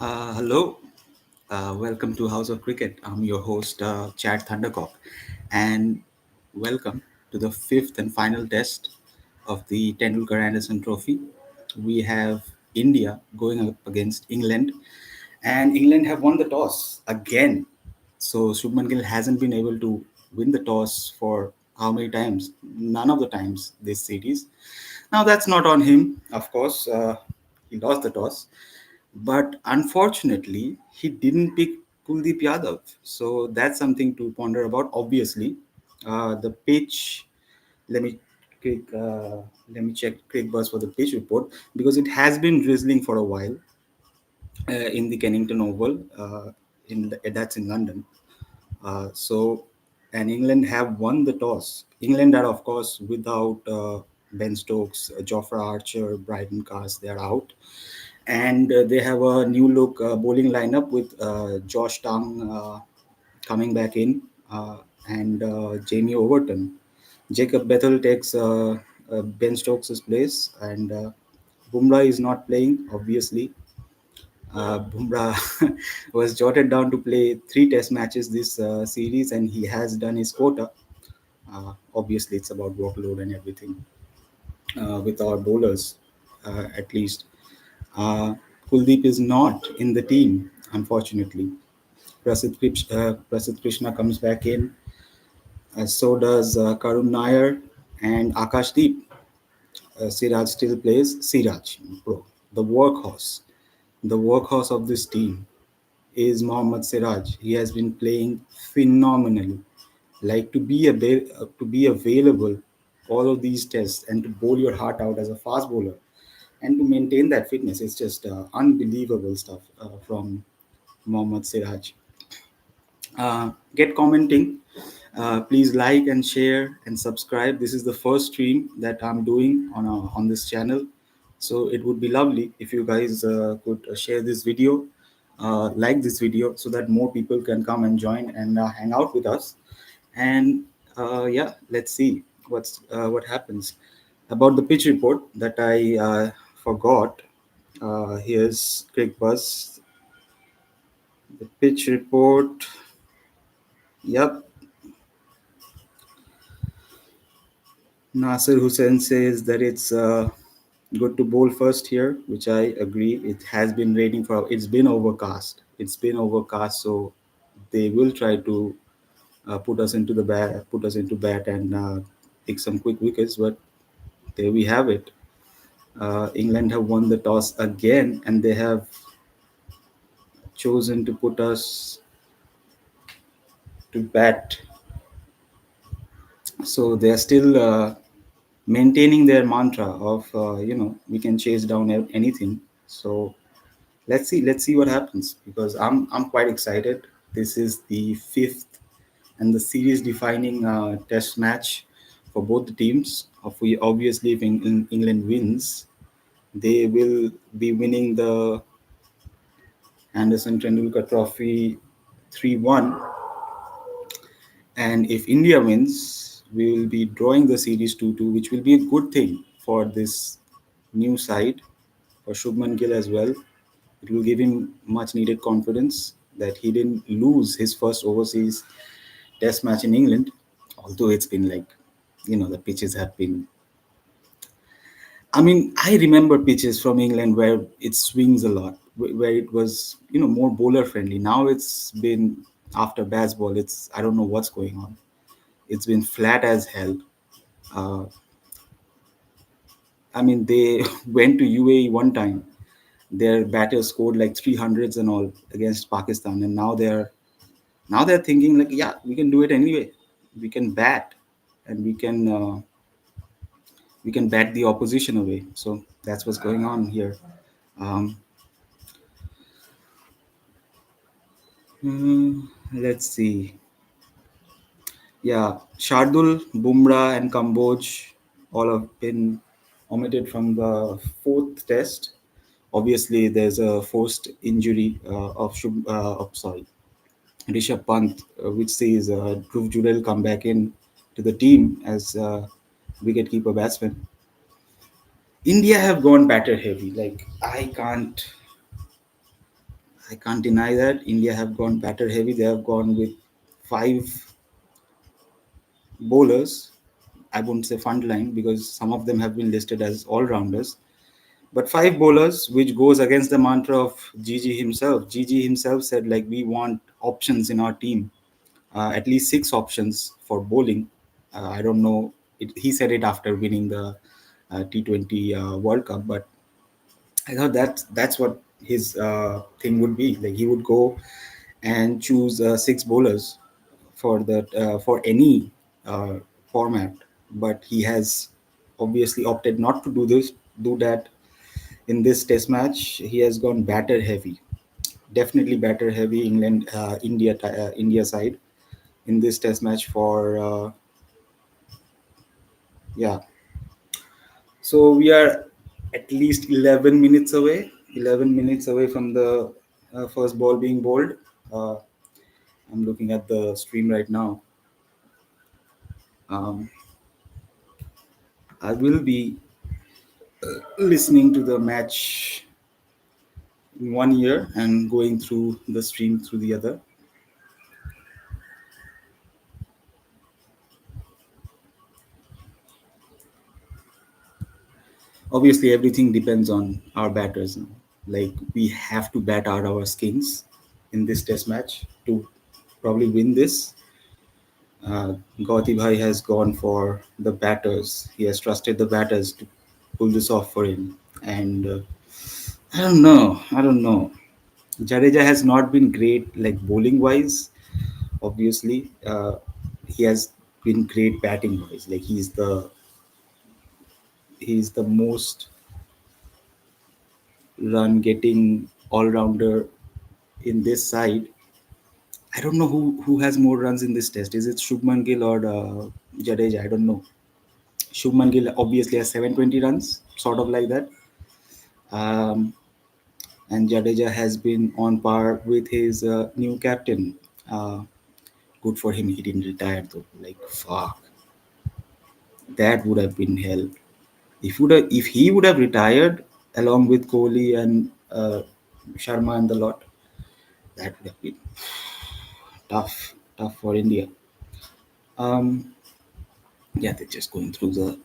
Hello, welcome to House of Cricket. I'm your host, Chad Thundercock, and welcome to the fifth and final test of the Tendulkar Anderson Trophy. We have India going up against England, and England have won the toss again. So Shubman Gill hasn't been able to win the toss for how many times? None of the times this series. Now that's not on him, of course. He lost the toss, but unfortunately, he didn't pick Kuldeep Yadav. So that's something to ponder about. Obviously, the pitch. Let me click. Let me check quick buzz for the pitch report because it has been drizzling for a while in the Kennington Oval. That's in London. And England have won the toss. England are, of course, without Ben Stokes, Jofra Archer, Bryden Cars. They are out, and they have a new look bowling lineup with Josh Tang coming back in and Jamie Overton. Jacob Bethel takes Ben Stokes' place, and Bumrah is not playing, obviously. Bumrah was jotted down to play three test matches this series, and he has done his quota. Obviously, it's about workload and everything with our bowlers, at least. Uh, Kuldeep is not in the team, unfortunately. Prasidh Krishna comes back in, so does Karun Nair and Akash Deep. Siraj still plays. Siraj, bro, the workhorse. The workhorse of this team is Mohammad Siraj. He has been playing phenomenally. Like to be available all of these tests and to bowl your heart out as a fast bowler and to maintain that fitness, it's just unbelievable stuff from Mohammad Siraj. Get commenting. Please like and share and subscribe. This is the first stream that I'm doing on this channel, so it would be lovely if you guys could share this video, like this video, so that more people can come and join and hang out with us. And yeah, let's see what happens. About the pitch report that I forgot. Here's quick buzz. The pitch report. Yep. Nasir Hussain says that it's good to bowl first here, which I agree. It has been raining for. It's been overcast. It's been overcast, so they will try to put us into bat, and pick some quick wickets. But there we have it. England have won the toss again, and they have chosen to put us to bat. So they are still maintaining their mantra of we can chase down anything. So let's see what happens, because I'm quite excited. This is the fifth and the series defining test match for both the teams. Obviously, if England wins, they will be winning the Anderson-Tendulkar Trophy 3-1, and if India wins, we will be drawing the series 2-2, which will be a good thing for this new side, for Shubman Gill as well. It will give him much needed confidence that he didn't lose his first overseas test match in England, although it's been like, the pitches have been. I mean, I remember pitches from England where it swings a lot, where it was, more bowler friendly. Now it's been after Bazball, I don't know what's going on. It's been flat as hell. Uh, I mean, they went to UAE one time. Their batters scored like 300s and all against Pakistan, and now they're thinking like, yeah, we can do it anyway. We can bat, and we can bat the opposition away. So that's what's going on here. Um, let's see. Yeah, Shardul, Bumrah, and Kamboj all have been omitted from the fourth test. Obviously, there's a forced injury of Rishabh Pant, which says Dhruv Jurel come back in to the team as wicketkeeper batsman. India have gone batter heavy. Like, I can't. I can't deny that India have gone batter heavy. They have gone with five bowlers. I wouldn't say front line because some of them have been listed as all rounders. But five bowlers, which goes against the mantra of Gigi himself. Gigi himself said, like, we want options in our team, at least six options for bowling. I don't know. He said it after winning the T20 World Cup, but I thought that's what his thing would be. Like he would go and choose six bowlers for any uh, format, but he has obviously opted not to do that in this test match. He has gone batter heavy, definitely batter heavy. India side in this test match for yeah. So we are at least 11 minutes away. 11 minutes away from the first ball being bowled. Uh, I'm looking at the stream right now. Um, I will be listening to the match in one ear and going through the stream through the other. Obviously, everything depends on our batters now. Like we have to bat out our skins in this test match to probably win this. Gauti Bhai has gone for the batters. He has trusted the batters to pull this off for him. And I don't know. I don't know. Jadeja has not been great, like bowling wise. Obviously, he has been great batting wise. Like he's the most run getting all rounder in this side. I don't know who has more runs in this test. Is it Shubman Gill or Jadeja? I don't know. Shubman Gill obviously has 720 runs, sort of like that. Um, and Jadeja has been on par with his new captain. Uh, Good for him, he didn't retire though. Like fuck, that would have been hell. If he would have retired along with Kohli and Sharma and the lot, that would have been tough for India. Um, yeah, they're just going through the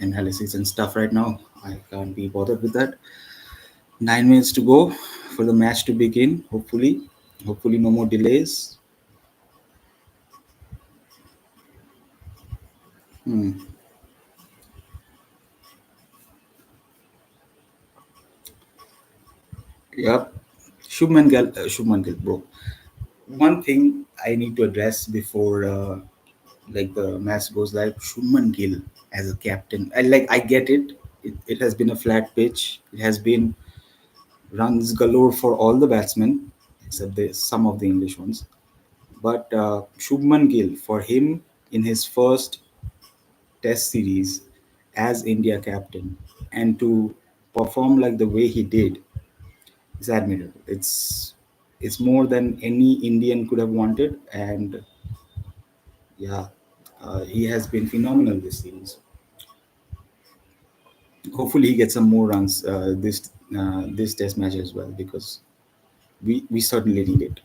analysis and stuff right now. I can't be bothered with that. 9 minutes to go for the match to begin. Hopefully no more delays. Hmm. Yep. Shubman Gill, bro. One thing I need to address before like the match goes live. Shubman Gill as a captain. I get it. It has been a flat pitch. It has been runs galore for all the batsmen except some of the English ones. But Shubman Gill, for him in his first Test series as India captain, and to perform like the way he did is admirable. It's more than any Indian could have wanted, and yeah, he has been phenomenal this series. Hopefully, he gets some more runs this Test match as well because we certainly need it.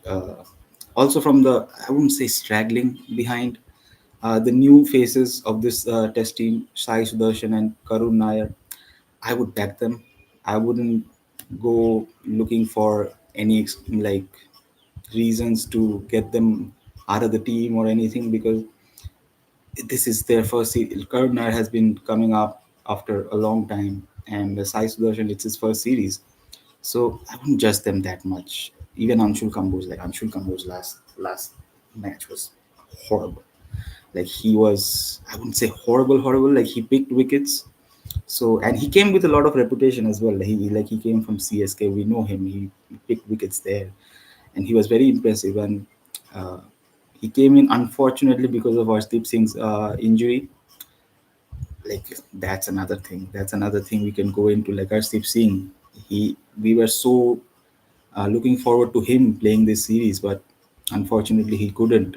Also, from the I wouldn't say straggling behind, the new faces of this Test team, Sai Sudarshan and Karun Nair, I would back them. I wouldn't go looking for any like reasons to get them out of the team or anything because this is their first series. Karun Nair has been coming up after a long time, and Sai Sudarshan, it's his first series. So I wouldn't judge them that much. Even Anshul Kambo's last match was horrible. Like he was, I wouldn't say horrible. Like he picked wickets. So and he came with a lot of reputation as well. He came from CSK. We know him. He picked wickets there, and he was very impressive. And uh, he came in unfortunately because of Arshdeep Singh's injury. Like that's another thing we can go into. Like Arshdeep Singh, we were so looking forward to him playing this series, but unfortunately he couldn't,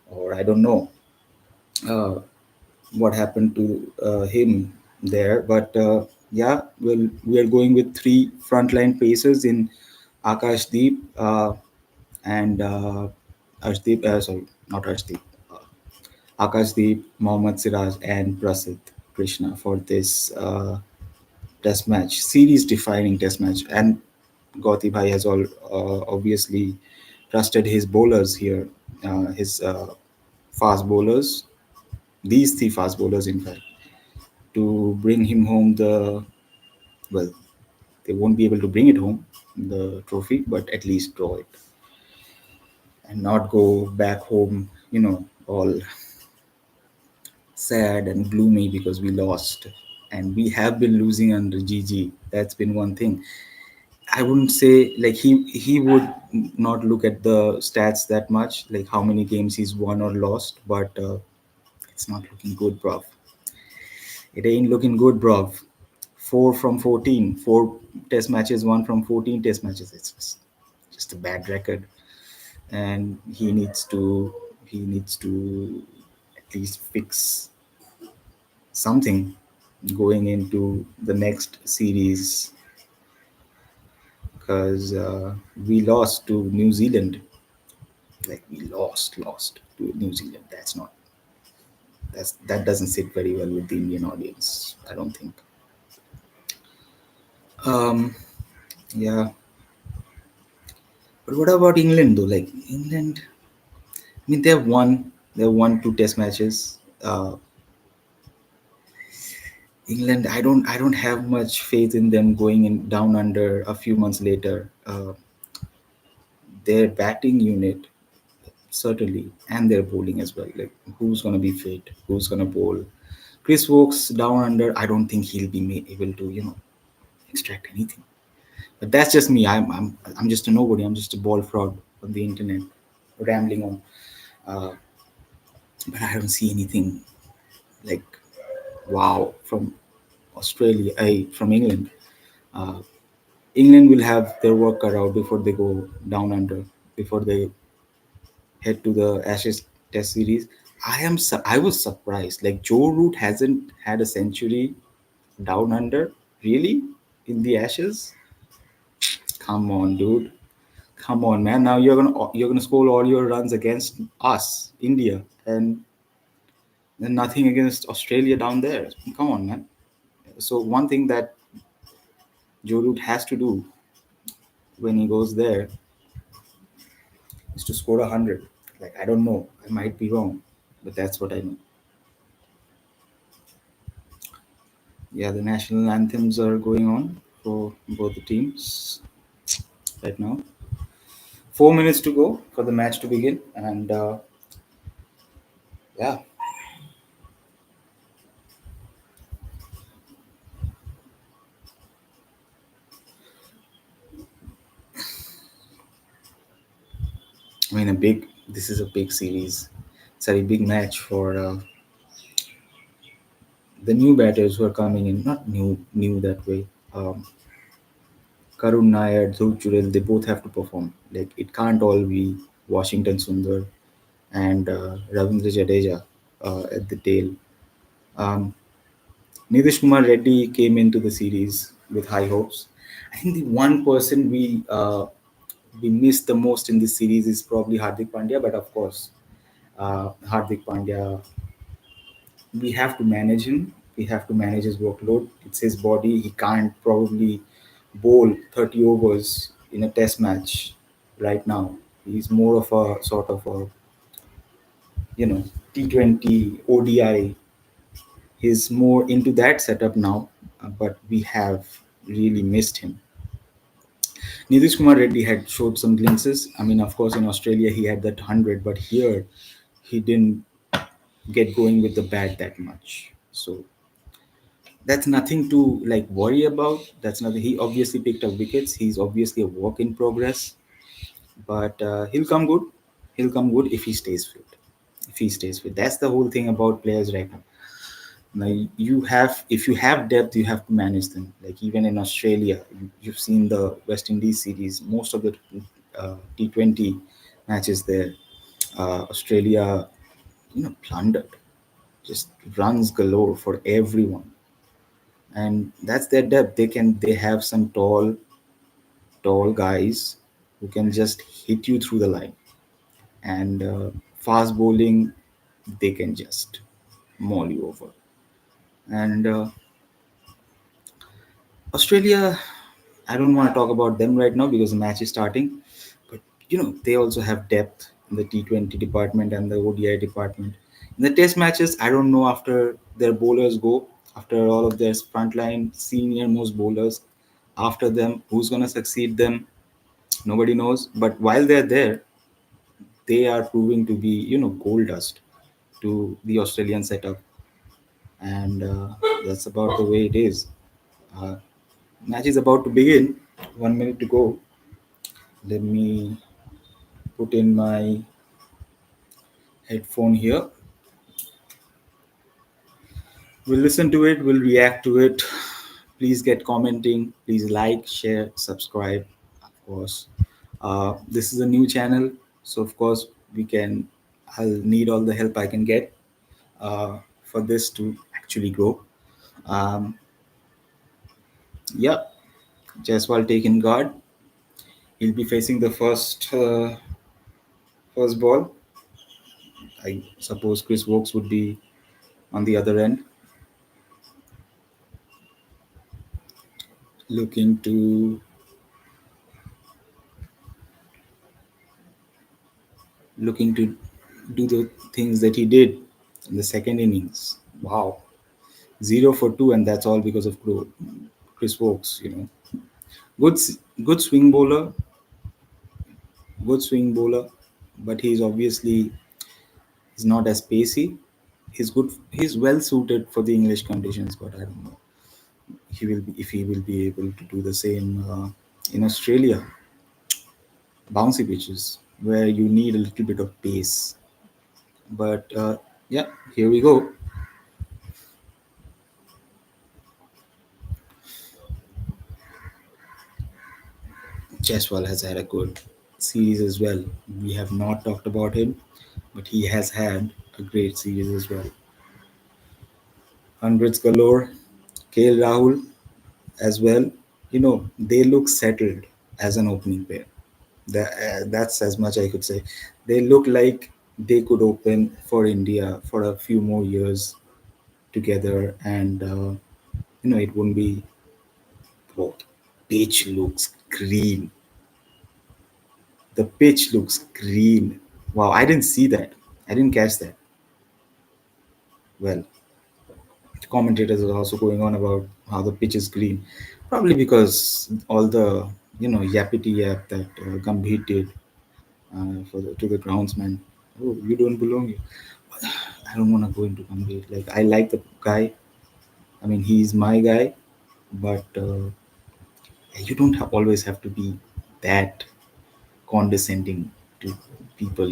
or I don't know uh, what happened to him there. But yeah, well, we are going with three frontline pacers in Akashdeep and Arshdeep, sorry, not Arshdeep, Akashdeep, Mohammad Siraj, and Prasid Krishna for this test match, series defining test match. And Gauti Bhai has obviously trusted his bowlers here, his fast bowlers, these three fast bowlers, in fact, to bring him home well, they won't be able to bring it home, the trophy, but at least draw it and not go back home, all sad and gloomy because we lost. And we have been losing under GG. That's been one thing. I wouldn't say like he would not look at the stats that much, like how many games he's won or lost, but it's not looking good, bruv. It ain't looking good, bruv. 4 from 14, four test matches, one from 14 test matches. It's just a bad record, and he needs to at least fix something going into the next series because we lost to New Zealand. Like we lost to New Zealand. That doesn't sit very well with the Indian audience. I don't think. Um, yeah, but what about England though? Like England, I mean, they won two Test matches. England, I don't have much faith in them going in down under a few months later. Their batting unit certainly, and their bowling as well. Like who's gonna be fit? Who's gonna bowl? Chris Wokes down under. I don't think he'll be able to extract anything. But that's just me. I'm just a nobody. I'm just a ball fraud on the internet, rambling on. Uh, but I don't see anything like wow from Australia. From England. Uh, England will have their work cut out before they go down under, before they head to the Ashes Test series. I was surprised. Like Joe Root hasn't had a century down under, really, in the Ashes. Come on, dude. Come on, man. Now you're gonna score all your runs against us, India, and then nothing against Australia down there. Come on, man. So one thing that Joe Root has to do when he goes there is to score 100. Like I don't know, I might be wrong, but that's what I know. Yeah, the national anthems are going on for both the teams right now. 4 minutes to go for the match to begin, and yeah, I mean a big. This is a big series. It's a big match for the new batters who are coming in. Not new that way. Um, Karun Nair, Dhruv Jurel, they both have to perform. Like it can't all be Washington Sundar and Ravindra Jadeja at the tail. Um, Nitish Kumar Reddy came into the series with high hopes. I think the one person we missed the most in this series is probably Hardik Pandya, but of course, Hardik Pandya, we have to manage him. We have to manage his workload. It's his body. He can't probably bowl 30 overs in a test match right now. He's more of a sort of a, T20 ODI. He's more into that setup now, but we have really missed him. Nitish Kumar Reddy had showed some glimpses. I mean, of course, in Australia he had that 100, but here he didn't get going with the bat that much. So that's nothing to like worry about. That's nothing. He obviously picked up wickets. He's obviously a work in progress, but he'll come good. He'll come good if he stays fit. If he stays fit, that's the whole thing about players right now. Now if you have depth, you have to manage them. Like even in Australia, you've seen the West Indies series. Most of the T20 matches there, Australia, plundered, just runs galore for everyone, and that's their depth. They have some tall, tall guys who can just hit you through the line. And fast bowling, they can just maul you over. And Australia, I don't want to talk about them right now because the match is starting. But they also have depth in the T20 department and the ODI department. In the Test matches, I don't know after their bowlers go, after all of their frontline senior most bowlers, after them, who's gonna succeed them? Nobody knows. But while they're there, they are proving to be gold dust to the Australian setup, and that's about the way it is. Uh, Match is about to begin. 1 minute to go. Let me put in my headphone here. We'll listen to it. We'll react to it. Please get commenting. Please like, share, subscribe. Of course, this is a new channel, so of course we can. I'll need all the help I can get uh, for this to actually grow. Um, yeah, Jaiswal taking guard. He'll be facing the first ball. I suppose Chris Wokes would be on the other end, looking to looking to do the things that he did in the second innings. Wow, 0 for 2, and that's all because of Chris Wokes. Good good swing bowler, good swing bowler, but he's not as pacey. He's good. He's well suited for the English conditions, but I don't know if he will be able to do the same in Australia. Bouncy pitches where you need a little bit of pace. But yeah, here we go. Cheswal has had a good series as well. We have not talked about him, but he has had a great series as well. Hundreds galore. KL Rahul as well. They look settled as an opening pair. That's as much I could say. They look like they could open for India for a few more years together, and it wouldn't be. Oh, pitch looks green. The pitch looks green. Wow, I didn't see that. I didn't catch that. Well, the commentators are also going on about how the pitch is green. Probably because all the yappity yap that Gambhir did to the groundsman. Oh, you don't belong here. I don't want to go into Gambhir. Like, I like the guy. I mean, he's my guy, but you don't always have to be that condescending to people.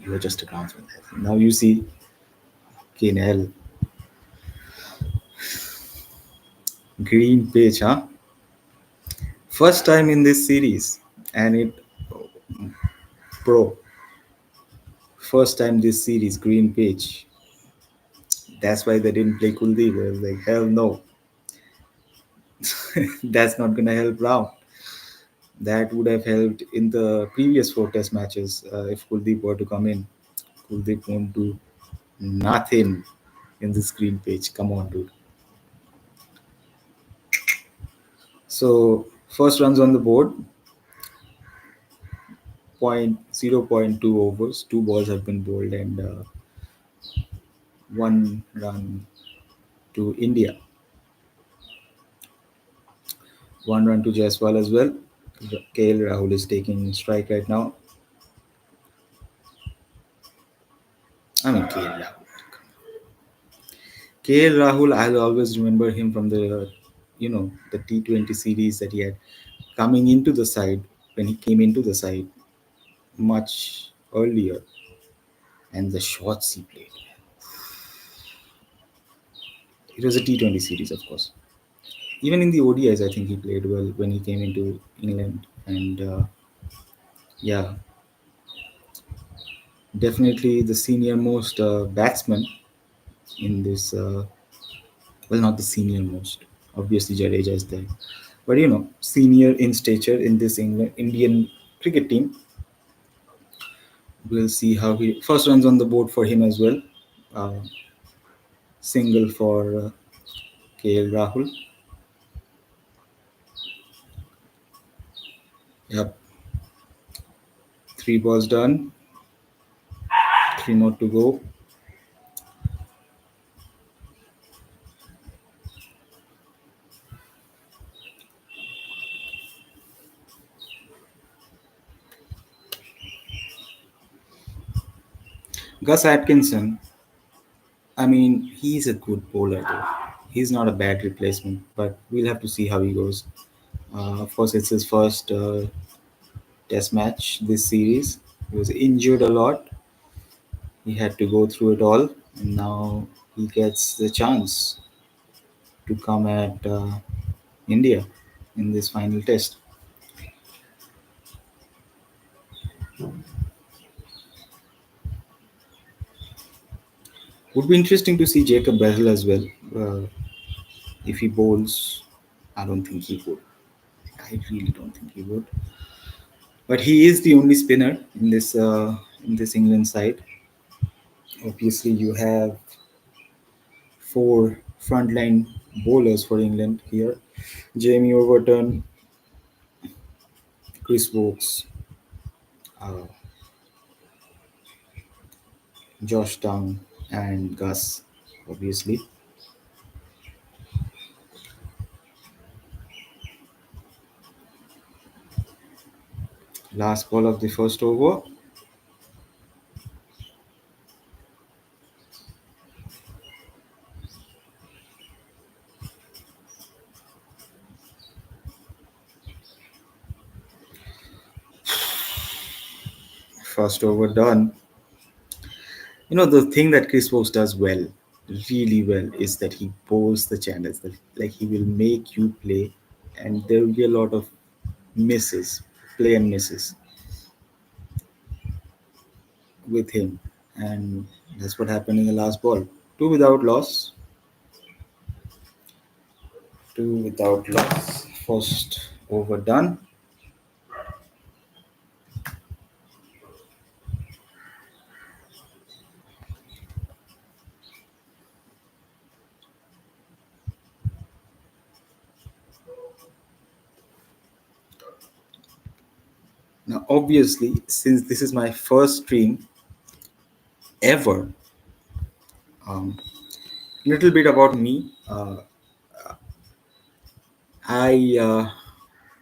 You're just a groundsman. Now you see Kane green page, huh? First time in this series, and it pro. First time this series, green page. That's why they didn't play Kuldeep. I was like, hell no, that's not gonna help round. That would have helped in the previous four test matches if Kuldeep were to come in. Kuldeep won't do nothing in this green page. Come on, dude. So first runs on the board, 0.2 overs. Two balls have been bowled, and 1 run to India. 1 run to Jaiswal as well. KL Rahul is taking strike right now. I mean, KL Rahul. KL Rahul, I'll always remember him from the T20 series that he had coming into the side when he came into the side much earlier, and the shots he played. It was a T20 series, of course. Even in the ODIs, I think he played well when he came into England, and yeah, definitely the senior most batsman in this. Well, not the senior most. Obviously, Jadeja is there, but senior in stature in this Indian cricket team. We'll see how he first runs on the board for him as well. Uh, Single for KL Rahul. Yep, three balls done, three more to go. Gus Atkinson, I mean, he's a good bowler though. He's not a bad replacement, but we'll have to see how he goes. Of course, it's his first test match this series. He was injured a lot. He had to go through it all, and now he gets the chance to come at India in this final test. Would be interesting to see Jacob Bezel as well. If he bowls, I don't think he would. I really don't think he would. But he is the only spinner in this England side. Obviously, you have four frontline bowlers for England here: Jamie Overton, Chris Wokes, uh, Josh Town, and Gus. Obviously, last ball of the first over. First over done. The thing that Chris Wokes does well, really well, is that he bowls the channels. That like he will make you play, and there will be a lot of misses, play and misses with him, and that's what happened in the last ball. Two without loss. Two without loss. First over done. Now, obviously, since this is my first stream ever, little bit about me. I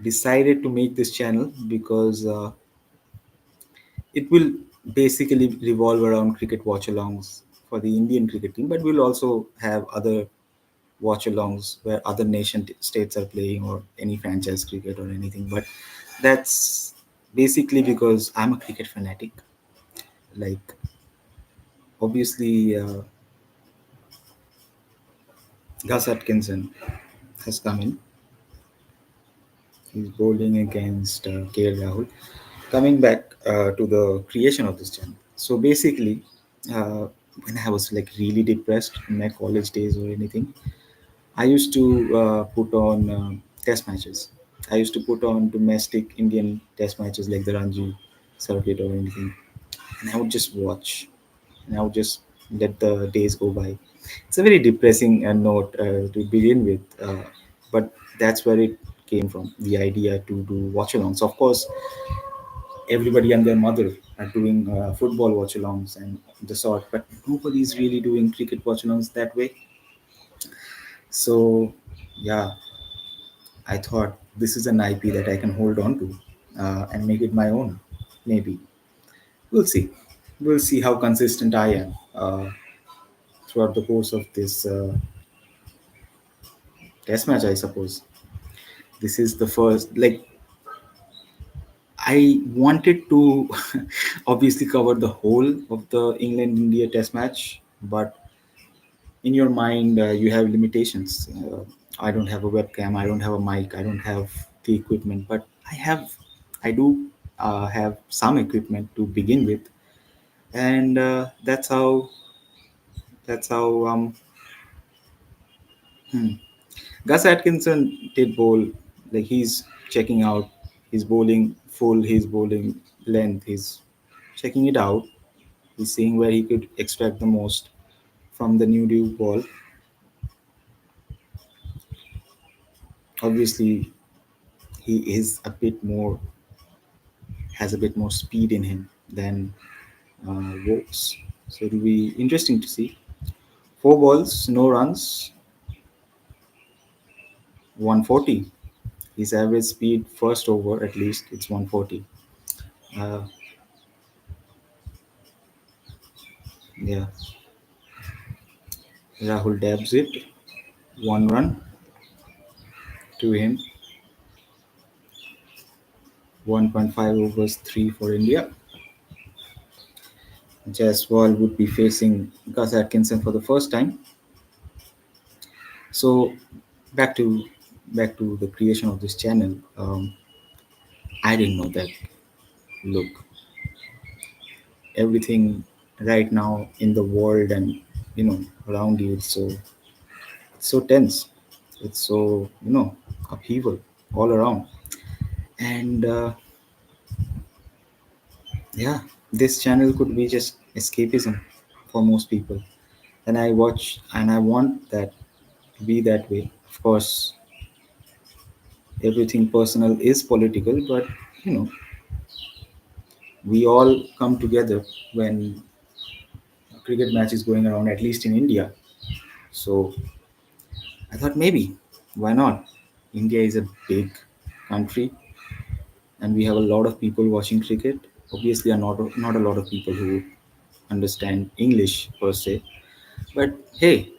decided to make this channel because it will basically revolve around cricket watch-alongs for the Indian cricket team, but we'll also have other watch-alongs where other states are playing or any franchise cricket or anything. But that's basically because I'm a cricket fanatic. Like, obviously, Gus Atkinson has come in. He's bowling against KL Rahul. Coming back to the creation of this channel. So basically, uh, when I was like really depressed in my college days or anything, I used to put on test matches. I used to put on domestic Indian test matches like the Ranji circuit or anything, and I would just watch, and I would just let the days go by. It's a very depressing note to begin with, but that's where it came from. The idea to do watch-alongs. Of course, everybody and their mother are doing football watch-alongs and the sort, but nobody's really doing cricket watch-alongs that way. So, yeah, I thought this is an IP that I can hold on to and make it my own. Maybe we'll see. We'll see how consistent I am throughout the course of this test match. I suppose this is the first. Like I wanted to obviously cover the whole of the England India test match, but in your mind you have limitations. I don't have a webcam, I don't have a mic, I don't have the equipment, but I do have some equipment to begin with, and that's how Gus Atkinson did bowl Like he's checking out, he's bowling full, he's bowling length, he's checking it out. He's seeing where he could extract the most from the new ball. Obviously, he is a bit more, has a bit more speed in him than Vokes. So it'll be interesting to see. Four balls, no runs, 140. His average speed first over, at least, it's 140. Uh, yeah, Rahul dabs it. One run to him. 1.5 overs, three for India. Jaiswal would be facing Gus Atkinson for the first time. So back to the creation of this channel. I didn't know that. Look, everything right now in the world and around you, it's so tense. It's so upheaval all around. And yeah, this channel could be just escapism for most people. And I watch and I want that to be that way. Of course, everything personal is political, but you know, we all come together when a cricket match is going around, at least in India. So I thought maybe, why not? India is a big country and we have a lot of people watching cricket. Obviously, are not a lot of people who understand English per se. But hey,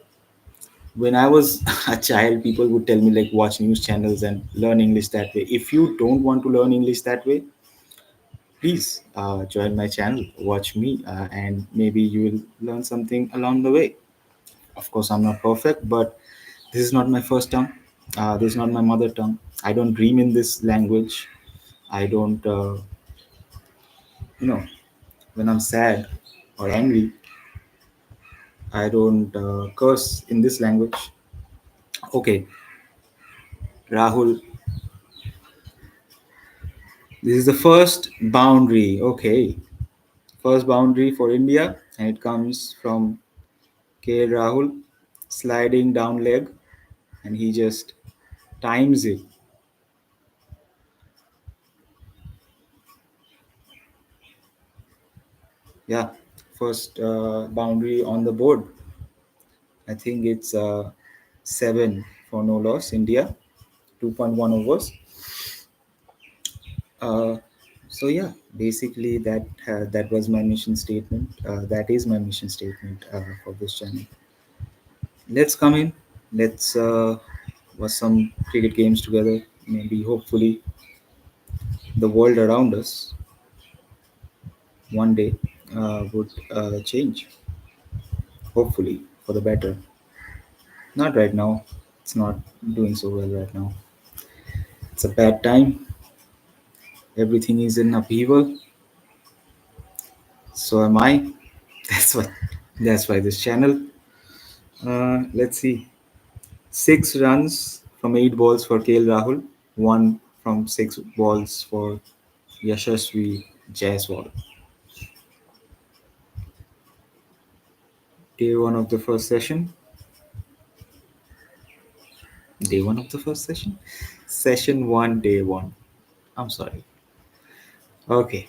when I was a child, people would tell me like watch news channels and learn English that way. If you don't want to learn English that way, please join my channel, watch me, and maybe you will learn something along the way. Of course, I'm not perfect, but this is not my first tongue. This is not my mother tongue. I don't dream in this language. I don't, you know, when I'm sad or angry, I don't curse in this language. Okay, Rahul, this is the first boundary. Okay, first boundary for India, and it comes from K. Rahul sliding down leg, and he just times it. Yeah, first boundary on the board. I think it's 7 for no loss, India, 2.1 overs. Uh, so yeah, basically that was my mission statement. That is my mission statement for this channel. Let's come in. Let's watch some cricket games together. Maybe, hopefully, the world around us one day would change. Hopefully, for the better. Not right now. It's not doing so well right now. It's a bad time. Everything is in upheaval. So am I. That's what. That's why this channel. Let's see. 6 runs from 8 balls for KL Rahul. One from 6 balls for Yashasvi Jaiswal. Day one of the first session. Day one of the first session. Session one, day one. I'm sorry. Okay,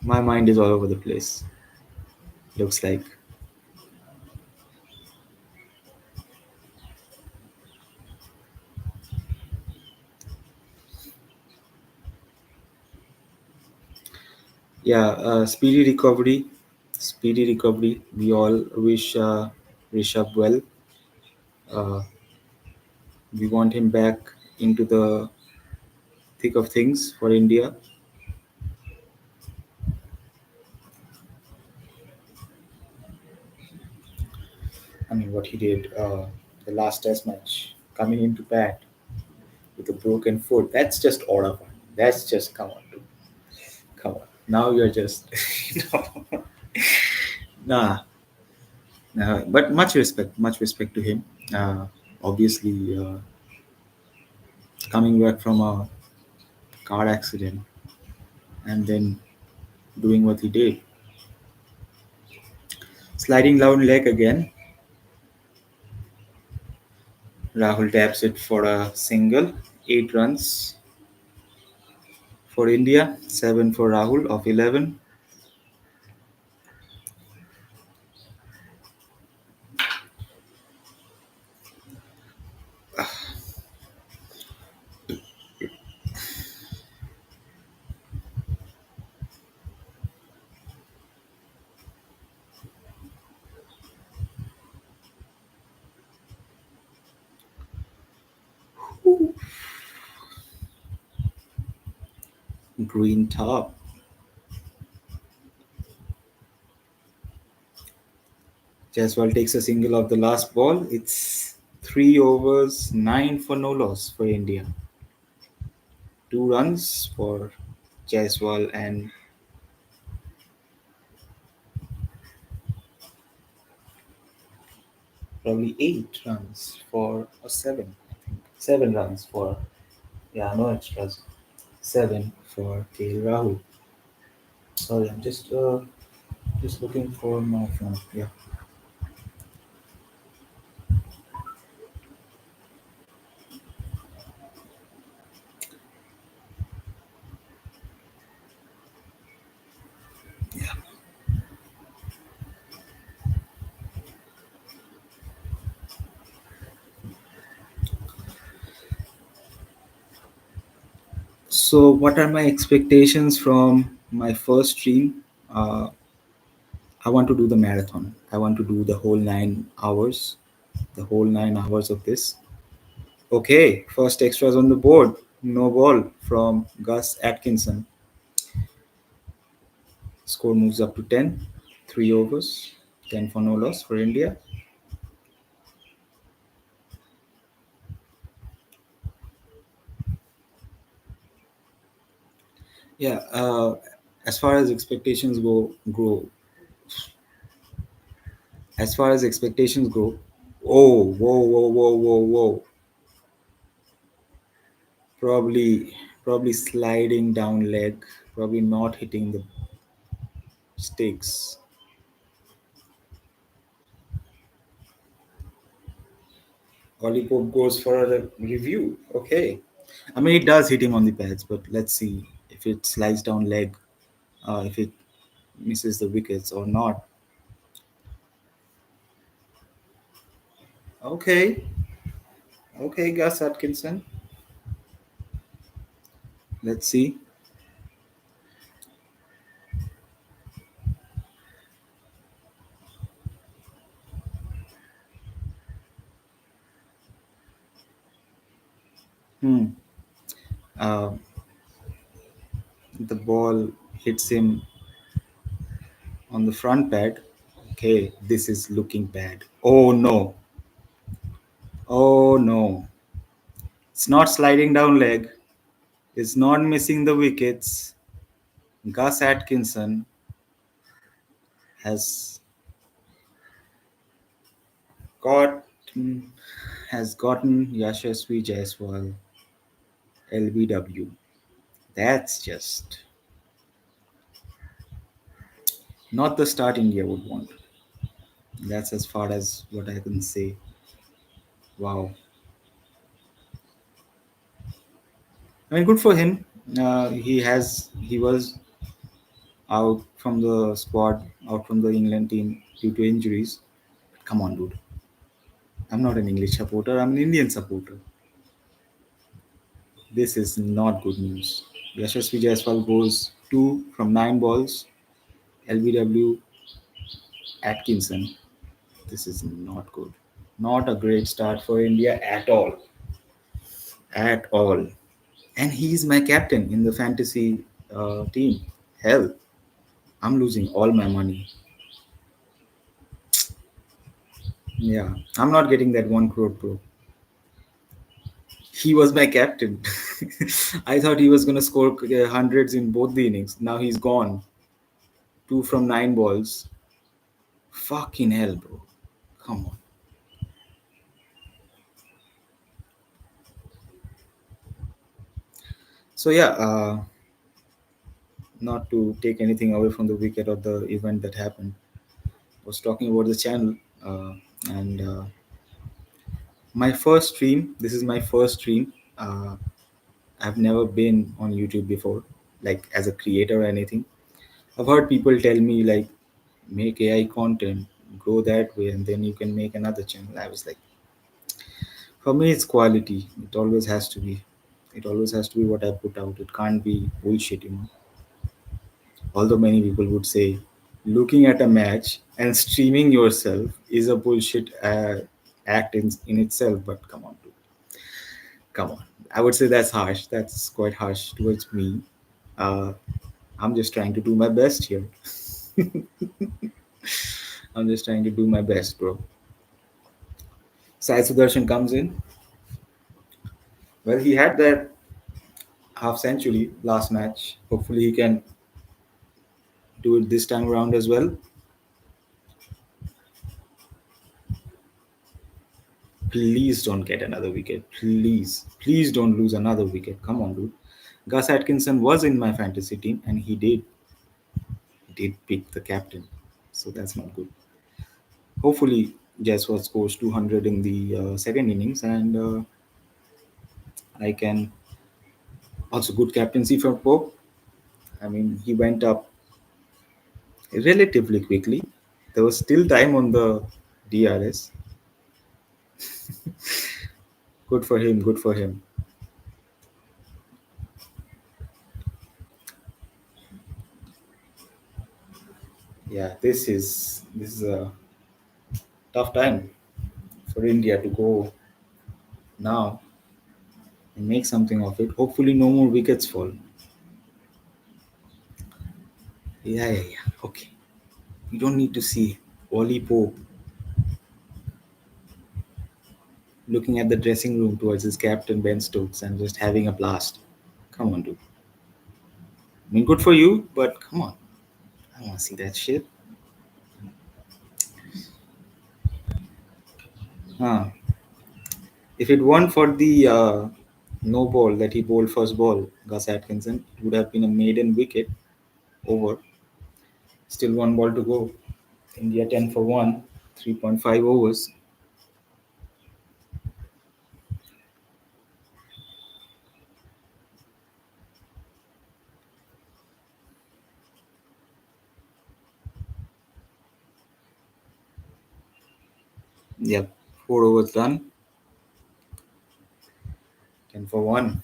my mind is all over the place. Looks like. Yeah, speedy recovery. Speedy recovery. We all wish Rishabh well. Uh, we want him back into the thick of things for India. I mean, what he did the last Test match, coming into bat with a broken foot. That's just order. That's just come on, dude. Come on. Now you're just nah, nah. But much respect to him. Obviously, coming back from a car accident and then doing what he did. Sliding down leg again. Rahul taps it for a single. 8 runs for India, 7 for Rahul of 11. Green top. Jaiswal takes a single of the last ball. It's 3 overs, 9 for no loss for India. 2 runs for Jaiswal and probably 8 runs for or seven. I think 7 runs for no extras. 7 for KL Rahul. Sorry, I'm just looking for my phone. Yeah. So, what are my expectations from my first stream? Uh, I want to do the marathon. I want to do the whole 9 hours, the whole 9 hours of this. Okay, first extras on the board. No ball from Gus Atkinson. Score moves up to 10. 3 overs, 10 for no loss for India. Yeah, as far as expectations as far as expectations go, oh, whoa, whoa, whoa, whoa, whoa. Probably sliding down leg, probably not hitting the stakes. Olipop goes for a review. Okay. I mean, it does hit him on the pads, but let's see if it slides down leg, if it misses the wickets or not. Okay. Okay, Gus Atkinson. Let's see. Hmm. Uh, the ball hits him on the front pad. Okay, this is looking bad. Oh no. Oh no. It's not sliding down leg. It's not missing the wickets. Gus Atkinson has got has gotten Yashasvi Jaiswal LBW. That's just not the start India would want. That's as far as what I can say. Wow. I mean, good for him. He was out from the squad, out from the England team due to injuries. Come on, dude. I'm not an English supporter. I'm an Indian supporter. This is not good news. Yashasvi Jaiswal goes 2 from 9 balls. LBW Atkinson. This is not good. Not a great start for India at all. At all. And he's my captain in the fantasy team. Hell, I'm losing all my money. Yeah, I'm not getting that 1 crore pro. He was my captain. I thought he was going to score hundreds in both the innings. Now he's gone. 2 from 9 balls. Fucking hell, bro. Come on. So yeah, not to take anything away from the wicket or the event that happened. I was talking about the channel, and my first stream. This is my first stream. I've never been on YouTube before, like as a creator or anything. I've heard people tell me like, make AI content, grow that way, and then you can make another channel. I was like, for me, it's quality. It always has to be. It always has to be what I put out. It can't be bullshit. Although many people would say, looking at a match and streaming yourself is a bullshit act in itself. But come on, dude. Come on. I would say that's harsh. That's quite harsh towards me. Uh, I'm just trying to do my best here. I'm just trying to do my best, bro. Sai Sudarshan comes in. Well, he had that half century last match. Hopefully, he can do it this time around as well. Please don't get another wicket. Please, please don't lose another wicket. Come on, dude. Gus Atkinson was in my fantasy team, and he did pick the captain, so that's not good. Hopefully, Jaiswal scores 200 in the second innings, and I can also good captaincy for Pope. I mean, he went up relatively quickly. There was still time on the DRS. Good for him. Good for him. Yeah, this is a tough time for India to go now and make something of it. Hopefully, no more wickets fall. Yeah, yeah, yeah. Okay. You don't need to see Wally Pope looking at the dressing room towards his captain Ben Stokes and just having a blast. Come on, dude. I mean, good for you, but come on. I don't want to see that shit. Huh. If it weren't for the no ball that he bowled first ball, Gus Atkinson, it would have been a maiden wicket over. Still one ball to go. India 10 for 1, 3.5 overs. Yep, 4 overs done, 10 for 1.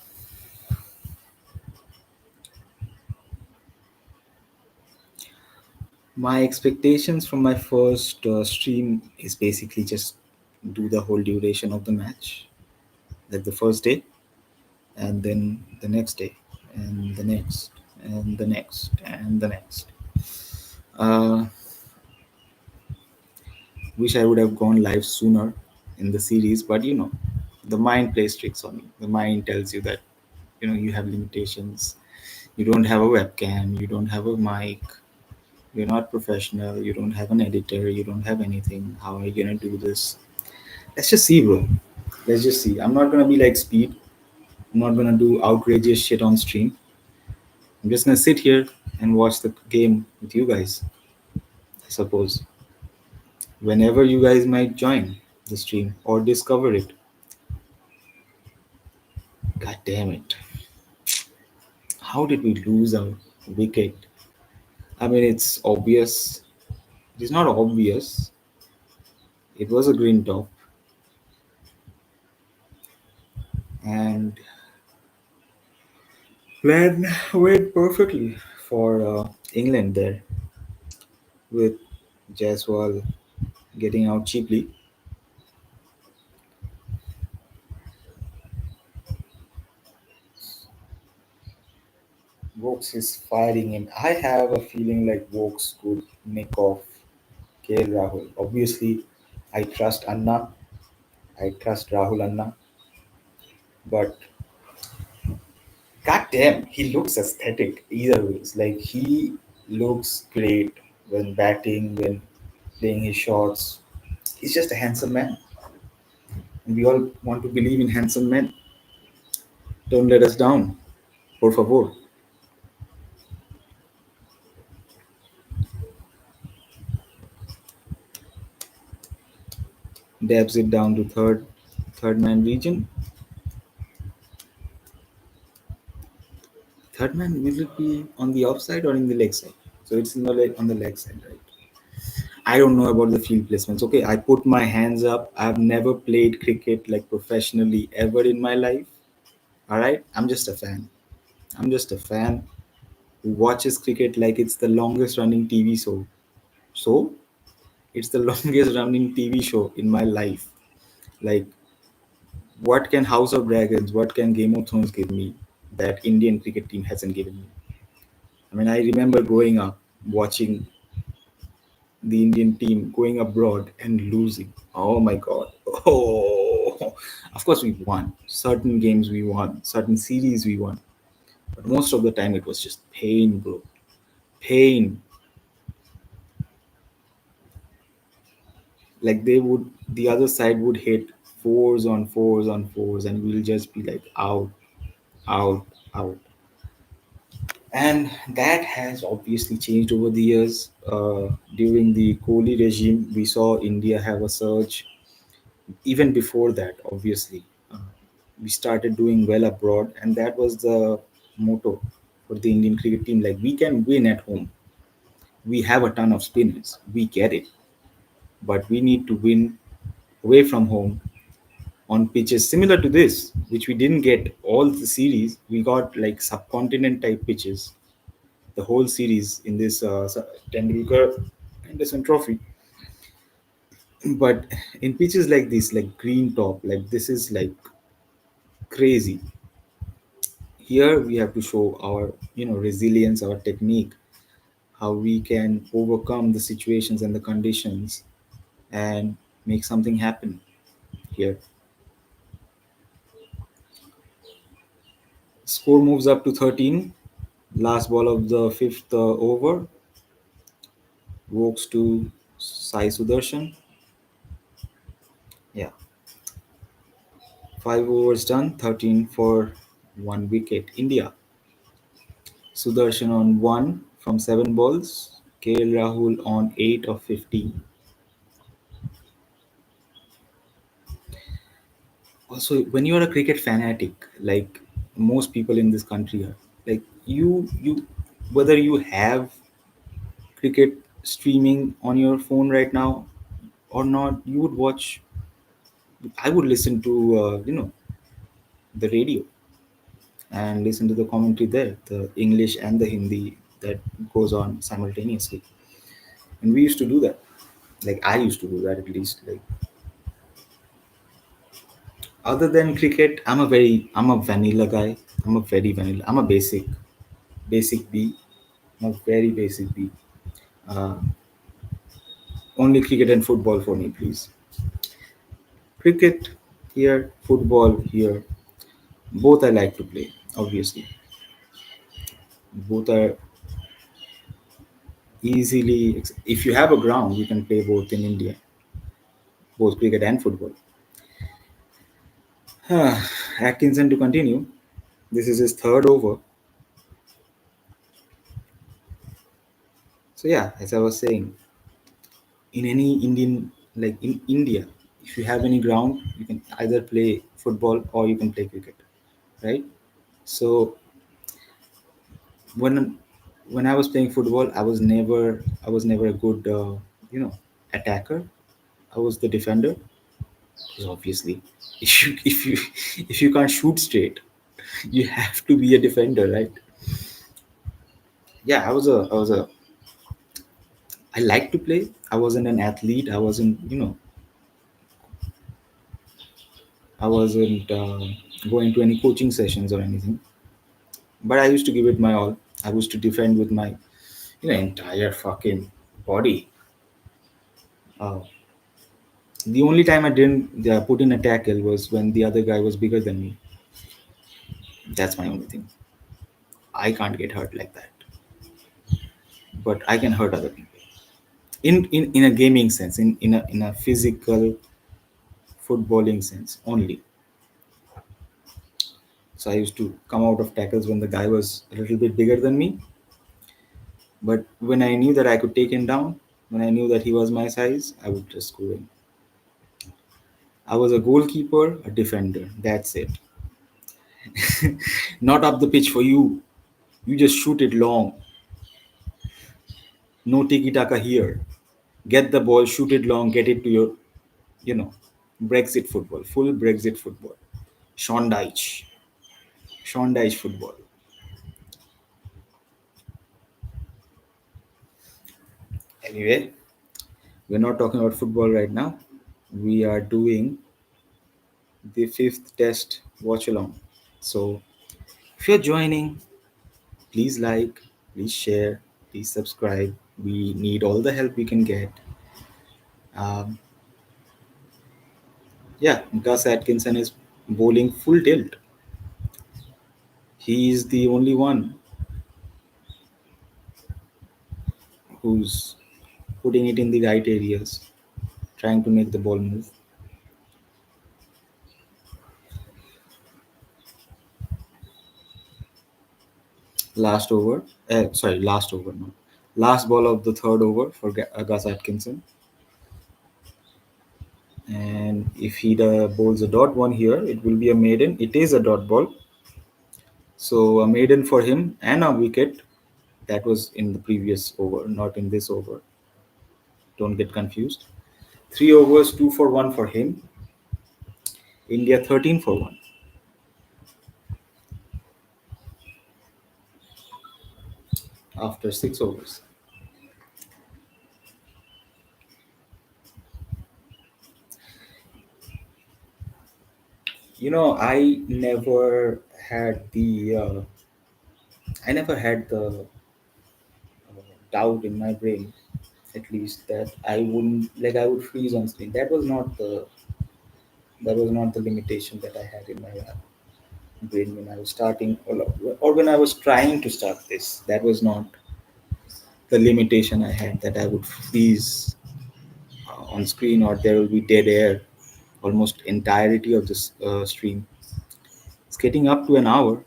My expectations from my first stream is basically just do the whole duration of the match, like the first day, and then the next day, and the next, and the next, and the next. Uh, Wish I would have gone live sooner in the series, but the mind plays tricks on you. The mind tells you that you have limitations. You don't have a webcam. You don't have a mic. You're not professional. You don't have an editor. You don't have anything. How are you gonna do this? Let's just see, bro. Let's just see. I'm not gonna be like Speed. I'm not gonna do outrageous shit on stream. I'm just gonna sit here and watch the game with you guys. I suppose whenever you guys might join the stream or discover it. God damn it! How did we lose our wicket? I mean, it's obvious. It's not obvious. It was a green top, and plan went perfectly for England there with Jaiswal getting out cheaply. Vokes is firing in. I have a feeling like Vokes could nick off KL Rahul. Obviously, I trust Anna. I trust Rahul Anna. But goddamn, he looks aesthetic either ways. Like he looks great when batting, when playing his shots. He's just a handsome man. And we all want to believe in handsome men. Don't let us down. Por favor. Dabs it down to third man region. Third man, will it be on the offside or in the leg side? So it's in the on the leg side, right? I don't know about the field placements. Okay, I put my hands up. I've never played cricket like professionally ever in my life. All right, I'm just a fan. I'm just a fan who watches cricket like it's the longest running TV show. So it's the longest running TV show in my life. Like, what can House of Dragons, what can Game of Thrones give me that Indian cricket team hasn't given me? I mean, I remember growing up watching the Indian team going abroad and losing. Oh my God. Oh, of course we won. Certain games we won, certain series we won. But most of the time it was just pain, bro. Pain. Like the other side would hit fours on fours on fours, and we'll just be like out, out, out. And that has obviously changed over the years. During the Kohli regime, we saw India have a surge. Even before that, obviously, we started doing well abroad, and that was the motto for the Indian cricket team. Like, we can win at home. We have a ton of spinners. We get it, but we need to win away from home on pitches similar to this, which we didn't get all the series. We got like subcontinent type pitches the whole series in this Tendulkar Anderson Trophy. But in pitches like this, like green top, like this is like crazy. Here we have to show our resilience, our technique, how we can overcome the situations and the conditions and make something happen here. Score moves up to 13. Last ball of the fifth over. Walks to Sai Sudarshan. Yeah, 5 overs done. 13 for 1 wicket. India. Sudarshan on 1 from 7 balls. KL Rahul on 8 of 15. Also, when you are a cricket fanatic, like most people in this country are, like you whether you have cricket streaming on your phone right now or not, you would watch. I would listen to the radio and listen to the commentary there, the English and the Hindi that goes on simultaneously. And we used to do that. Like, I used to do that, at least. Like, other than cricket, I'm a vanilla guy. I'm a very vanilla. I'm a basic B. I'm a very basic B. Uh, Only cricket and football for me, please. Cricket here, football here. Both I like to play. Obviously, both are easily. If you have a ground, you can play both in India, both cricket and football. Atkinson to continue. This is his third over. So yeah, as I was saying, in any Indian, like in India, if you have any ground, you can either play football or you can play cricket, right? So when when I was playing football, I was never a good you know attacker. I was the defender. Because obviously, if you if you can't shoot straight, you have to be a defender, right? Yeah, I like to play. I wasn't an athlete. I wasn't going to any coaching sessions or anything. But I used to give it my all. I used to defend with my entire fucking body. Uh, the only time I didn't put in a tackle was when the other guy was bigger than me. That's my only thing. I can't get hurt like that, but I can hurt other people. In a gaming sense, in a physical footballing sense only. So I used to come out of tackles when the guy was a little bit bigger than me. But when I knew that I could take him down, when I knew that he was my size, I would just go in. I was a goalkeeper, a defender. That's it. Not up the pitch for you. You just shoot it long. No tiki taka here. Get the ball, shoot it long, get it to your, you know, Brexit football, full Brexit football. Shondage. Shondage football. Anyway, we're not talking about football right now. We are doing the fifth test watch along. So if you're joining, please like, please share, please subscribe. We need all the help we can get. Um, yeah, Gus Atkinson is bowling full tilt. He is the only one who's putting it in the right areas, trying to make the ball move. Last over, no. Last ball of the third over for Gus Atkinson. And if he bowls a dot one here, it will be a maiden. It is a dot ball. So a maiden for him and a wicket. That was in the previous over, not in this over. Don't get confused. 3 overs, 2 for 1 for him. India 13 for 1 after 6 overs. Had the I never had the doubt in my brain, at least, that I wouldn't, like, I would freeze on screen. That was not the limitation that I had in my brain when I was starting, or when I was trying to start this. That was not the limitation I had, that I would freeze on screen, or there will be dead air almost entirety of this stream. It's getting up to an hour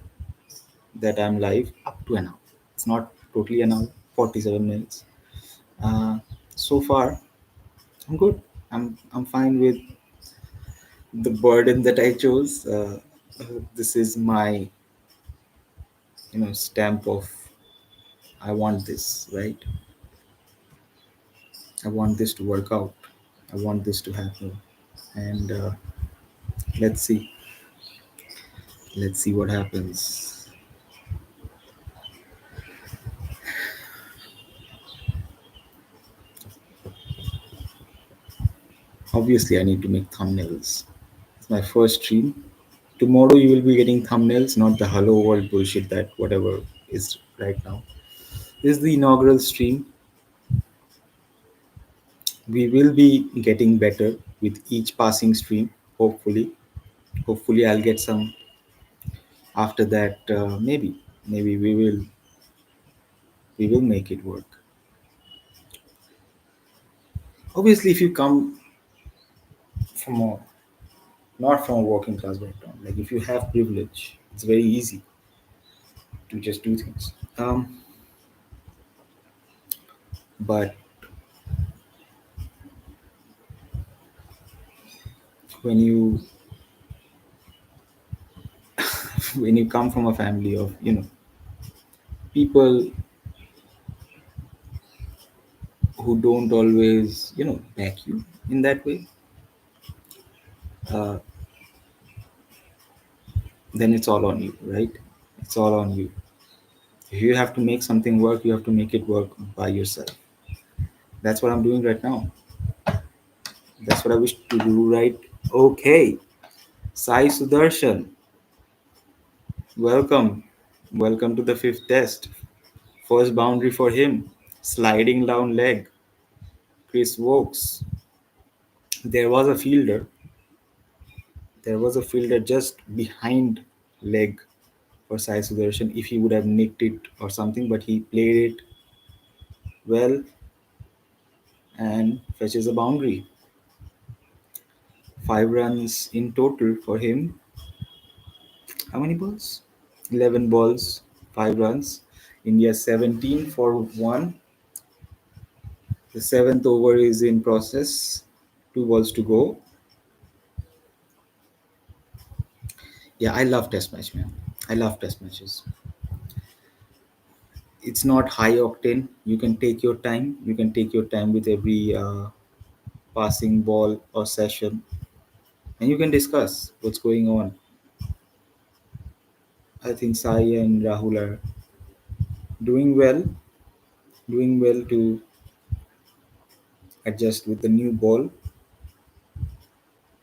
that I'm live, up to an hour. It's not totally an hour, 47 minutes. Uh, so far, I'm good. I'm fine with the burden that I chose. This is my, stamp of, I want this, right? I want this to work out. I want this to happen. And let's see. Let's see what happens. Obviously, I need to make thumbnails. It's my first stream. Tomorrow you will be getting thumbnails, not the hello world bullshit that whatever is right now. This is the inaugural stream. We will be getting better with each passing stream, hopefully. Hopefully I'll get some after that. Maybe we will make it work. Obviously, if you come from a not from a working class background, like, if you have privilege, it's very easy to just do things. But when you when you come from a family of, people who don't always, back you in that way, uh, then it's all on you, right? It's all on you. If you have to make something work, you have to make it work by yourself. That's what I'm doing right now. That's what I wish to do, right? Okay. Sai Sudarshan, welcome. Welcome to the fifth test. First boundary for him. Sliding down leg. Chris Wokes. There was a fielder. There was a fielder just behind leg for Sai Sudarshan if he would have nicked it or something, but he played it well and fetches a boundary. 5 runs in total for him. How many balls? 11 balls, 5 runs. India 17 for 1. The seventh over is in process. 2 balls to go. Yeah, I love test match, man. I love test matches. It's not high octane. You can take your time. You can take your time with every passing ball or session, and you can discuss what's going on. I think Sai and Rahul are doing well, doing well to adjust with the new ball,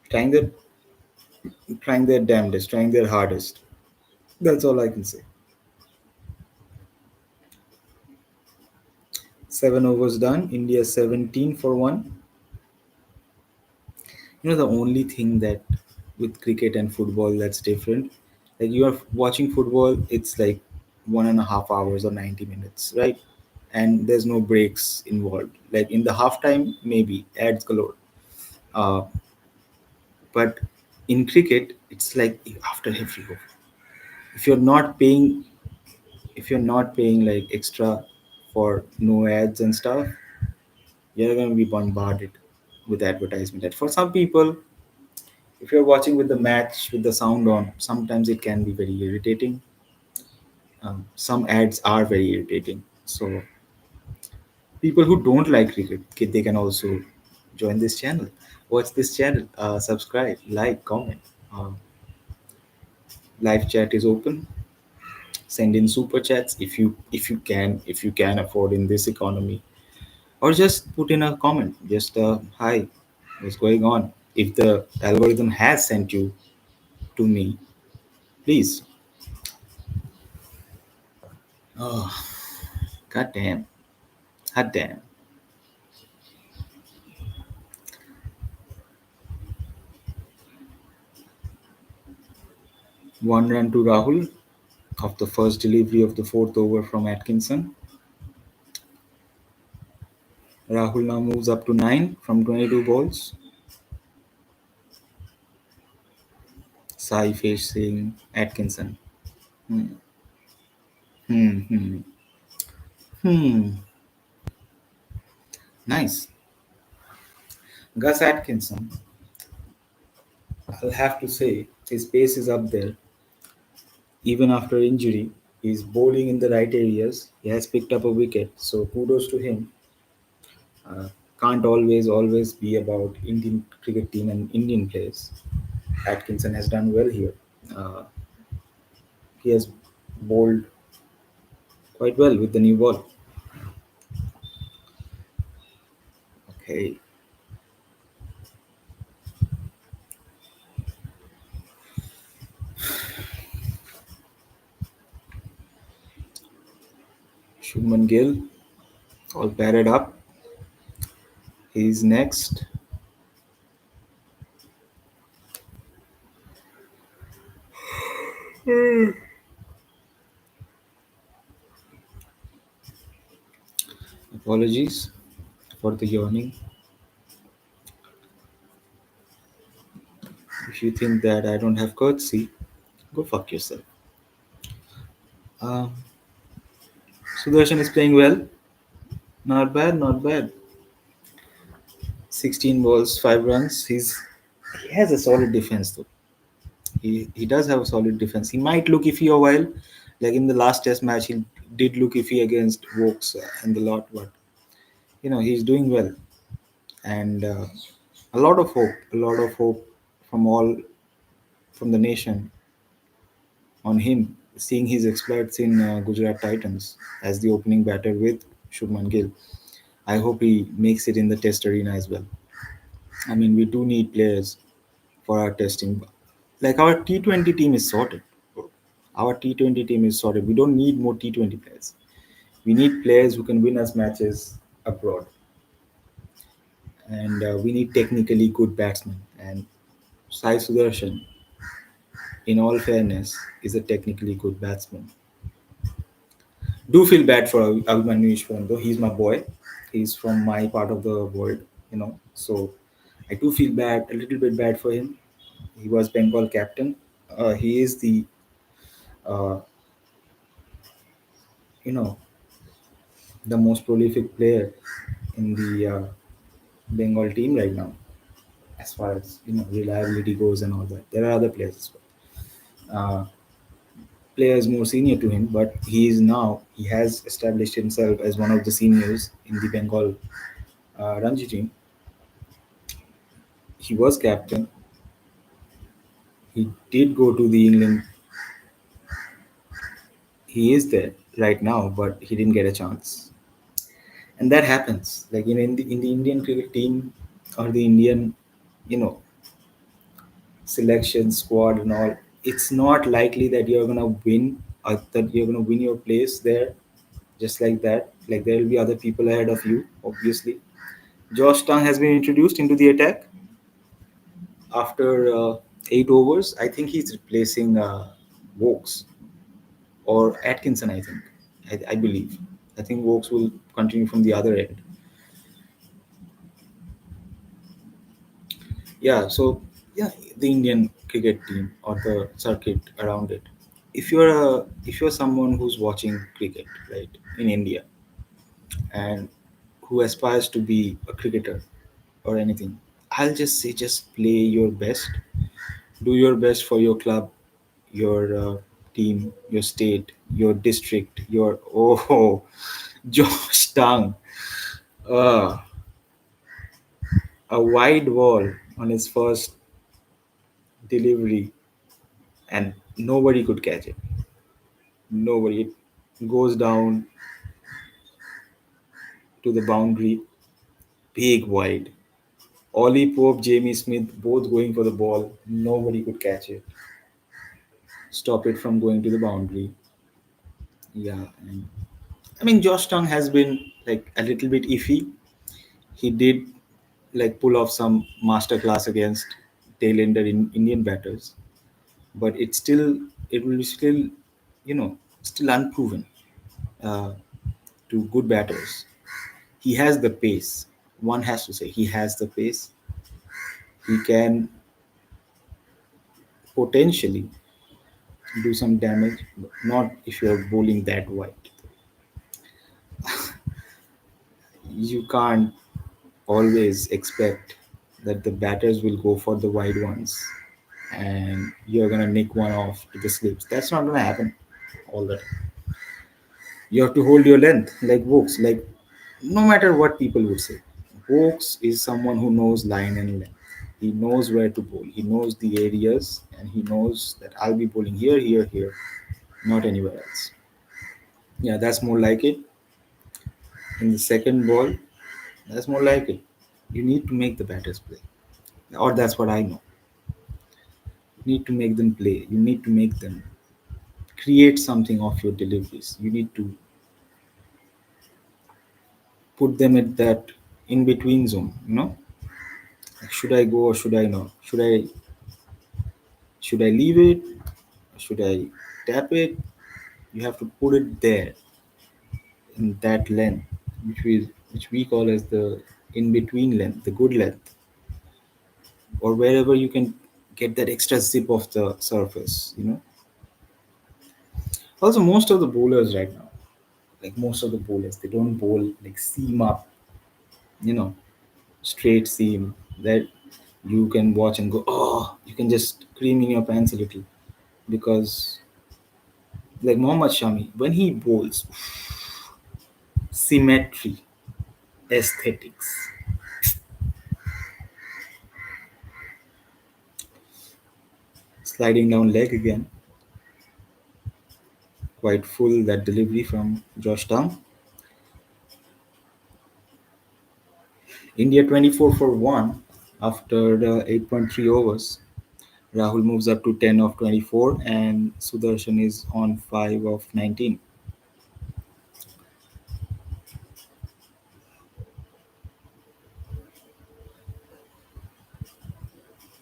trying their trying their damnedest, trying their hardest. That's all I can say. 7 overs done. India 17 for 1. The only thing that with cricket and football that's different, like you are watching football, it's like 1.5 hours or 90 minutes, right? And there's no breaks involved. Like in the halftime, maybe adds galore. Uh, but in cricket, it's like after every over. If you're not paying, if you're not paying like extra for no ads and stuff, you're gonna be bombarded with advertisement. And for some people, if you're watching with the match with the sound on, sometimes it can be very irritating. Some ads are very irritating. So people who don't like cricket, they can also join this channel, watch this channel, subscribe, like, comment. Uh, Live chat is open. Send in super chats if you can afford in this economy, or just put in a comment. Just hi, what's going on? If the algorithm has sent you to me, please. Oh, god damn, god damn. 1 run to Rahul of the first delivery of the fourth over from Atkinson. Rahul now moves up to 9 from 22 balls. Sai facing Atkinson. Hmm. Hmm. Hmm. Hmm. Nice. Gus Atkinson, I'll have to say, his pace is up there. Even after injury, he's bowling in the right areas. He has picked up a wicket, so kudos to him. Uh, can't always be about Indian cricket team and Indian players. Atkinson has done well here. Uh, he has bowled quite well with the new ball. Okay, Shubman Gill, all padded up. He's next. Apologies for the yawning. If you think that I don't have courtesy, go fuck yourself. Uh, Sudarshan is playing well. Not bad, not bad. 16 balls, 5 runs. He has a solid defense though. He does have a solid defense. He might look iffy a while, like in the last Test match, he did look iffy against Vokes and the lot, but he's doing well, and a lot of hope from all from the nation on him, seeing his exploits in Gujarat Titans as the opening batter with Shubman Gill. I hope he makes it in the Test arena as well. I mean, we do need players for our testing. Like our T20 team is sorted. Our T20 team is sorted. We don't need more T20 players. We need players who can win us matches abroad. And we need technically good batsmen. And Sai Sudarshan, in all fairness, is a technically good batsman. Do feel bad for Abhimanyu Ishwaran though. He's my boy. He's from my part of the world. So I do feel bad, a little bit bad for him. He was Bengal captain. He is the uh, you know, the most prolific player in the Bengal team right now, as far as reliability goes and all that. There are other players as well. Players more senior to him, but he has established himself as one of the seniors in the Bengal Ranji team. He was captain. He did go to the England. He is there right now, but he didn't get a chance. And that happens. Like in the Indian cricket team or the Indian, you know, selection squad and all, it's not likely that you're gonna win or that you're gonna win your place there just like that. Like there will be other people ahead of you, obviously. Josh Tang has been introduced into the attack after 8 overs. I think he's replacing Vokes or Atkinson. I think, I believe. I think Vokes will continue from the other end. Yeah. So yeah, the Indian cricket team or the circuit around it. If you're someone who's watching cricket, right, in India, and who aspires to be a cricketer or anything, I'll just say just play your best. Do your best for your club, your team, your state, your district, your oh, Josh Tang, uh, a wide wall on his first delivery, and nobody could catch it. Nobody. It goes down to the boundary, big wide. Ollie Pope, Jamie Smith, both going for the ball. Nobody could catch it. Stop it from going to the boundary. Yeah, and I mean Josh Tong has been like a little bit iffy. He did like pull off some masterclass against tail-ender in Indian batters, but it will be still still unproven uh, to good batters. He has the pace. One has to say he has the pace. He can potentially do some damage, but not if you're bowling that wide. You can't always expect that the batters will go for the wide ones and you're gonna nick one off to the slips. That's not gonna happen all the time. You have to hold your length like Vokes. Like no matter what people would say, Vokes is someone who knows line and length. He knows where to bowl. He knows the areas and he knows that I'll be bowling here, here, here, not anywhere else. Yeah, that's more like it. In the second ball, that's more like it. You need to make the batters play. Or that's what I know. You need to make them play. You need to make them create something of your deliveries. You need to put them at that in between zone. Like, should I go or should I not? Should I leave it? Should I tap it? You have to put it there in that length, which we call as the in between length, the good length, or wherever you can get that extra zip of the surface. Also, most of the bowlers right now, like most of the bowlers, they don't bowl like seam up, you know, straight seam that you can watch and go, oh, you can just cream in your pants a little because, like Mohammad Shami, when he bowls, symmetry, aesthetics, sliding down leg again, quite full that delivery from Josh Town. India 24 for 1 after the 8.3 overs. Rahul moves up to 10 of 24 and Sudarshan is on 5 of 19.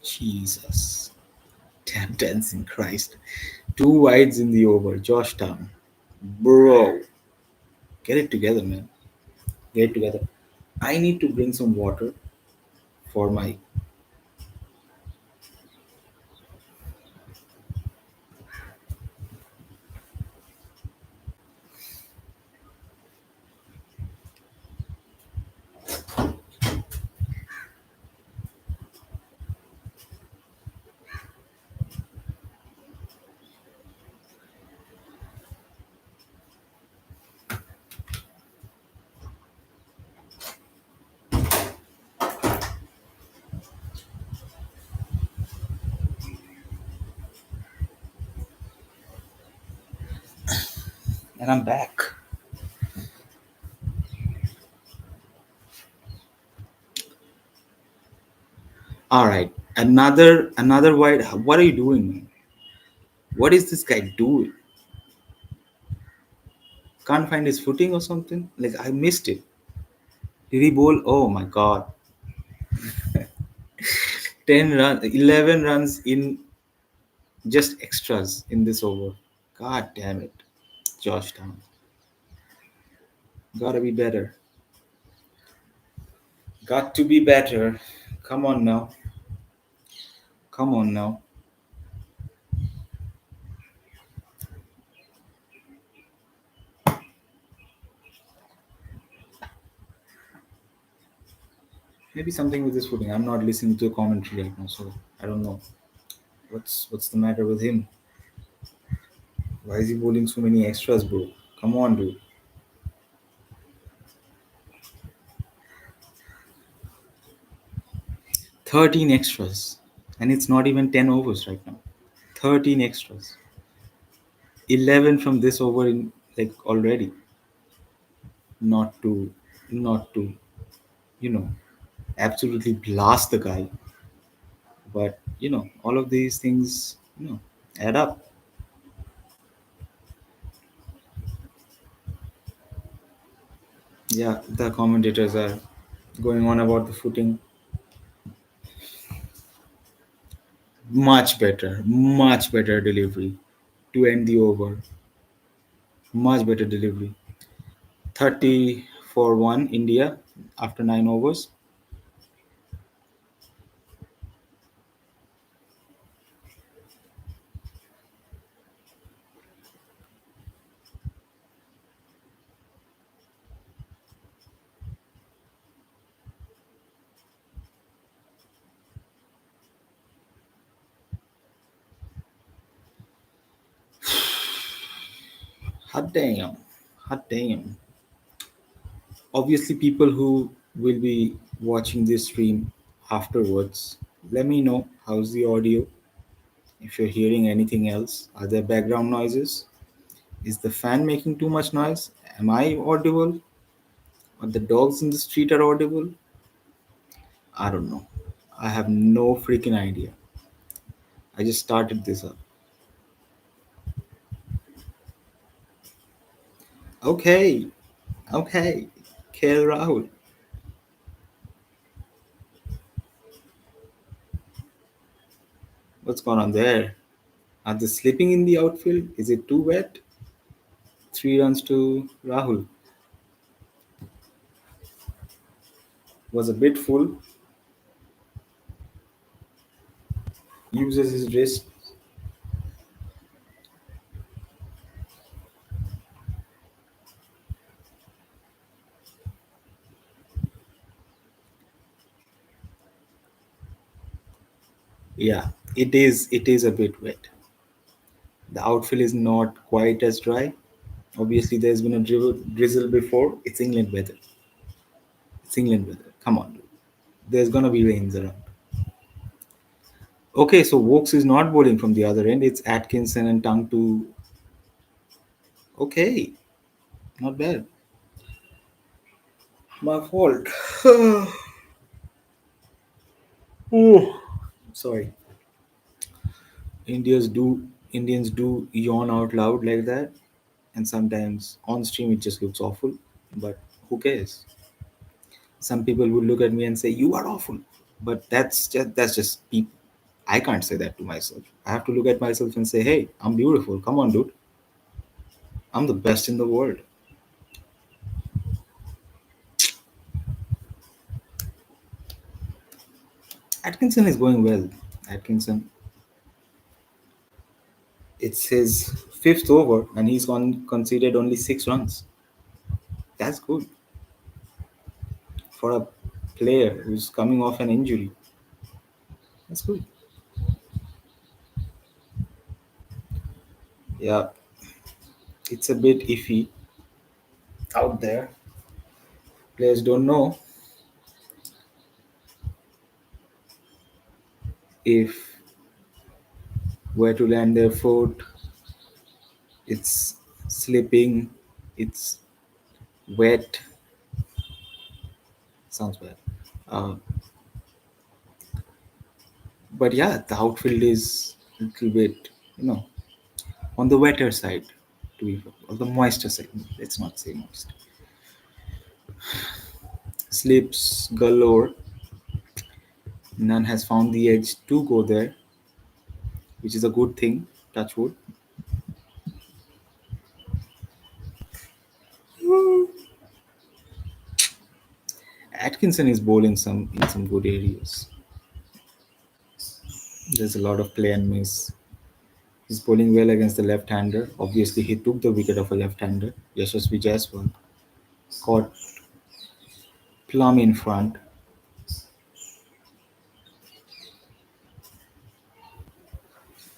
Jesus. Damn dancing Christ. Two wides in the over. Josh Town. Bro. Get it together, man. Get it together. I need to bring some water for my. And I'm back. All right. Another wide. What are you doing, man? What is this guy doing? Can't find his footing or something? Like I missed it. Did he bowl? Oh my god. 10 runs, 11 runs in just extras in this over. God damn it. Georgetown. Gotta be better. Got to be better. Come on now. Come on now. Maybe something with his footing. I'm not listening to a commentary right now, so I don't know. What's the matter with him? Why is he bowling so many extras, bro? Come on, dude. 13 extras. And it's not even 10 overs right now. 13 extras. 11 from this over in like already. Not to not to, you know, absolutely blast the guy. But all of these things, add up. Yeah, the commentators are going on about the footing. Much better delivery to end the over. Much better delivery. 30 for 1 India after 9 overs. Hot damn. Hot damn. Obviously, people who will be watching this stream afterwards, let me know how's the audio. If you're hearing anything else, are there background noises? Is the fan making too much noise? Am I audible? Or the dogs in the street are audible? I don't know. I have no freaking idea. I just started this up. Okay, okay. KL Rahul, what's going on there? Are they sleeping in the outfield? Is it too wet? 3 runs to Rahul. Was a bit full. Uses his wrist. Yeah, it is. It is a bit wet. The outfield is not quite as dry. Obviously, there's been a drizzle before. It's England weather. It's England weather. Come on, dude. There's gonna be rains around. Okay, so Wokes is not bowling from the other end. It's Atkinson and Tongue to. Okay, not bad. My fault. Oh, sorry. Indians do yawn out loud like that, and sometimes on stream it just looks awful. But who cares? Some people would look at me and say you are awful, but that's just people. I can't say that to myself. I have to look at myself and say, hey, I'm beautiful. Come on, dude. I'm the best in the world. Atkinson is going well. Atkinson, it's his fifth over, and he's conceded only 6 runs. That's good for a player who's coming off an injury. That's good. Yeah, it's a bit iffy out there. Players don't know if where to land their foot. It's slipping, it's wet, sounds bad. Uh, but yeah, the outfield is a little bit, you know, on the wetter side, to be on the moister side. Let's not say moist. Slips galore. None has found the edge to go there, which is a good thing. Touch wood. Atkinson is bowling some in some good areas. There's a lot of play and miss. He's bowling well against the left-hander. Obviously, he took the wicket of a left-hander. Yashasvi Jaiswal caught plumb in front.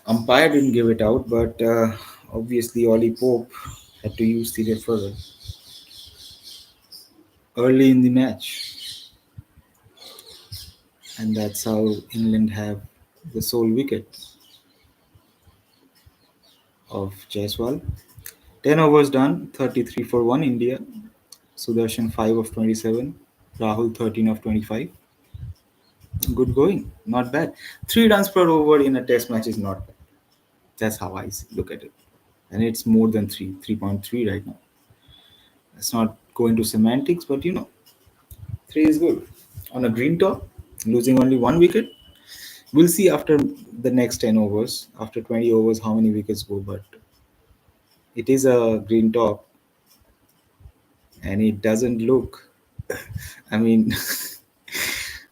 Umpire didn't give it out, but obviously Ollie Pope had to use the referral early in the match, and that's how England have the sole wicket of Jaiswal. 10 overs done, 33 for 1 India. Sudarshan 5 of 27, Rahul 13 of 25. Good going, not bad. 3 runs per over in a test match is not bad. That's how I look at it. And it's more than 3, 3.3 right now. Let's not go into semantics, but 3 is good. On a green top, losing only 1 wicket. We'll see after the next 10 overs, after 20 overs, how many wickets go. But it is a green top, and it doesn't look. I mean,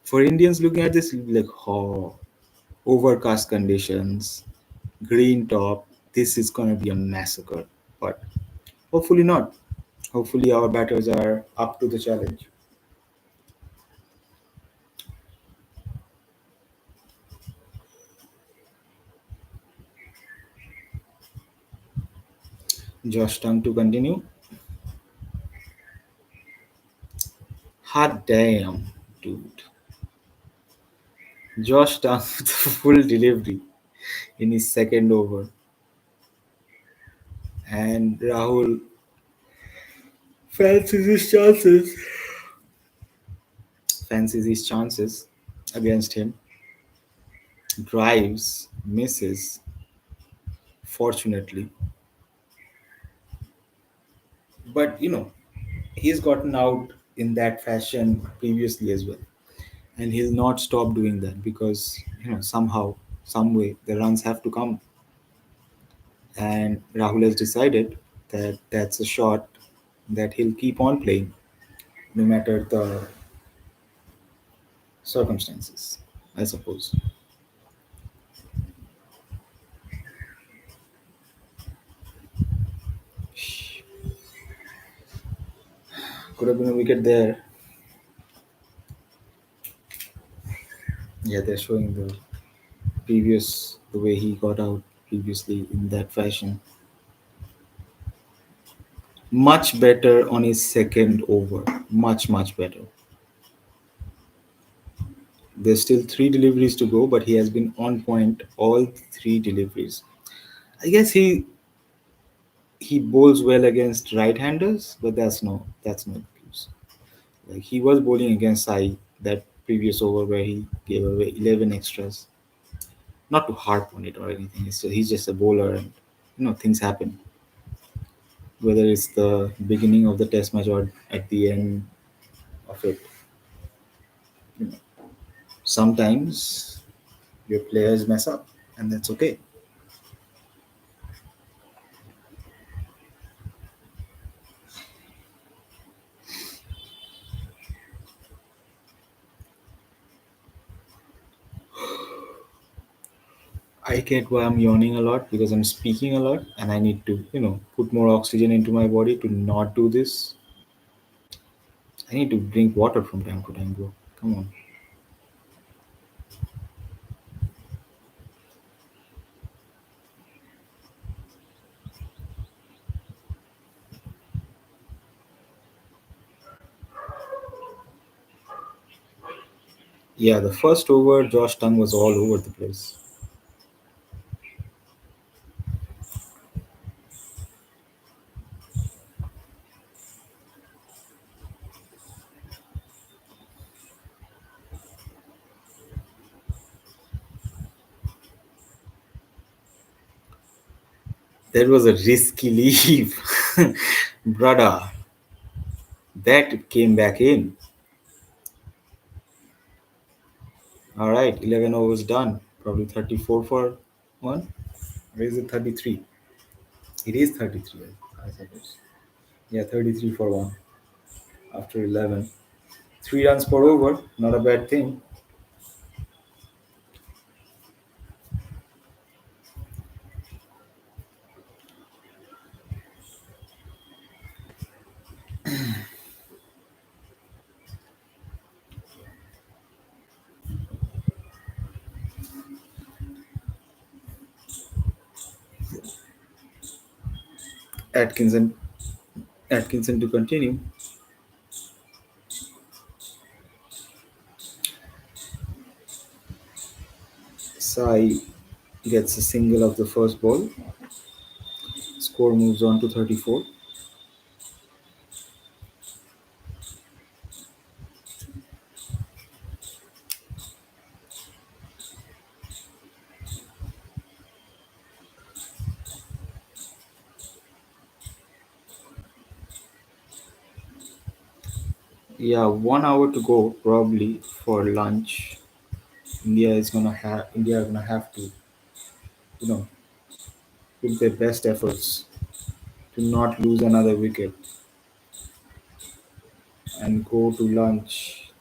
for Indians looking at this, like, oh, overcast conditions, green top, this is going to be a massacre. But hopefully not. Hopefully our batters are up to the challenge. Josh Tongue to continue. Hot damn, dude. Josh Tongue with the full delivery in his second over. And Rahul fancies his chances. Fancies his chances against him. Drives, misses, fortunately. But he's gotten out in that fashion previously as well. And he'll not stop doing that because somehow, some way the runs have to come. And Rahul has decided that that's a shot that he'll keep on playing no matter the circumstances, I suppose. Could have been a wicket there. Yeah, they're showing the way he got out previously in that fashion. Much better on his second over. Much, much better. There's still 3 deliveries to go, but he has been on point all 3 deliveries. I guess he bowls well against right-handers, but that's no excuse. Like he was bowling against Sai that previous over where he gave away 11 extras. Not to harp on it or anything. He's just a bowler, and things happen. Whether it's the beginning of the test match or at the end of it, you know, sometimes your players mess up, and that's okay. I get why I'm yawning a lot because I'm speaking a lot and I need to, put more oxygen into my body to not do this. I need to drink water from time to time, bro. Come on. Yeah, the first over, Josh Tongue was all over the place. That was a risky leave, brother. That came back in. All right, 11 overs done. Probably 34 for one. Or is it 33? It is 33, I suppose. Yeah, 33 for one after 11. 3 runs per over, not a bad thing. Atkinson, Atkinson to continue. Sai gets a single of the first ball. Score moves on to 34. Yeah, 1 hour to go probably for lunch. India are gonna have to, you know, put their best efforts to not lose another wicket and go to lunch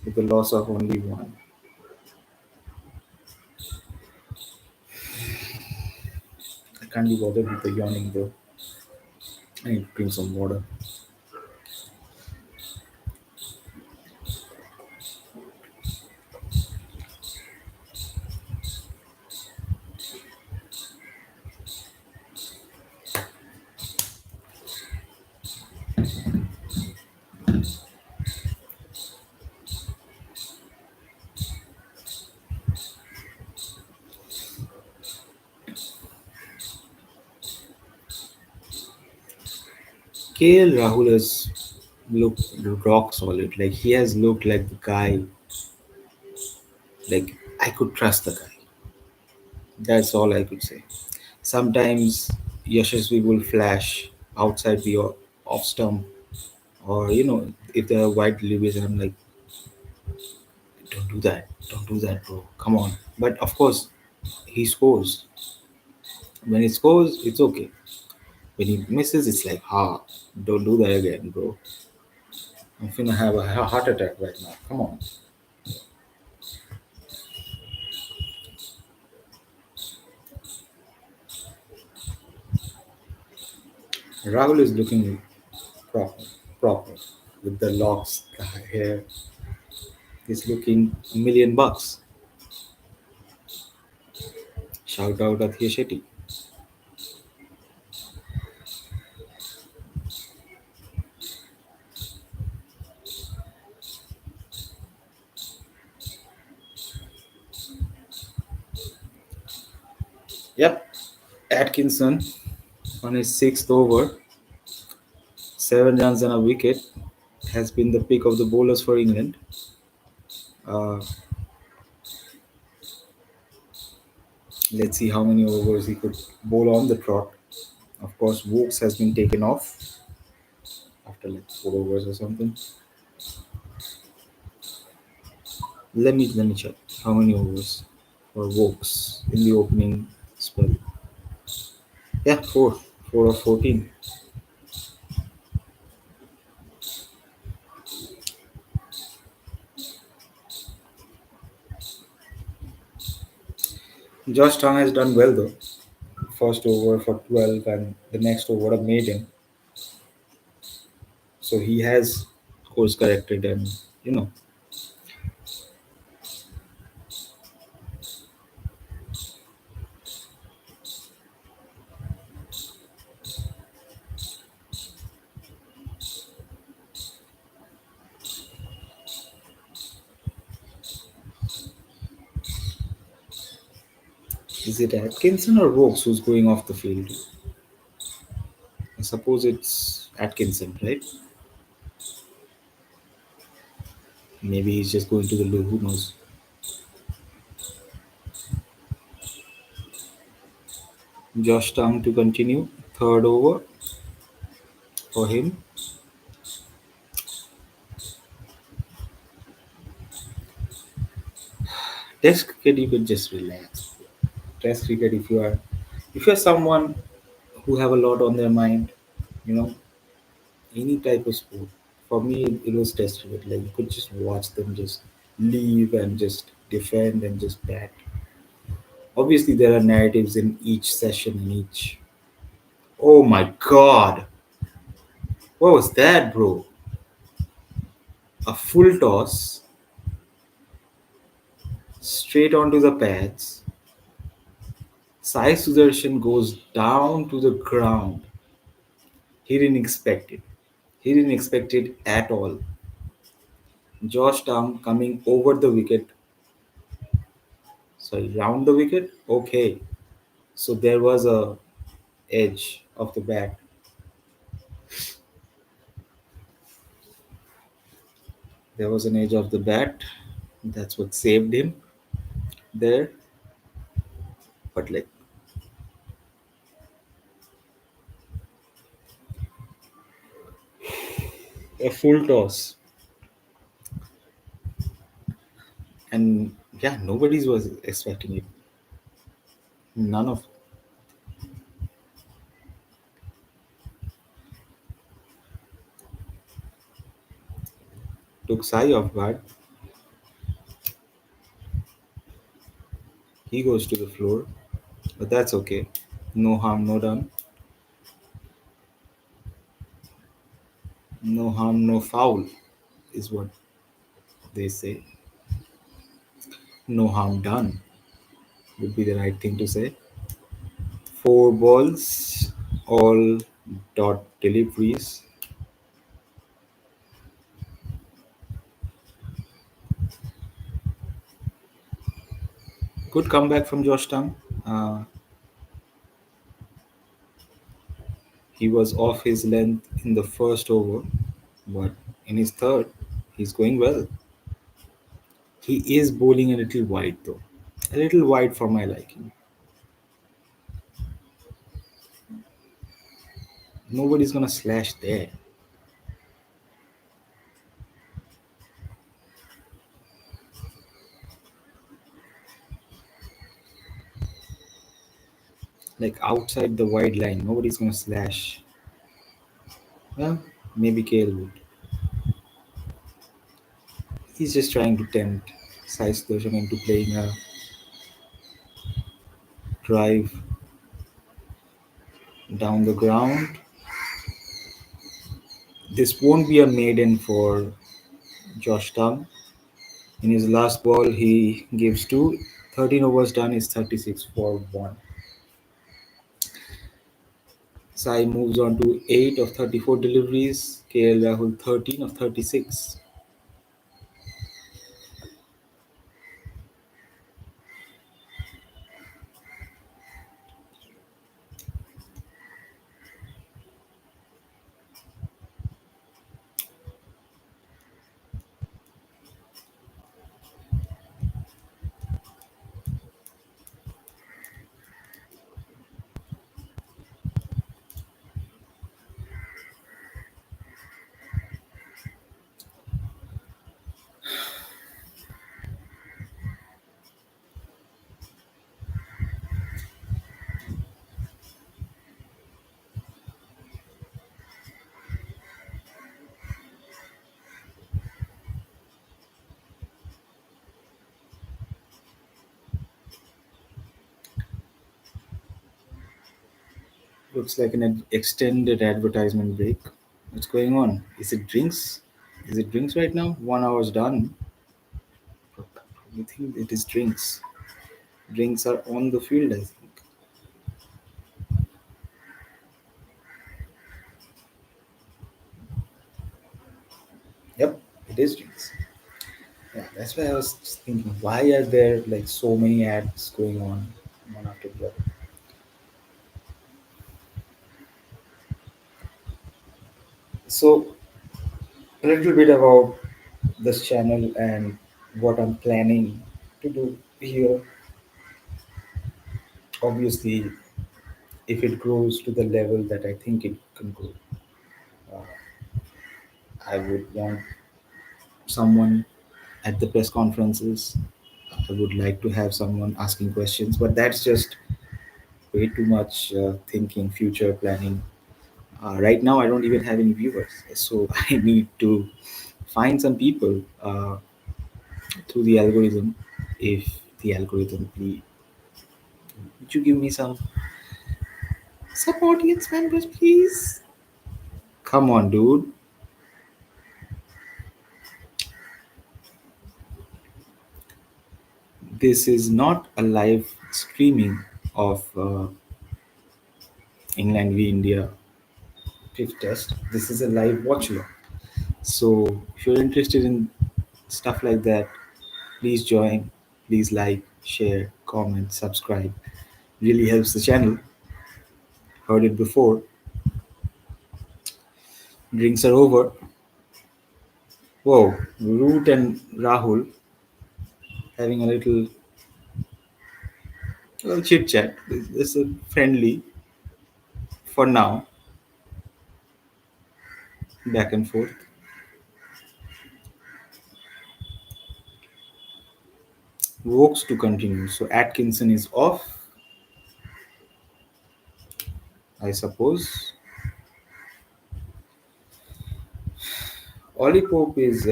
with the loss of only one. I can't be bothered with the yawning though. I need to drink some water. KL Rahul has looked rock solid. Like he has looked like the guy. Like I could trust the guy. That's all I could say. Sometimes Yashasvi will flash outside the off stump, or if there are wide deliveries, and I'm like, don't do that, bro. Come on. But of course, he scores. When he scores, it's okay. When he misses, it's like, don't do that again, bro. I'm finna have a heart attack right now. Come on. Rahul is looking proper, proper with the locks, the hair. He's looking $1 million. Shout out at Shetty. Yep, Atkinson on his sixth over, 7 runs and a wicket, has been the pick of the bowlers for England. Uh, let's see how many overs he could bowl on the trot. Of course, Wokes has been taken off after like 4 overs or something. Let me check how many overs for Wokes in the opening spell. Yeah, 4 of 14. Josh Tong has done well though. First over for 12 and the next over a maiden. So he has course corrected and you know is it Atkinson or Rokes who's going off the field? I suppose it's Atkinson, right? Maybe he's just going to the loo. Who knows? Josh Tang to continue. Third over for him. Test cricket, you could just relax. Test cricket, if you're someone who have a lot on their mind, you know, any type of sport. For me, it was test cricket. Like you could just watch them just leave and just defend and just bat. Obviously, there are narratives in each session in each. Oh my god, what was that, bro? A full toss straight onto the pads. Sai Sudarshan goes down to the ground. He didn't expect it. He didn't expect it at all. Josh Town coming over the wicket, sorry, round the wicket. Okay, so there was a edge of the bat. There was an edge of the bat. That's what saved him there. But like a full toss, and yeah, nobody was expecting it. None of took Sai off guard. He goes to the floor, but that's okay. No harm, no done. No harm, no foul is what they say. No harm done would be the right thing to say. Four balls, all dot deliveries. Good comeback from Georgetown. He was off his length in the first over, but in his third, he's going well. He is bowling a little wide though, a little wide for my liking. Nobody's gonna slash there. Like outside the wide line, nobody's gonna slash. Well, maybe KL would. He's just trying to tempt Sai Sudarshan into playing a drive down the ground. This won't be a maiden for Josh Tang. In his last ball, he gives two. 13 overs done is 36 for 1. Sai moves on to 8 of 34 deliveries. KL Rahul 13 of 36. Looks like an extended advertisement break. What's going on? Is it drinks? Is it drinks right now? 1 hour's done. I think it is drinks. Drinks are on the field, I think. Yep, it is drinks. Yeah, that's why I was just thinking, why are there like so many ads going on one after the other? So, a little bit about this channel and what I'm planning to do here. Obviously, if it grows to the level that I think it can grow, uh, I would want someone at the press conferences. I would like to have someone asking questions, but that's just way too much thinking, future planning. Right now, I don't even have any viewers, so I need to find some people through the algorithm. If the algorithm, please, would you give me some audience members, please? Come on, dude. This is not a live streaming of England v India fifth test. This is a live watch along. So if you're interested in stuff like that, please join. Please like, share, comment, subscribe. Really helps the channel. Heard it before. Drinks are over. Whoa, Root and Rahul having a little chit chat. It's a friendly for now, back and forth. Vokes to continue. So Atkinson is off, I suppose. Ollie Pope is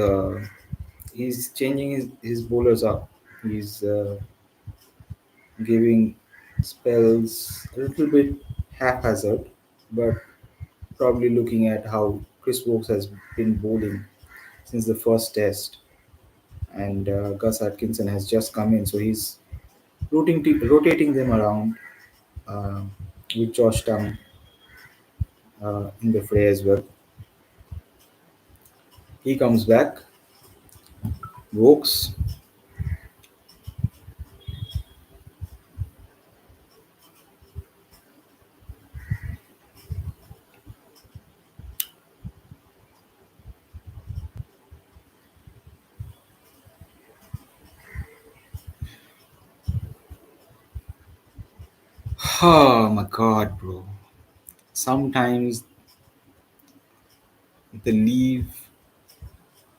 he's changing his bowlers up. He's giving spells a little bit haphazard, but probably looking at how Chris Wokes has been bowling since the first test, and Gus Atkinson has just come in, so he's rotating them around uh, with Josh Town in the fray as well. He comes back, Wokes. Oh my god, bro. Sometimes the leave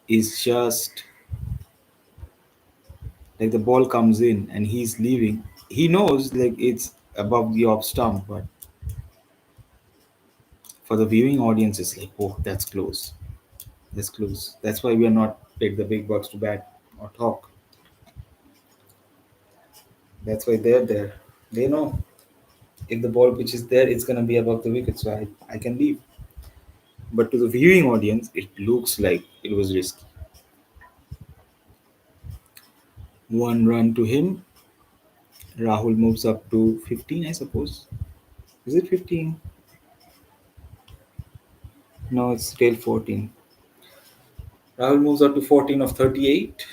is just like the ball comes in and he's leaving. He knows like it's above the off stump, but for the viewing audience, it's like, oh, that's close. That's close. That's why we are not paid the big bucks to bat or talk. That's why they're there. They know if the ball pitch is there, it's gonna be above the wicket, so I can leave. But to the viewing audience, it looks like it was risky. One run to him. Rahul moves up to 15, I suppose. Is it 15? No, it's still 14. Rahul moves up to 14 of 38.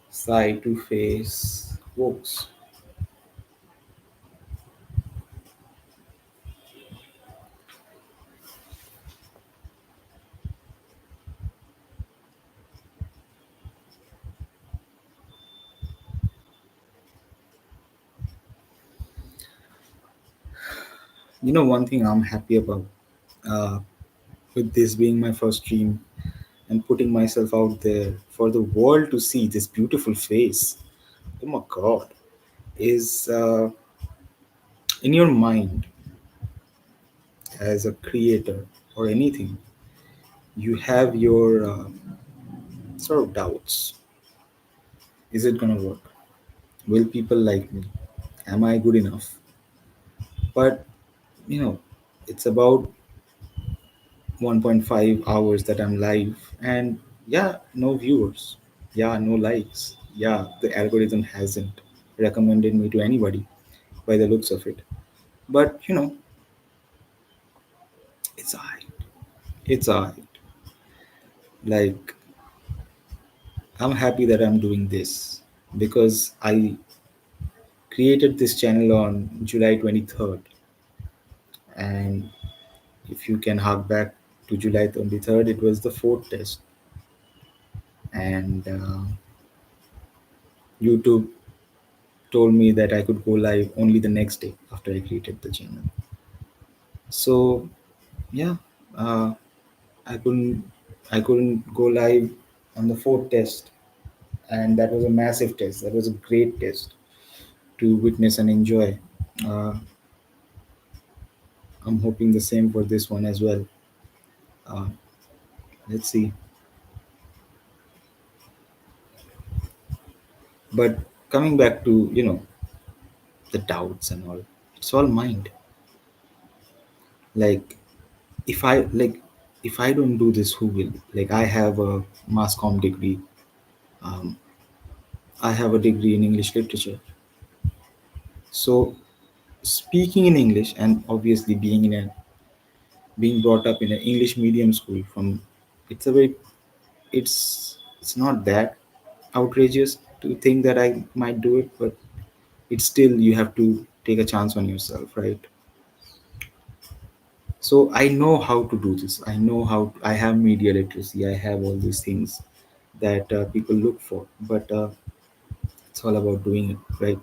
Side to face Wokes. You know, one thing I'm happy about uh, with this being my first stream and putting myself out there for the world to see this beautiful face. Oh my god. Is in your mind as a creator or anything, you have your sort of doubts. Is it gonna work? Will people like me? Am I good enough? But you know, it's about 1.5 hours that I'm live, and yeah, no viewers, yeah, no likes, yeah, the algorithm hasn't recommended me to anybody by the looks of it. But you know, it's alright. It's alright. Like, I'm happy that I'm doing this because I created this channel on July 23rd. And if you can hark back to July 23rd, it was the fourth test. And YouTube told me that I could go live only the next day after I created the channel. So yeah, uh, I couldn't I couldn't go live on the fourth test, and that was a massive test. That was a great test to witness and enjoy. Uh, I'm hoping the same for this one as well. Uh, let's see. But coming back to the doubts and all, it's all mind. Like if I like if I don't do this, who will? Like I have a mass comm degree. Um, I have a degree in English literature. So speaking in English and obviously being brought up in an English medium school from it's a very it's not that outrageous to think that I might do it, but it's still you have to take a chance on yourself, right? So I know how to do this. I know how I have media literacy. I have all these things that people look for, but it's all about doing it, right?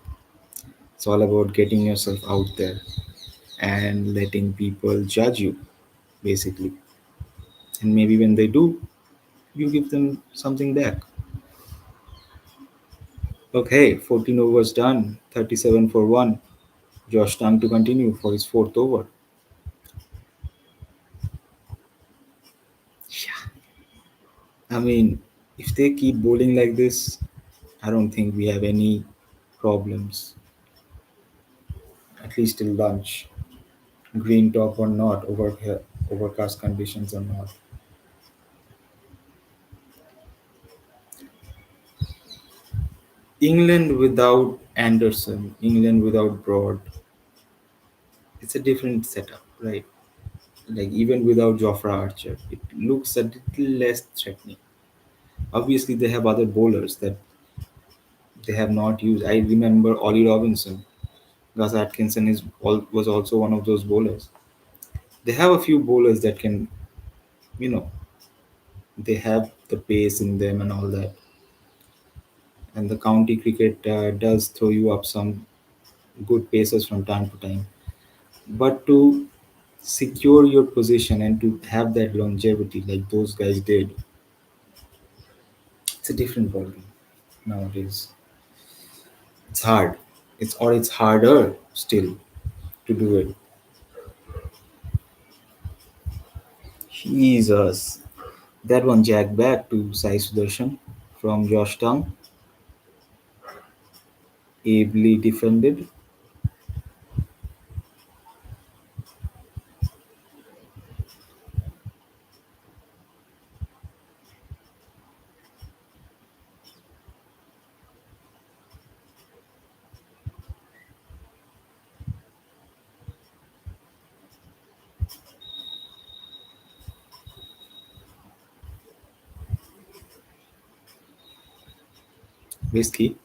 It's all about getting yourself out there and letting people judge you, basically. And maybe when they do, you give them something back. Okay, 14 overs done, 37 for 1. Josh Tang to continue for his fourth over. Yeah. I mean, if they keep bowling like this, I don't think we have any problems, at least till lunch. Green top or not, overcast conditions or not. England without Anderson, England without Broad, it's a different setup, right? Like even without Jofra Archer, it looks a little less threatening. Obviously, they have other bowlers that they have not used. I remember Ollie Robinson. Gus Atkinson was also one of those bowlers. They have a few bowlers that can, you know, they have the pace in them and all that. And the county cricket does throw you up some good paces from time to time. But to secure your position and to have that longevity like those guys did, it's a different ballgame nowadays. It's hard. It's harder still to do it. Jesus. That one jack back to Sai Sudarshan from Georgetown, ably defended. Risky.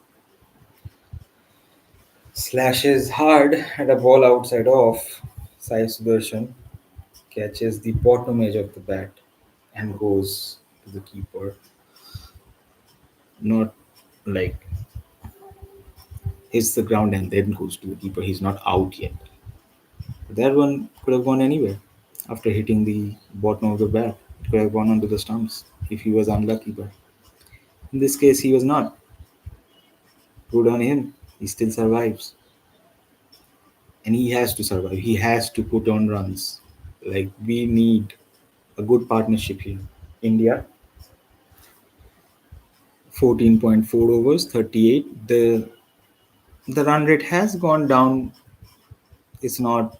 Slashes hard at a ball outside off. Sai Sudarshan catches the bottom edge of the bat and goes to the keeper. Not like hits the ground and then goes to the keeper. He's not out yet. That one could have gone anywhere after hitting the bottom of the bat. It could have gone onto the stumps if he was unlucky, but in this case, he was not. Good on him. He still survives. And he has to survive. He has to put on runs. Like, we need a good partnership here. India, 14.4 overs, 38. The run rate has gone down. It's not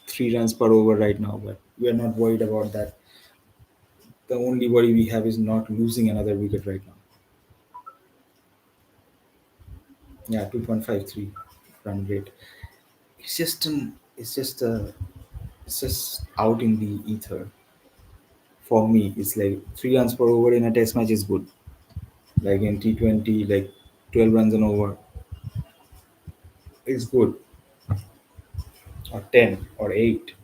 3 runs per over right now, but we are not worried about that. The only worry we have is not losing another wicket right now. Yeah, 2.53 run rate. It's just out in the ether. For me, it's like 3 runs per over in a test match is good. Like in T20, like 12 runs an over is good, or 10 or 8,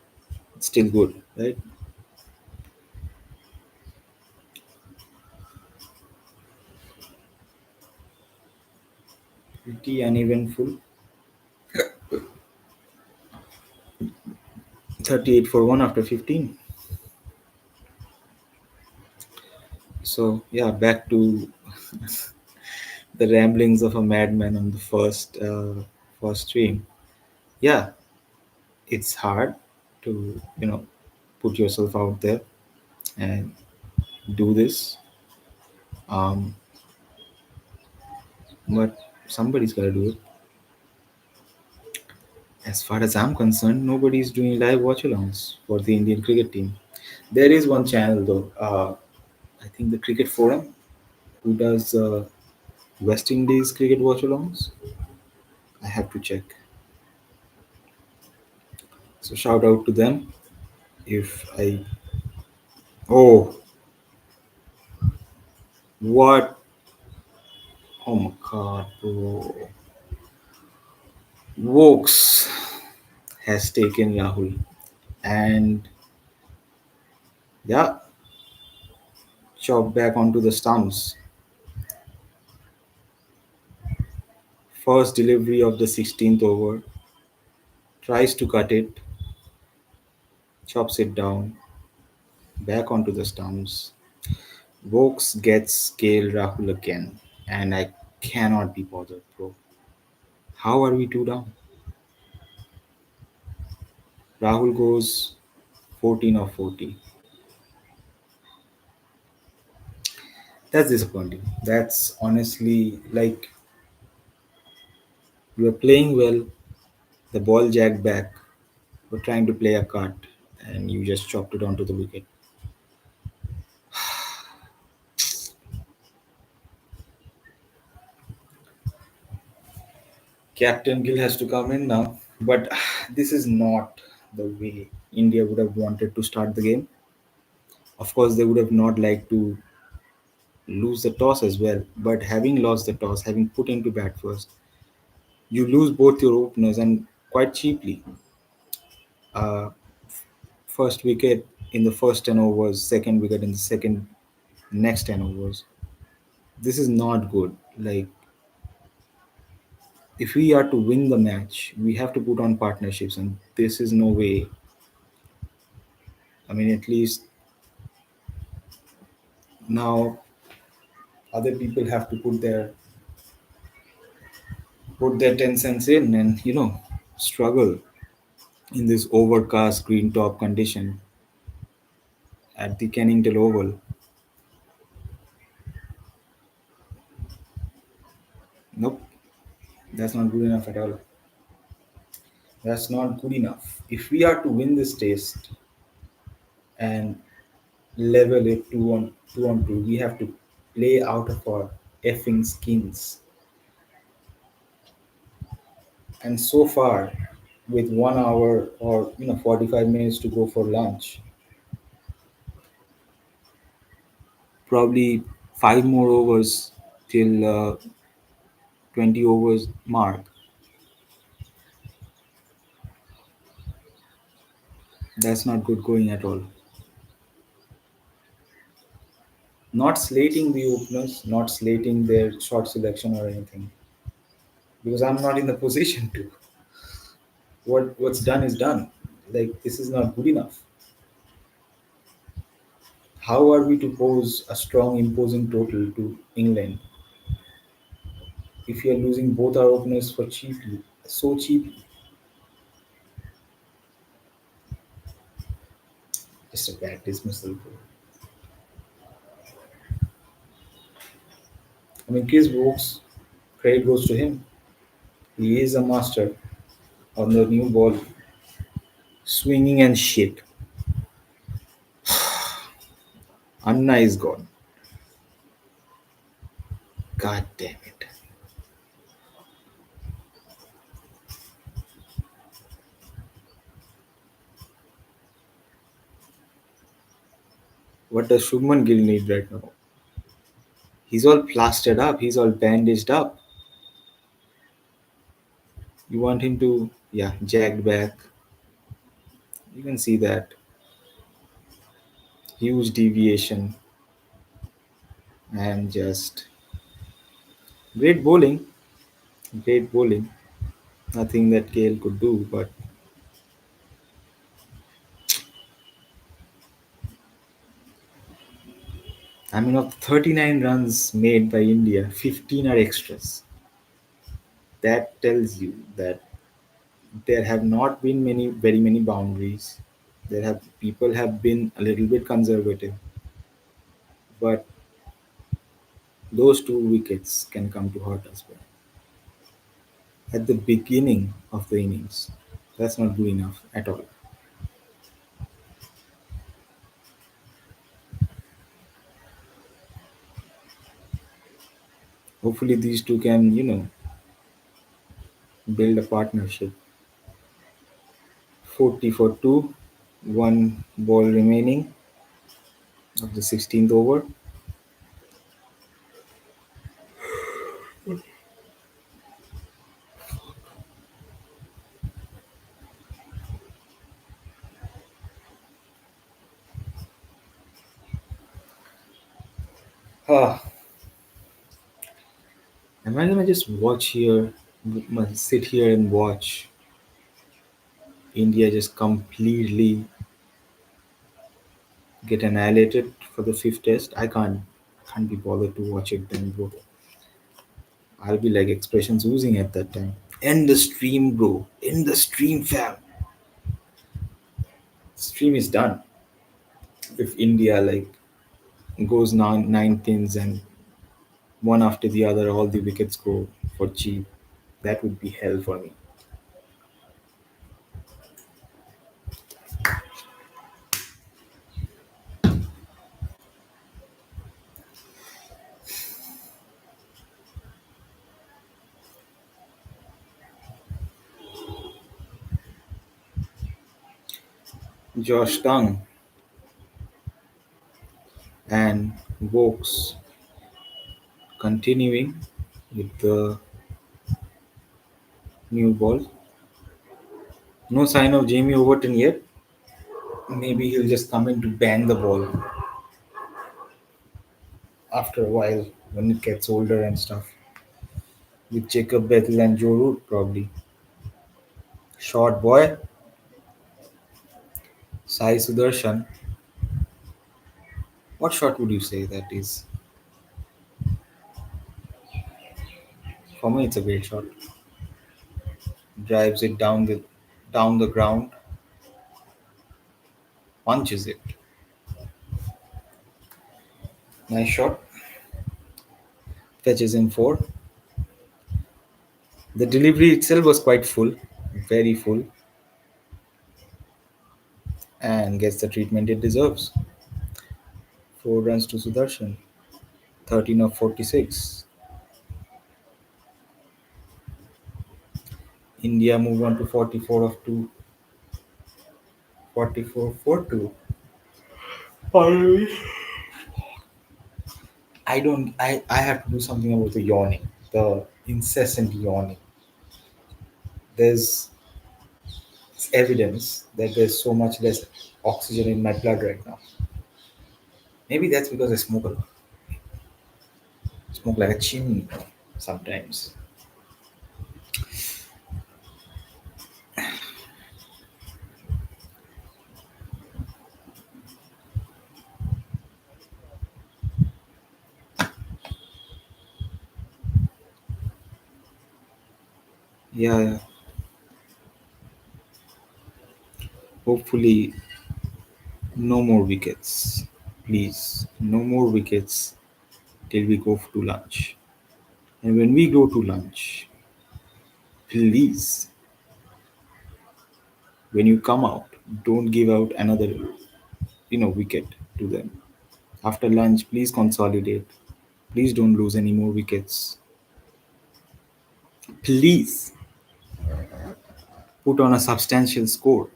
it's still good, right? Pretty uneventful. 38 for 1 after 15. So, yeah, back to the ramblings of a madman on the first stream. Yeah, it's hard to, put yourself out there and do this. Um, but somebody's got to do it. As far as I'm concerned, nobody is doing live watch-alongs for the Indian cricket team. There is one channel though. I think the Cricket Forum, who does West Indies cricket watch-alongs. I have to check. So shout out to them. If I oh what oh my god, bro, Vokes has taken Rahul, and yeah, chopped back onto the stumps. First delivery of the 16th over, tries to cut it, chops it down, back onto the stumps. Vokes gets scale Rahul again, and I cannot be bothered, bro. How are we two down? Rahul goes 14 of 40. That's disappointing. That's honestly like you were playing well, the ball jagged back, we're trying to play a cut, and you just chopped it onto the wicket. Captain Gill has to come in now, but this is not the way India would have wanted to start the game. Of course, they would have not liked to lose the toss as well, but having lost the toss, having put into bat first, you lose both your openers and quite cheaply. Uh, First wicket in the first 10 overs, second wicket in the second next 10 overs. This is not good. Like, if we are to win the match, we have to put on partnerships, and this is no way. I mean, at least now other people have to put their 10 cents in and struggle in this overcast green top condition at the Kennington Oval. Nope, that's not good enough at all. That's not good enough. If we are to win this test and level it two on two, we have to play out of our effing skins. And so far, with 1 hour or 45 minutes to go for lunch, probably five more overs till 20 overs mark. That's not good going at all. Not slating the openers, not slating their shot selection or anything, because I'm not in the position to. What's done is done. Like, this is not good enough. How are we to pose a strong imposing total to England if we are losing both our openers for cheaply, so cheaply? Just a bad dismissal, bro. I mean, Chris Brooks, credit goes to him. He is a master on the new ball, swinging and shit. Anna is gone. God damn it. What does Shubman Gill need right now? He's all plastered up. He's all bandaged up. You want him to, yeah, jagged back. You can see that huge deviation and just great bowling. Great bowling. Nothing that KL could do, but I mean, of 39 runs made by India, 15 are extras. That tells you that there have not been very many boundaries. There have people have been a little bit conservative, but those two wickets can come to hurt us at the beginning of the innings. That's not good enough at all. Hopefully, these two can, build a partnership. 40 for 2, one ball remaining of the 16th over. Ah, am I gonna just watch here, sit here and watch India just completely get annihilated for the fifth test? I can't be bothered to watch it then, bro. I'll be like expressions oozing at that time. End the stream, bro. End the stream, fam. Stream is done. If India like goes nine pins and one after the other, all the wickets go for cheap, that would be hell for me. Josh Tongue and Vokes continuing with the new ball. No sign of Jamie Overton yet. Maybe he'll just come in to bang the ball after a while when it gets older and stuff. With Jacob Bethel and Joe Root probably. Short boy, Sai Sudarshan. What shot would you say that is? For me, it's a great shot. Drives it down the ground, punches it. Nice shot. Fetches in four. The delivery itself was quite full, very full, and gets the treatment it deserves. 4 runs to Sudarshan. 13 of 46. India move on to 44 of 2. 44 for 2. I have to do something about the yawning, the incessant yawning. There's evidence that there's so much less oxygen in my blood right now. Maybe that's because I smoke a lot. Smoke like a chimney sometimes. Yeah, yeah. Hopefully, no more wickets. Please, no more wickets till we go to lunch. And when we go to lunch, please, when you come out, don't give out another, wicket to them. After lunch, please consolidate. Please don't lose any more wickets. Please put on a substantial score.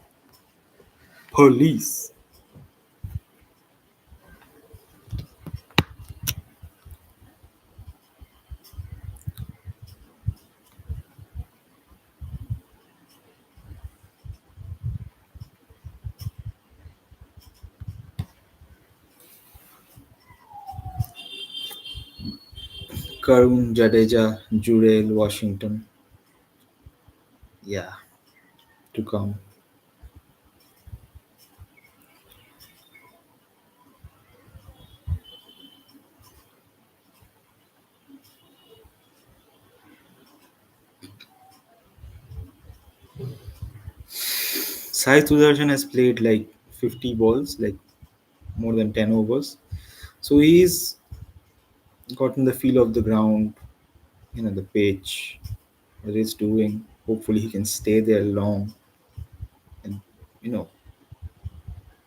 Please. Karun, Jadeja, Jurel, Washington. Yeah, to come. Sai Sudarshan has played like 50 balls, like more than 10 overs. So he's gotten the feel of the ground, the pitch, what he's doing. Hopefully, he can stay there long and, you know,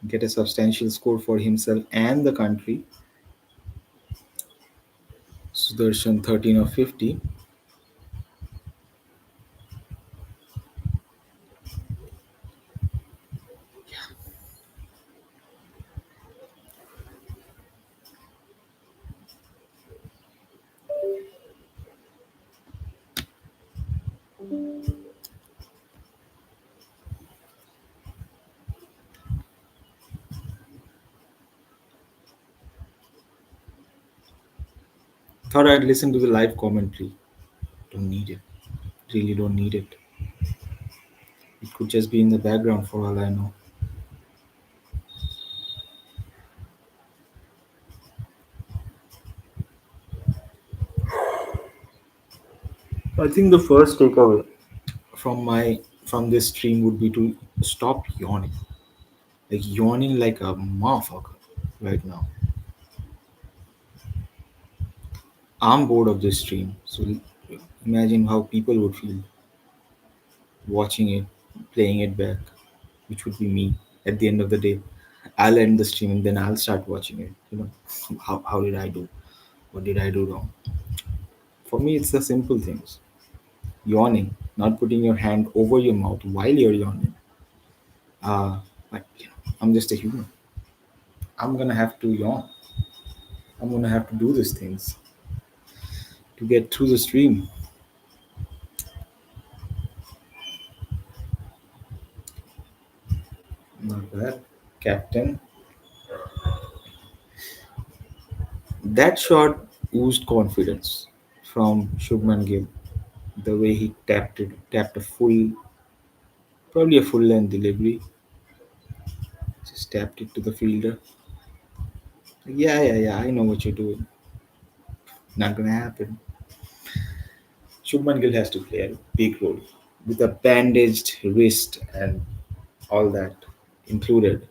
get a substantial score for himself and the country. Sudarshan 13 of 50. Thought I'd listen to the live commentary. Don't need it. Really don't need it. It could just be in the background for all I know. I think the first takeaway from this stream would be to stop yawning. Like yawning like a motherfucker right now. I'm bored of this stream. So imagine how people would feel watching it, playing it back, which would be me at the end of the day. I'll end the stream and then I'll start watching it. How did I do? What did I do wrong? For me, it's the simple things. Yawning, not putting your hand over your mouth while you're yawning. But I'm just a human. I'm gonna have to yawn. I'm gonna have to do these things to get through the stream. Not bad, Captain. That shot oozed confidence from Shubman Gill. The way he tapped a full, probably a full length delivery, just tapped it to the fielder. Yeah, yeah, yeah. I know what you're doing. Not gonna happen. Shubman Gill has to play a big role with a bandaged wrist and all that included.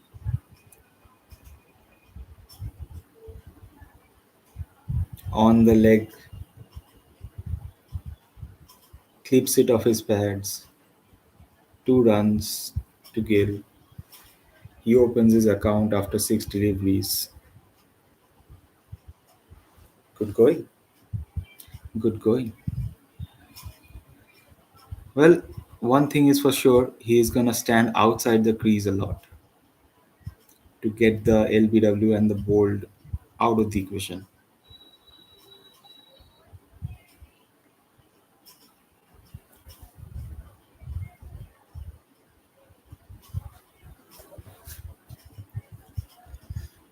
On the leg, clips it off his pads. 2 runs to Gill. He opens his account after 6 deliveries. Good going. Good going. Well, one thing is for sure, he is gonna stand outside the crease a lot to get the LBW and the bold out of the equation.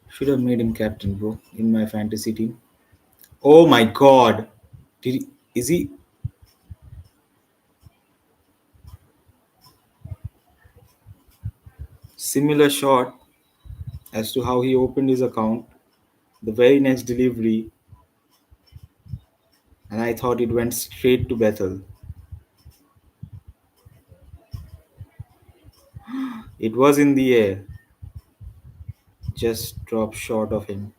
Should have made him captain, bro, in my fantasy team. Oh my god! Is he similar shot as to how he opened his account? The very next delivery, and I thought it went straight to Bethel. It was in the air, just dropped short of him.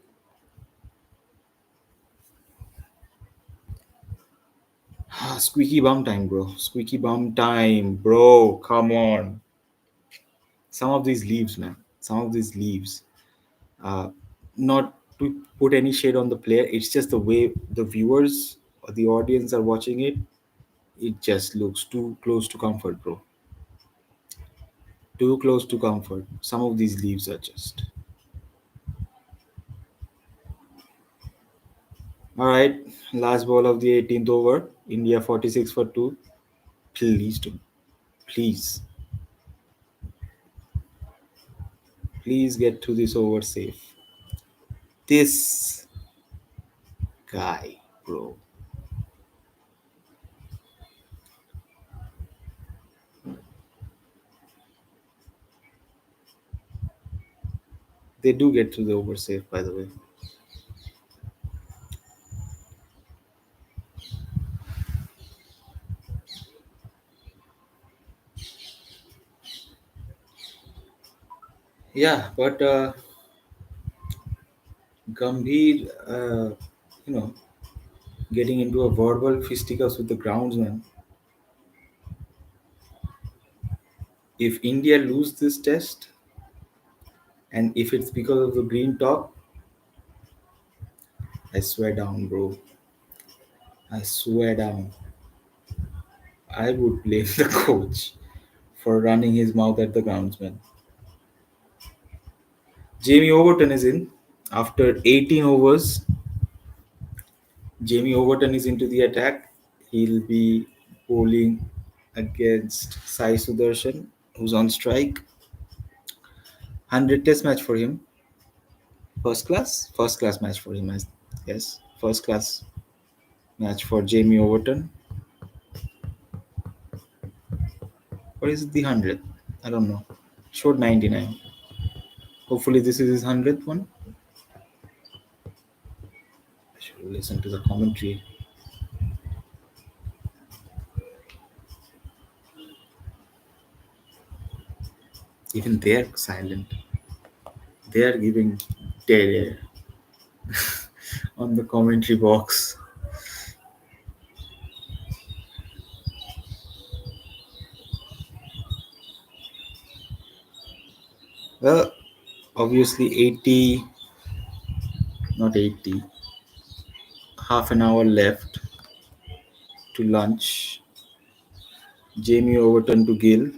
Squeaky bum time, bro. Squeaky bum time, bro. Come on. Some of these leaves, man. Some of these leaves. Uh, Not to put any shade on the player. It's just the way the viewers or the audience are watching it. It just looks too close to comfort, bro. Too close to comfort. Some of these leaves are just. All right. Last ball of the 18th over. India 46 for 2. Please do. Please. Please get through this over safe. This guy, bro. They do get through the over safe, by the way. Yeah, but Gambhir, you know, getting into a verbal fisticuffs with the groundsman. If India lose this test, and if it's because of the green top, I swear down, bro. I swear down. I would blame the coach for running his mouth at the groundsman. Jamie Overton is in. After 18 overs, Jamie Overton is into the attack. He'll be bowling against Sai Sudarshan, who's on strike. 100 test match for him. First class? First class match for him. Yes, first class match for Jamie Overton. Or is it the 100th? I don't know. Showed 99. Hopefully, this is his 100th one. I should listen to the commentary. Even they're silent. They're giving dead air on the commentary box. Well, obviously 80, not 80, half an hour left to lunch. Jamie Overton to Gill.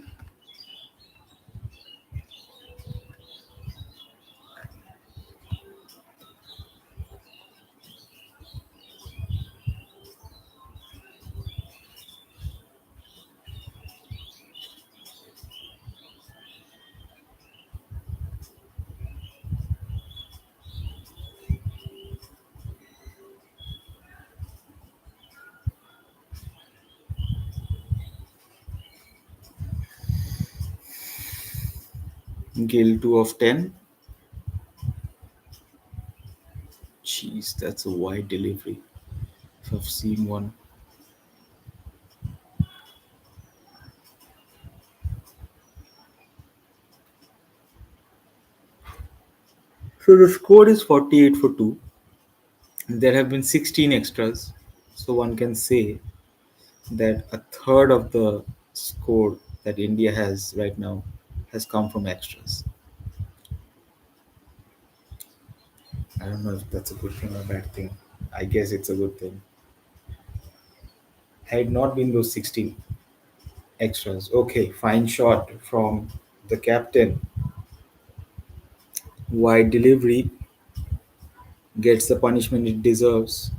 Gill 2 of 10. Jeez, that's a wide delivery. If I've seen one. So the score is 48 for 2. There have been 16 extras. So one can say that a third of the score that India has right now has come from extras. I don't know if that's a good thing or a bad thing. I guess it's a good thing. Had not been those 16 extras. Okay, fine shot from the captain. Wide delivery gets the punishment it deserves.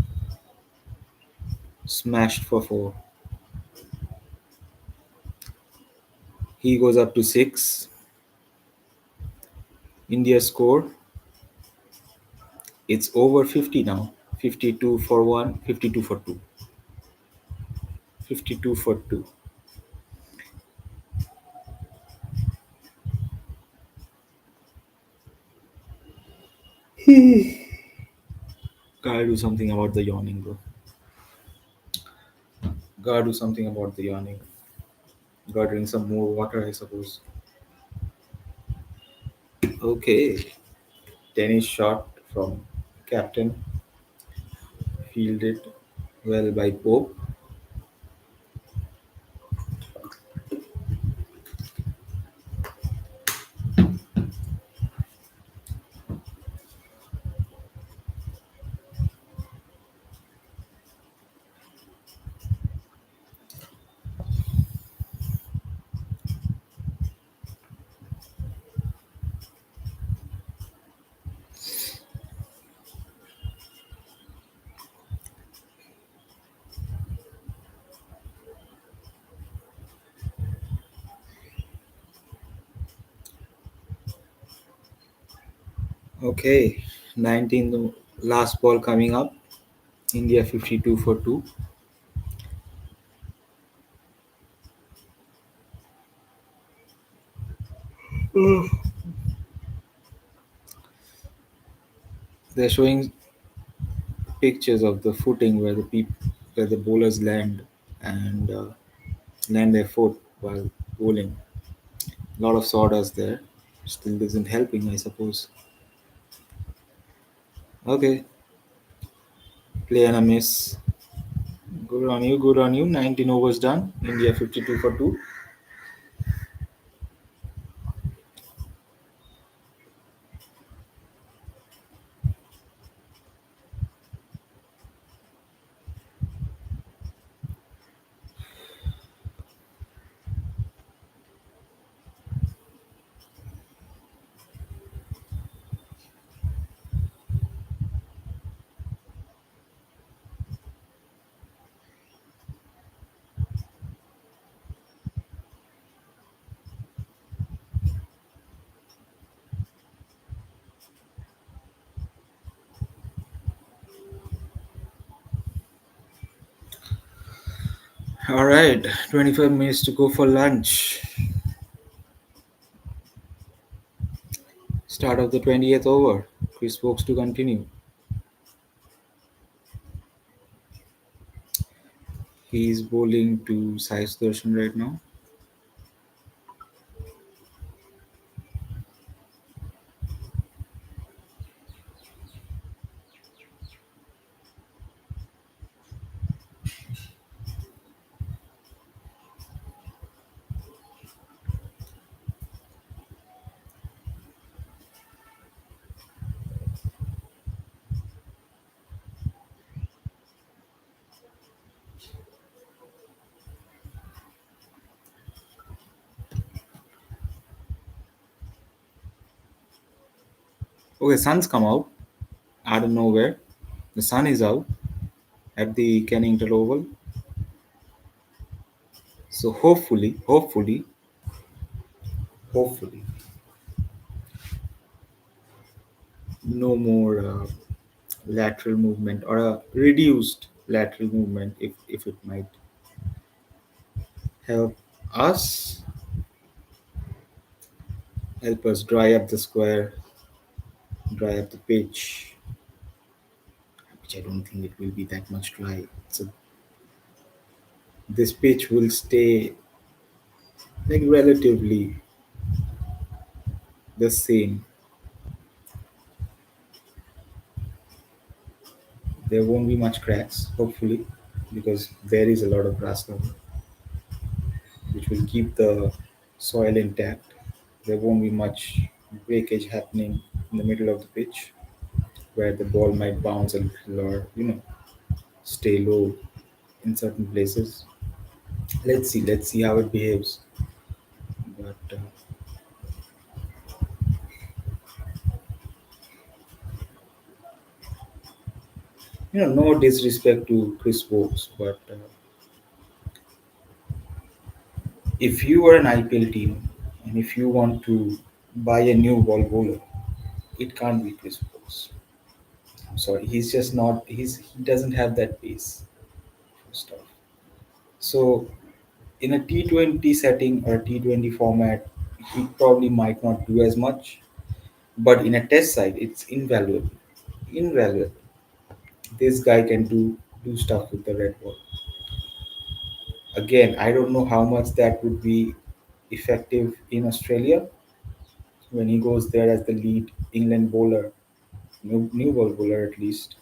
Smashed for 4. He goes up to 6. India score. It's over 50 now. 52 for 1, 52 for 2. 52 for 2. Gotta do something about the yawning, bro. Gotta do something about the yawning. Gotta drink some more water, I suppose. Okay. Tennis shot from captain. Fielded well by Pope. Okay. 19th last ball coming up. India 52 for 2. They're showing pictures of the footing where the bowlers land and land their foot while bowling. A lot of sawdust there. Still isn't helping, I suppose. Okay, play and a miss. Good on you, good on you. 19 overs done. India 52 for 2. All right, 25 minutes to go for lunch. Start of the 20th over. Chris Stokes to continue. He's bowling to Sai Sudarshan right now. Okay, sun's come out of nowhere. The sun is out at the Kennington Oval. So hopefully, no more lateral movement or a reduced lateral movement if it might help us, help us dry up the square, dry up the pitch, which I don't think it will be that much dry. So this pitch will stay like relatively the same. There won't be much cracks, hopefully, because there is a lot of grass cover, which will keep the soil intact. There won't be much breakage happening in the middle of the pitch, where the ball might bounce a little or stay low in certain places. Let's see how it behaves. But no disrespect to Chris Wokes, but if you are an IPL team and if you want to buy a new ball bowler, it can't be Chris Wokes. I'm sorry, he's just not. He doesn't have that pace. First off, so in a T20 setting or a T20 format, he probably might not do as much. But in a test side, it's invaluable. Invaluable. This guy can do stuff with the red ball. Again, I don't know how much that would be effective in Australia when he goes there as the lead England bowler, new ball bowler at least.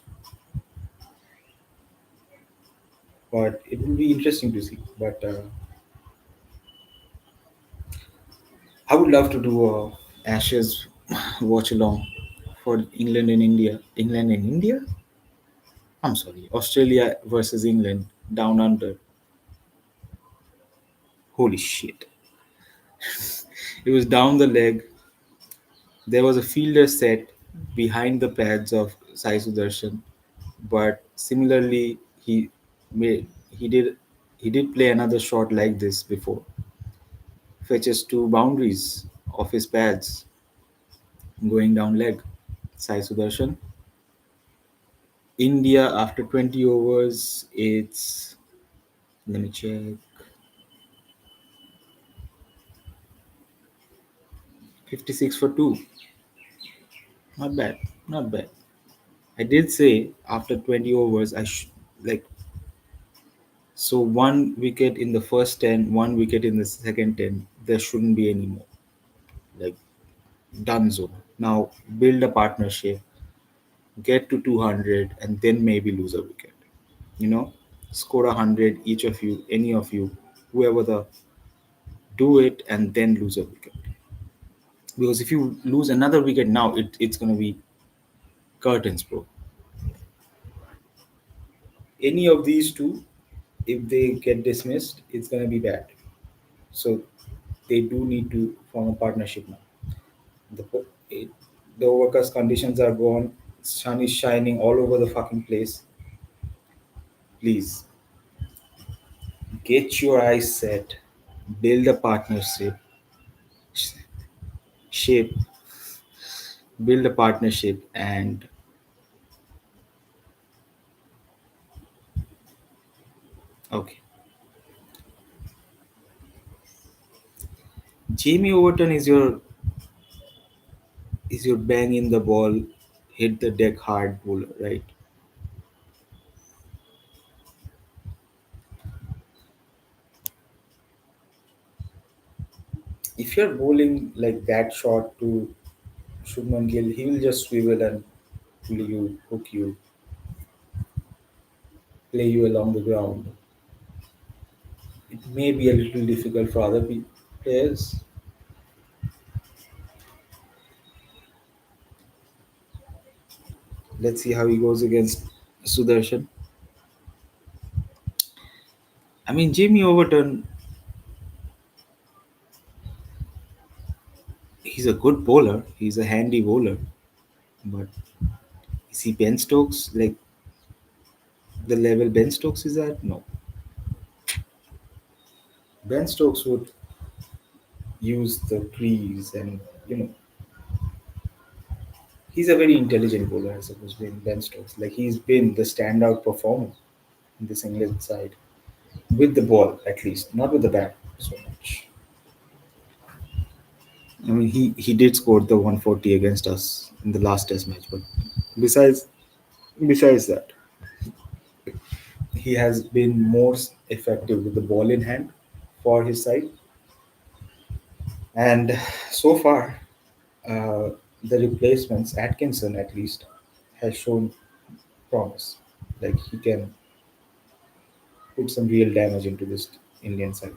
But it will be interesting to see. But I would love to do a Ashes watch along for England and India. England and India? I'm sorry, Australia versus England down under. Holy shit! It was down the leg. There was a fielder set behind the pads of Sai Sudarshan, but similarly, made he did he did play another shot like this before. Fetches two boundaries of his pads, going down leg. Sai Sudarshan. India after 20 overs, it's let me check 56 for 2. Not bad, not bad. I did say after 20 overs, like so one wicket in the first 10, one wicket in the second 10. There shouldn't be any more. Like done zone. Now build a partnership, get to 200, and then maybe lose a wicket. You know, score 100 each of you, any of you, whoever the do it, and then lose a wicket. Because if you lose another wicket now, it's gonna be curtains, bro. Any of these two, if they get dismissed, it's gonna be bad. So they do need to form a partnership now. The it, the overcast conditions are gone. Sun is shining all over the fucking place. Please get your eyes set, build a partnership, sh- shape, build a partnership, and okay. Jamie Overton is your bang in the ball, hit the deck hard bowler, right? If you're bowling like that shot to Shubman Gill, he will just swivel and pull you, hook you, play you along the ground. It may be a little difficult for other players. Let's see how he goes against Sudarshan. I mean, Jamie Overton, he's a good bowler. He's a handy bowler. But is he Ben Stokes? Like the level Ben Stokes is at? No. Ben Stokes would use the crease and, you know, he's a very intelligent bowler, I suppose, Ben Stokes. Like he's been the standout performer in this England side. With the ball, at least. Not with the bat so much. I mean, he did score the 140 against us in the last test match. But besides besides that, he has been more effective with the ball in hand for his side. And so far, uh, the replacements, Atkinson at least, has shown promise. Like he can put some real damage into this Indian side.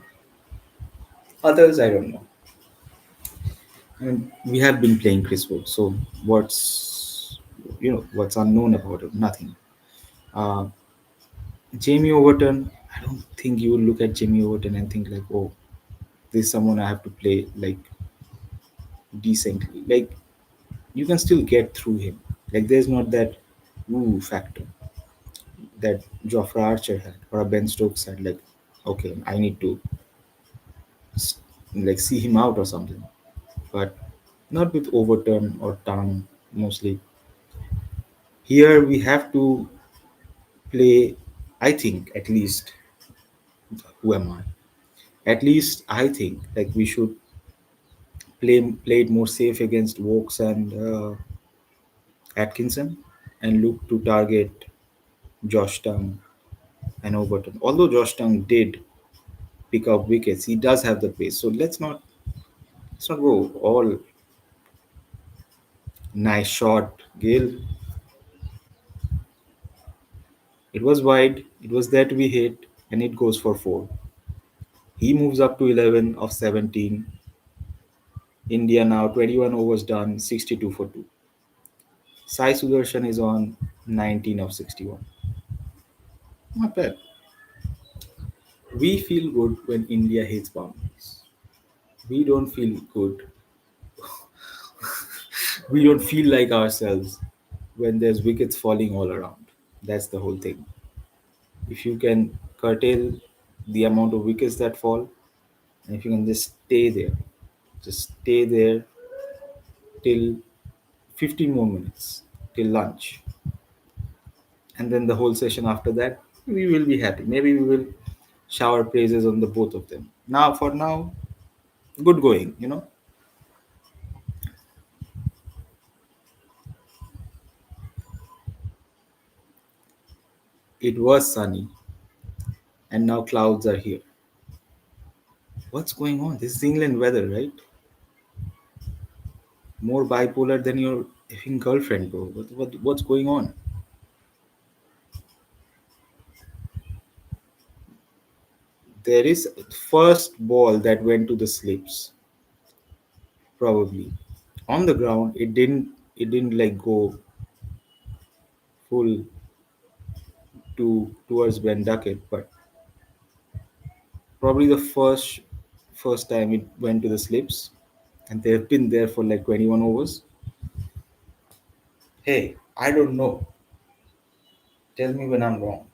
Others, I don't know. I mean, we have been playing Chris Wood, so what's unknown about it? Nothing. Uh, Jamie Overton, I don't think you will look at Jamie Overton and think like, oh, this is someone I have to play like decently. Like you can still get through him. Like there's not that ooh factor that Jofra Archer had or a Ben Stokes had. Like, okay, I need to s- like see him out or something. But not with Overton or Town mostly. Here we have to play. I think at least who am I? At least I think like we should play it more safe against Vokes and Atkinson and look to target Josh Tongue and Overton. Although Josh Tongue did pick up wickets, he does have the pace. So let's not go all nice shot, Gale. It was wide, it was there to be hit, and it goes for four. He moves up to 11 of 17. India now 21 overs done, 62 for 2. Sai Sudarshan is on 19 of 61. Not bad. We feel good when India hits boundaries. We don't feel good. We don't feel like ourselves when there's wickets falling all around. That's the whole thing. If you can curtail the amount of wickets that fall, and if you can just stay there till 15 more minutes, till lunch, and then the whole session after that, we will be happy. Maybe we will shower praises on the both of them. Now, for now, good going. It was sunny, and now clouds are here. What's going on? This is England weather, right? More bipolar than your effing girlfriend, bro. What's going on? There is first ball that went to the slips, probably. On the ground, it didn't like go full towards Ben Duckett, but probably the first time it went to the slips, and they've been there for like 21 overs. Hey, I don't know. Tell me when I'm wrong.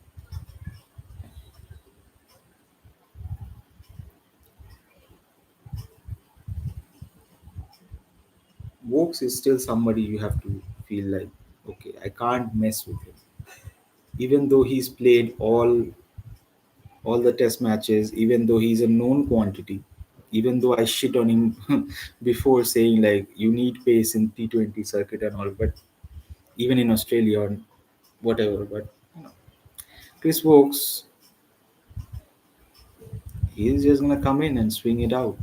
Vokes is still somebody you have to feel like, okay, I can't mess with him. Even though he's played all the test matches, even though he's a known quantity, even though I shit on him before saying like you need pace in T20 circuit and all, but even in Australia or whatever, but you know, Chris Vokes, he's just gonna come in and swing it out,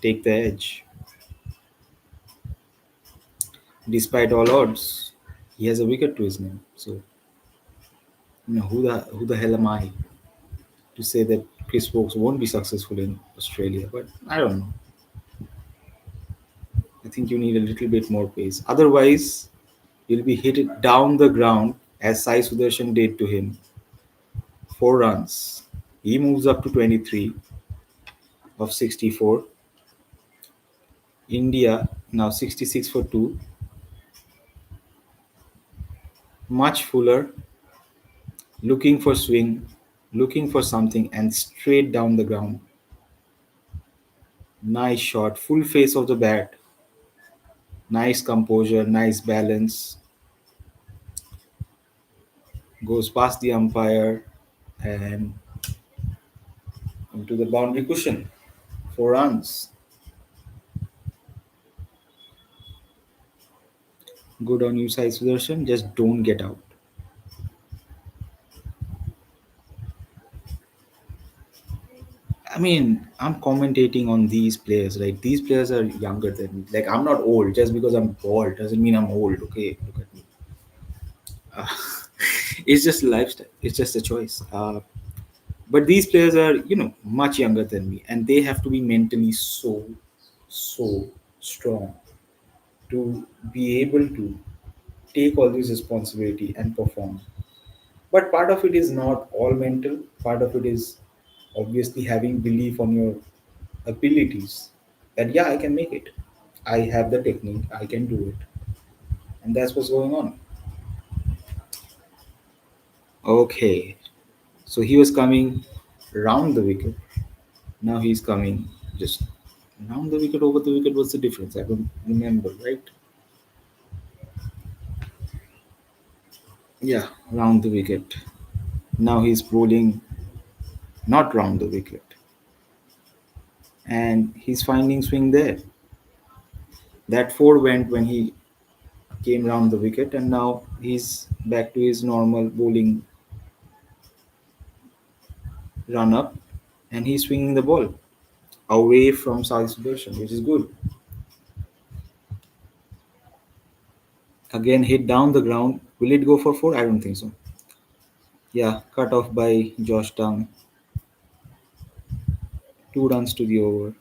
take the edge. Despite all odds, he has a wicket to his name. So who the hell am I to say that Chris Vokes won't be successful in Australia? But I don't know. I think you need a little bit more pace. Otherwise, you'll be hit it down the ground as Sai Sudarshan did to him. 4 runs. He moves up to 23 of 64. India now 66 for 2. Much fuller, looking for swing, looking for something, and straight down the ground. Nice shot, full face of the bat. Nice composure, nice balance. Goes past the umpire and into the boundary cushion. 4 runs. Good on you, Sai Sudarshan. Just don't get out. I mean, I'm commentating on these players, right? These players are younger than me. Like, I'm not old. Just because I'm bald doesn't mean I'm old. Okay, look at me. Uh, it's just lifestyle. It's just a choice. But these players are, much younger than me, and they have to be mentally so strong to be able to take all this responsibility and perform. But part of it is not all mental. Part of it is obviously having belief on your abilities that yeah, I can make it. I have the technique, I can do it. And that's what's going on. Okay. So he was coming round the wicket. Now he's coming just round the wicket, over the wicket. What's the difference? I don't remember, right? Yeah, round the wicket. Now he's bowling not round the wicket. And he's finding swing there. That four went when he came round the wicket, and now he's back to his normal bowling run up, and he's swinging the ball away from Sai Sudarshan, which is good. Again, hit down the ground. Will it go for four? I don't think so. Yeah, cut off by Josh Tongue. 2 runs to the over.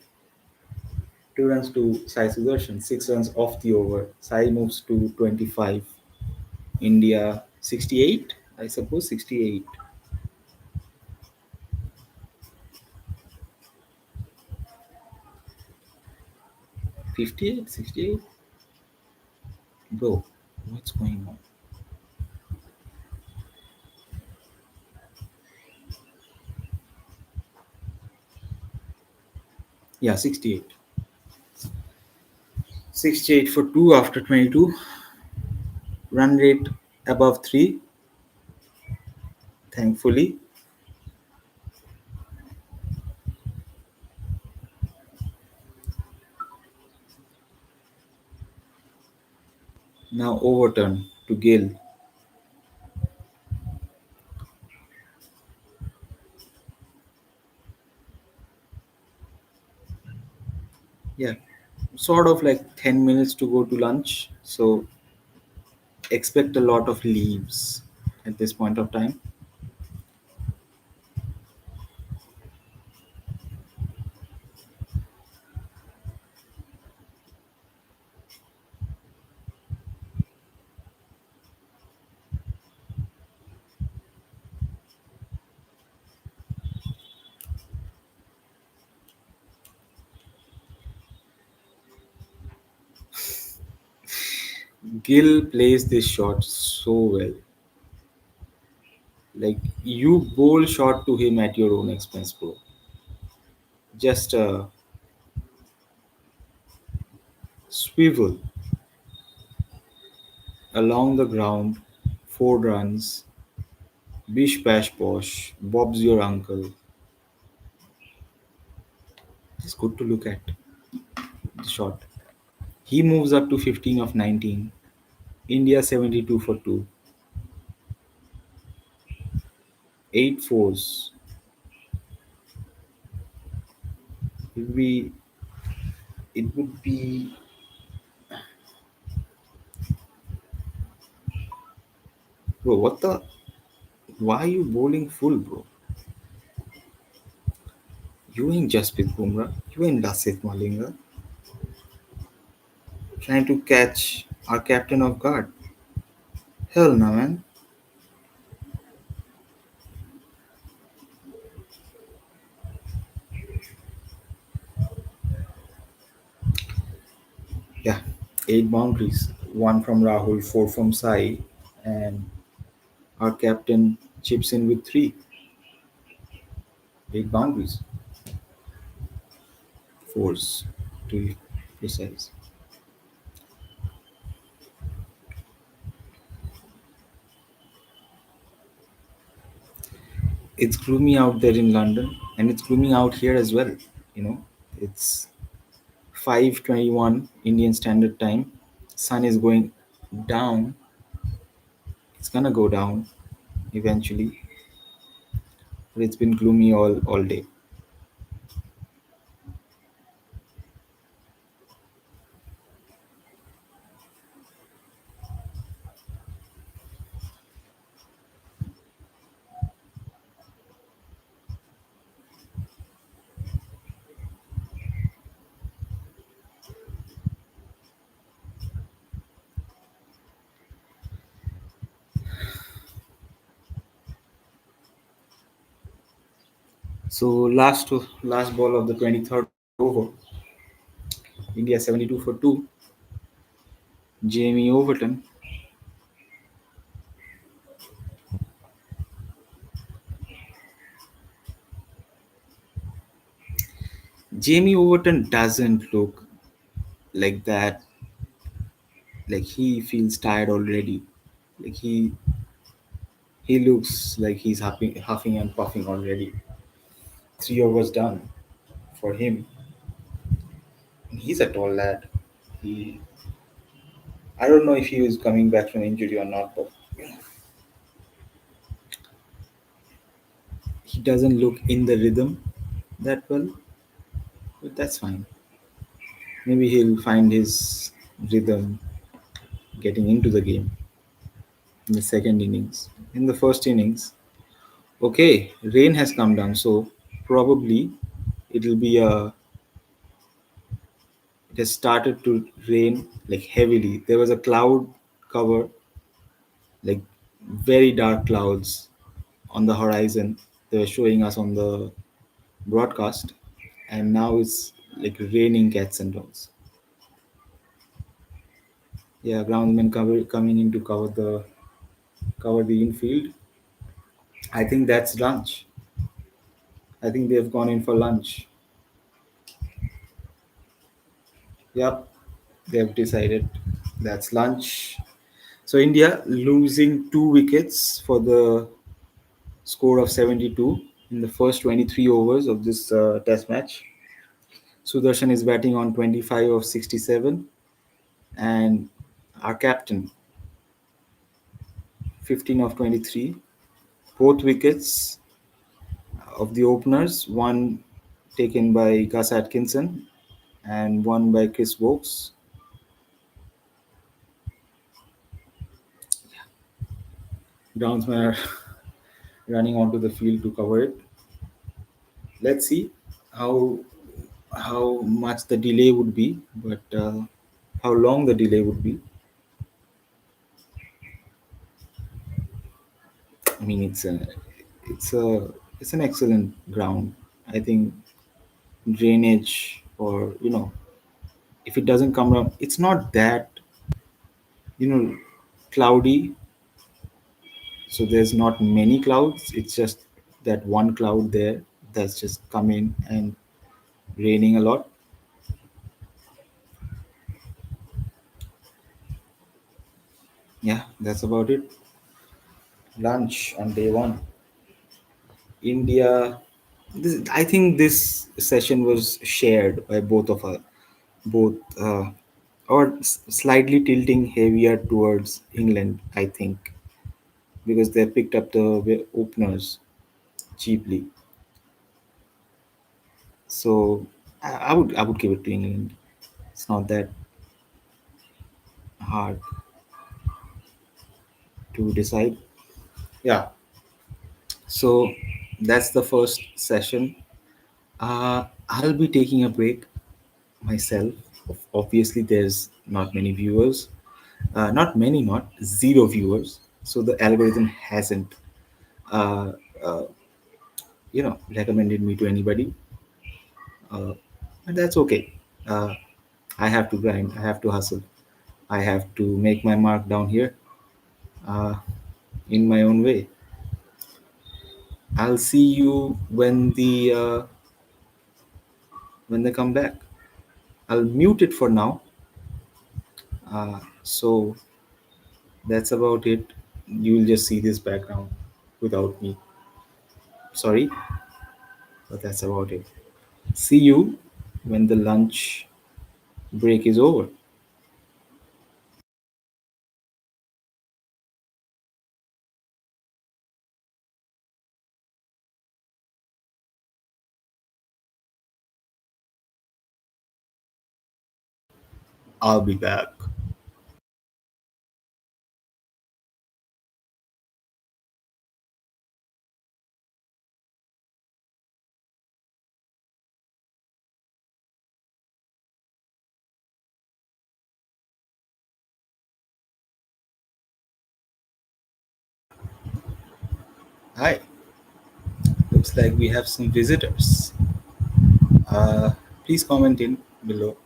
2 runs to Sai Sudarshan. 6 runs off the over. Sai moves to 25. India 68. I suppose 68. 58, 68. Bro, what's going on? Yeah, 68. 68 for 2 after 22. Run rate above 3, thankfully. Now overturn to Gill. Yeah. Sort of like 10 minutes to go to lunch. So expect a lot of leaves at this point of time. Gill plays this shot so well. Like you bowl shot to him at your own expense, bro. Just swivel along the ground, 4 runs, bish bash bosh, Bob's your uncle. It's good to look at the shot. He moves up to 15 of 19. India 72 for 2. 8 fours. It would be, it would be, bro, what the? Why are you bowling full, bro? You ain't Jasprit Bumrah. You ain't Lasith Malinga. Trying to catch our captain off guard. Hell no, man. Yeah, 8 boundaries. One from Rahul, four from Sai, and our captain chips in with three. 8 boundaries. Fours, to be precise. It's gloomy out there in London, and it's gloomy out here as well. You know, it's 5:21 Indian Standard Time. Sun is going down. It's gonna go down eventually, but it's been gloomy all day. So last ball of the 23rd over. India 72 for 2. Jamie Overton. Jamie Overton doesn't look like that. Like he feels tired already. Like he looks like he's huffing and puffing already. 3 overs done for him. He's a tall lad. He I don't know if he is coming back from injury or not, but he doesn't look in the rhythm that well. But that's fine. Maybe he'll find his rhythm getting into the game in the second innings. In the first innings, okay, rain has come down, so probably it'll be a. It has started to rain like heavily. There was a cloud cover, like very dark clouds on the horizon. They were showing us on the broadcast, and now it's like raining cats and dogs. Yeah, groundsmen coming in to cover the infield. I think that's lunch. I think they've gone in for lunch. Yep, they've decided that's lunch. So India losing 2 wickets for the score of 72 in the first 23 overs of this test match. Sudarshan is batting on 25 of 67, and our captain 15 of 23. Both wickets of the openers, one taken by Gus Atkinson and won by Chris Wokes. Groundsmen are running onto the field to cover it. Let's see how how much the delay would be, but how long the delay would be. I mean, it's a it's an excellent ground. I think drainage, or if it doesn't come around, it's not that you know cloudy. So there's not many clouds. It's just that one cloud there that's just coming and raining a lot. Yeah, that's about it. Lunch on day one. India. I think this session was shared by both of us, both, or slightly tilting heavier towards England. I think because they picked up the openers cheaply. So I would give it to England. It's not that hard to decide. Yeah. So that's the first session. I'll be taking a break myself. Obviously, there's not many viewers, not many, not zero viewers. So the algorithm hasn't, uh, uh, recommended me to anybody. And that's okay. Uh, I have to grind. I have to hustle. I have to make my mark down here, uh, in my own way. I'll see you when they come back. I'll mute it for now. So that's about it. You'll just see this background without me. Sorry, but that's about it. See you when the lunch break is over. I'll be back. Hi. Looks like we have some visitors. Uh, Please comment in below.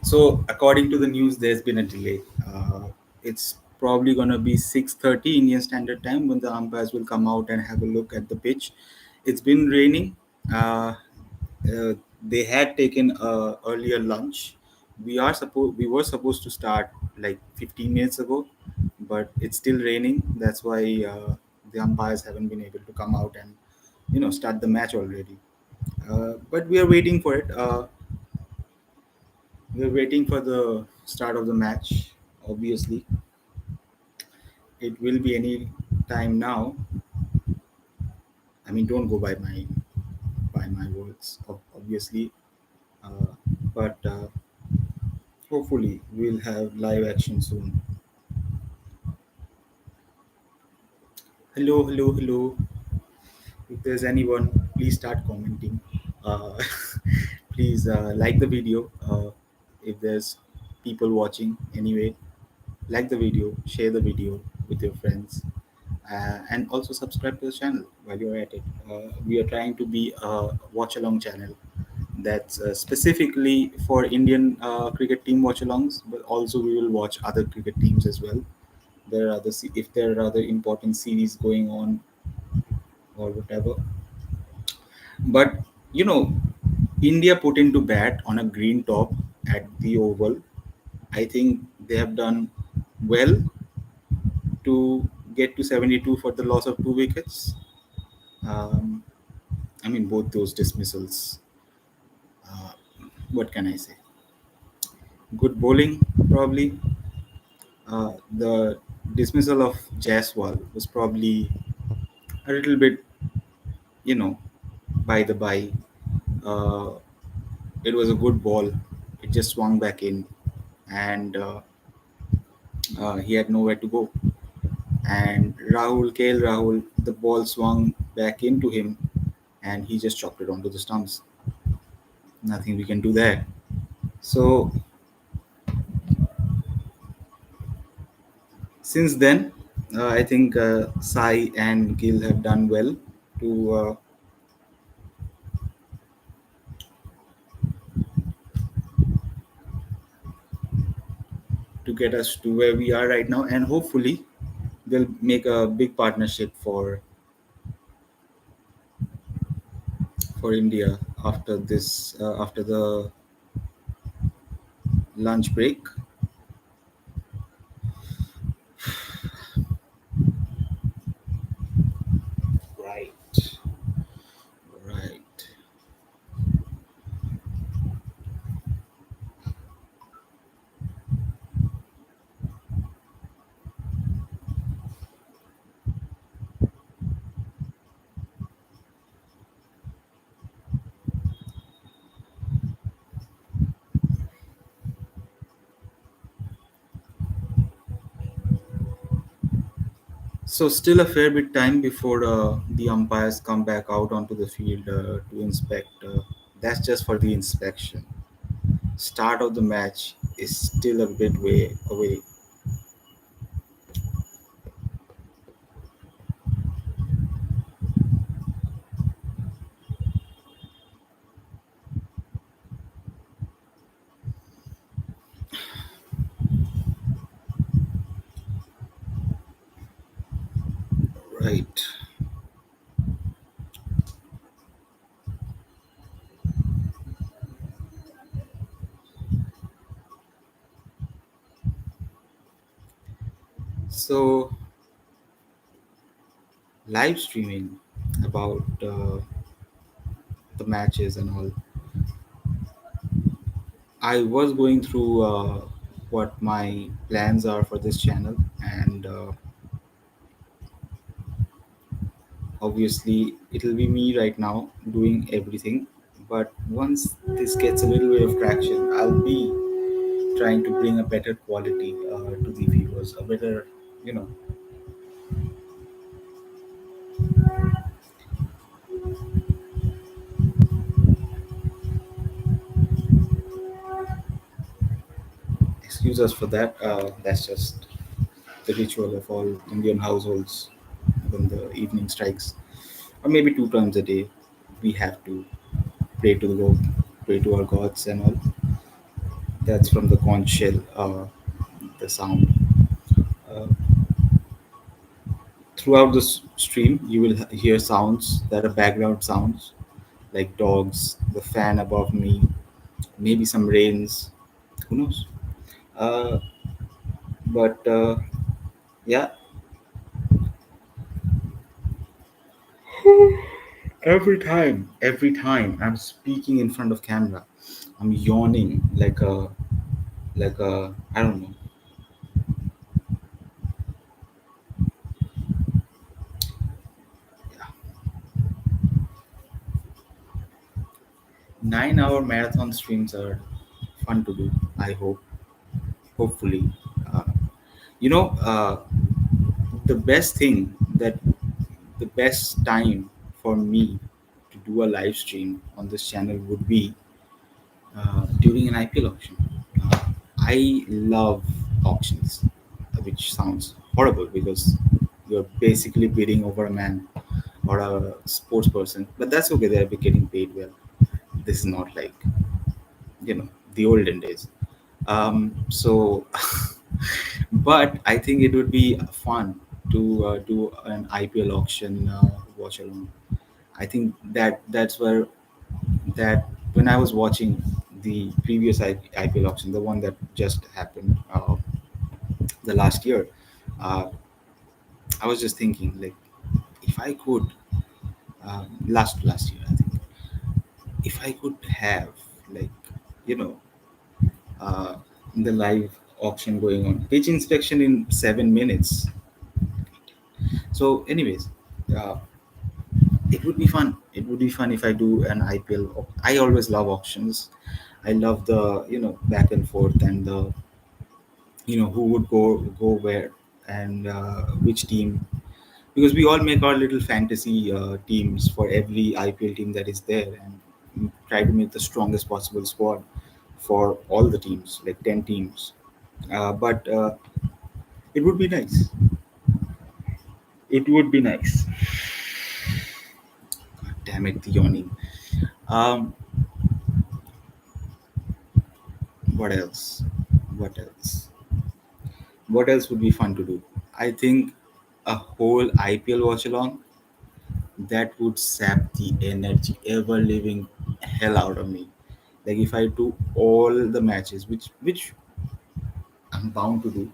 So, according to the news, there's been a delay. It's probably gonna be 6:30 Indian Standard Time when the umpires will come out and have a look at the pitch. It's been raining. Uh, they had taken a earlier lunch. We were supposed to start like 15 minutes ago, but it's still raining. That's why the umpires haven't been able to come out and start the match already. But we are waiting for it. We're waiting for the start of the match. Obviously, it will be any time now. I mean, don't go by my words, obviously. Uh, but hopefully, we'll have live action soon. Hello, hello, hello. If there's anyone, please start commenting. Uh, Please like the video. If there's people watching anyway, like the video, share the video with your friends, and also subscribe to the channel while you're at it. We are trying to be a watch along channel that's specifically for Indian cricket team watch alongs, but also we will watch other cricket teams as well. If there are other important series going on or whatever. But India put into bat on a green top at the Oval. I think they have done well to get to 72 for the loss of 2 wickets. Um, I mean, both those dismissals. Uh, what can I say? Good bowling, probably. The dismissal of Jaiswal was probably a little bit, by the by. Uh, it was a good ball. It it just swung back in, and he had nowhere to go. And Rahul, the ball swung back into him, and he just chopped it onto the stumps. Nothing we can do there. So since then, I think Sai and Gill have done well to get us to where we are right now, and hopefully they'll make a big partnership for India after this after the lunch break. Right, right. So still a fair bit time before the umpires come back out onto the field to inspect. That's just for the inspection. Start of the match is still a bit way away. Right. So live streaming about the matches and all. I was going through what my plans are for this channel, and obviously it'll be me right now doing everything. But once this gets a little bit of traction, I'll be trying to bring a better quality to the viewers, a better, you know, excuse us for that. That's just the ritual of all Indian households when the evening strikes, or maybe two times a day. We have to pray to the God, pray to our gods and all. That's from the conch shell, the sound. Uh, Throughout the stream, you will hear sounds that are background sounds like dogs, the fan above me, maybe some rains. Who knows? Uh, but yeah, every time I'm speaking in front of camera, I'm yawning like a I don't know. 9 hour marathon streams are fun to do. I hope, hopefully, uh, you know, the best thing that the best time for me to do a live stream on this channel would be during an IPL auction. Uh, I love auctions, which sounds horrible because you're basically bidding over a man or a sports person, but that's okay. They're getting paid well. This is not like, the olden days. So, but I think it would be fun to do an IPL auction watch along. I think that's where that when I was watching the previous IPL auction, the one that just happened the last year, uh, I was just thinking like, if I could last year, I think, if I could have, like, you know uh, the live auction going on, pitch inspection in 7 minutes. So, anyways, uh, it would be fun. It would be fun if I do an IPL. I always love auctions. I love the back and forth, and the who would go where, and which team, because we all make our little fantasy teams for every IPL team that is there, and try to make the strongest possible squad for all the teams, like 10 teams. But it would be nice. It would be nice. Damn it, the yawning. Um, what else? What else? What else would be fun to do? I think a whole IPL watch along, that would sap the energy ever living hell out of me. Like if I do all the matches, which I'm bound to do,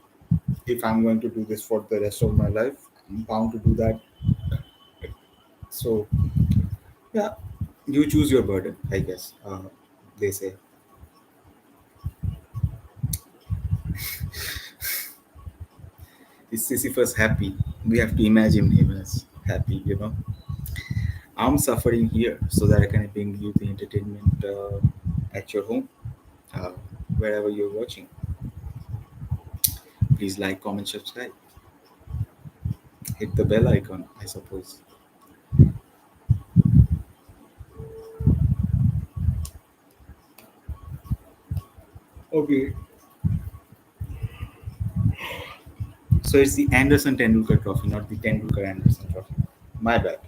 if I'm going to do this for the rest of my life, I'm bound to do that. So yeah, you choose your burden, I guess. They say. Is Sisyphus happy? We have to imagine him as happy, I'm suffering here so that I can bring you the entertainment at your home, uh, wherever you're watching. Please like, comment, subscribe. Hit the bell icon, I suppose. Okay. So it's the Anderson-Tendulkar Trophy, not the Tendulkar Anderson Trophy. My bad.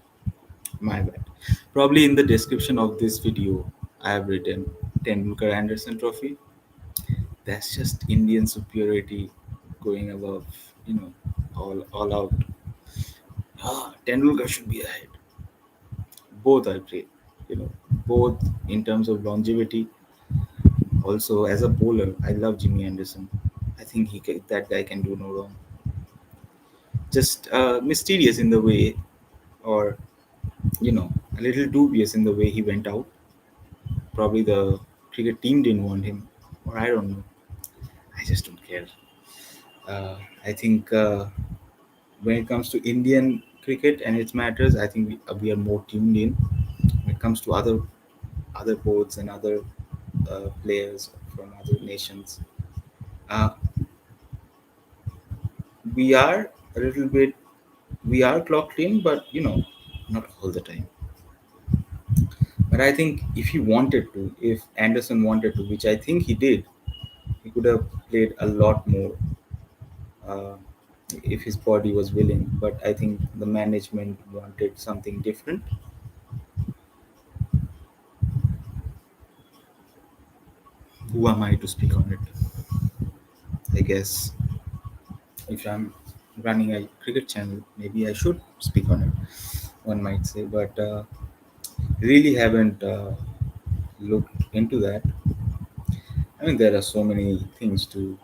My bad. Probably in the description of this video, I have written Tendulkar Anderson Trophy. That's just Indian superiority going above, all out. Tendulkar should be ahead. Both are great, both in terms of longevity. Also, as a bowler, I love Jimmy Anderson. I think that guy can do no wrong. Just mysterious in the way, or a little dubious in the way he went out. Probably the cricket team didn't want him, or I don't know. I just don't care. I think when it comes to Indian cricket and its matters, I think we are more tuned in. When it comes to other boards and other players from other nations, uh, we are a little bit, we are clocked in, but not all the time. But I think if he wanted to, if Anderson wanted to, which I think he did, he could have played a lot more uh, if his body was willing. But I think the management wanted something different. Who am I to speak on it? I guess if I'm running a cricket channel, maybe I should speak on it, one might say. But really haven't looked into that. I mean, there are so many things to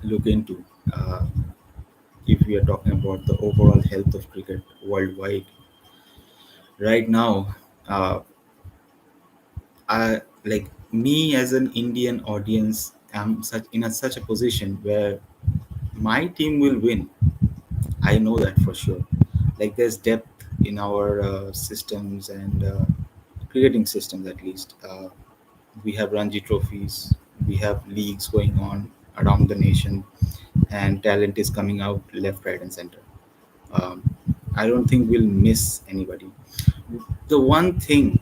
look into. If we are talking about the overall health of cricket worldwide right now, I like me as an Indian audience. I'm such a position where my team will win. I know that for sure. Like there's depth in our systems and cricketing systems at least. We have Ranji trophies, we have leagues going on around the nation, and talent is coming out left, right, and center. Um, I don't think we'll miss anybody. The one thing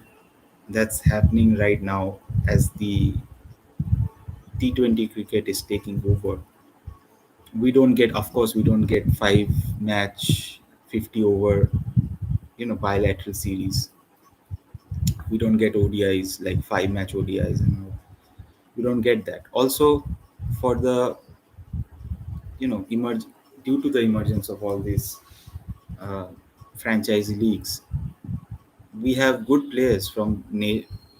that's happening right now as the T20 cricket is taking over, we don't get, of course, we don't get 5 match, 50 over, bilateral series. We don't get ODIs, like 5 match ODIs and all. We don't get that. Also, for the emerge due to the emergence of all these uh, franchise leagues, we have good players from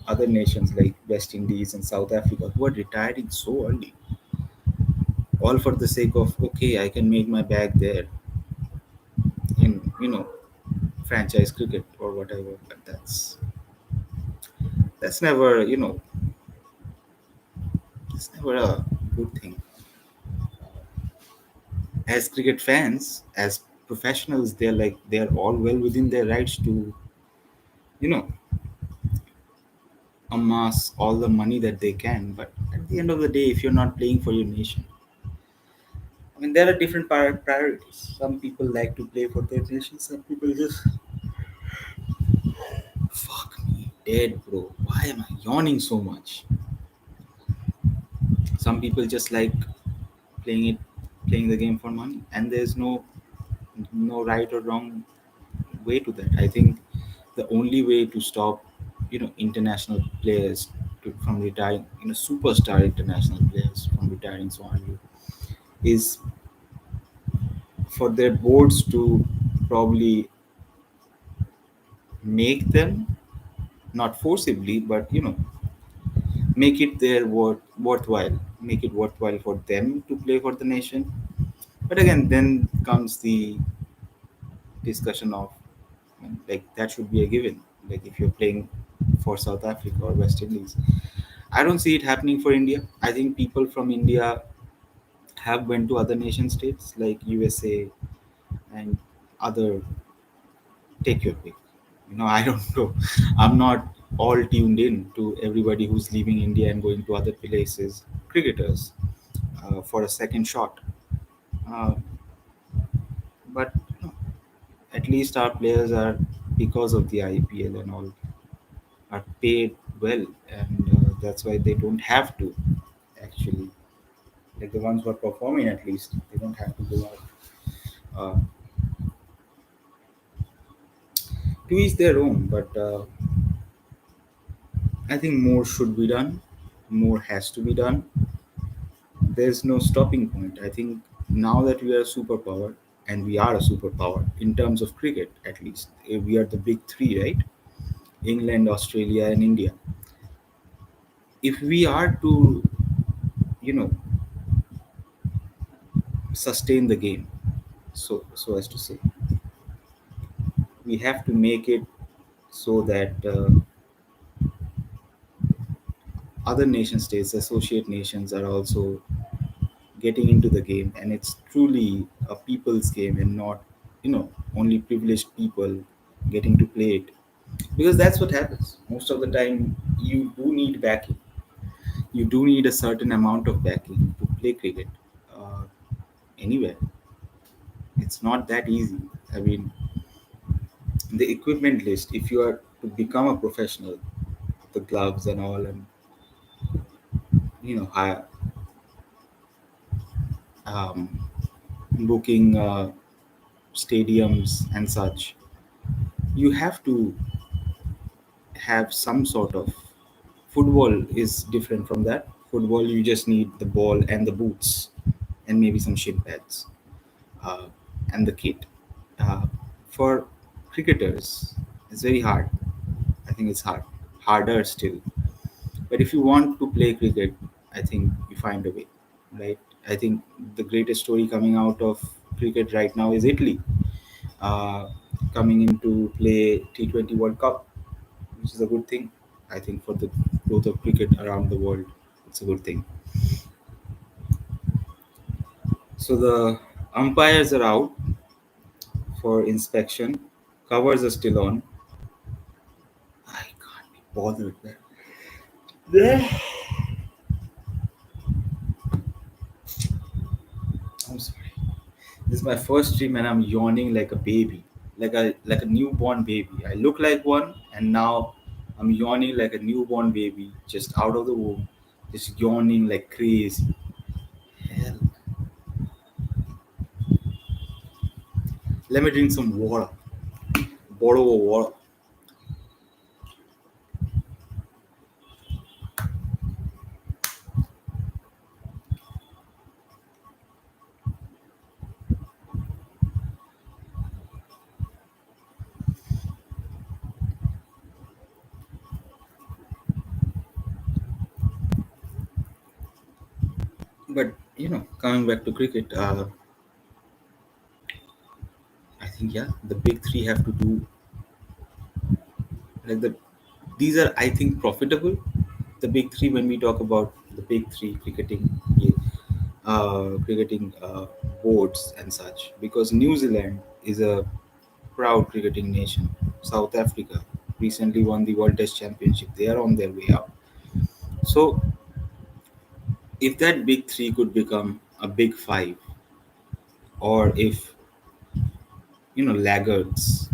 other nations like West Indies and South Africa who are retiring so early, all for the sake of, okay, I can make my bag there in franchise cricket or whatever. But that's never it's never a good thing. As cricket fans, as professionals, they're all well within their rights to you know amass all the money that they can. But at the end of the day, if you're not playing for your nation, I mean, there are different priorities. Some people like to play for their nation. Some people just fuck me dead, bro. Why am I yawning so much? Some people just like playing it, playing the game for money, and there's no right or wrong way to that. I think the only way to stop, international players from retiring, superstar international players from retiring so early, is for their boards to probably make them, not forcibly, but make it their worthwhile, make it worthwhile for them to play for the nation. But again, then comes the discussion of, like, that should be a given. Like, if you're playing for South Africa or West Indies, I don't see it happening for India. I think people from India have went to other nation states like USA and other. Take your pick. I don't know. I'm not all tuned in to everybody who's leaving India and going to other places. Cricketers, for a second shot. Uh, but at least our players are, because of the IPL and all, are paid well, and that's why they don't have to actually, like the ones who are performing, at least they don't have to go out. To each their own, but I think more should be done, more has to be done. There's no stopping point. I think now that we are a superpower, and we are a superpower in terms of cricket, at least we are the big three, right? England, Australia, and India. If we are to, you know, sustain the game, so as to say, we have to make it so that other nation states, associate nations, are also getting into the game, and it's truly a people's game and not, only privileged people getting to play it. Because that's what happens most of the time. You do need backing. You do need a certain amount of backing to play cricket uh, anywhere. It's not that easy. I mean, the equipment list, if you are to become a professional, the gloves and all, and hire, um, booking stadiums and such, you have to have some sort of. Football is different from that. Football, you just need the ball and the boots and maybe some shin pads, uh, and the kit. uh, for cricketers, it's very hard. I think it's harder still. But if you want to play cricket, I think you find a way, right? I think the greatest story coming out of cricket right now is Italy, uh, coming into play T20 World Cup, which is a good thing. I think for the growth of cricket around the world, it's a good thing. So the umpires are out for inspection. Covers are still on. I can't be bothered, man. I'm sorry. This is my first stream and I'm yawning like a baby, like a newborn baby. I look like one, and now I'm yawning like a newborn baby, just out of the womb, just yawning like crazy. Hell, let me drink some water. Bottle of water. But coming back to cricket, I think, yeah, the big three have to do, like, these are, I think, profitable. The big three, when we talk about the big three cricketing, yeah, cricketing boards and such, because New Zealand is a proud cricketing nation. South Africa. recently won the World Test Championship. They are on their way out. So if that big three could become a big five, or if laggards,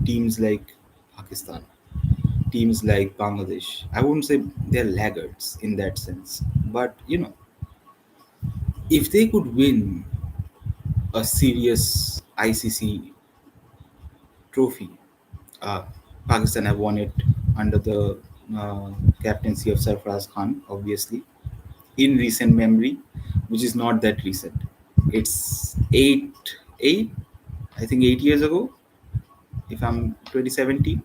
teams like Pakistan, teams like Bangladesh, I wouldn't say they're laggards in that sense, but if they could win a serious ICC trophy, uh, Pakistan have won it under the uh, captaincy of Sarfaraz Khan, obviously, in recent memory, which is not that recent. It's eight, I think 8 years ago, if I'm 2017.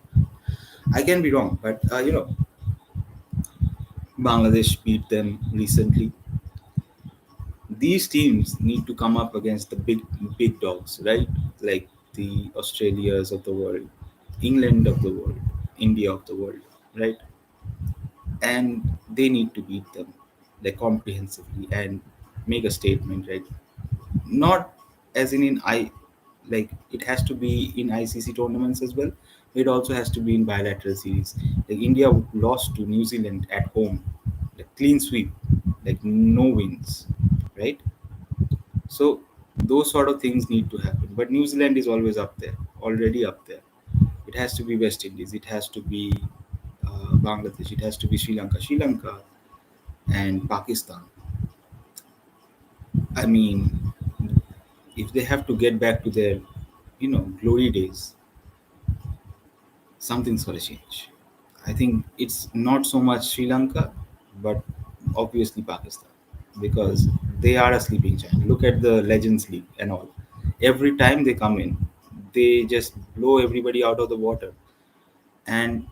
I can be wrong, but Bangladesh beat them recently. These teams need to come up against the big dogs, right? Like the Australias of the world, England of the world, India of the world, right? And they need to beat them like comprehensively and make a statement, right? Not as in I like it has to be in ICC tournaments as well. It also has to be in bilateral series. Like India lost to New Zealand at home, like clean sweep, like no wins, right? So those sort of things need to happen. But New Zealand is always up there, already up there. It has to be West Indies. It has to be Bangladesh. It has to be Sri Lanka and Pakistan. I mean, if they have to get back to their, glory days, something's got to change. I think it's not so much Sri Lanka, but obviously Pakistan, because they are a sleeping giant. Look at the Legends League and all. Every time they come in, they just blow everybody out of the water, and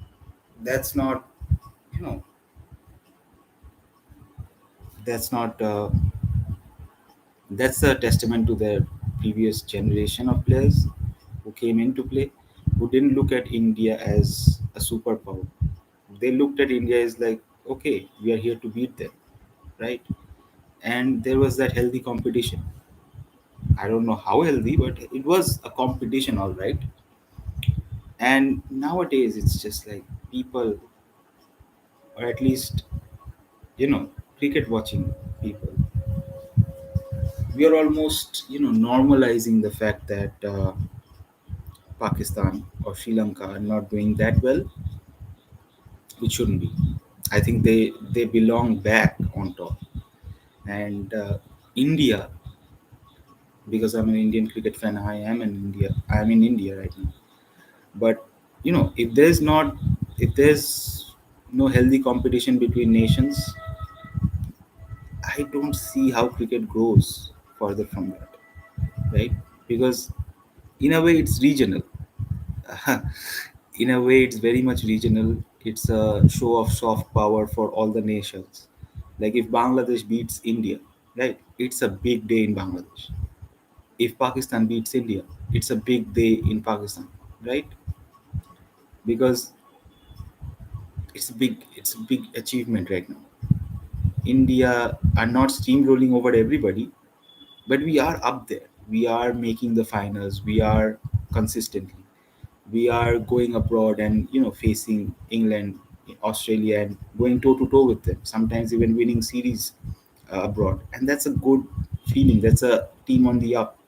that's not, you know, that's not. That's a testament to their previous generation of players who came into play, who didn't look at India as a superpower. They looked at India as like, okay, we are here to beat them, right? And there was that healthy competition. I don't know how healthy, but it was a competition, all right. And nowadays, it's just like people, or at least, cricket watching people, we are almost, normalizing the fact that Pakistan or Sri Lanka are not doing that well, which shouldn't be. I think they belong back on top. And India, because I'm an Indian cricket fan, I am in India. I'm in India right now. But if there's no healthy competition between nations, I don't see how cricket grows further from that, right? Because in a way, it's regional. In a way, it's very much regional. It's a show of soft power for all the nations. Like if Bangladesh beats India, right? It's a big day in Bangladesh. If Pakistan beats India, it's a big day in Pakistan, right? Because it's a big achievement right now. India are not steamrolling over everybody, but we are up there. We are making the finals. We are consistently. We are going abroad and facing England, Australia, and going toe to toe with them. Sometimes even winning series abroad, and that's a good feeling. That's a team on the up.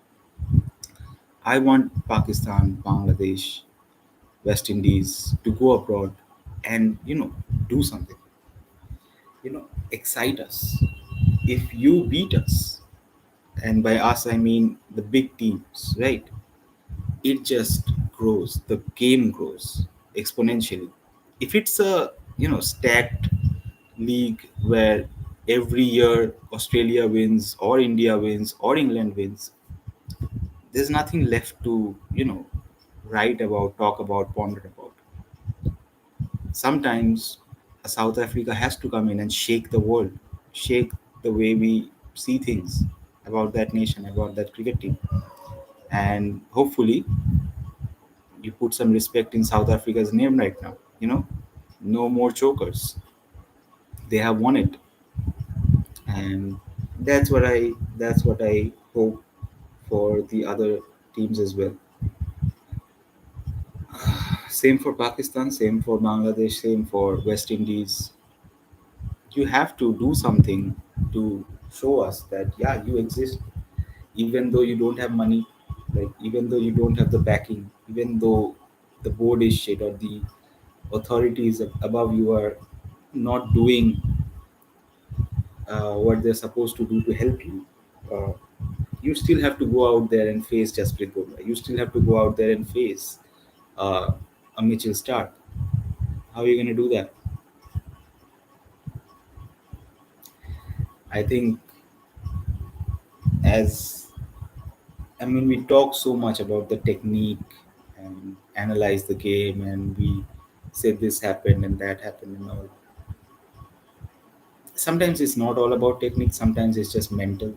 I want Pakistan, Bangladesh, West Indies to go abroad and do something. Excite us. If you beat us, and by us I mean the big teams, right? It just grows. The game grows exponentially. If it's a stacked league where every year Australia wins or India wins or England wins, there's nothing left to write about, talk about, ponder about. Sometimes a South Africa has to come in and shake the world, shake the way we see things about that nation, about that cricket team. And hopefully you put some respect in South Africa's name right now. No more chokers. They have won it, and that's what I hope for the other teams as well. Same for Pakistan, same for Bangladesh, same for West Indies. You have to do something to show us that yeah, you exist, even though you don't have money, like even though you don't have the backing, even though the board is shit or the authorities above you are not doing what they're supposed to do to help you. Uh, you still have to go out there and face Jasprit Bumrah. You still have to go out there and face uh, a Mitchell Stark. How are you going to do that? I think as I mean, we talk so much about the technique and analyze the game, and we say this happened and that happened and all. Sometimes it's not all about technique. Sometimes it's just mental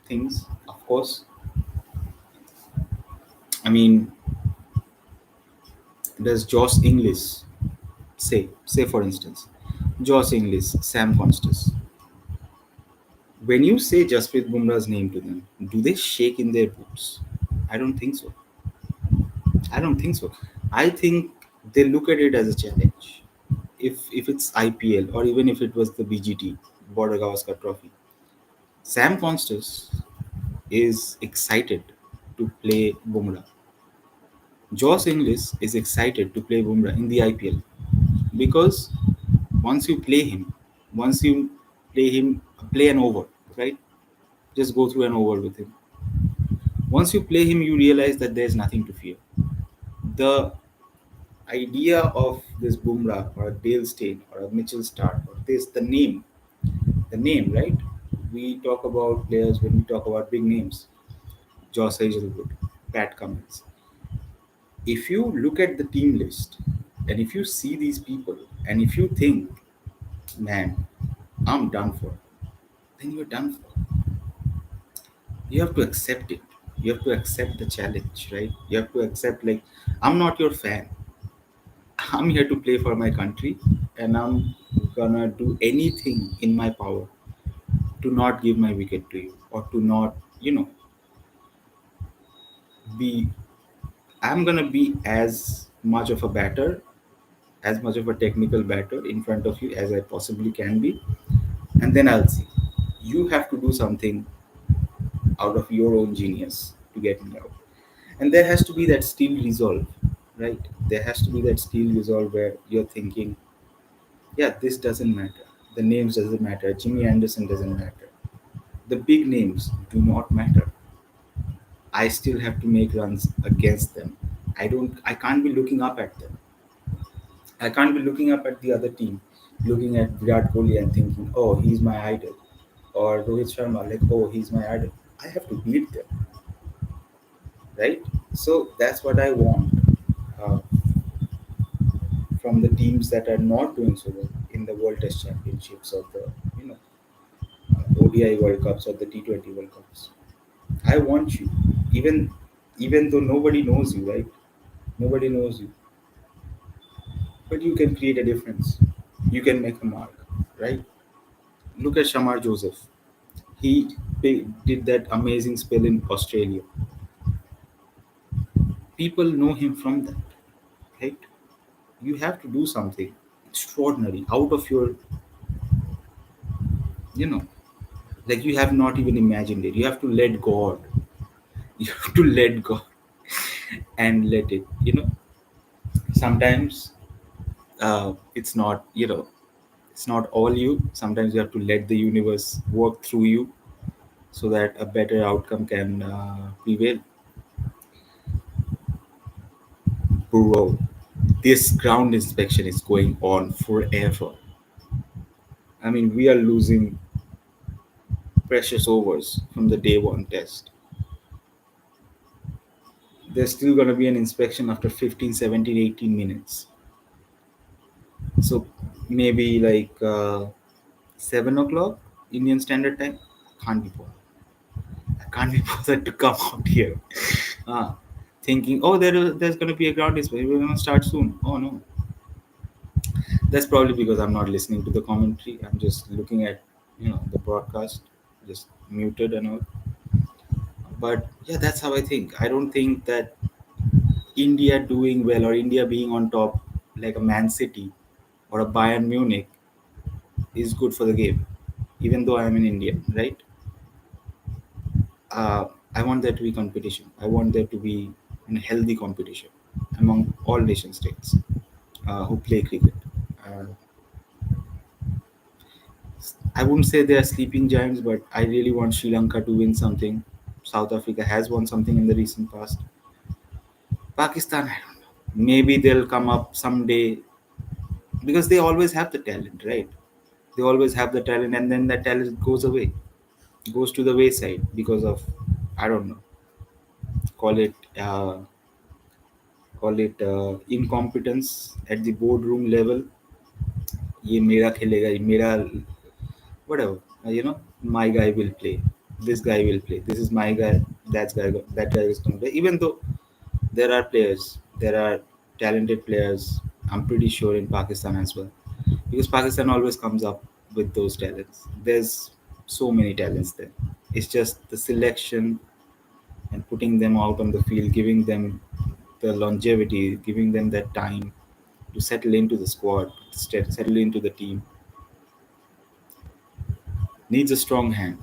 things. Of course, I mean, does Josh Inglis say for instance, Josh Inglis, Sam Constas. When you say Jasprit Bumrah's name to them, do they shake in their boots? I don't think so. I don't think so. I think they look at it as a challenge. If it's IPL or even if it was the BGT, Border Gavaskar Trophy, Sam Constas is excited to play Bumrah. Josh Inglis is excited to play Bumrah in the IPL because once you play him, once you play him, play an over, right? Just go through an over with him. Once you play him, you realize that there's nothing to fear. The idea of this Bumrah or a Dale Steyn or a Mitchell Stark or this the name, right? We talk about players when we talk about big names, Josh Hazelwood, Pat Cummins. If you look at the team list and if you see these people and if you think, man, I'm done for, then you're done for. You have to accept it. You have to accept the challenge, right? You have to accept, like, I'm not your fan. I'm here to play for my country, and I'm gonna do anything in my power to not give my wicket to you or to not, be. I'm gonna be as much of a batter, as much of a technical batter in front of you as I possibly can be, and then I'll see. You have to do something out of your own genius to get me out. And there has to be that steel resolve, right? There has to be that steel resolve where you're thinking, yeah, this doesn't matter. The names doesn't matter. Jimmy Anderson doesn't matter. The big names do not matter. I still have to make runs against them. I can't be looking up at them. I can't be looking up at the other team, looking at Virat Kohli and thinking, oh, he's my idol. Or Rohit Sharma, like, oh, he's my idol. I have to beat them, right? So that's what I want uh, from the teams that are not doing so well in the World Test Championships or the ODI World Cups or the T20 World Cups. I want you, even though nobody knows you, right? Nobody knows you, but you can create a difference. You can make a mark, right? Look at Shamar Joseph. Did that amazing spell in Australia. People know him from that, right? You have to do something extraordinary out of your, you know, like you have not even imagined it. You have to let God. You have to let God and let it. Sometimes it's not. It's not all you. Sometimes you have to let the universe work through you so that a better outcome can prevail. Bro, this ground inspection is going on forever. I mean, we are losing precious overs from the day one test. There's still going to be an inspection after 15, 17, 18 minutes. So maybe like 7 o'clock Indian Standard Time. Can't be bothered. I can't be bothered to come out here. Uh, Thinking, oh, there's going to be a ground inspection. We're going to start soon. Oh, no. That's probably because I'm not listening to the commentary. I'm just looking at, the broadcast, just muted and all. But yeah, that's how I think. I don't think that India doing well or India being on top, like a Man City or a Bayern Munich, is good for the game. Even though I am an Indian, right? uh, I want there to be competition. I want there to be a healthy competition among all nation states who play cricket. Uh, I wouldn't say they are sleeping giants, but I really want Sri Lanka to win something. South Africa has won something in the recent past. Pakistan, I don't know. Maybe they'll come up someday because they always have the talent, right? They always have the talent, and then that talent goes away, goes to the wayside because of, I don't know, call it incompetence at the boardroom level. ये मेरा खेलेगा, ये मेरा whatever, my guy will play, this guy will play, this is my guy, that guy is going to play. Even though there are players, there are talented players, I'm pretty sure in Pakistan as well, because Pakistan always comes up with those talents. There's so many talents there. It's just the selection and putting them out on the field, giving them the longevity, giving them that time to settle into the squad, settle into the team. Needs a strong hand.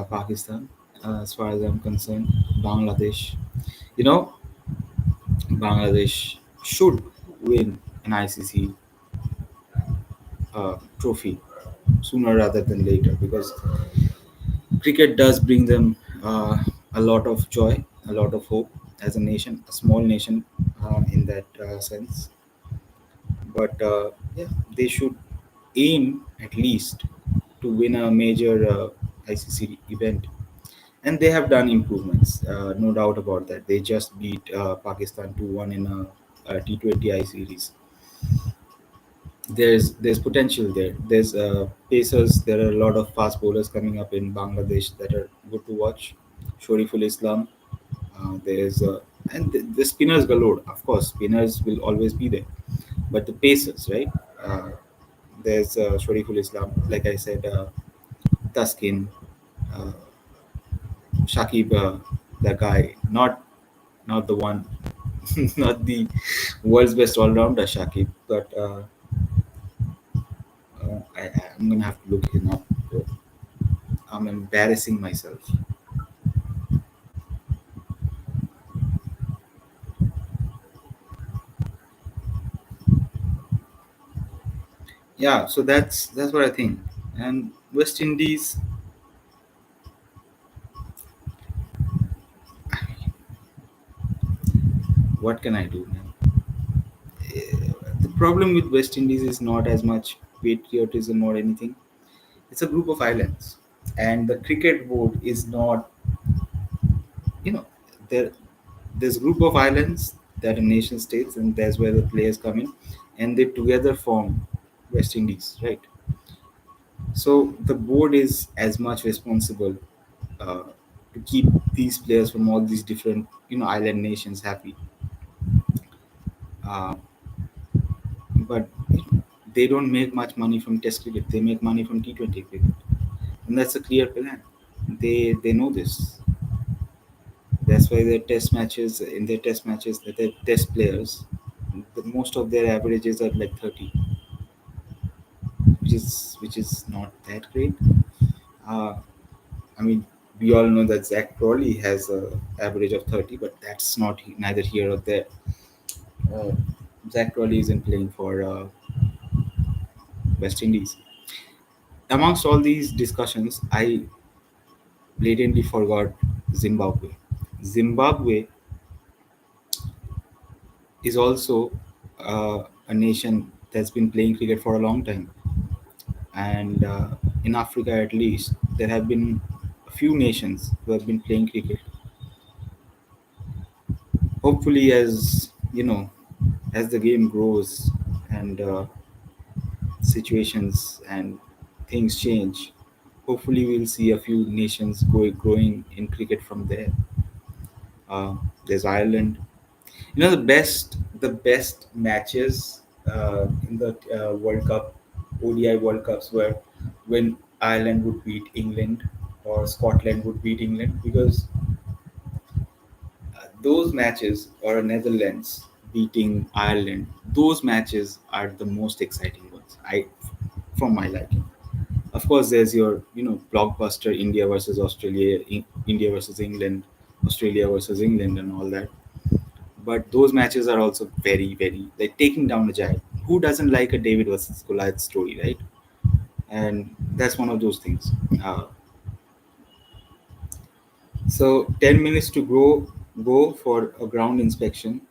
Pakistan, as far as I'm concerned, Bangladesh. You know, Bangladesh should win an ICC trophy sooner rather than later, because cricket does bring them a lot of joy, a lot of hope as a nation, a small nation in that sense. But yeah, they should aim at least to win a major ICC event, and they have done improvements, no doubt about that. They just beat Pakistan 2-1 in a T20I series. There's potential there. There's pacers. There are a lot of fast bowlers coming up in Bangladesh that are good to watch. Shoriful Islam. There's and the spinners galore. Of course, spinners will always be there, but the pacers, right? Uh, there's Shoriful Islam, like I said, Taskin, uh, Shakib, the guy, not the one, not the world's best all rounder Shakib, but I'm gonna have to look him up. I'm embarrassing myself. Yeah, so that's what I think. And West Indies, what can I do, man? The problem with West Indies is not as much patriotism or anything. It's a group of islands, and the cricket board is not, you know, there. There's a group of islands that are nation states, and that's where the players come in, and they together form West Indies, right? So the board is as much responsible uh, to keep these players from all these different, island nations happy. Uh, but they don't make much money from Test cricket. They make money from T20 cricket, and that's a clear plan. They know this. That's why their Test matches, their Test players, most of their averages are like 30, which is not that great. Uh, I mean, we all know that Zach Crawley has a average of 30, but that's not neither here or there. Uh, Zach Crawley isn't playing for West Indies. Amongst all these discussions, I blatantly forgot Zimbabwe. Zimbabwe is also a nation that's been playing cricket for a long time, and in Africa at least, there have been a few nations who have been playing cricket. Hopefully, as as the game grows and situations and things change, hopefully we'll see a few nations growing in cricket from there. There's Ireland. The best matches in the World Cup, ODI World Cups, were when Ireland would beat England or Scotland would beat England, because Those matches, or Netherlands beating Ireland, those matches are the most exciting ones. From my liking. Of course, there's your blockbuster India versus Australia, India versus England, Australia versus England, and all that. But those matches are also very, very like taking down a giant. Who doesn't like a David versus Goliath story, right? And that's one of those things. Uh, so 10 minutes to go for a ground inspection.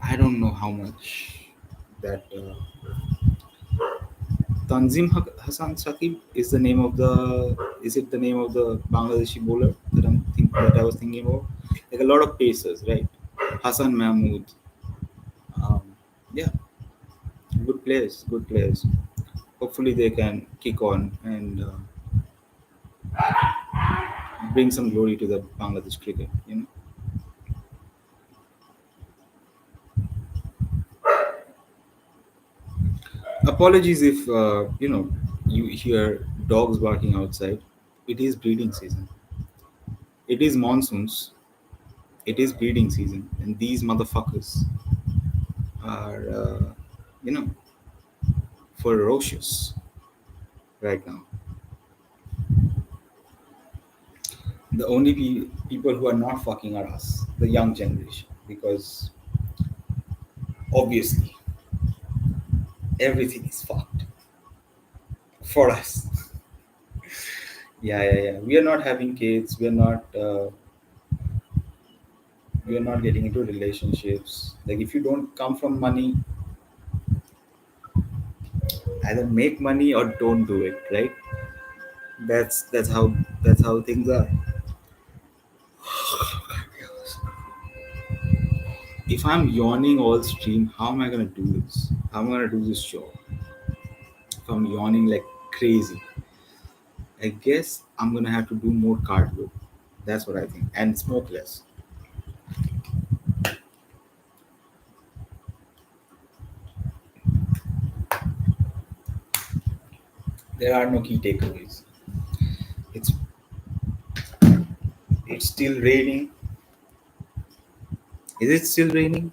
I don't know how much that Tanzim Hassan Saqib is the name of the. Is it the name of the Bangladeshi bowler that I was thinking about? Like a lot of pacers, right? Hassan Mahmood. Um, yeah, good players, good players. Hopefully they can kick on and bring some glory to the Bangladesh cricket. Apologies if you hear dogs barking outside. It is breeding season. It is monsoons. It is breeding season, and these motherfuckers are you know ferocious right now. The only people who are not fucking are us, the young generation, because obviously everything is fucked for us. Yeah. We are not having kids. We are not getting into relationships. Like if you don't come from money, either make money or don't do it. Right? That's how things are. If I'm yawning all stream, how am I gonna do this? How am I gonna do this show? If I'm yawning like crazy, I guess I'm gonna have to do more cardio. That's what I think, and smoke less. There are no key takeaways. It's it's still raining. Is it still raining?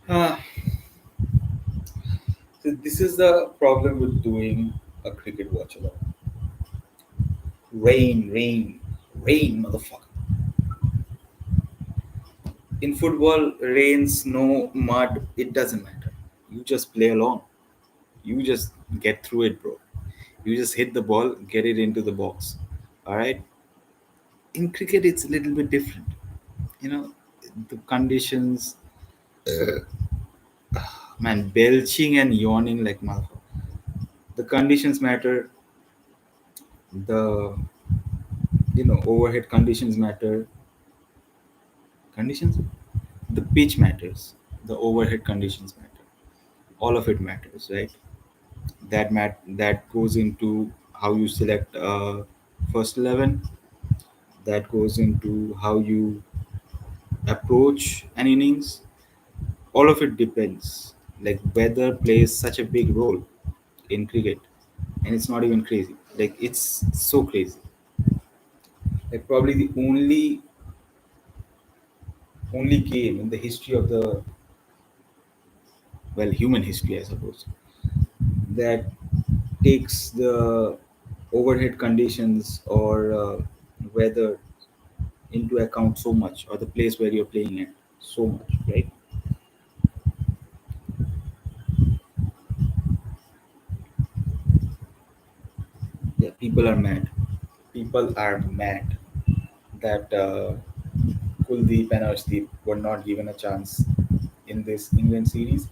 Ah, so this is the problem with doing a cricket watch along. Rain, rain, rain, motherfucker. In football, rain, snow, mud, it doesn't matter. You just play along. You just get through it, bro. You just hit the ball, get it into the box. All right. In cricket, it's a little bit different. You know, the conditions, man, belching and yawning like motherfucker. The conditions matter. The overhead conditions matter. Conditions, the pitch matters. The overhead conditions matter. All of it matters, right? That goes into how you select first 11. That goes into how you approach an innings. All of it depends. Like weather plays such a big role in cricket, and it's not even crazy. Like it's so crazy. Like probably the only game in the history of the human history, I suppose, that takes the overhead conditions or weather into account so much, or the place where you're playing at so much, right? Yeah, people are mad. People are mad that Kuldeep and Arshdeep were not given a chance in this England series.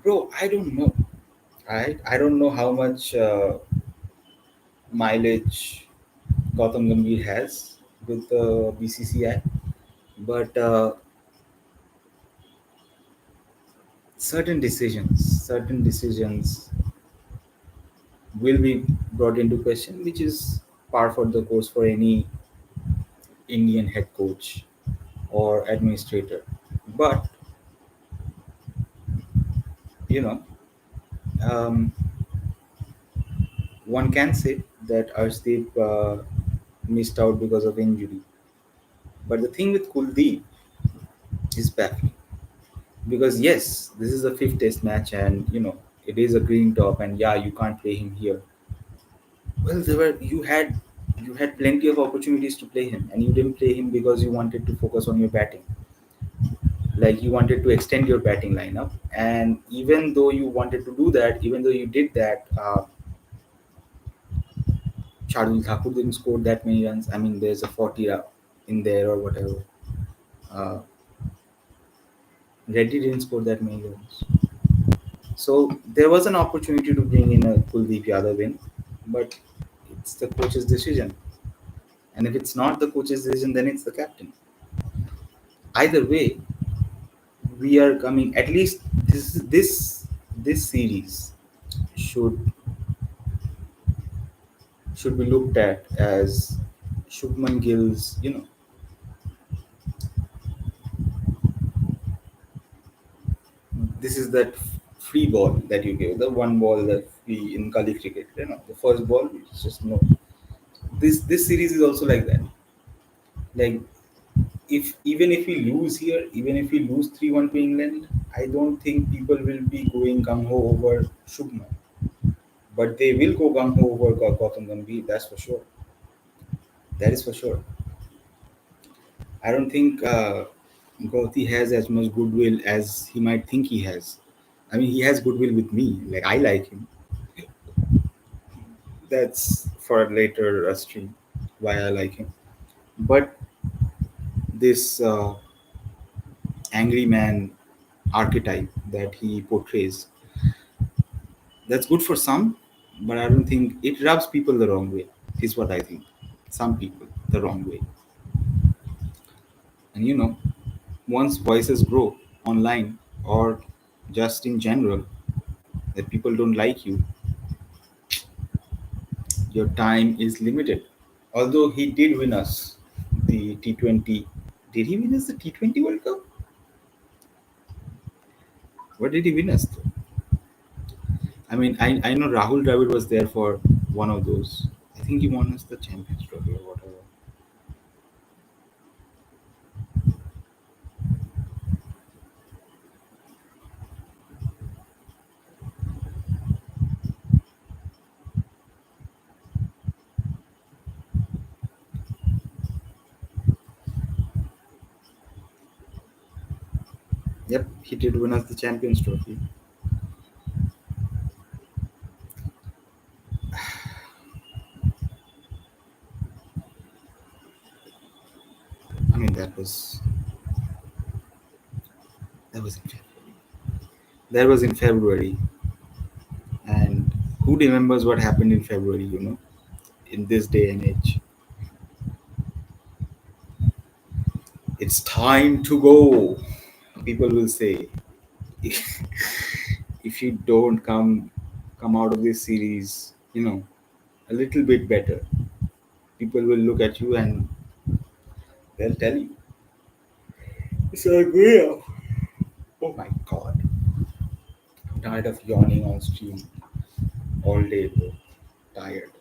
Bro, I don't know. I don't know how much mileage Gautam Gambhir has with the BCCI, but certain decisions will be brought into question, which is par for the course for any Indian head coach or administrator. But you know, um, one can say that Arshdeep missed out because of injury. But the thing with Kuldeep is baffling because yes, this is the fifth test match, and it is a green top, and yeah, you can't play him here. Well, you had plenty of opportunities to play him, and you didn't play him because you wanted to focus on your batting. Like you wanted to extend your batting lineup, and even though you wanted to do that, even though you did that, Shardul Thakur didn't score that many runs. I mean, there's a 40 in there or whatever. Uh, Reddy didn't score that many runs. So there was an opportunity to bring in a Kuldeep Yadav in, but it's the coach's decision. And if it's not the coach's decision, then it's the captain. Either way, we are coming. At least this series should should be looked at as Shubman Gill's. This is that free ball that you give, the one ball that we in Kali cricket. The first ball, it's just no. This series is also like that. Like if even if we lose here, even if we lose 3-1 to England, I don't think people will be going gung ho over Shubman, but they will go gung ho over Gautam Gambhir. That's for sure. That is for sure. I don't think Gauti has as much goodwill as he might think he has. I mean, he has goodwill with me. Like I like him. That's for a later stream why I like him. But this angry man archetype that he portrays, that's good for some, but I don't think it rubs people the wrong way. Is what I think. Some people the wrong way, and once voices grow online or just in general that people don't like you, your time is limited. Although he did win us the T20. Did he win us the T20 World Cup? What did he win us though? I mean, I know Rahul Dravid was there for one of those. I think he won us the Champions Trophy or whatever. Yep, he did win us the Champions Trophy. I mean, that was in February. That was in February, and who remembers what happened in February? In this day and age, it's time to go. People will say, if you don't come out of this series, a little bit better, people will look at you and they'll tell you. So yeah. Oh my god. I'm tired of yawning on stream all day, bro. Tired.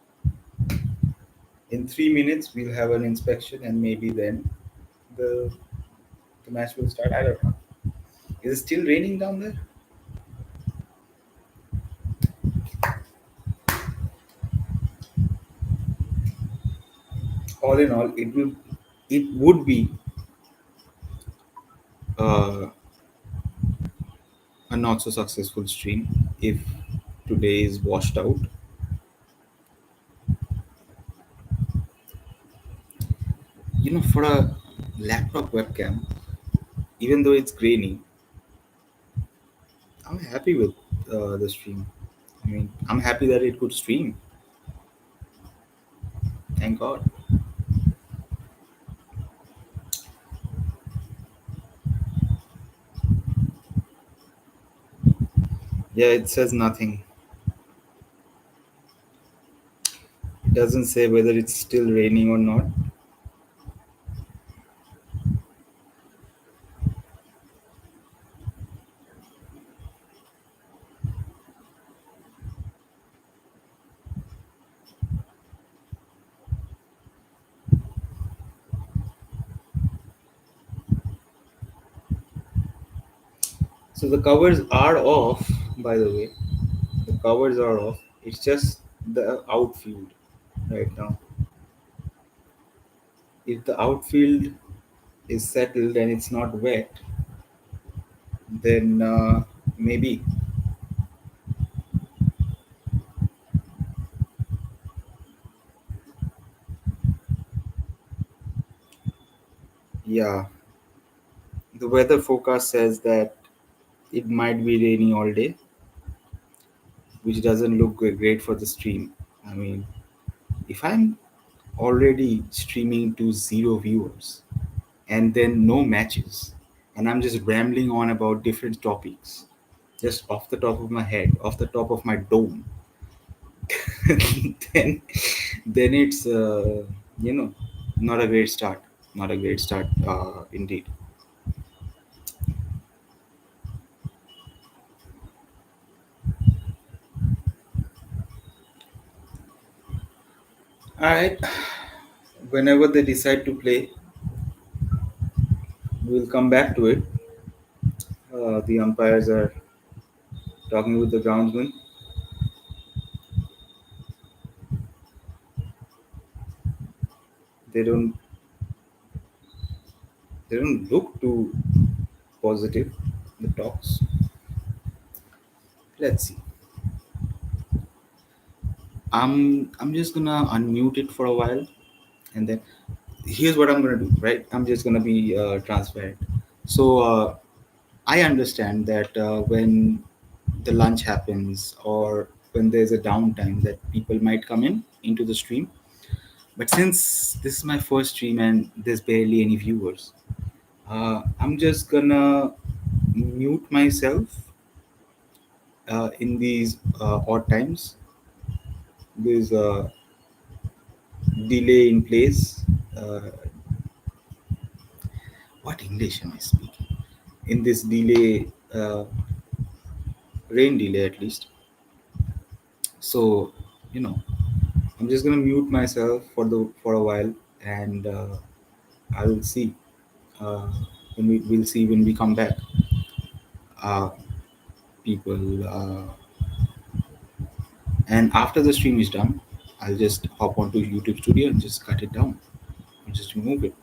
In 3 minutes we'll have an inspection and maybe then the the match will start. I don't know. Is it still raining down there? All in all, it would be uh, a not so successful stream if today is washed out. For a laptop webcam, even though it's grainy, I'm happy with the stream. I mean, I'm happy that it could stream. Thank God. Yeah, it says nothing. It doesn't say whether it's still raining or not. So the covers are off, by the way. The covers are off. It's just the outfield right now. If the outfield is settled and it's not wet, then maybe, yeah. The weather forecast says that it might be raining all day, which doesn't look great for the stream. I mean, if I'm already streaming to zero viewers and then no matches, and I'm just rambling on about different topics, just off the top of my head, off the top of my dome, then it's you know not a great start. Not a great start, indeed. All right. Whenever they decide to play, we'll come back to it. The umpires are talking with the groundsman. They don't they don't look too positive. The talks. Let's see. I'm just gonna unmute it for a while, and then here's what I'm gonna do. Right, I'm just gonna be transparent. So I understand that when the lunch happens or when there's a downtime, that people might come in into the stream. But since this is my first stream and there's barely any viewers, I'm just gonna mute myself in these odd times. There's a delay in place. Uh, what English am I speaking? In this delay, rain delay at least. So, you know, I'm just gonna mute myself for a while, and I will see uh, we'll see when we come back. Uh, People, and after the stream is done, I'll just hop onto YouTube Studio and just cut it down and just remove it.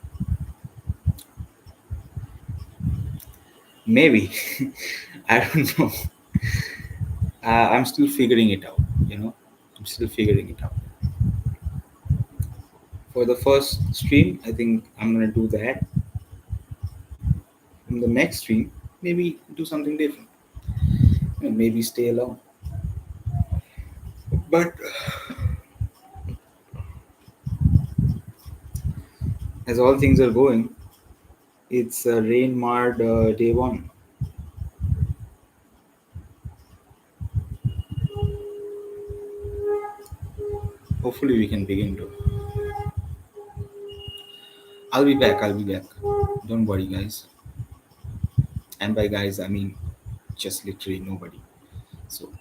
Maybe. I don't know. I'm still figuring it out. You know, I'm still figuring it out. For the first stream, I think I'm gonna do that. In the next stream, maybe do something different. You know, maybe stay alone. But as all things are going, it's a rain marred day one. Hopefully, we can begin to. I'll be back. I'll be back. Don't worry, guys. And by guys, I mean just literally nobody. So,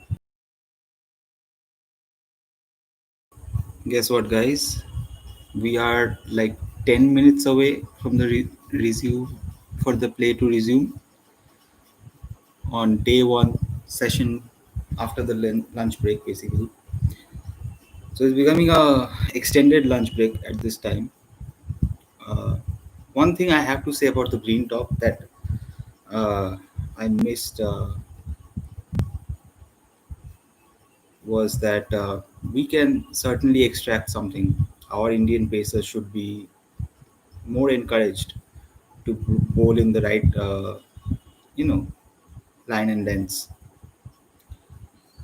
guess what, guys? We are like 10 minutes away from the resume for the play to resume on day one session after the lunch break, basically. So, it's becoming a extended lunch break at this time. Uh, One thing I have to say about the green top that uh, I missed was that we can certainly extract something. Our Indian pacers should be more encouraged to bowl in the right, you know, line and lengths.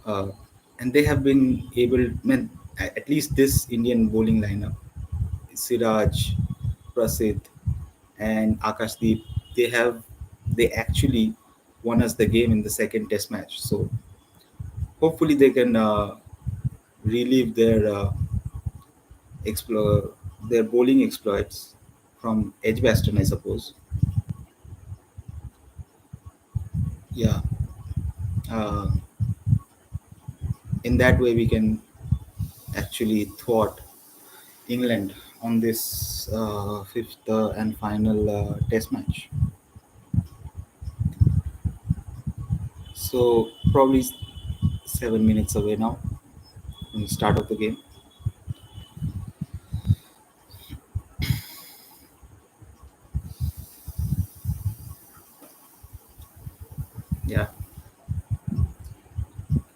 Uh, and they have been able, man, at least this Indian bowling lineup, Siraj, Prasid, and Akashdeep, they actually won us the game in the second test match. So hopefully they can relieve their explore their bowling exploits from Edgbaston, I suppose. Yeah, uh, in that way we can actually thwart England on this fifth and final Test match. So probably 7 minutes away now from the start of the game. Yeah,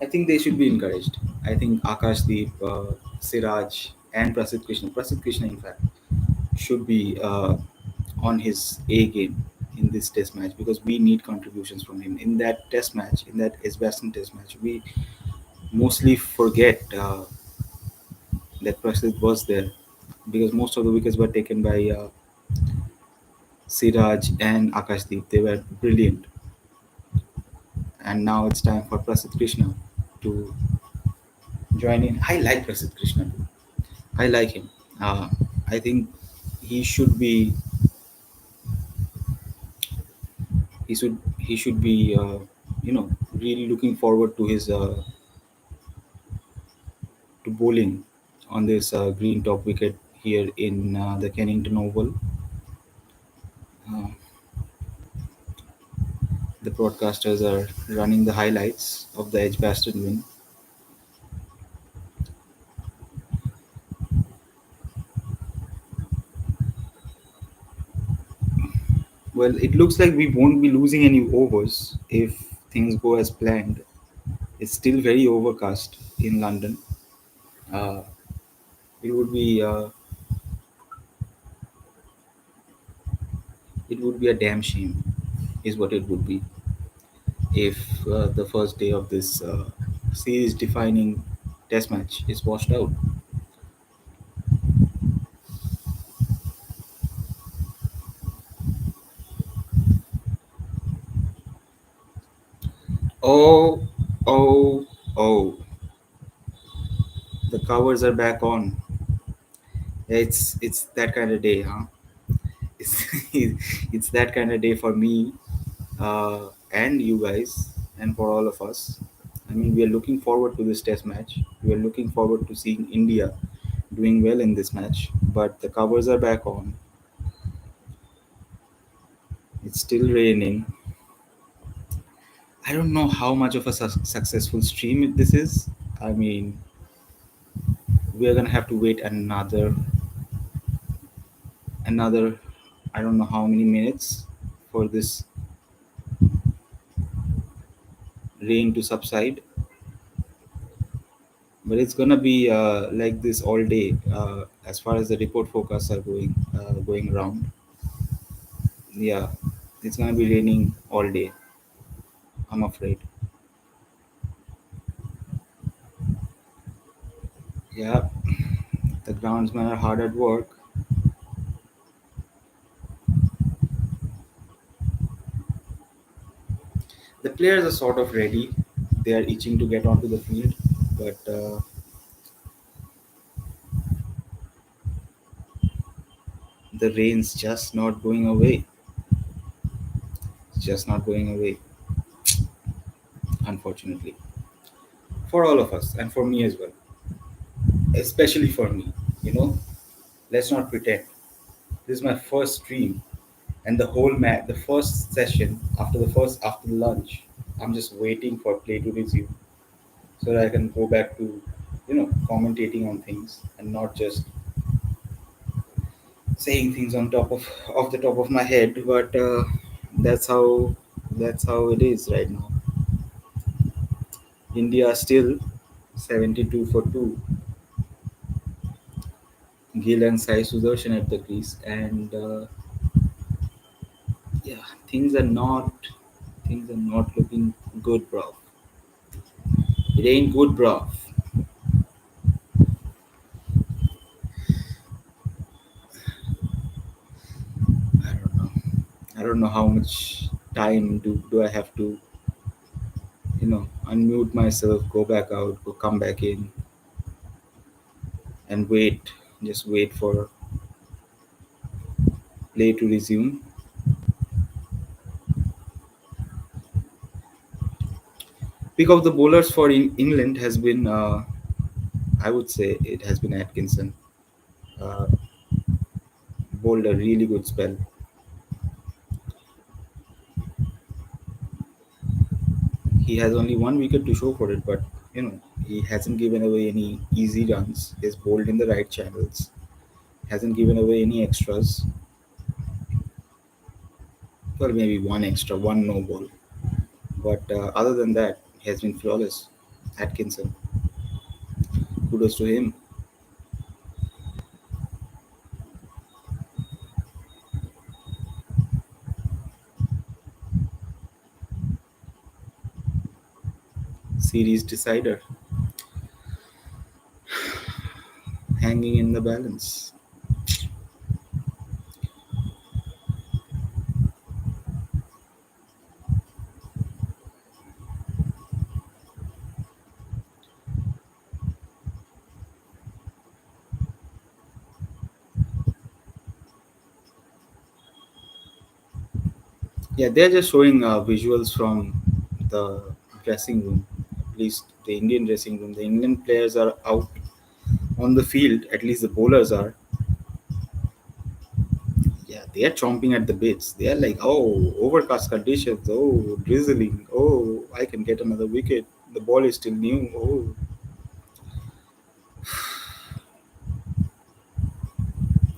I think they should be encouraged. I think Akashdeep, Siraj, and Prasidh Krishna, in fact, should be on his A game in this Test match because we need contributions from him. In that Test match, in that Edgbaston Test match, we mostly forget that Prasidh was there because most of the wickets were taken by Siraj and Akashdeep. They were brilliant, and now it's time for Prasidh Krishna to join in. I like Prasidh Krishna too. I like him. Uh, I think he should be he should be really looking forward to his to bowling on this green top wicket here in the Kennington Oval. Uh, the broadcasters are running the highlights of the Edgbaston win. Well, it looks like we won't be losing any overs if things go as planned. It's still very overcast in London. Uh, it would be a damn shame, is what it would be if the first day of this series-defining test match is washed out. Oh, oh, oh! The covers are back on. It's that kind of day, huh? It's it's that kind of day for me and you guys and for all of us. I mean, we are looking forward to this test match. We are looking forward to seeing India doing well in this match. But the covers are back on. It's still raining. I don't know how much of a successful stream this is. I mean, we are gonna have to wait another I don't know how many minutes for this rain to subside. But it's gonna be like this all day as far as the report forecasts are going around. Yeah, it's gonna be raining all day, I'm afraid. Yeah, the groundsmen are hard at work. The players are sort of ready. They are itching to get onto the field, but the rain's just not going away. It's just not going away, unfortunately, for all of us and for me as well, especially for me. You know, let's not pretend. This is my first stream, and the whole the first session after lunch, I'm just waiting for play to resume so that I can go back to commentating on things and not just saying things on top of off the top of my head. But that's how that's how it is right now. India still 72 for 2. Gill and Sai Sudarshan at the crease, and yeah, things are not things are not looking good, bro. It ain't good, bro. I don't know. I don't know how much time do I have to unmute myself, go back out, go come back in, and wait. Just wait for play to resume. Pick of the bowlers for England has been, I would say, it has been Atkinson. Uh, Bowled a really good spell. He has only one wicket to show for it, but he hasn't given away any easy runs. He's bowled in the right channels. Hasn't given away any extras. Well, maybe one extra, one no ball. But other than that, he has been flawless. Atkinson, kudos to him. Series decider, hanging in the balance. Yeah, they're just showing visuals from the dressing room. At least the Indian dressing room. The Indian players are out on the field. At least the bowlers are. Yeah, they are chomping at the bits. They are like, oh, overcast conditions. Oh, drizzling. Oh, I can get another wicket. The ball is still new. Oh,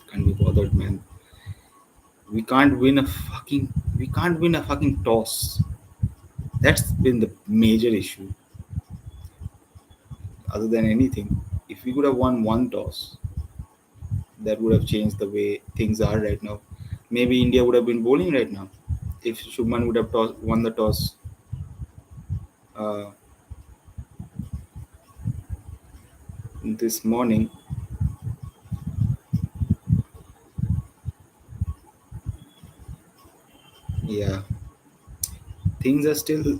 can't be bothered, man. We can't win a fucking. We can't win a fucking toss. That's been the major issue. Other than anything, if we could have won one toss, that would have changed the way things are right now. Maybe India would have been bowling right now if Shubman would have won the toss uh, this morning. Yeah, things are still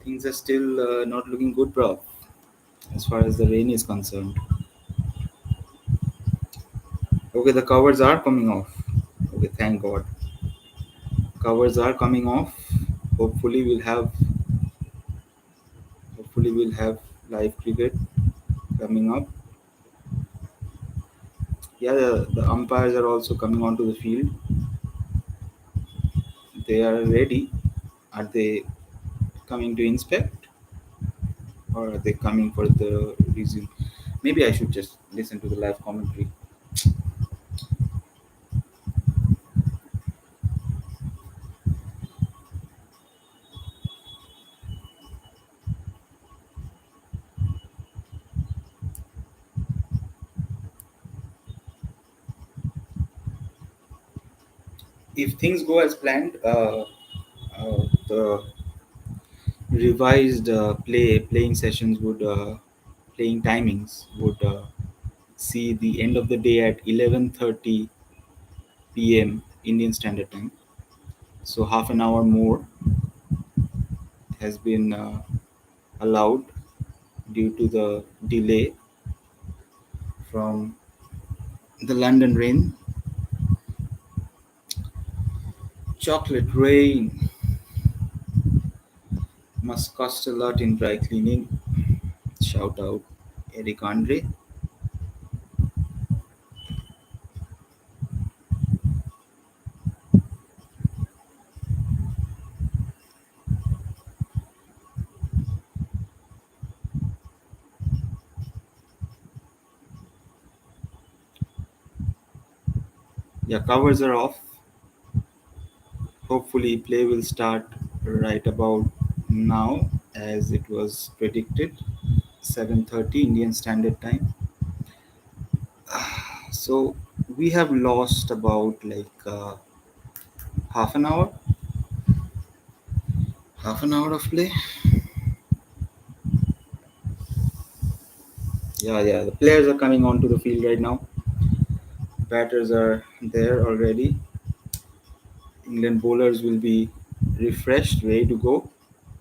things are still not looking good, bro. As far as the rain is concerned. Okay, the covers are coming off. Okay, thank God. Covers are coming off. Hopefully, we'll have hopefully we'll have live cricket coming up. Yeah, the umpires are also coming onto the field. They are ready. Are they coming to inspect, or are they coming for the resume? Maybe I should just listen to the live commentary. If things go as planned, the revised playing sessions would playing timings would see the end of the day at 11:30 p.m. Indian Standard Time. So half an hour more has been allowed due to the delay from the London rain. Chocolate rain must cost a lot in dry cleaning. Shout out Eric Andre. Yeah, covers are off. Hopefully, play will start right about now, as it was predicted, 7:30 Indian Standard Time. So we have lost about like half an hour, half an hour of play. Yeah, yeah. The players are coming onto the field right now. Batters are there already. England bowlers will be refreshed, ready to go,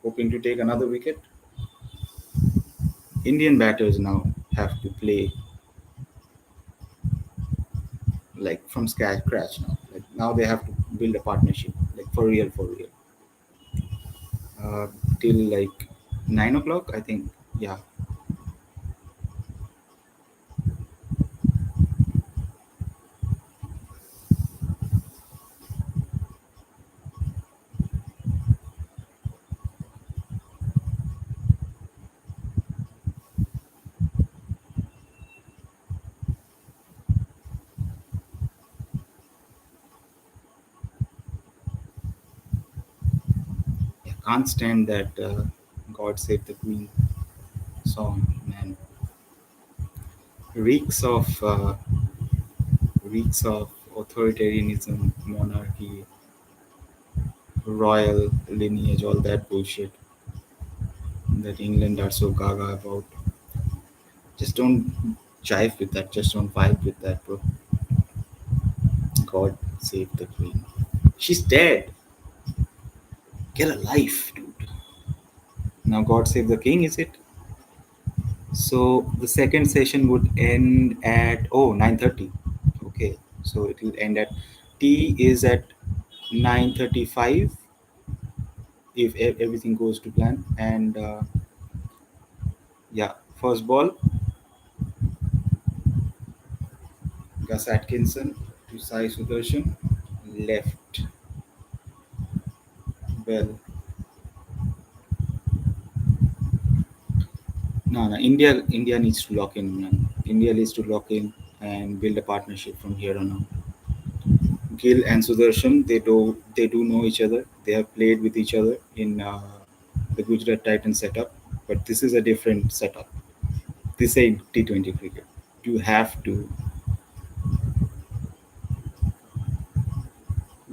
hoping to take another wicket. Indian batters now have to play. like from scratch now. Like now they have to build a partnership, like for real, for real. Uh, till like 9 o'clock, I think. Yeah, I can't stand that "God Save the Queen" song, man. Reeks of reeks of authoritarianism, monarchy, royal lineage, all that bullshit that England are so gaga about. Just don't jive with that. Just don't vibe with that, bro. God save the Queen. She's dead. Get a life, dude. Now, God save the King, is it? So the second session would end at 9:30. Okay, so it will end at T is at 9:35 if everything goes to plan. And yeah, first ball, Gus Atkinson to Sai Sudarshan, left. Well, no. India needs to lock in, man. India needs to lock in and build a partnership from here on out. Gill and Sudarshan, they do know each other. They have played with each other in the Gujarat Titan setup, but this is a different setup. This ain't T20 cricket. You have to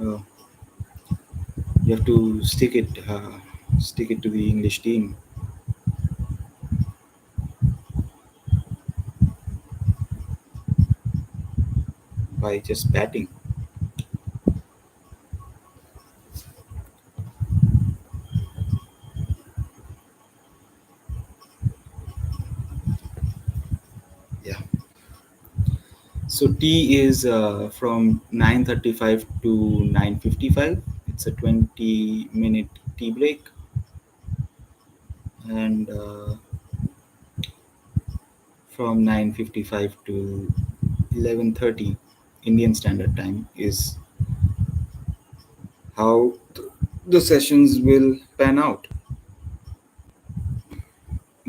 uh, you have to stick it to the English team by just batting. Yeah. So T is from 9:35 to 9:55. It's a 20-minute tea break, and from 9:55 to 11:30 Indian Standard Time is how the sessions will pan out.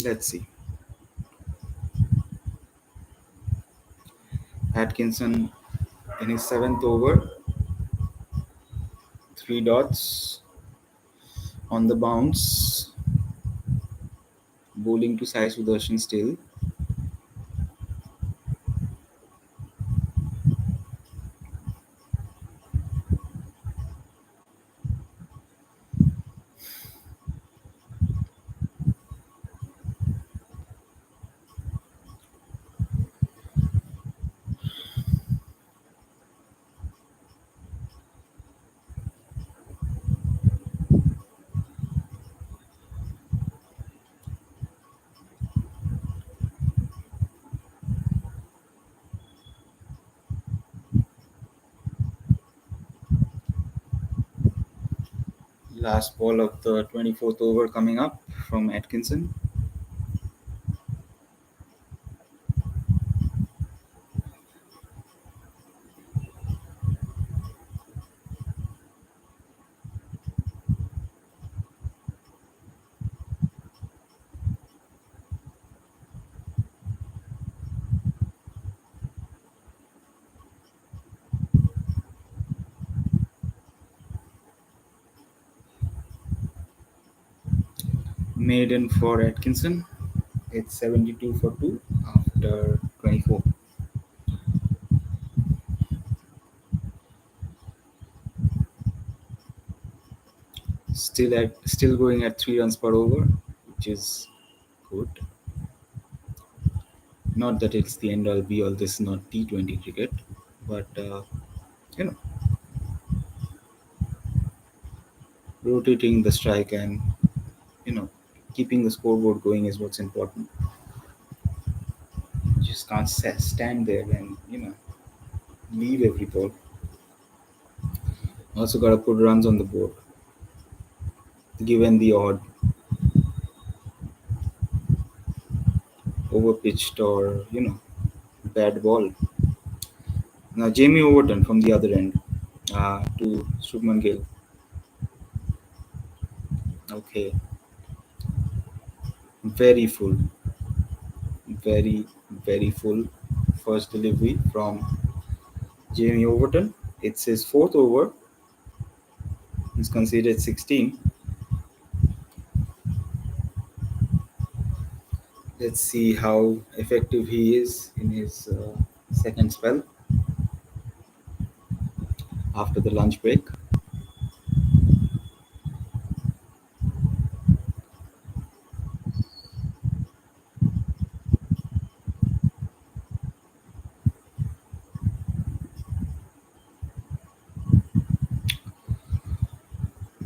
Let's see. Atkinson in his seventh over, three dots on the bounce, bowling to Sai Sudarshan still. Last ball of the 24th over coming up from Atkinson. Maiden for Atkinson. It's 72 for 2 after 24. Still going at 3 runs per over, which is good. Not that it's the end all be all. This is not T20 cricket, but you know, rotating the strike and you know, keeping the scoreboard going is what's important. You just can't stand there and leave every ball. Also got to put runs on the board, given the odd overpitched or bad ball. Now Jamie Overton from the other end to Shubman Gill. Okay, very full, very very full. First delivery from Jamie Overton. It's his fourth over. He's conceded 16. Let's see how effective he is in his second spell after the lunch break.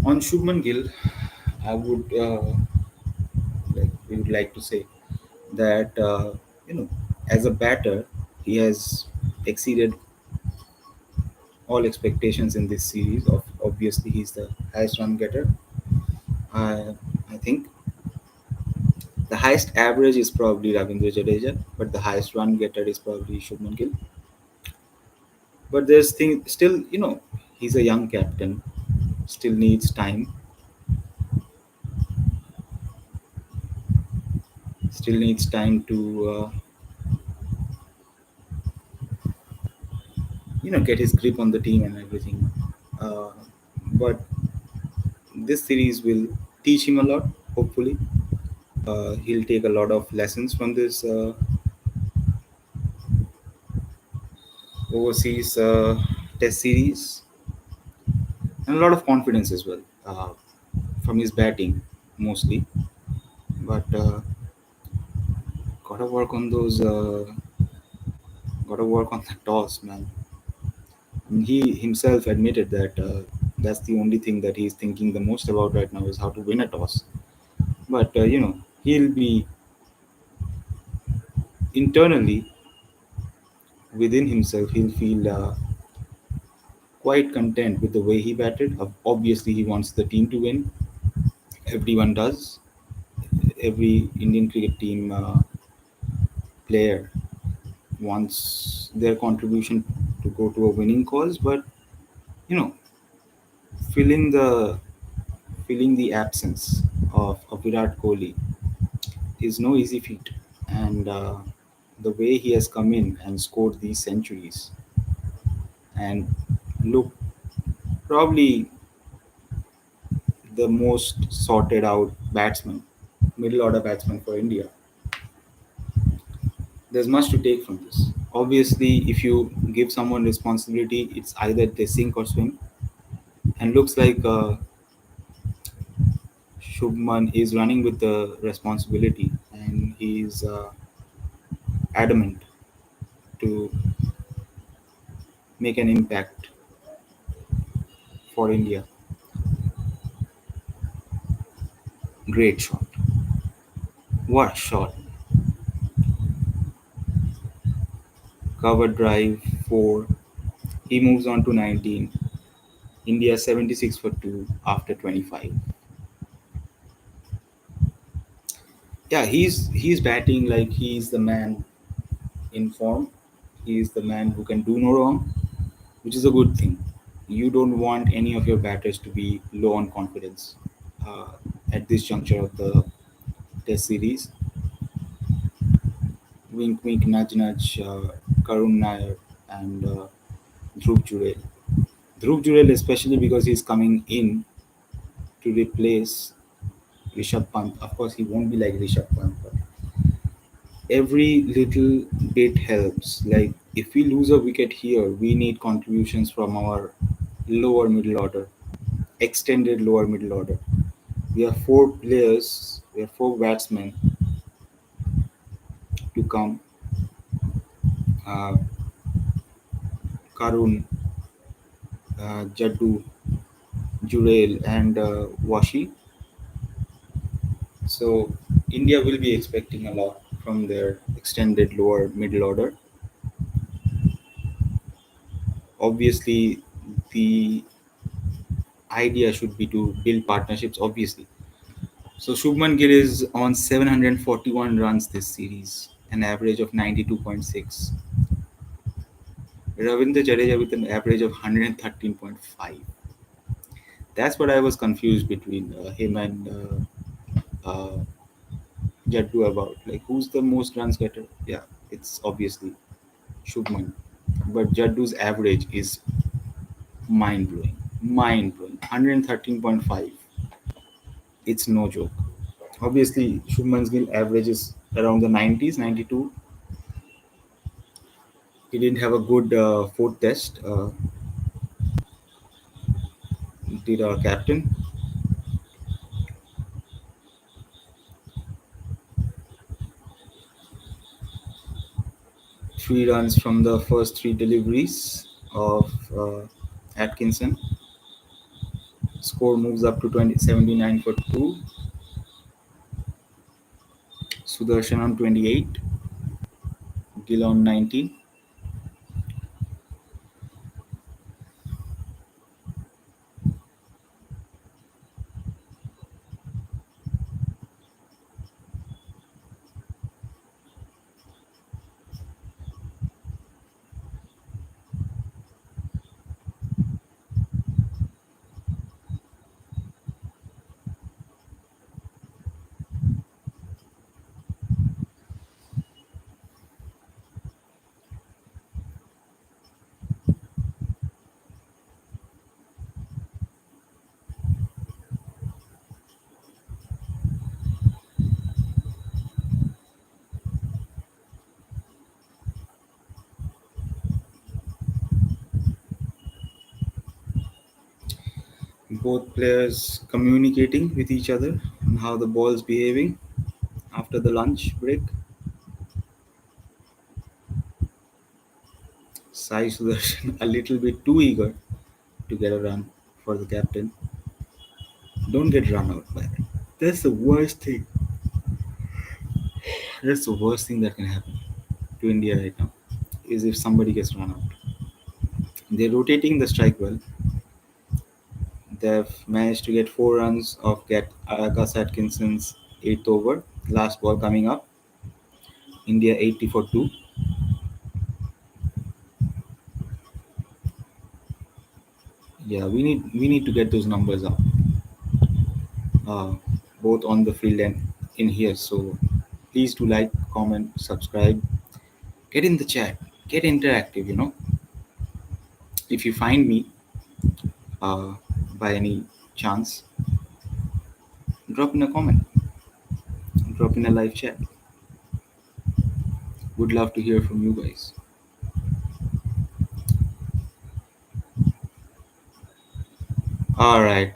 On Shubman Gill, I would like to say that as a batter, he has exceeded all expectations in this series. Of obviously, he's the highest run getter. I think the highest average is probably Ravindra Jadeja, but the highest run getter is probably Shubman Gill. But there's thing still, he's a young captain, still needs time, still needs time to get his grip on the team and everything. Uh, but this series will teach him a lot. Hopefully, he'll take a lot of lessons from this overseas test series and a lot of confidence as well from his batting mostly. But gotta work on those. Gotta work on the toss, man. And he himself admitted that that's the only thing that he's thinking the most about right now is how to win a toss. But he'll be internally within himself. He'll feel quite content with the way he batted. Obviously, he wants the team to win. Everyone does. Every Indian cricket team player wants their contribution to go to a winning cause. But you know, filling the filling the absence of Virat Kohli is no easy feat. And the way he has come in and scored these centuries and look probably the most sorted out batsman, middle order batsman for India. There's much to take from this. Obviously, if you give someone responsibility, it's either they sink or swim. And looks like Shubman is running with the responsibility, and he's adamant to make an impact for India. Great shot. What a shot. Cover drive 4. He moves on to 19. India 76 for 2 after 25. Yeah, he's batting like he's the man in form. He's the man who can do no wrong, which is a good thing. You don't want any of your batters to be low on confidence uh, at this juncture of the Test series. Wink, wink, nudge, nudge. Karun Nair and Dhruv Jurel. Dhruv Jurel, especially because he's coming in to replace Rishabh Pant. Of course, he won't be like Rishabh Pant, but every little bit helps. Like if we lose a wicket here, we need contributions from our lower middle order, extended lower middle order. We have four players, we have four batsmen to come. Uh, Karun, Jaddu, Jurel, and Washi. So India will be expecting a lot from their extended lower middle order. obviously the idea should be to build partnerships, obviously. So Shubman Gill is on 741 runs this series, an average of 92.6. Ravindra Jadeja with an average of 113.5. That's what I was confused between him and Jaddu about. Like, who's the most runs getter? Yeah, it's obviously Shubman. But Jaddu's average is mind blowing. Mind blowing. 113.5. It's no joke. Obviously, Shubman's Gill averages around the 90s, 92. He didn't have a good fourth test, did our captain. 3 runs from the first 3 deliveries of Atkinson. Score moves up to 79 for 2. Sudarshan on 28. Gill on 19. Both players communicating with each other on how the ball is behaving after the lunch break. Sai Sudarshan a little bit too eager to get a run for the captain. Don't get run out by that. That's the worst thing. That's the worst thing that can happen to India right now is if somebody gets run out. They're rotating the strike well. They've managed to get 4 runs off get Gus Atkinson's eighth over. Last ball coming up. India 80 for 2. Yeah, we need to get those numbers up, uh, both on the field and in here. So please do like, comment, subscribe, get in the chat, get interactive. If you find me uh, by any chance, drop in a comment, drop in a live chat. Would love to hear from you guys. All right,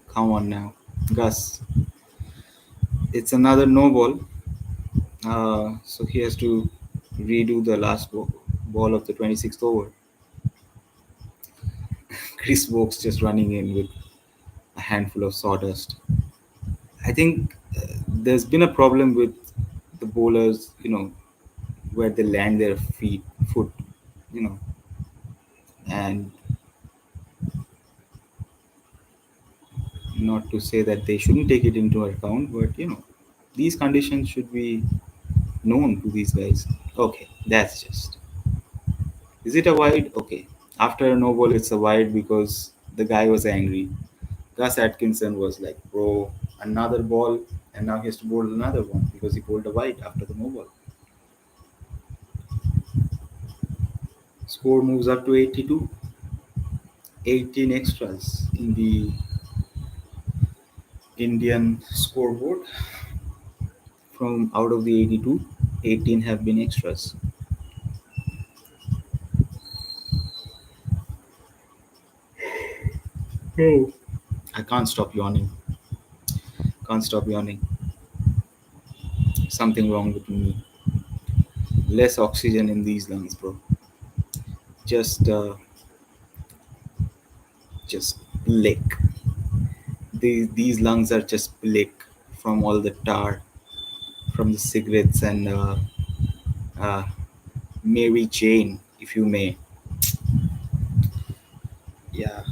come on now, Gus. It's another no ball. So he has to redo the last ball of the 26th over. Chris Stokes just running in with a handful of sawdust. I think there's been a problem with the bowlers, where they land their foot, you know, and not to say that they shouldn't take it into account, but these conditions should be known to these guys. Okay, that's just. Is it a wide? Okay. After a no ball, it's a wide because the guy was angry. Gus Atkinson was like, bro, another ball, and now he has to bowl another one because he bowled a wide after the no ball. Score moves up to 82. 18 extras in the Indian scoreboard. From out of the 82, 18 have been extras. Oh. I can't stop yawning. Can't stop yawning. Something wrong with me. Less oxygen in these lungs, bro. Just, uh, just lick. These lungs are just lick from all the tar, from the cigarettes and uh, Mary Jane, if you may. Yeah,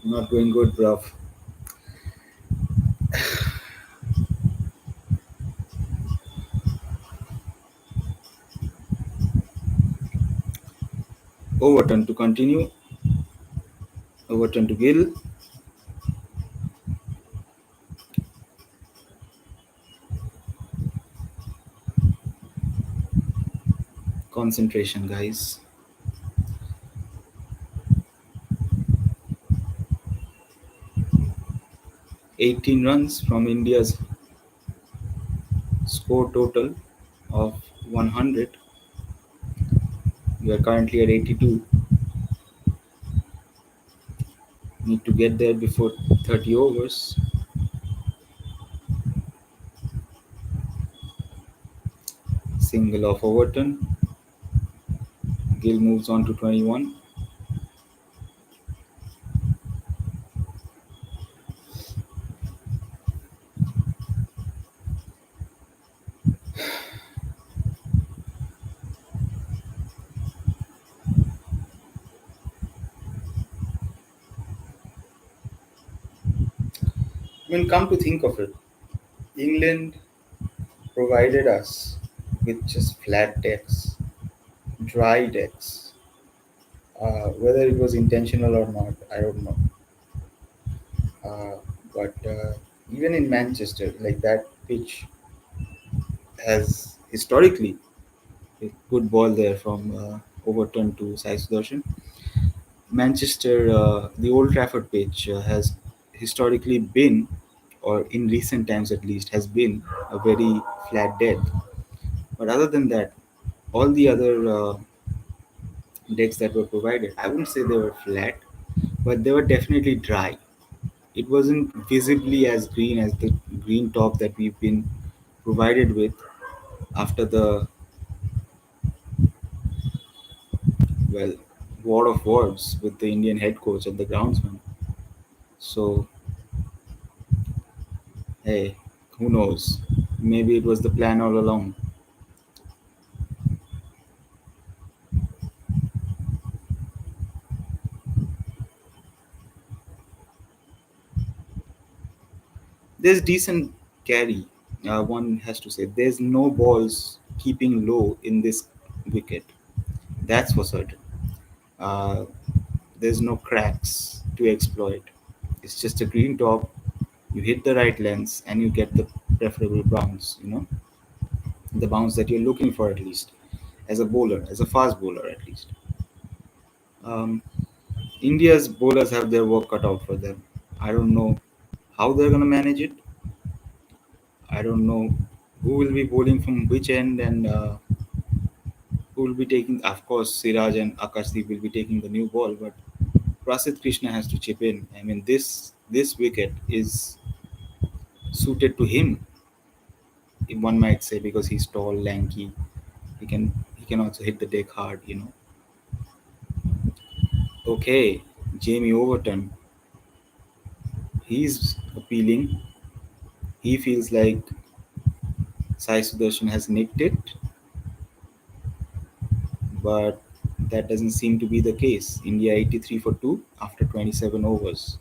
not going good, bruv. Overton to continue. Overton to Gill. Concentration, guys. 18 runs from India's score total of 100. We are currently at 82. Need to get there before 30 overs. Single of Overton. Gill moves on to 21. I mean, come to think of it, England provided us with just flat decks, dry decks. Whether it was intentional or not, I don't know. Uh, but even in Manchester, like that pitch has historically a good ball there from Overton to Sai Sudarshan. Manchester, the Old Trafford pitch has historically been, or in recent times at least, has been a very flat deck. But other than that, all the other decks that were provided, I wouldn't say they were flat, but they were definitely dry. It wasn't visibly as green as the green top that we've been provided with after the, well, war of words with the Indian head coach and the groundsman. So, hey, who knows? Maybe it was the plan all along. There's decent carry, one has to say. There's no balls keeping low in this wicket. That's for certain. Uh, there's no cracks to exploit. It's just a green top. You hit the right lens and you get the preferable bounce, the bounce that you're looking for at least, as a bowler, as a fast bowler at least. Um, India's bowlers have their work cut out for them. I don't know how they're going to manage it. I don't know who will be bowling from which end and who will be taking. Of course, Siraj and Akashdeep will be taking the new ball, but Prasid Krishna has to chip in. I mean, this wicket is suited to him, if one might say, because he's tall, lanky. He can also hit the deck hard. Okay, Jamie Overton, he's appealing. He feels like Sai Sudarshan has nicked it, but that doesn't seem to be the case. India 83 for 2 after 27 overs.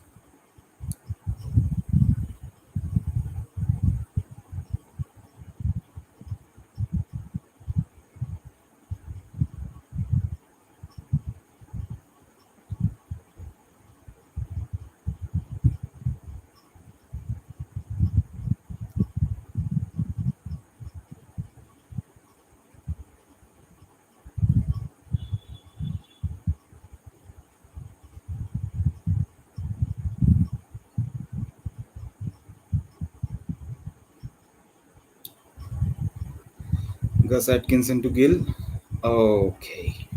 Gus Atkinson to Gill. Okay.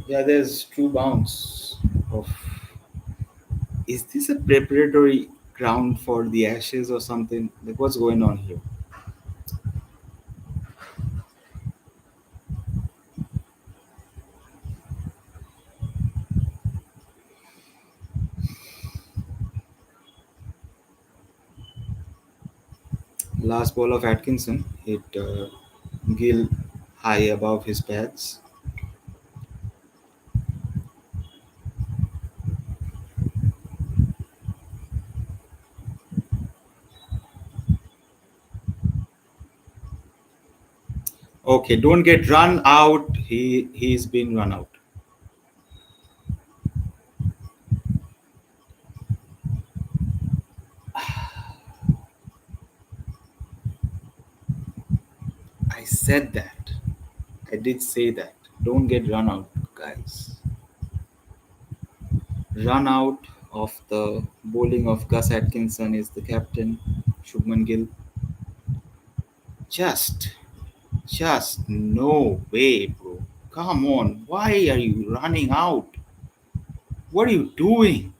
Yeah, there's true bounce of. Is this a preparatory ground for the Ashes or something? Like, what's going on here? Last ball of Atkinson hit Gill high above his pads. Okay, don't get run out. He's been run out. I said that. I did say that. Don't get run out, guys. Run out of the bowling of Gus Atkinson is the captain, Shubman Gill. Just, just no way, bro. Come on. Why are you running out? What are you doing?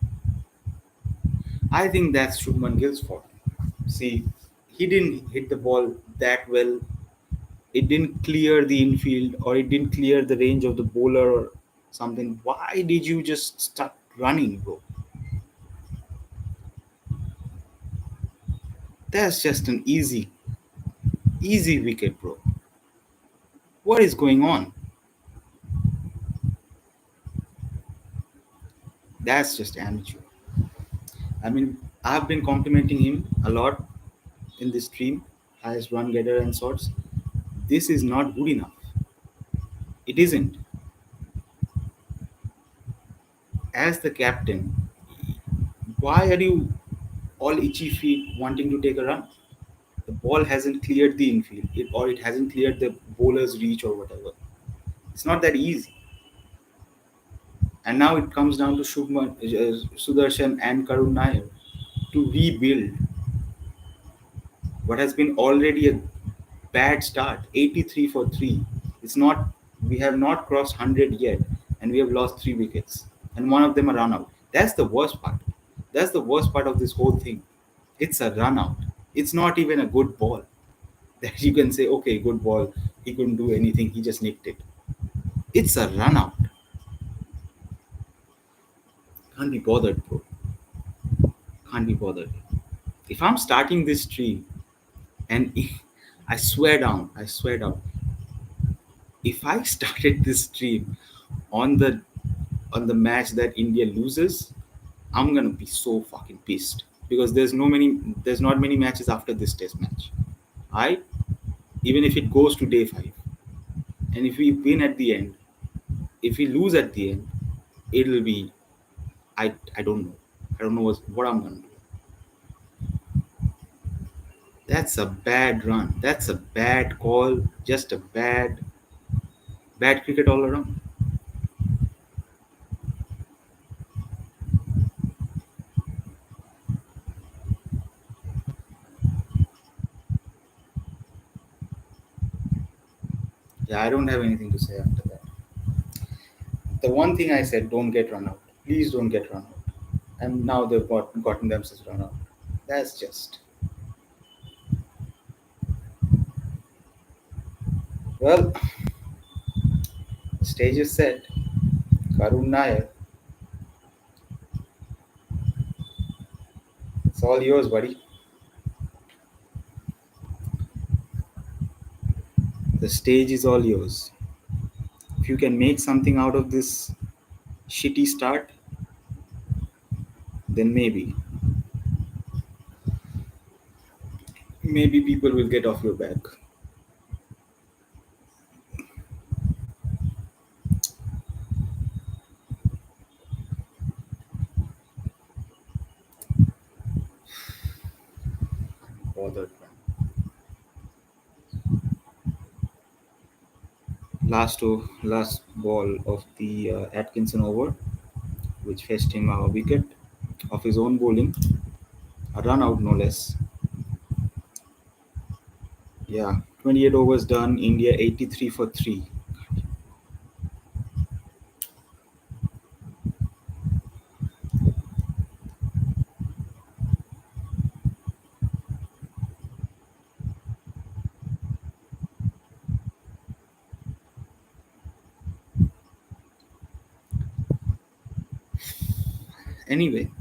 I think that's Shubman Gill's fault. See, he didn't hit the ball that well. It didn't clear the infield or it didn't clear the range of the bowler or something. Why did you just start running, bro? That's just an easy wicket, bro. What is going on? That's just amateur. I mean, I've been complimenting him a lot in this stream, highest run getter and sorts. This is not good enough. It isn't. As the captain, why are you all itchy feet wanting to take a run? The ball hasn't cleared the infield, or it hasn't cleared the bowler's reach or whatever. It's not that easy. And now it comes down to Sudarshan and Karun Nair to rebuild what has been already a bad start. 83 for 3. It's not. We have not crossed 100 yet, and we have lost 3 wickets, and one of them a run out. That's the worst part. That's the worst part of this whole thing. It's a run out. It's not even a good ball that you can say, okay, good ball. He couldn't do anything. He just nicked it. It's a run out. Can't be bothered, bro. Can't be bothered. If I'm starting this stream and I swear down, if I started this stream on the match that India loses, I'm gonna be so fucking pissed because there's not many matches after this test match. I Even if it goes to day 5, and if we win at the end, if we lose at the end, it'll be I don't know. I don't know what I'm gonna do. That's a bad run. That's a bad call. Just a bad cricket all around. Yeah, I don't have anything to say after that. The one thing I said, don't get run out. Please don't get run out. And now they've gotten themselves run out. That's just well. The stage is set. Karun Nair, it's all yours, buddy. The stage is all yours. If you can make something out of this shitty start, then maybe people will get off your back. Bothered, man. Last ball of the Atkinson over, which fetched him a wicket of his own bowling, a run out no less. Yeah, 28 overs done. India 83 for 3. Anyway,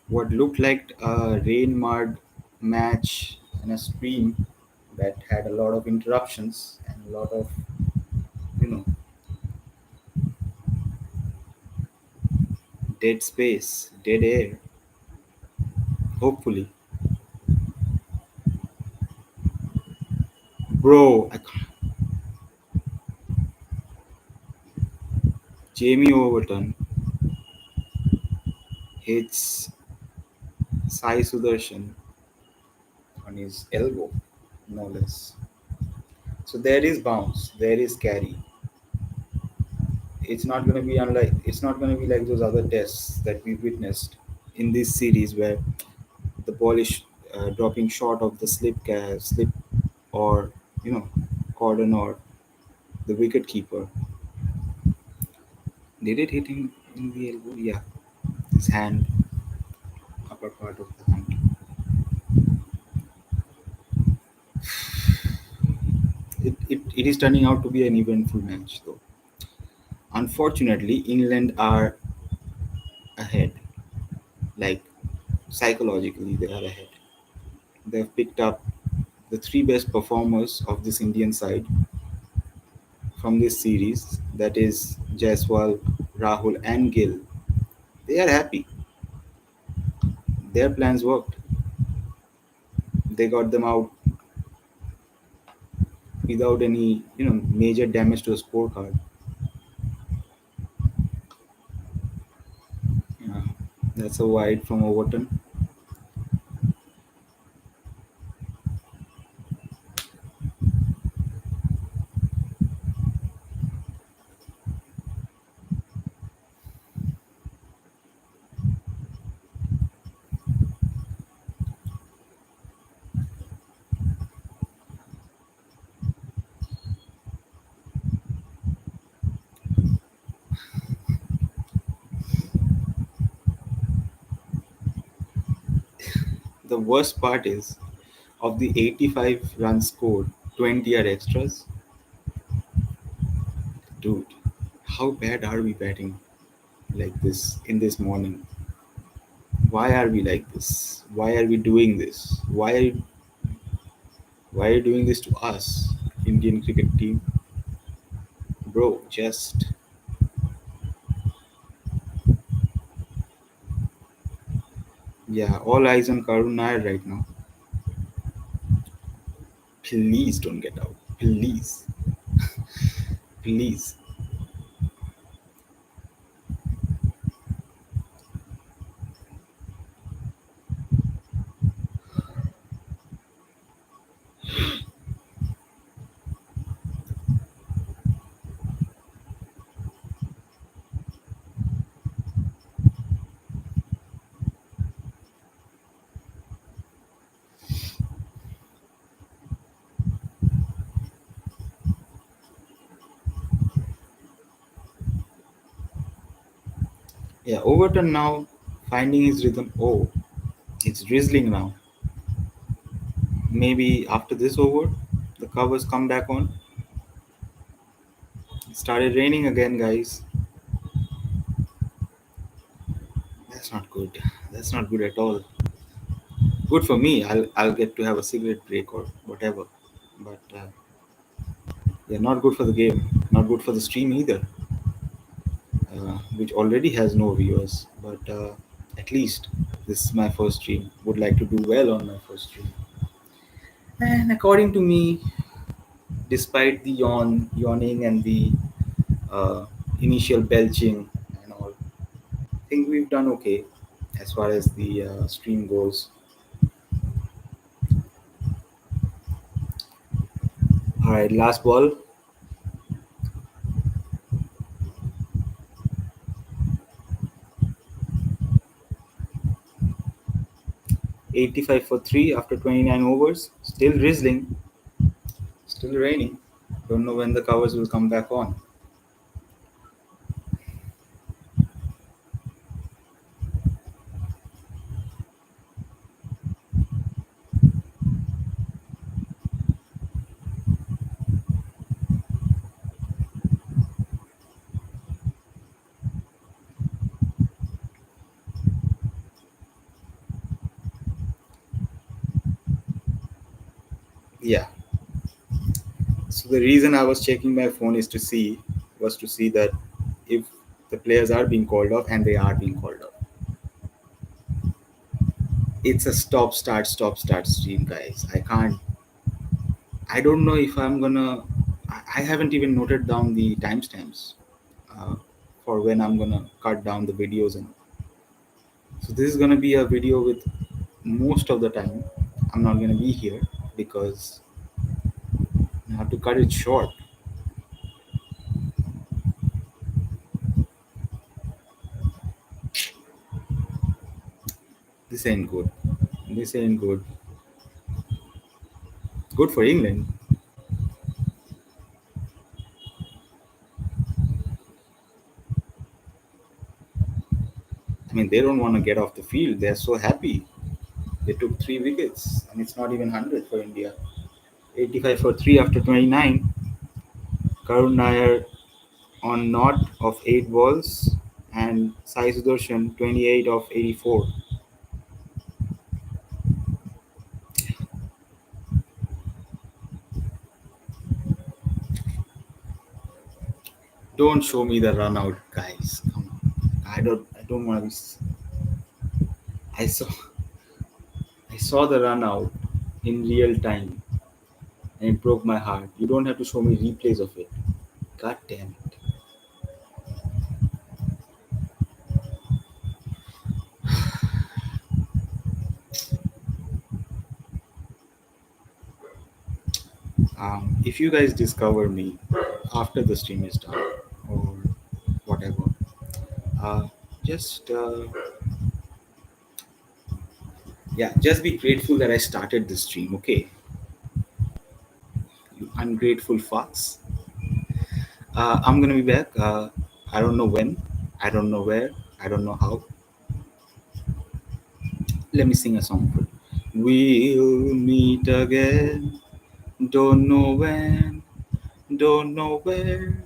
what looked like a rain mud match in a stream that had a lot of interruptions and a lot of, you know, dead space, dead air. Hopefully, bro. Jamie Overton hits Sai Sudarshan on his elbow, no less. So there is bounce, there is carry. It's not going to be unlike. It's not going to be like those other tests that we witnessed in this series where the ball is dropping short of the slip or you know cordon or the wicket keeper. Did it hit him in the elbow? Yeah, his hand, upper part of the hand. It is turning out to be an eventful match, though. Unfortunately, England are ahead. Like psychologically, they are ahead. They've picked up the three best performers of this Indian side from this series. That is Jaiswal, Rahul, and Gill. They are happy. Their plans worked. They got them out without any, major damage to the scorecard. Yeah, that's a wide from Overton. The worst part is, of the 85 runs scored, 20 are extras. Dude, how bad are we batting like this in this morning? Why are we like this? Why are we doing this? Why are you doing this to us, Indian cricket team? Bro, just yeah, all eyes on Karun Nair right now. Please don't get out. Please. Please. Yeah, Overton now finding his rhythm. Oh, it's drizzling now. Maybe after this over, the covers come back on. It started raining again, guys. That's not good. That's not good at all. Good for me. I'll get to have a cigarette break or whatever. But yeah, not good for the game. Not good for the stream either, which already has no viewers. But at least this is my first stream. Would like to do well on my first stream. And according to me, despite the yawning and the uh, initial belching and all, I think we've done okay as far as the stream goes. All right, last ball. 85 for 3 after 29 overs. Still drizzling, still raining. Don't know when the covers will come back on. So the reason I was checking my phone was to see that if the players are being called off, and they are being called off. It's a stop start stream, guys. I don't know if I'm gonna. I haven't even noted down the timestamps uh, for when I'm gonna cut down the videos, and so this is gonna be a video with most of the time. I'm not gonna be here because I have to cut it short. This ain't good. This ain't good. Good for England. I mean, they don't want to get off the field. They're so happy. They took 3 wickets, and it's not even 100 for India. 85 for 3 after 29. Karun Nair on naught of 8 balls, and Sai Sudarshan 28 of 84. Don't show me the run out, guys. Come on. I don't want to be. I saw. I saw the run out in real time, and it broke my heart. You don't have to show me replays of it. God damn it. If you guys discover me after the stream is done or whatever, uh, just yeah, just be grateful that I started the stream. Okay, you ungrateful fucks. I'm gonna be back. I don't know when. I don't know where. I don't know how. Let me sing a song for you. We'll meet again. Don't know when. Don't know where.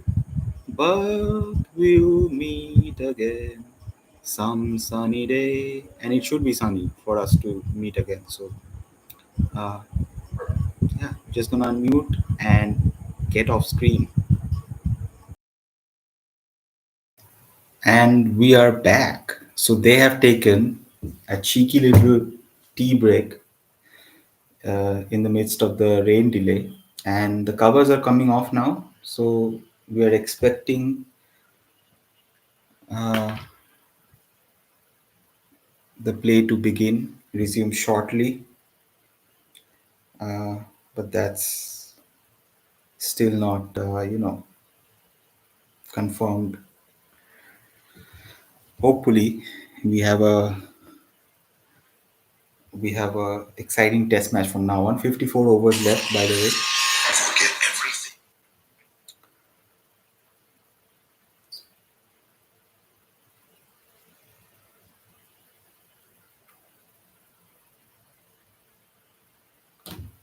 But we'll meet again some sunny day, and it should be sunny for us to meet again. So, uh, yeah, just gonna unmute and get off screen. And we are back. So they have taken a cheeky little tea break in the midst of the rain delay, and the covers are coming off now. So we are expecting uh, the play to resume shortly. Uh, but that's still not, confirmed. Hopefully, we have a exciting test match from now on. 54 overs left, by the way.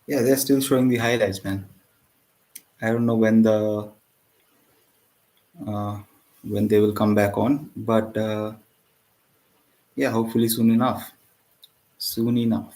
Yeah, they're still showing the highlights, man. I don't know uh, when they will come back on, but yeah, hopefully soon enough. Soon enough.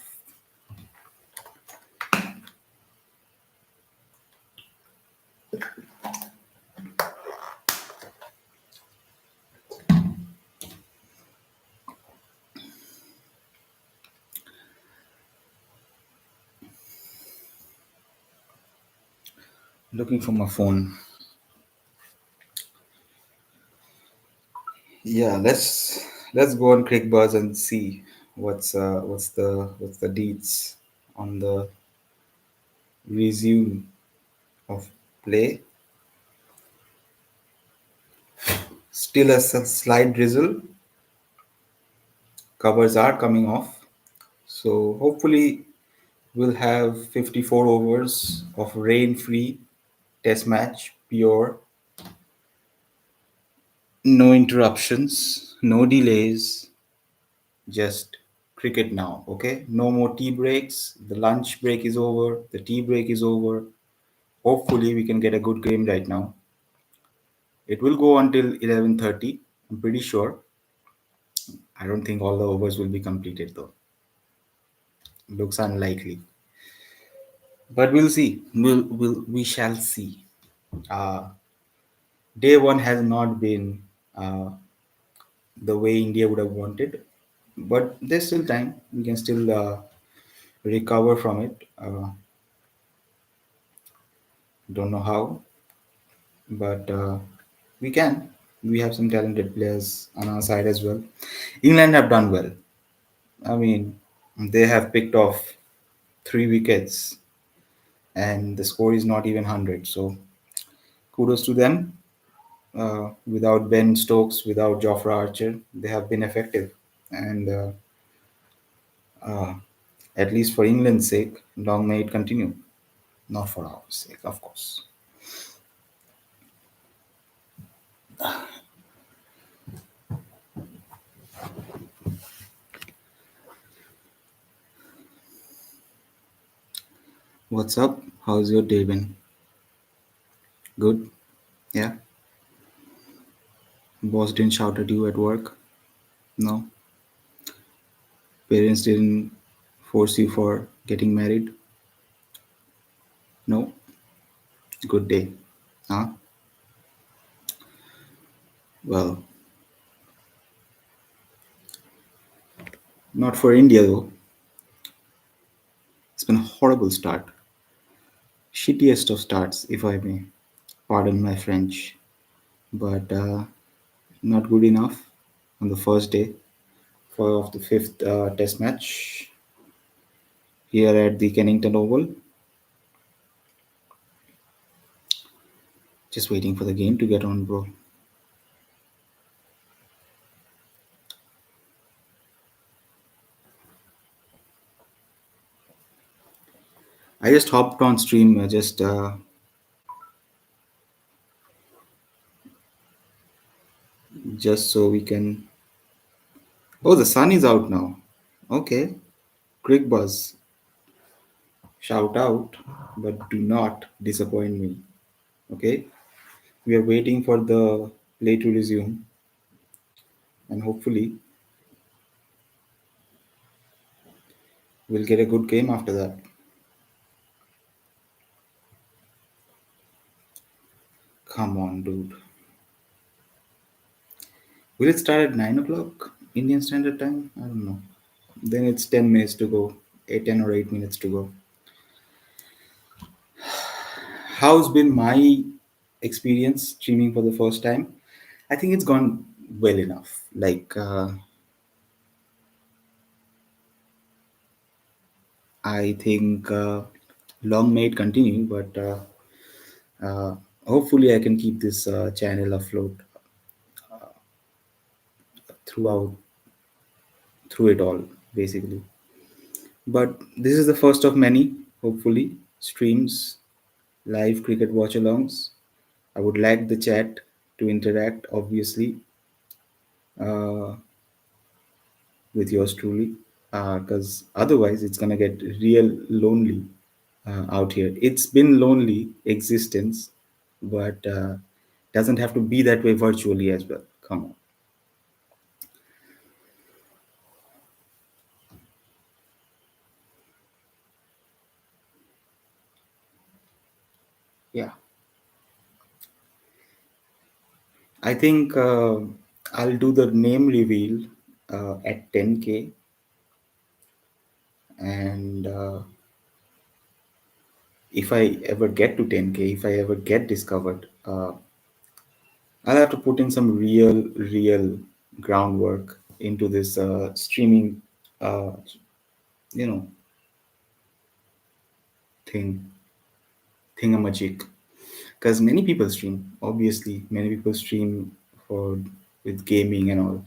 Looking for my phone. Yeah, let's go on Quick Buzz and see what's the deets on the resume of play. Still a slight drizzle. Covers are coming off. So hopefully we'll have 54 overs of rain-free test match, pure, no interruptions, no delays, just cricket now. Okay, no more tea breaks. The lunch break is over. The tea break is over. Hopefully we can get a good game right now. It will go until 11:30. I'm pretty sure. I don't think all the overs will be completed though. Looks unlikely. But we'll see. We shall see. Uh, Day one has not been uh, the way India would have wanted, but there's still time. We can still recover from it. Don't know how, but we can. We have some talented players on our side as well. England have done well. I mean, they have picked off 3 wickets, and the score is not even 100. So kudos to them. Without Ben Stokes, without Jofra Archer, they have been effective. And uh, at least for England's sake, long may it continue. Not for our sake, of course. What's up? How's your day been? Good? Yeah? Boss didn't shout at you at work? No? Parents didn't force you for getting married? No? Good day. Huh? Well, not for India though. It's been a horrible start. Shittiest of starts, if I may. Pardon my French. But not good enough on the first day of the fifth test match here at the Kennington Oval. Just waiting for the game to get on, bro. I just hopped on stream just so we can. Oh, the sun is out now. Okay, quick buzz. Shout out, but do not disappoint me. Okay, we are waiting for the play to resume, and hopefully we'll get a good game after that. Come on, dude. Will it start at 9 o'clock Indian Standard Time? I don't know. Then it's 10 minutes to go. 10 or 8 minutes to go. How's been my experience streaming for the first time? I think it's gone well enough. I think long may it continue, but uh, hopefully I can keep this channel afloat throughout through it all, basically. But this is the first of many, hopefully, streams, live cricket watch-alongs. I would like the chat to interact, obviously, uh, with yours truly, because otherwise it's gonna get real lonely out here. It's been lonely existence, but doesn't have to be that way virtually as well. Come on. Yeah, I think I'll do the name reveal at 10K, and if I ever get to 10K, if I ever get discovered, I'll have to put in some real groundwork into this streaming, uh, you know, thing, thingamajig. Because many people stream, obviously, many people stream for with gaming and all.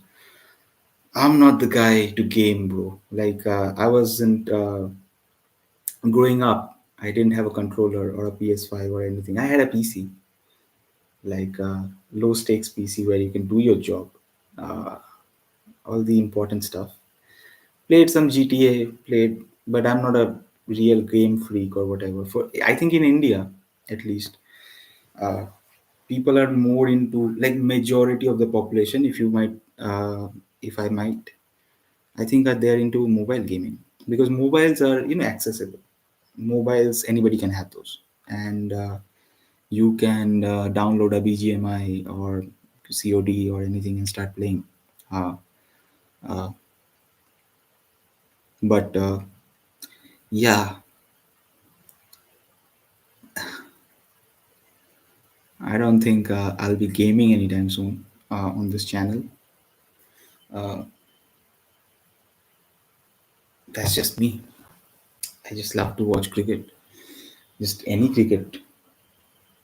I'm not the guy to game, bro. I wasn't growing up. I didn't have a controller or a PS5 or anything. I had a PC, low stakes PC where you can do your job, uh, all the important stuff. Played some GTA, but I'm not a real game freak or whatever. For I think in India, at least, uh, people are more into like majority of the population. If I might, I think that they're into mobile gaming because mobiles are accessible. mobiles, anybody can have those, and you can download a BGMI or COD or anything and start playing. Uh, uh, but yeah, I don't think I'll be gaming anytime soon on this channel. Uh, that's just me. I just love to watch cricket, just any cricket.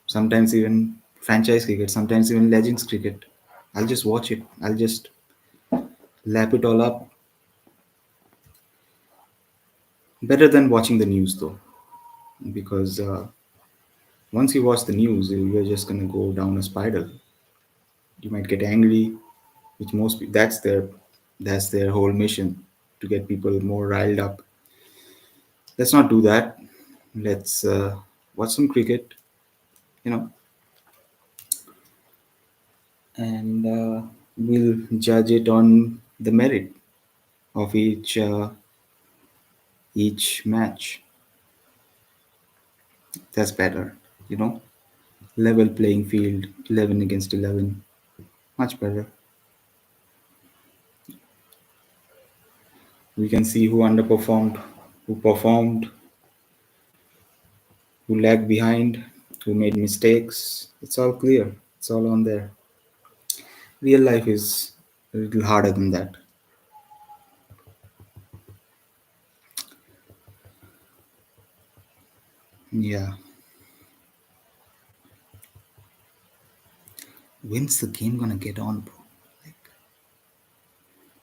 Sometimes even franchise cricket. Sometimes even legends cricket. I'll just watch it. I'll just lap it all up. Better than watching the news though, because once you watch the news, you're just gonna go down a spiral. You might get angry, which that's their whole mission, to get people more riled up. Let's not do that. Let's watch some cricket, you know, and we'll judge it on the merit of each match. That's better, you know. Level playing field, 11 against 11, much better. We can see who underperformed, who performed, who lagged behind, who made mistakes. It's all clear. It's all on there. Real life is a little harder than that. Yeah. When's the game gonna get on, bro? Like,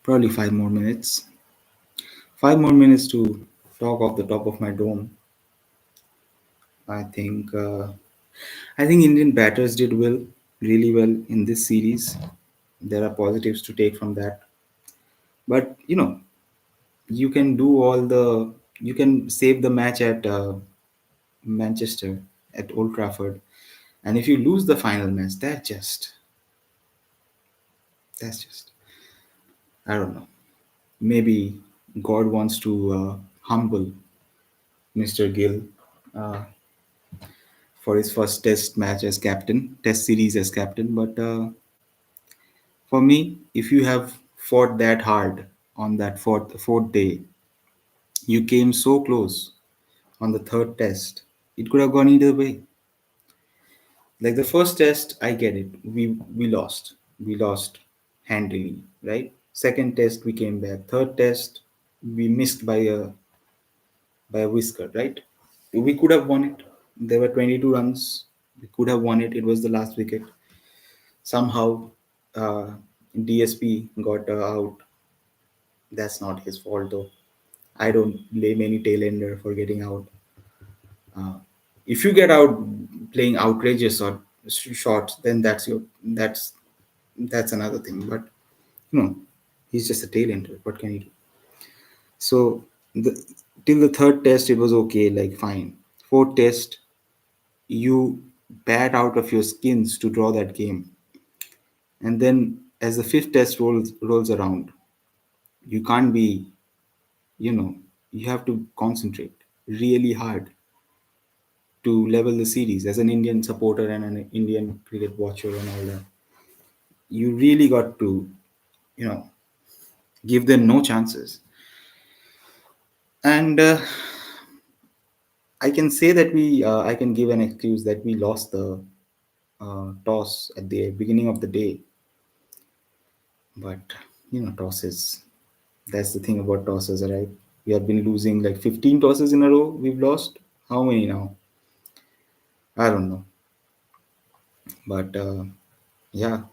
probably 5 more minutes. 5 more minutes to talk off the top of my dome. I think. I think Indian batters did well, really well in this series. There are positives to take from that. But you can do all the. You can save the match at Manchester, at Old Trafford, and if you lose the final match, that's just I don't know. Maybe God wants to humble Mr. Gill uh, for his first Test match as captain, Test series as captain. But for me, if you have fought that hard on that fourth day, you came so close on the third Test. It could have gone either way. Like the first Test, I get it. We lost. We lost handily, right? Second Test, we came back. Third Test, we missed by a whisker, right? We could have won it. There were 22 runs. We could have won it. It was the last wicket. Somehow, uh, DSP got out. That's not his fault, though. I don't blame any tailender for getting out. Uh, if you get out playing outrageous or shots, then that's another thing. But no, he's just a tailender. What can he do? So the, till the third test, it was okay, like fine. Fourth test, you bat out of your skins to draw that game, and then as the fifth test rolls around, you can't be, you know, you have to concentrate really hard to level the series. As an Indian supporter and an Indian cricket watcher and all that, you really got to, you know, give them no chances. And I can say that I can give an excuse that we lost the toss at the beginning of the day. But tosses. That's the thing about tosses, right? We have been losing like 15 tosses in a row. We've lost how many now? I don't know. But yeah,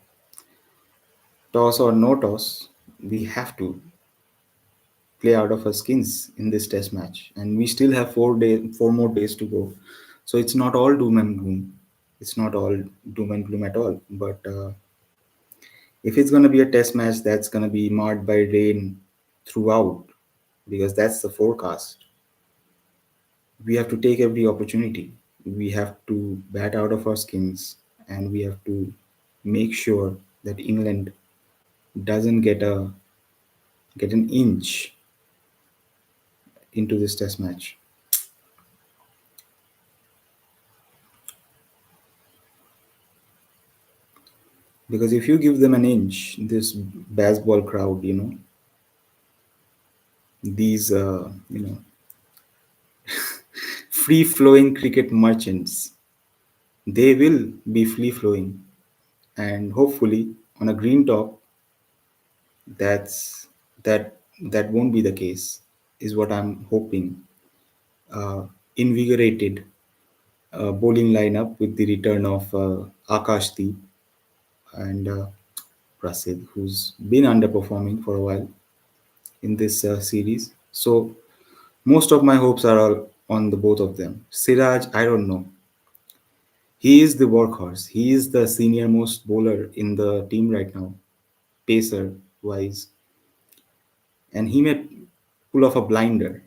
toss or no toss, we have to play out of our skins in this test match, and we still have 4 more days to go. So it's not all doom and gloom. It's not all doom and gloom at all. But if it's going to be a test match that's going to be marred by rain throughout, because that's the forecast, we have to take every opportunity. We have to bat out of our skins, and we have to make sure that England doesn't get an inch into this test match. Because if you give them an inch, this baseball crowd, these, free flowing cricket merchants, they will be free flowing. And hopefully, on a green top, that's that won't be the case, is what I'm hoping. Uh, Invigorated bowling lineup with the return of Akashdeep and Prasid, who's been underperforming for a while in this series. So most of my hopes are all on the both of them. Siraj, I don't know. He is the workhorse. He is the senior most bowler in the team right now, pacer wise, and he may pull off a blinder.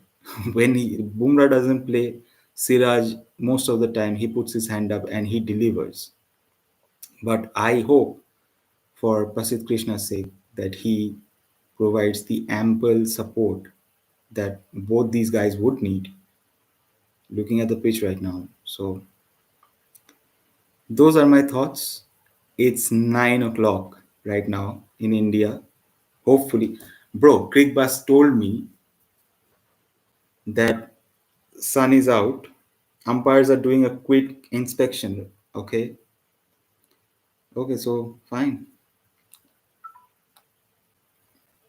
When Bumrah doesn't play, Siraj most of the time he puts his hand up and he delivers. But I hope, for Prasid Krishna's sake, that he provides the ample support that both these guys would need looking at the pitch right now. So those are my thoughts. It's 9 o'clock right now in India. Hopefully, bro, Crick Bus told me that sun is out. Umpires are doing a quick inspection. Okay. Okay, so fine.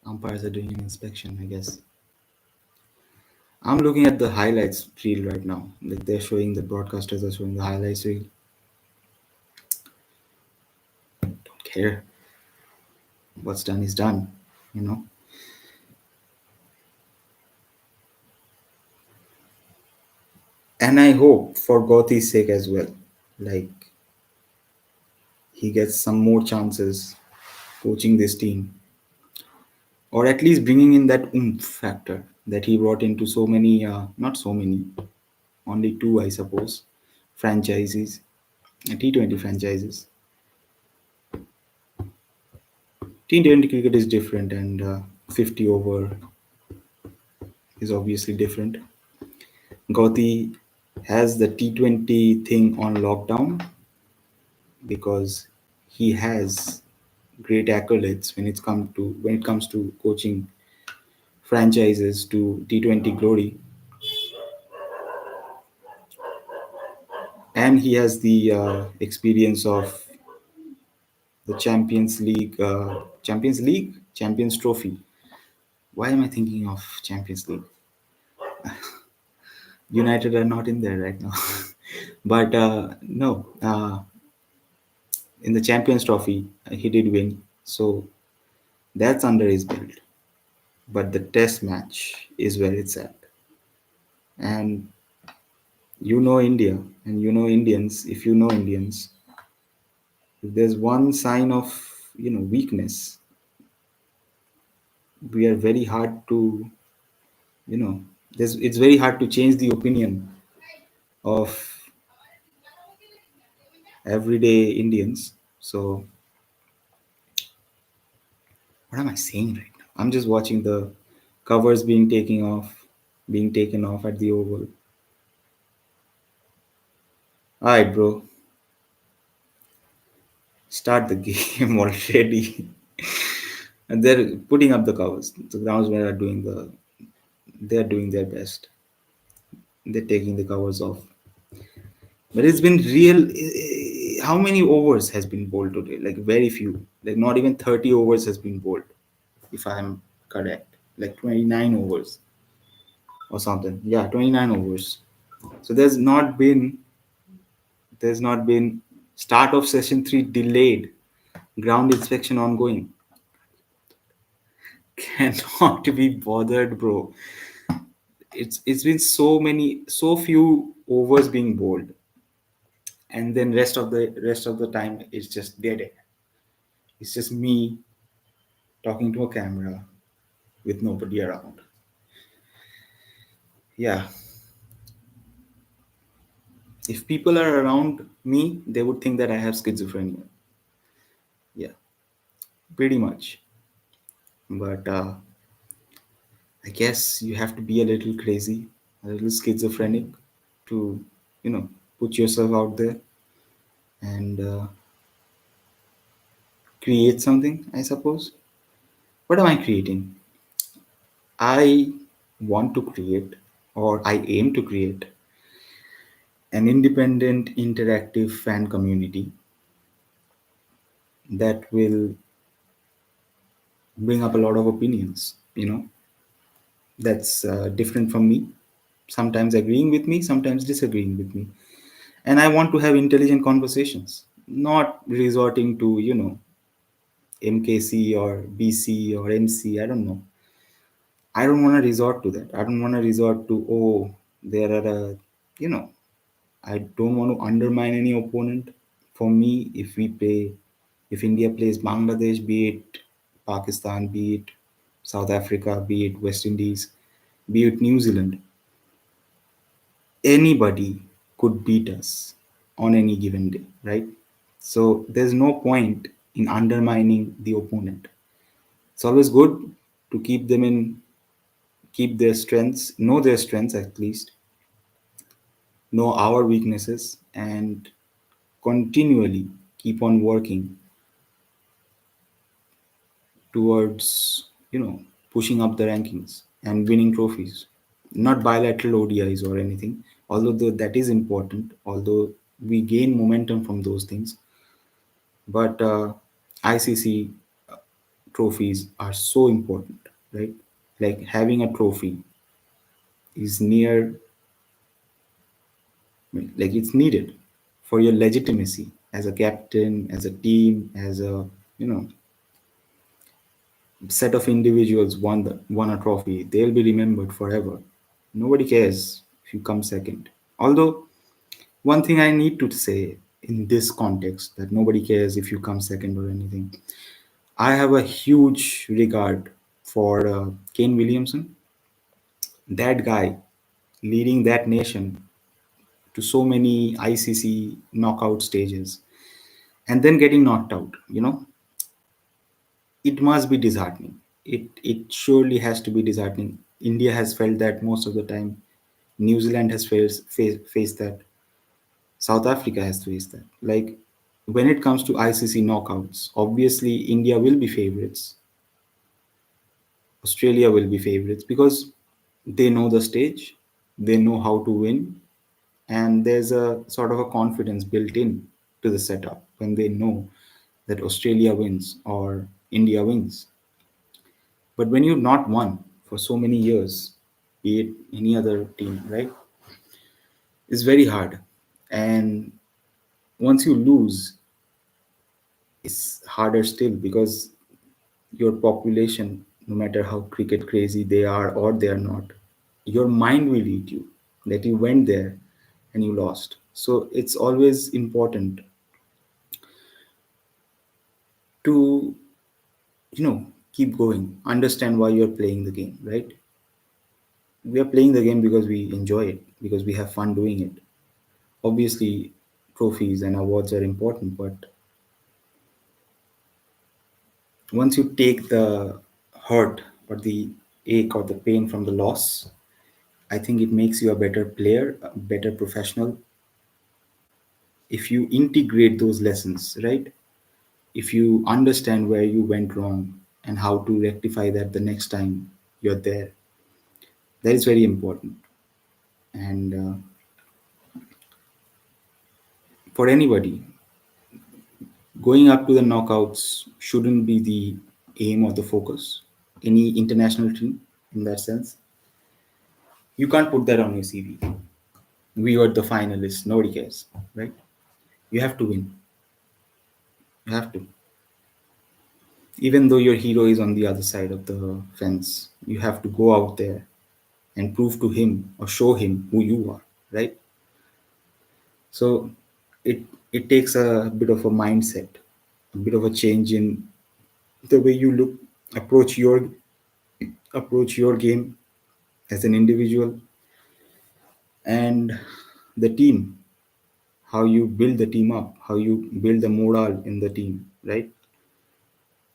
Umpires are doing an inspection, I guess. I'm looking at the highlights reel right now. Like they're showing, the broadcasters are showing the highlights reel. Don't care. What's done is done, you know. And I hope for Gauti's sake as well. Like he gets some more chances coaching this team, or at least bringing in that oomph factor that he brought into so many, not so many, only two, I suppose, franchises, T20 franchises. T20 cricket is different, and 50 over is obviously different. Gauti has the T20 thing on lockdown because he has great accolades when it comes to coaching franchises to T20 glory, and he has the experience of the Champions Trophy. Why am I thinking of Champions League? United are not in there right now, but no, in the Champions Trophy he did win, so that's under his belt. But the Test match is where it's at, and India, and Indians. If you know Indians, if there's one sign of weakness, we are very hard to you know it's very hard to change the opinion of everyday Indians. So what am I saying right now? I'm just watching the covers being taken off at the Oval. All right, bro, start the game already. And they're putting up the covers. The groundsmen they're doing their best. They're taking the covers off. But it's been real. How many overs has been bowled today? Like very few. Like not even 30 overs has been bowled, if I'm correct. Like 29 overs or something. Yeah, 29 overs. So there's not been start of session 3 delayed. Ground inspection ongoing. Cannot be bothered, bro. It's been so few overs being bowled, and then rest of the time it's just dead air. It's just me talking to a camera with nobody around. Yeah, if people are around me, they would think that I have schizophrenia. Yeah, pretty much. But I guess you have to be a little crazy, a little schizophrenic to, you know, put yourself out there and create something, I suppose. What am I creating? I want to create, or I aim to create, an independent, interactive fan community that will bring up a lot of opinions, that's different from me, sometimes agreeing with me, sometimes disagreeing with me. And I want to have intelligent conversations, not resorting to, MKC or BC or MC. I don't know. I don't want to resort to that. I don't want to resort to, oh, there are you know, I don't want to undermine any opponent. For me, if India plays Bangladesh, be it Pakistan, be it South Africa, be it West Indies, be it New Zealand, anybody could beat us on any given day, right? So there's no point in undermining the opponent. It's always good to keep their strengths, know their strengths at least, know our weaknesses, and continually keep on working towards, pushing up the rankings and winning trophies. Not bilateral ODIs or anything, although that is important, although we gain momentum from those things. But ICC trophies are so important, right? Like having a trophy is like it's needed for your legitimacy as a captain, as a team, as a, you know, set of individuals won a trophy. They'll be remembered forever. Nobody cares if you come second. Although, one thing I need to say in this context, that nobody cares if you come second or anything. I have a huge regard for Kane Williamson. That guy leading that nation to so many ICC knockout stages and then getting knocked out, it must be disheartening. It surely has to be disheartening. India has felt that most of the time. New Zealand has faced that. South Africa has faced that. Like when it comes to ICC knockouts, obviously India will be favorites. Australia will be favorites because they know the stage, they know how to win, and there's a sort of a confidence built in to the setup when they know that Australia wins or India wins. But when you've not won for so many years, be it any other team, right, it's very hard. And once you lose, it's harder still because your population, no matter how cricket crazy they are or they are not, your mind will eat you that you went there and you lost. So it's always important to, keep going, understand why you're playing the game, right? We are playing the game because we enjoy it, because we have fun doing it. Obviously, trophies and awards are important, but once you take the hurt or the ache or the pain from the loss, I think it makes you a better player, a better professional. If you integrate those lessons, right? If you understand where you went wrong and how to rectify that the next time you're there, that is very important. And for anybody, going up to the knockouts shouldn't be the aim or the focus. Any international team, in that sense, you can't put that on your CV. We were the finalists. Nobody cares, right? You have to win. You have to. Even though your hero is on the other side of the fence, you have to go out there and prove to him or show him who you are, right? So it it takes a bit of a mindset, a bit of a change in the way you look, approach your approach your game as an individual, and the team, how you build the team up, how you build the morale in the team, right?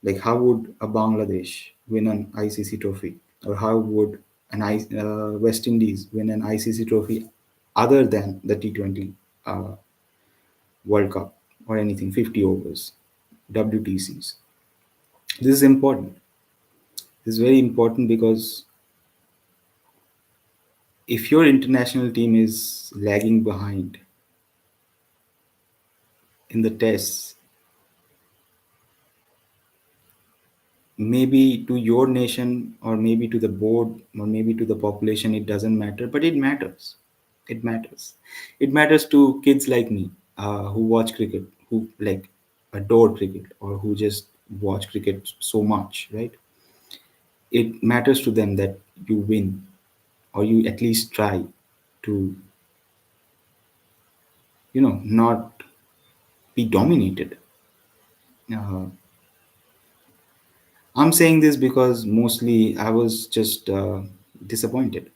Like how would a Bangladesh win an ICC trophy, or how would West Indies win an ICC trophy other than the T20 uh, World Cup or anything, 50 overs? WTCs. This is important. This is very important because if your international team is lagging behind in the tests, maybe to your nation or maybe to the board or maybe to the population, it doesn't matter, but it matters. It matters. It matters to kids like me, who watch cricket, who like adore cricket, or who just watch cricket so much, right? It matters to them that you win, or you at least try to, not be dominated. uh, I'm saying this because mostly I was just disappointed.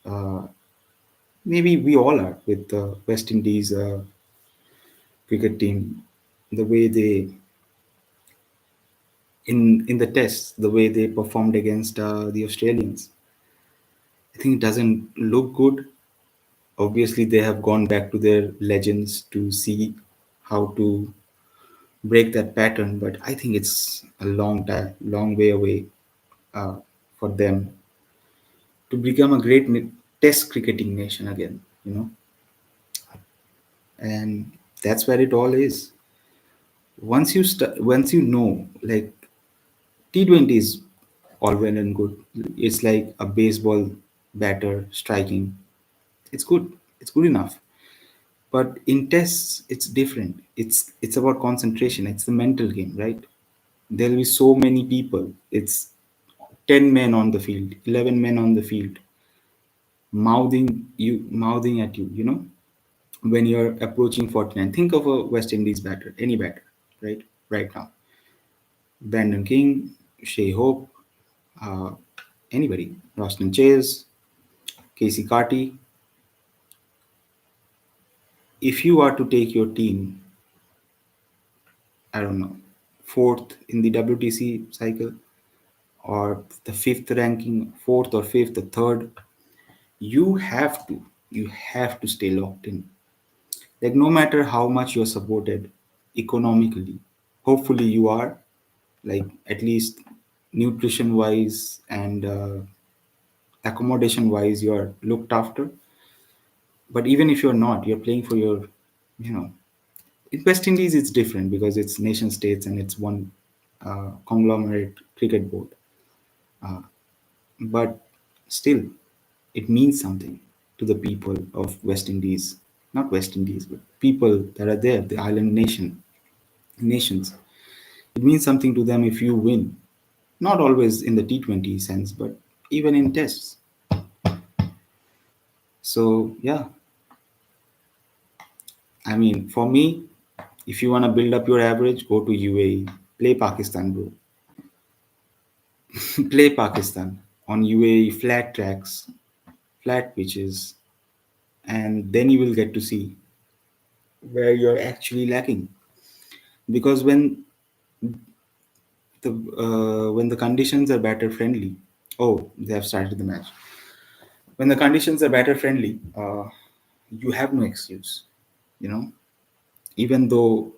Maybe we all are with the West Indies cricket team, the way they in the tests, the way they performed against the Australians. I think it doesn't look good. Obviously, they have gone back to their legends to see how to break that pattern, but I think it's a long time, long way away uh, for them to become a great test cricketing nation again. And that's where it all is. Once you know, like T20 is all well and good. It's like a baseball batter striking. It's good. It's good enough. But in tests, it's different. It's about concentration. It's the mental game, right? There'll be so many people. It's 10 men on the field, 11 men on the field, mouthing at you, when you're approaching 49. Think of a West Indies batter, any batter, right now. Brandon King, Shea Hope, uh, anybody, Rosnan Chase, Casey Carty. If you are to take your team, I don't know, fourth in the WTC cycle, or the fifth ranking, fourth or fifth, the third, you have to stay locked in. Like no matter how much you're supported economically, hopefully you are, like at least nutrition wise and accommodation wise, you're looked after. But even if you're not, you're playing for your, you know, in West Indies it's different because it's nation states and it's one conglomerate cricket board. But still, it means something to the people of West Indies, not West Indies, but people that are there, the island nations. It means something to them if you win. Not always in the T20 sense, but even in tests. So yeah, I mean, for me, if you want to build up your average, go to UAE, play Pakistan, bro. Play Pakistan on UAE flat tracks, flat pitches, and then you will get to see where you're actually lacking. Because when the conditions are batter friendly, oh, they have started the match. When the conditions are batter friendly, you have no excuse. You know, even though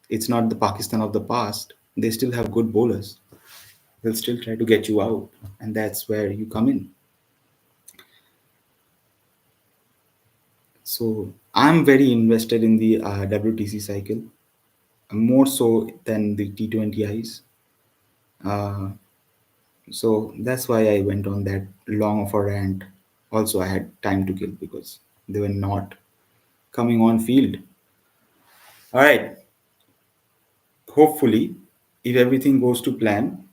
it's not the Pakistan of the past, they still have good bowlers. They'll still try to get you out, and that's where you come in. So I'm very invested in the WTC cycle, more so than the T20Is. Uh, so that's why I went on that long of a rant. Also, I had time to kill because they were not coming on field. All right. Hopefully, if everything goes to plan,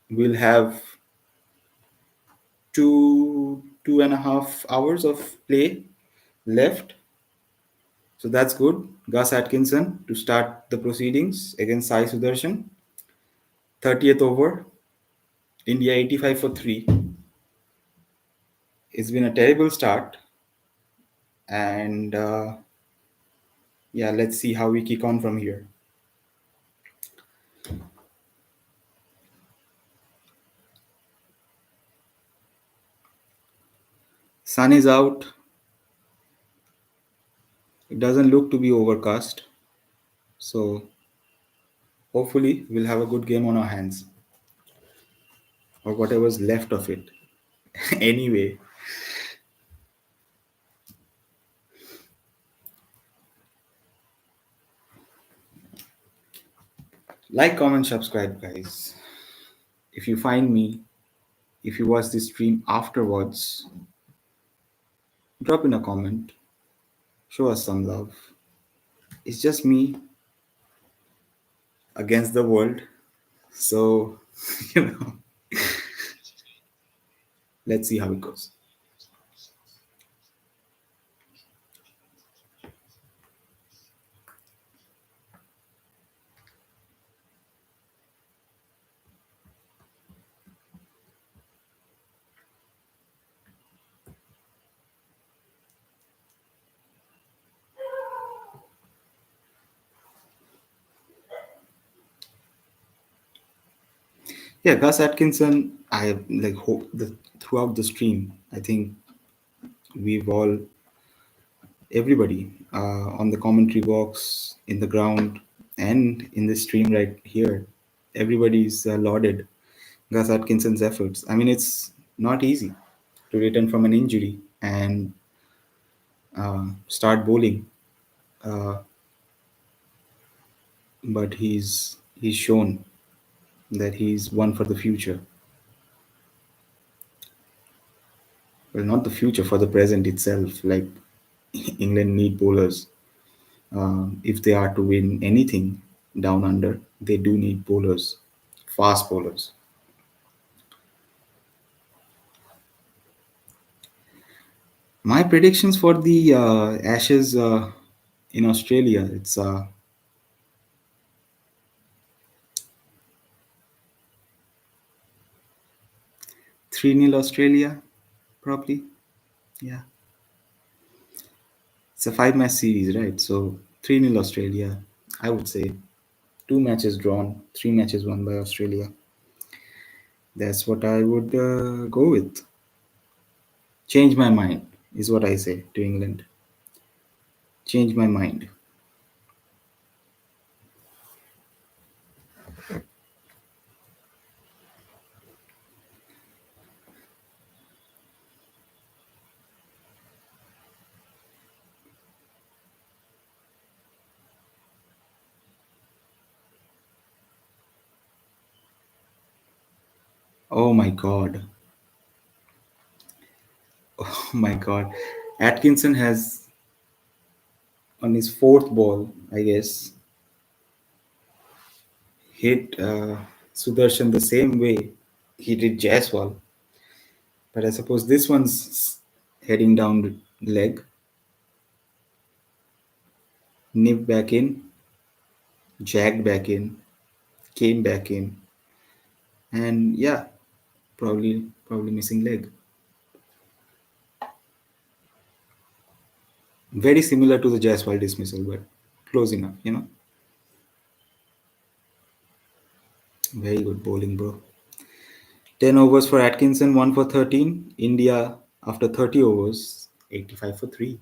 we'll have 2.5 hours of play left. So that's good. Gus Atkinson to start the proceedings against Sai Sudarshan. 30th over. India 85 for 3. It's been a terrible start. And yeah, let's see how we kick on from here. Sun is out. It doesn't look to be overcast. So Hopefully, we'll have a good game on our hands, or whatever's left of it. Anyway, like, comment, subscribe, guys. If you find me, if you watch this stream afterwards, drop in a comment, show us some love. It's just me against the world. So, you know, let's see how it goes. Yeah, Gus Atkinson, I like hope the throughout the stream, I think we've all, everybody on the commentary box, in the ground, and in the stream right here, everybody's lauded Gus Atkinson's efforts. I mean, it's not easy to return from an injury and start bowling, uh, but he's shown that he's one for the future. Well, not the future, for the present itself. Like England need bowlers. If they are to win anything down under, they do need bowlers, fast bowlers. My predictions for the Ashes in Australia, it's 3-0 Australia, probably. Yeah. It's a 5 match series, right? So 3-0 Australia, I would say. 2 matches drawn, 3 matches won by Australia. That's what I would go with. Change my mind, is what I say to England. Change my mind. Oh my God. Oh my God. Atkinson has, on his fourth ball, I guess, hit Sudarshan the same way he did Jaiswal. But I suppose this one's heading down the leg, nipped back in, jagged back in, came back in, and yeah, probably missing leg. Very similar to the Jaiswal dismissal, but close enough, you know. Very good bowling, bro. 10 overs for Atkinson, 1 for 13. India, after 30 overs, 85 for 3.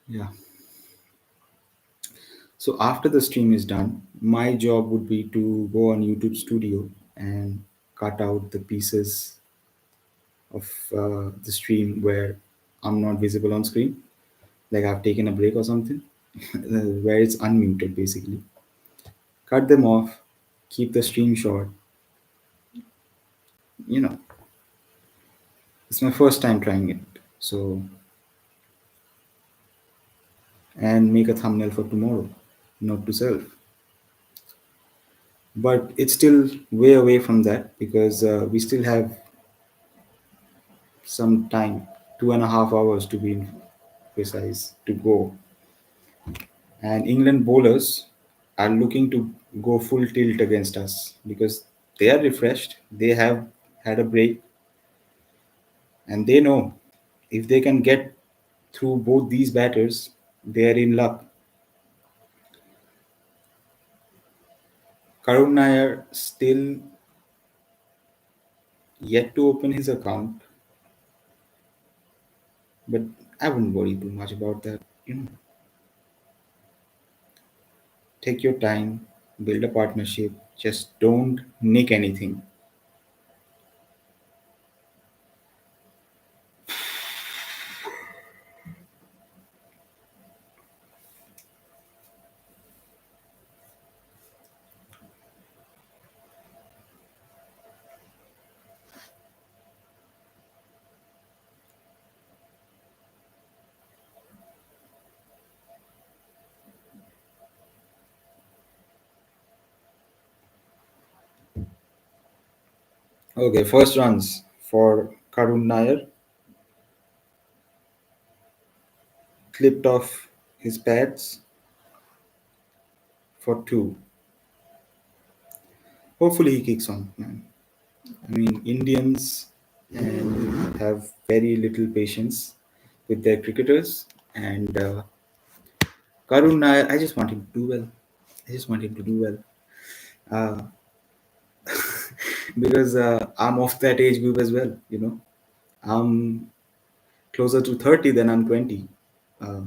Yeah. So after the stream is done, my job would be to go on YouTube Studio and cut out the pieces of the stream where I'm not visible on screen, like I've taken a break or something, where it's unmuted basically. Cut them off, keep the stream short. You know, it's my first time trying it. So, and make a thumbnail for tomorrow, not to self. But it's still way away from that because we still have some time, 2.5 hours to be precise, to go. And England bowlers are looking to go full tilt against us because they are refreshed, they have had a break, and they know if they can get through both these batters, they are in luck. Karun Nair still yet to open his account, but I wouldn't worry too much about that. You know, take your time, build a partnership, just don't nick anything. Okay, first runs for Karun Nair, clipped off his pads for two. Hopefully he kicks on, man. I mean, Indians have very little patience with their cricketers, and Karun Nair, I just want him to do well. I just want him to do well. Uh, because I'm of that age group as well, you know. I'm closer to 30 than I'm 20. Uh,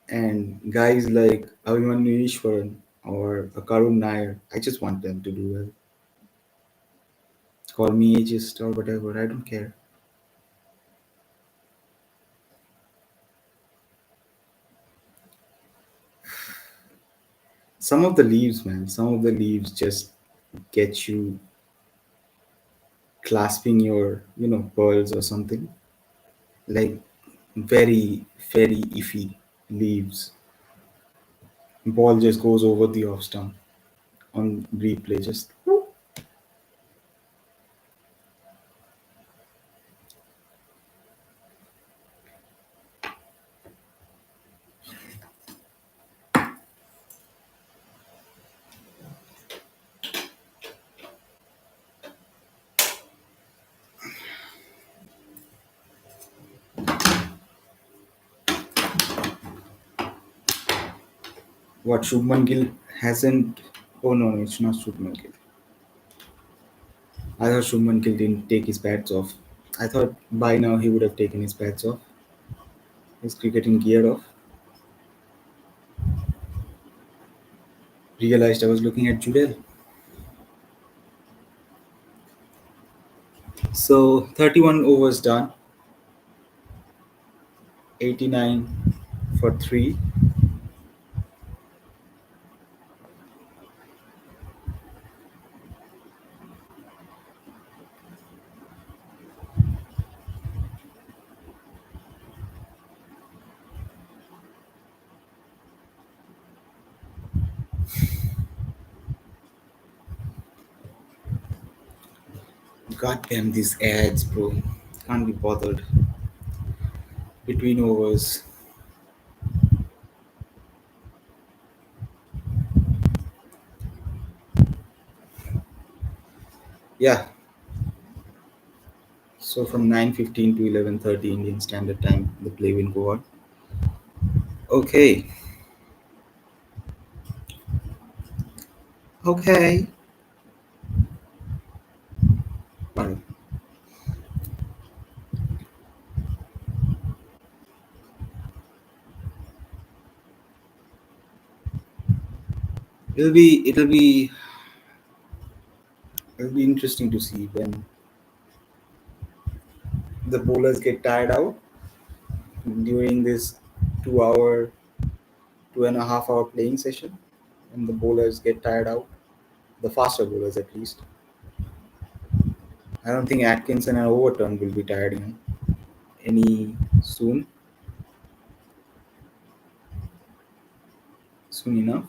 and guys like Abhimanyu Ishwaran or Karun Nair, I just want them to do well. Call me ageist or whatever, I don't care. Some of the leaves, man, some of the leaves just get you clasping your, pearls or something. Like very, very iffy leaves. Ball just goes over the off stump on replay. Just what Shubman Gill hasn't. Oh no, it's not Shubman Gill. I thought Shubman Gill didn't take his pads off. I thought by now he would have taken his pads off, his cricketing gear off. Realized I was looking at Judel. So 31 overs done, 89 for 3. God damn these ads, bro. Can't be bothered. Between overs. Yeah. So from 9:15 to 11:30 Indian Standard Time, the play will go on. Okay. Okay. Well, it'll be interesting to see when the bowlers get tired out during this 2 hour, 2.5 hour playing session. And the bowlers get tired out, the faster bowlers at least. I don't think Atkinson and Overton will be tired, any soon enough.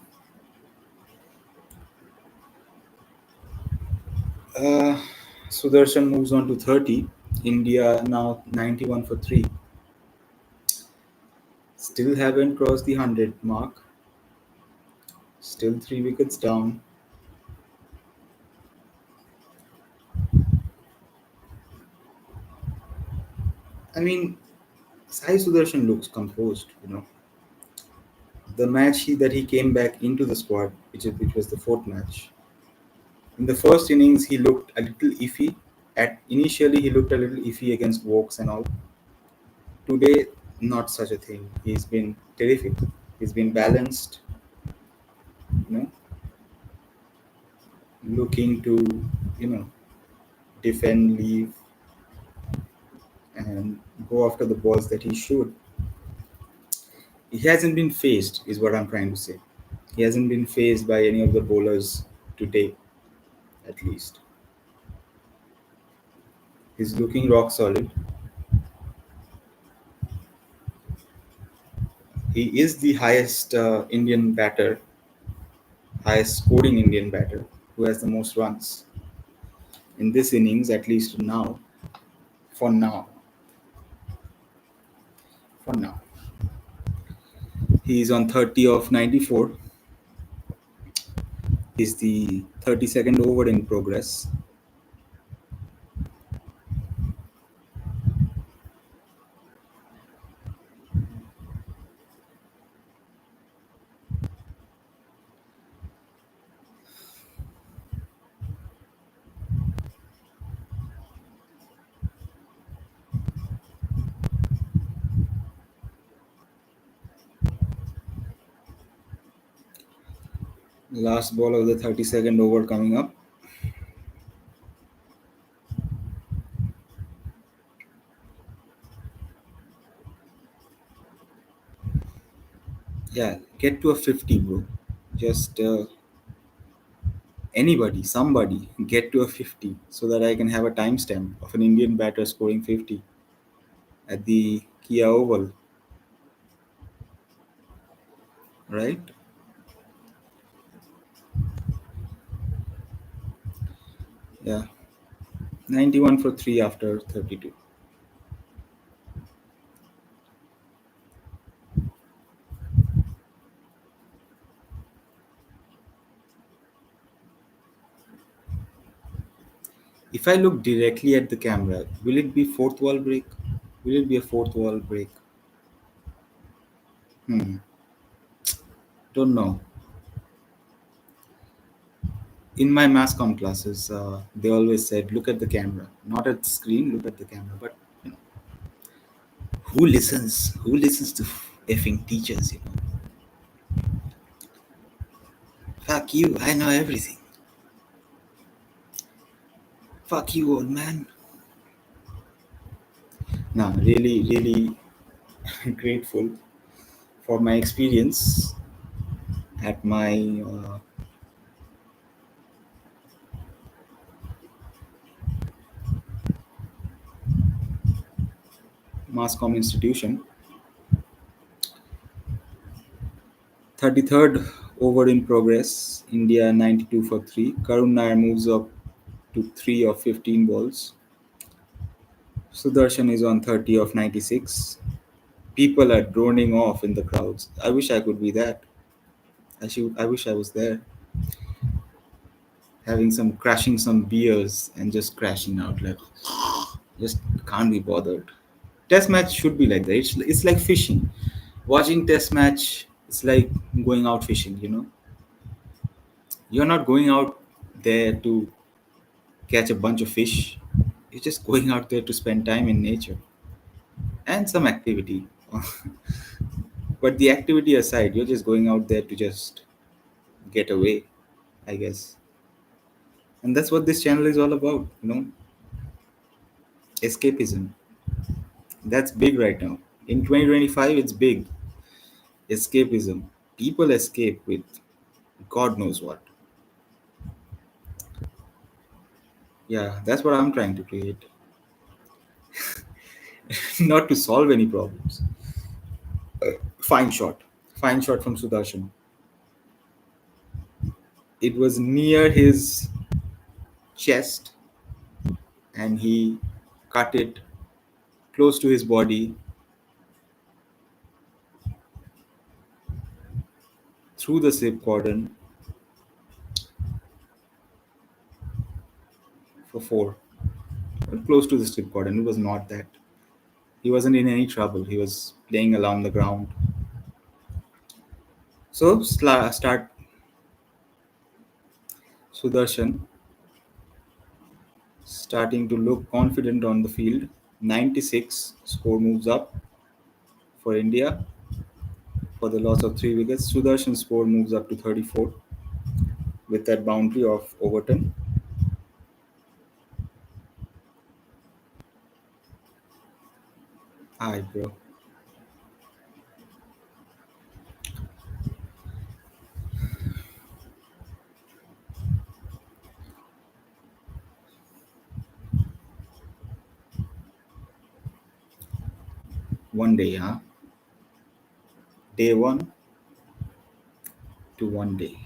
Uh, Sudarshan moves on to 30. India now 91 for 3. Still haven't crossed the 100 mark. Still 3 wickets down. I mean, Sai Sudarshan looks composed. The that he came back into the squad, which was the fourth match. In the first innings, he looked a little iffy. Initially, he looked a little iffy against Vokes and all. Today, not such a thing. He's been terrific. He's been balanced, you know, looking to, you know, defend, leave, and go after the balls that he should. He hasn't been faced, is what I'm trying to say. He hasn't been faced by any of the bowlers today, at least. He's looking rock solid. He is the highest Indian batter, highest scoring Indian batter, who has the most runs in this innings, at least now. For now, for now, he is on 30 of 94. Is the 32nd over in progress. Last ball of the 32nd over coming up. Yeah, get to a 50, bro. Just anybody, somebody, get to a 50 so that I can have a timestamp of an Indian batter scoring 50 at the Kia Oval, right? Yeah, 91 for 3 after 32. If I look directly at the camera, will it be fourth wall break? Will it be a fourth wall break? Hmm. Don't know. In my mass comm classes, they always said, look at the camera, not at the screen, look at the camera. But you know, who listens? Who listens to effing teachers? You know, fuck you. I know everything. Fuck you, old man. No, really, really grateful for my experience at my mass comm institution. 33rd over in progress. India 92 for 3. Karun Nair moves up to 3 of 15 balls. Sudarshan is on 30 of 96. People are droning off in the crowds. I wish I could be that. I wish I was there, having crashing some beers and just crashing out like, just can't be bothered. Test match should be like that. It's like fishing. Watching test match, it's like going out fishing. You know, you're not going out there to catch a bunch of fish. You're just going out there to spend time in nature and some activity. But the activity aside, you're just going out there to just get away, I guess. And that's what this channel is all about, you know, escapism. That's big right now. In 2025, it's big. Escapism. People escape with God knows what. Yeah, that's what I'm trying to create. Not to solve any problems. Fine shot. Fine shot from Sudarshan. It was near his chest and he cut it close to his body through the slip cordon for four. Close to the slip cordon. It was not that. He wasn't in any trouble. He was playing along the ground. So start Sudarshan starting to look confident on the field. 96 score moves up for India for the loss of 3 wickets. Sudarshan's score moves up to 34 with that boundary of Overton. Hi, bro. One day, huh? Day one to one day.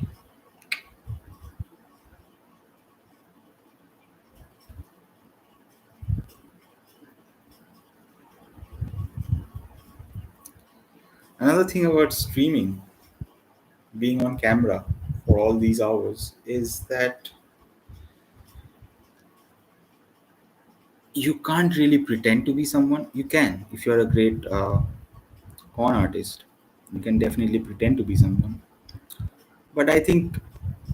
Another thing about streaming, being on camera for all these hours, is that you can't really pretend to be someone. You can, if you're a great con artist, you can definitely pretend to be someone. But I think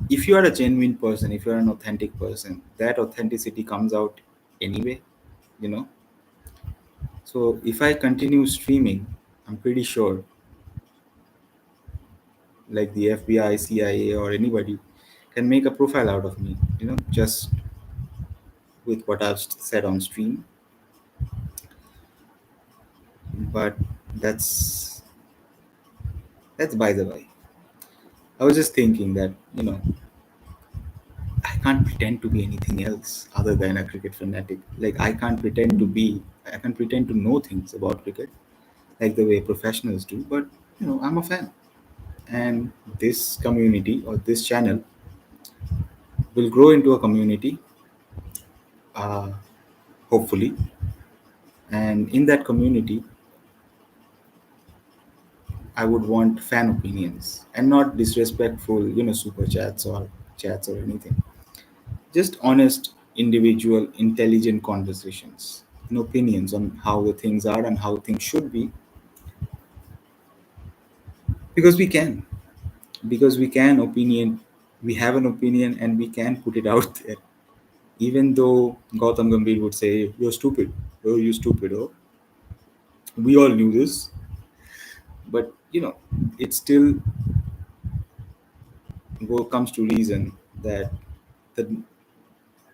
if you are a genuine person, if you're an authentic person, that authenticity comes out anyway, you know. So if I continue streaming, I'm pretty sure, like the FBI, CIA, or anybody can make a profile out of me, just with what I've said on stream. But that's that's by the way. I was just thinking that I can't pretend to be anything else other than a cricket fanatic. Like I can't pretend to know things about cricket like the way professionals do. But I'm a fan, and this community or this channel will grow into a community, uh, hopefully. And in that community, I would want fan opinions and not disrespectful, super chats or anything. Just honest, individual, intelligent conversations and opinions on how the things are and how things should be, because we can, we have an opinion and we can put it out there. Even though Gautam Gambhir would say, "You're stupid, oh, you stupid, oh," we all knew this, but it still comes to reason that the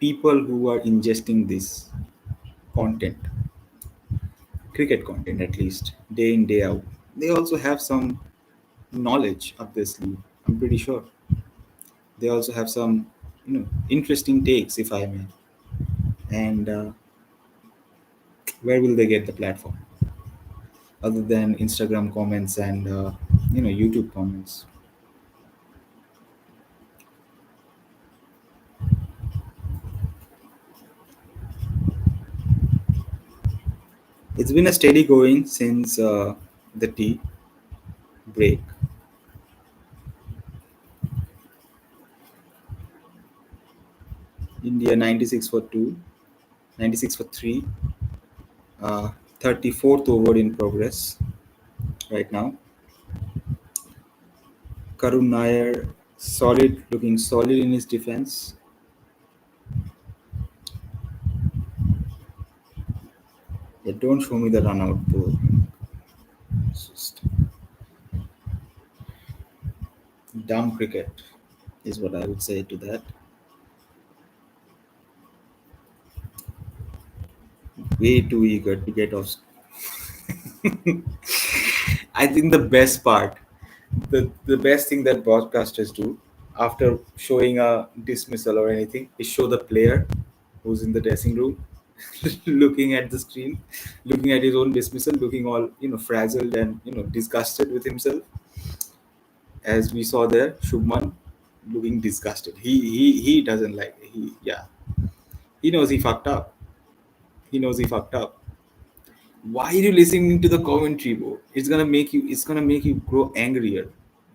people who are ingesting this content, cricket content at least, day in, day out, they also have some knowledge up their sleeve. I'm pretty sure. They also have some, interesting takes, if I may. And where will they get the platform other than Instagram comments and YouTube comments? It's been a steady going since the tea break. India 96 for 2, 96 for 3, 34th over in progress right now. Karun Nair looking solid in his defense. Yeah, don't show me the run out, bro. It's just dumb cricket is what I would say to that. Way too eager to get off. I think the best thing that broadcasters do after showing a dismissal or anything is show the player who's in the dressing room looking at the screen, looking at his own dismissal, looking all frazzled and disgusted with himself. As we saw there, Shubman looking disgusted. He doesn't like he yeah he knows he fucked up. He knows he fucked up. Why are you listening to the commentary, bro? It's gonna make you grow angrier.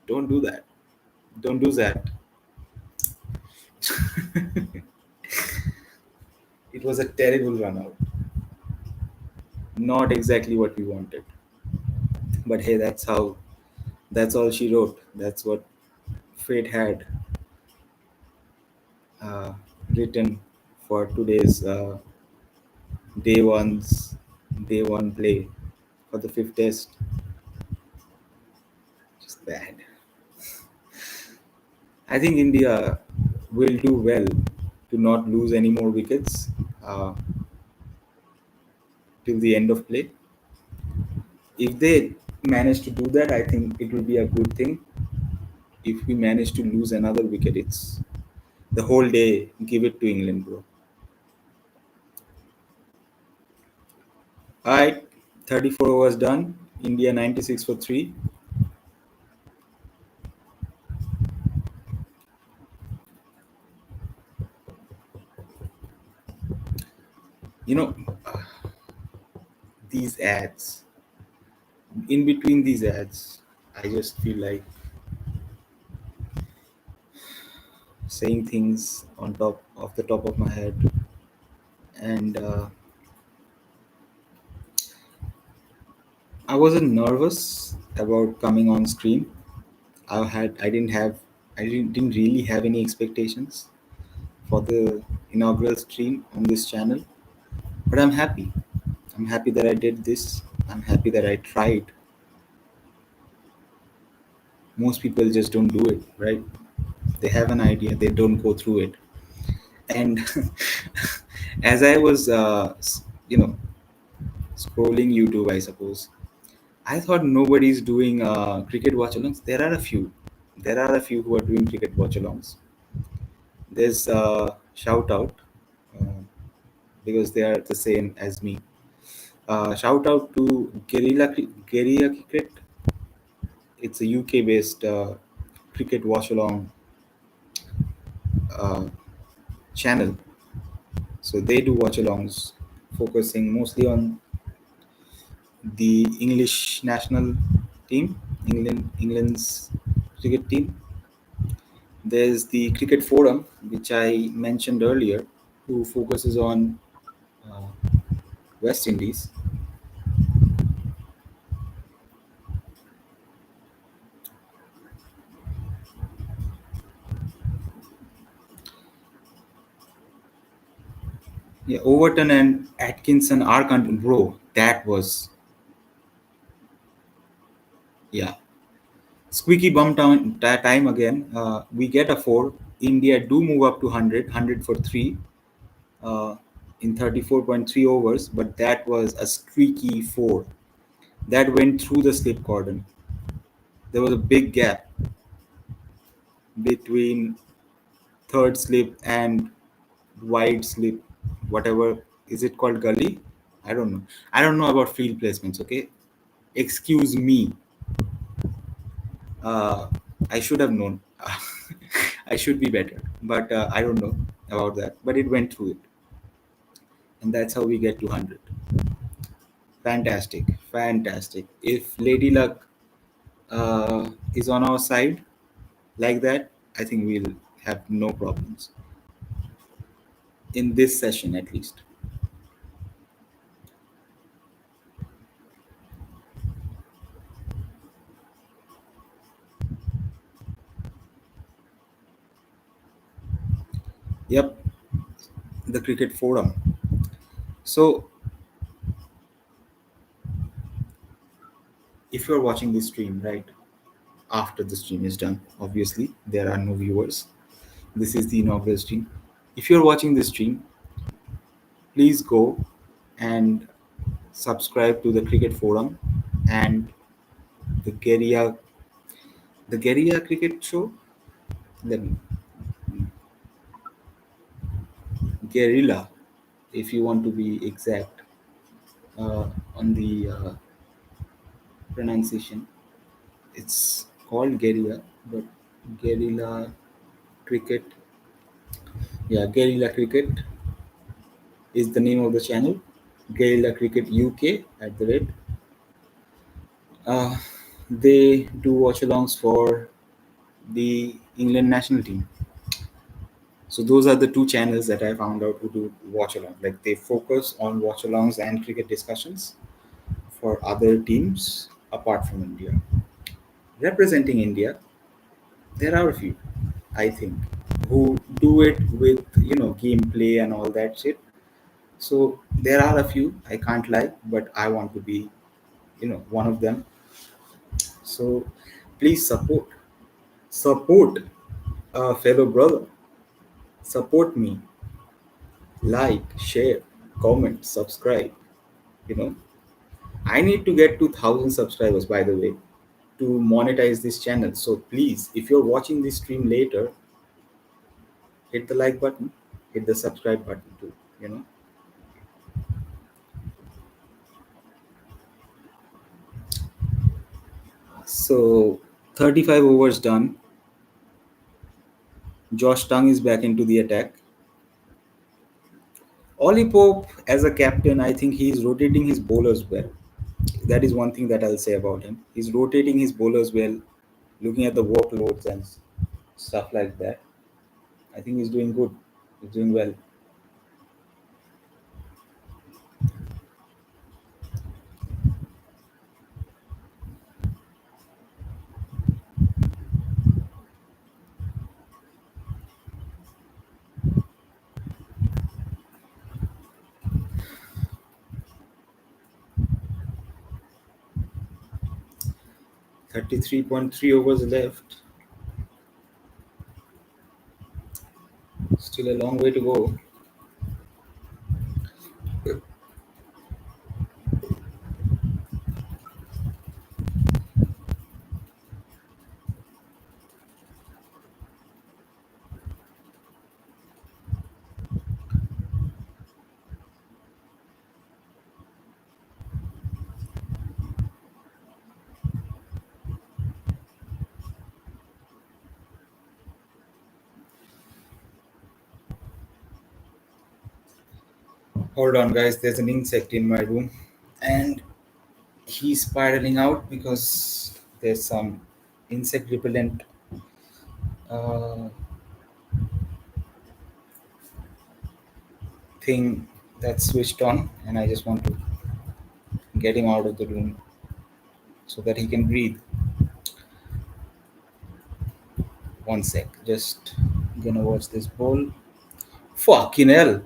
Don't do that. Don't do that. It was a terrible run out. Not exactly what we wanted. But hey, that's how That's all she wrote. That's what fate had uh, written for today's day one's day one play for the fifth test. Just bad. I think India will do well to not lose any more wickets uh, till the end of play. If they manage to do that, I think it will be a good thing. If we manage to lose another wicket, it's the whole day. Give it to England, bro. All right, 34 overs done. India 96 for three. You know, these ads. In between these ads, I just feel like saying things on top of the top of my head, and I wasn't nervous about coming on screen. I didn't really have any expectations for the inaugural stream on this channel, but I'm happy. I'm happy that I did this. I'm happy that I tried. Most people just don't do it, right? They have an idea, they don't go through it. And as I was, scrolling YouTube, I suppose, I thought nobody's doing cricket watch-alongs. There are a few. There are a few who are doing cricket watch-alongs. There's shout out uh, because they are the same as me. Shout out to Guerrilla Cricket. It's a UK-based cricket watch-along uh, channel. So they do watch-alongs, focusing mostly on the English national team, England's cricket team. There's the Cricket Forum, which I mentioned earlier, who focuses on uh, West Indies. Yeah, Overton and Atkinson are bro. That was, yeah, squeaky bum time again. We get a four. India do move up to 100 for three uh, in 34.3 overs, but that was a streaky four that went through the slip cordon. There was a big gap between third slip and wide slip, whatever is it called, gully? I don't know. I don't know about field placements. Okay, excuse me. Uh, I should have known. I should be better, but I don't know about that. But it went through it, and that's how we get to 100. Fantastic, fantastic. If Lady Luck is on our side like that, I think we'll have no problems in this session at least. Yep, the cricket forum. So if you're watching this stream, right, after the stream is done, obviously there are no viewers. This is the inaugural stream. If you're watching this stream, please go and subscribe to the cricket forum and the guerrilla cricket show. Let me guerrilla, if you want to be exact on the pronunciation. It's called guerrilla, but guerrilla cricket. Yeah, guerrilla cricket is the name of the channel. Guerrilla Cricket UK at the rate. Uh, they do watch-alongs for the England national team. So those are the two channels that I found out who do watch-along. Like they focus on watch-alongs and cricket discussions for other teams apart from India. representing India, there are a few, I think, who do it with gameplay and all that shit. So there are a few, I can't lie, but I want to be one of them. So please support a fellow brother, support me, like, share, comment, subscribe. You know, I need to get to 1,000 subscribers, by the way, to monetize this channel. So please, if you're watching this stream later, hit the like button, hit the subscribe button too. You know. So 35 overs done. Josh Tongue is back into the attack. Ollie Pope, as a captain, I think he's rotating his bowlers well. That is one thing that I'll say about him. He's rotating his bowlers well, looking at the workloads and stuff like that. I think he's doing good. He's doing well. 33.3 overs left. Still a long way to go. Hold on, guys. There's an insect in my room, and he's spiraling out because there's some insect repellent uh, thing that's switched on, and I just want to get him out of the room so that he can breathe. One sec, just gonna watch this ball. Fucking hell!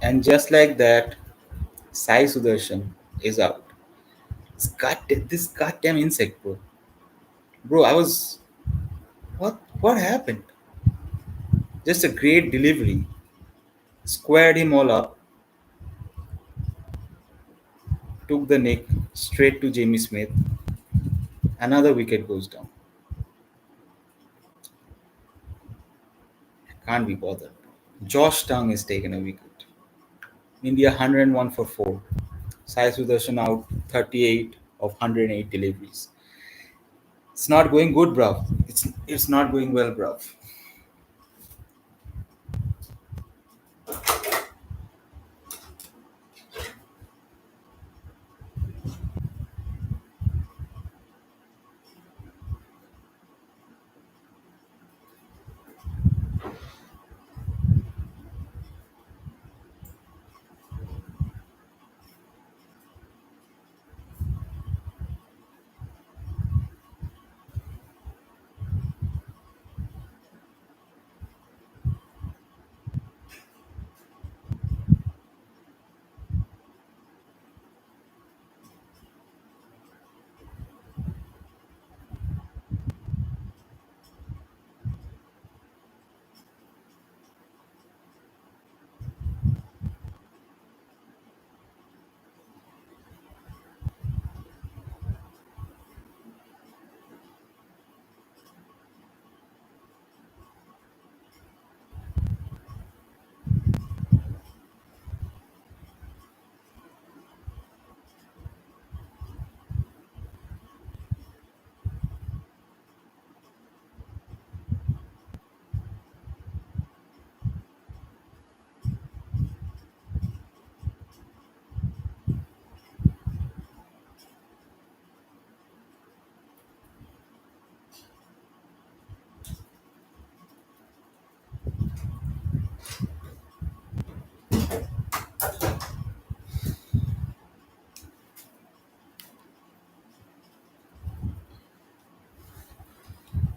And just like that, Sai Sudarshan is out. This goddamn insect, bro. Bro, I was what happened? Just a great delivery. Squared him all up, took the nick straight to Jamie Smith. Another wicket goes down. Can't be bothered. Josh Tongue is taken a wicket. India 101 for 4. Sai Sudarshan out 38 of 108 deliveries. It's not going good, bruv. It's not going well, bruv.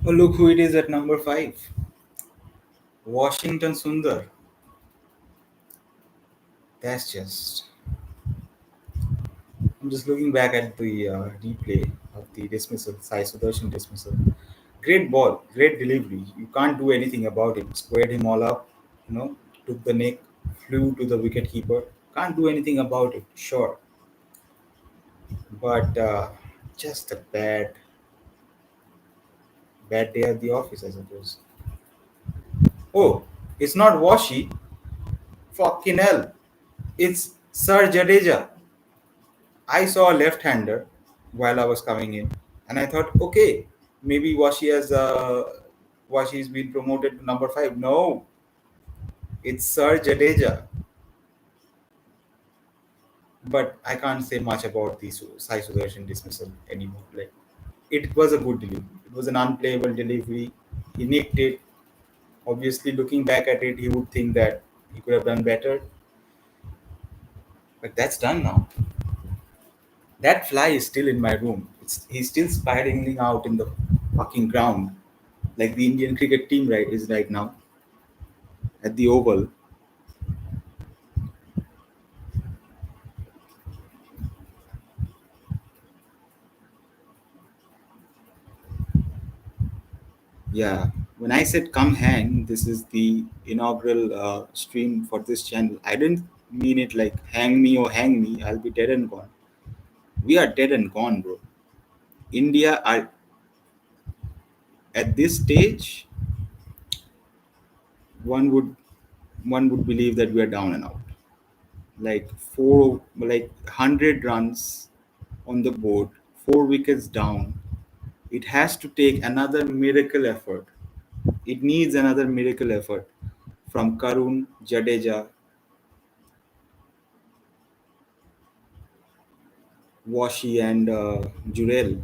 Oh, look who it is at number 5. Washington Sundar. That's just. I'm just looking back at the replay of the dismissal, Sai Sudarshan dismissal. Great ball, great delivery. You can't do anything about it. Squared him all up, you know, took the neck, flew to the wicket keeper. Can't do anything about it, sure. But just a bad day at the office, I suppose. Oh, it's not Washi. Fucking hell. It's Sir Jadeja. I saw a left-hander while I was coming in, and I thought, okay, maybe Washi's been promoted to number 5. No, it's Sir Jadeja. But I can't say much about the Sai Sudarshan dismissal anymore. Like, it was a good delivery. It was an unplayable delivery. He nicked it. Obviously, looking back at it, he would think that he could have done better. But that's done now. That fly is still in my room. He's still spiraling out in the fucking ground, like the Indian cricket team is right now at the Oval. Yeah, when I said come hang, this is the inaugural stream for this channel. I didn't mean it like hang me or hang me. I'll be dead and gone. We are dead and gone, bro. India are at this stage. One would one would believe that we are down and out. Like 100 runs on the board, 4 wickets down. It has to take another miracle effort. It needs another miracle effort from Karun, Jadeja, Washi, and Jurel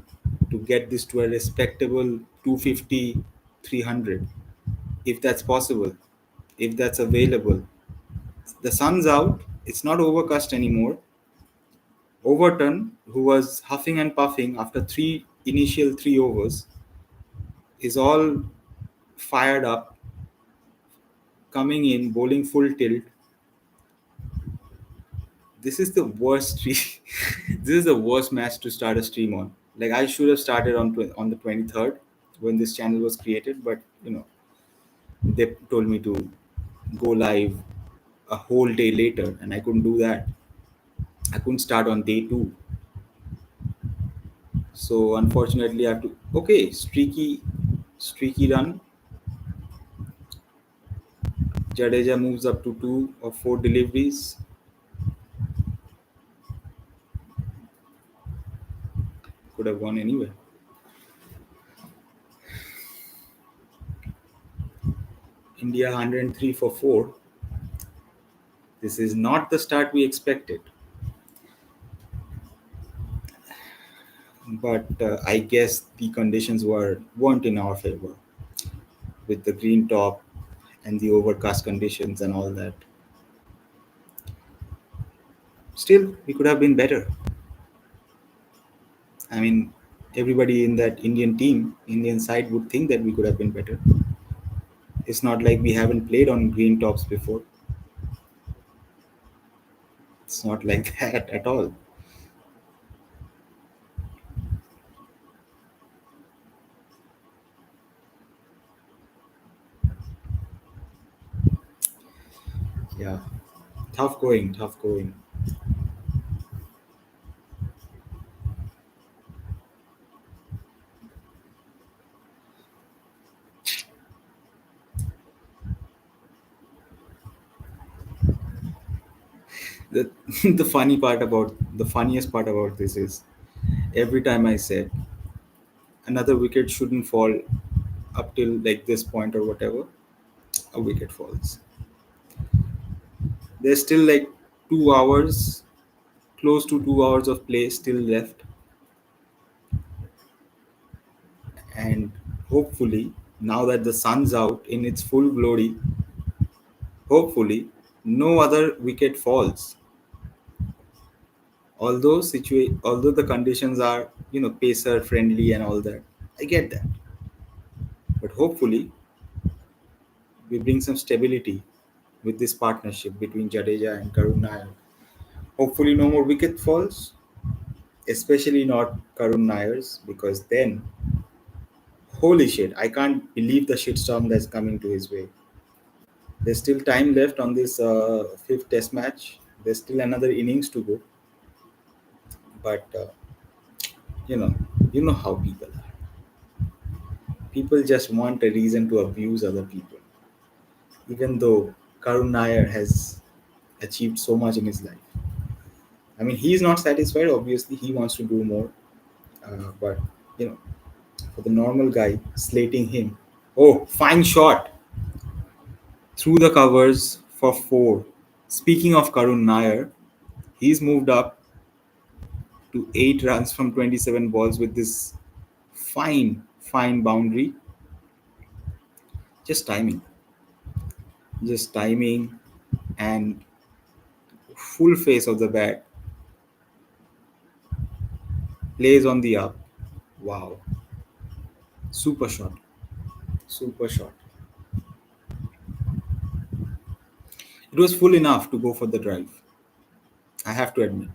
to get this to a respectable 250, 300. If that's possible, if that's available. The sun's out, it's not overcast anymore. Overton, who was huffing and puffing after initial 3 overs, is all fired up, coming in, bowling full tilt. This is the worst stream. This is the worst match to start a stream on. Like I should have started on the 23rd when this channel was created, but they told me to go live a whole day later, and I couldn't do that. I couldn't start on day 2, so unfortunately I have to. Okay, streaky run. Jadeja moves up to 2 or 4 deliveries. Could have gone anywhere. India 103 for 4. This is not the start we expected. But I guess the conditions weren't in our favor with the green top and the overcast conditions and all that. Still, we could have been better. I mean, everybody in that Indian side would think that we could have been better. It's not like we haven't played on green tops before. It's not like that at all. Yeah, tough going, tough going. The the funniest part about this is every time I said another wicket shouldn't fall up till like this point or whatever, a wicket falls. There's still like 2 hours, close to 2 hours of play still left, and hopefully, now that the sun's out in its full glory, hopefully, no other wicket falls. Although the conditions are pacer friendly and all that, I get that. But hopefully, we bring some stability with this partnership between Jadeja and Karun Nair. Hopefully, no more wicket falls, especially not Karun Nair's, because then, holy shit, I can't believe the shitstorm that's coming to his way. There's still time left on this fifth test match. There's still another innings to go. But, you know, you know how people are. People just want a reason to abuse other people. Even though Karun Nair has achieved so much in his life. I mean, he's not satisfied. Obviously, he wants to do more. But you know, for the normal guy, slating him. Oh, fine shot through the covers for four. Speaking of Karun Nair, he's moved up to 8 runs from 27 balls with this fine boundary. Just timing, just timing, and full face of the bat plays on the up. Wow, super shot, super shot. It was full enough to go for the drive. I have to admit,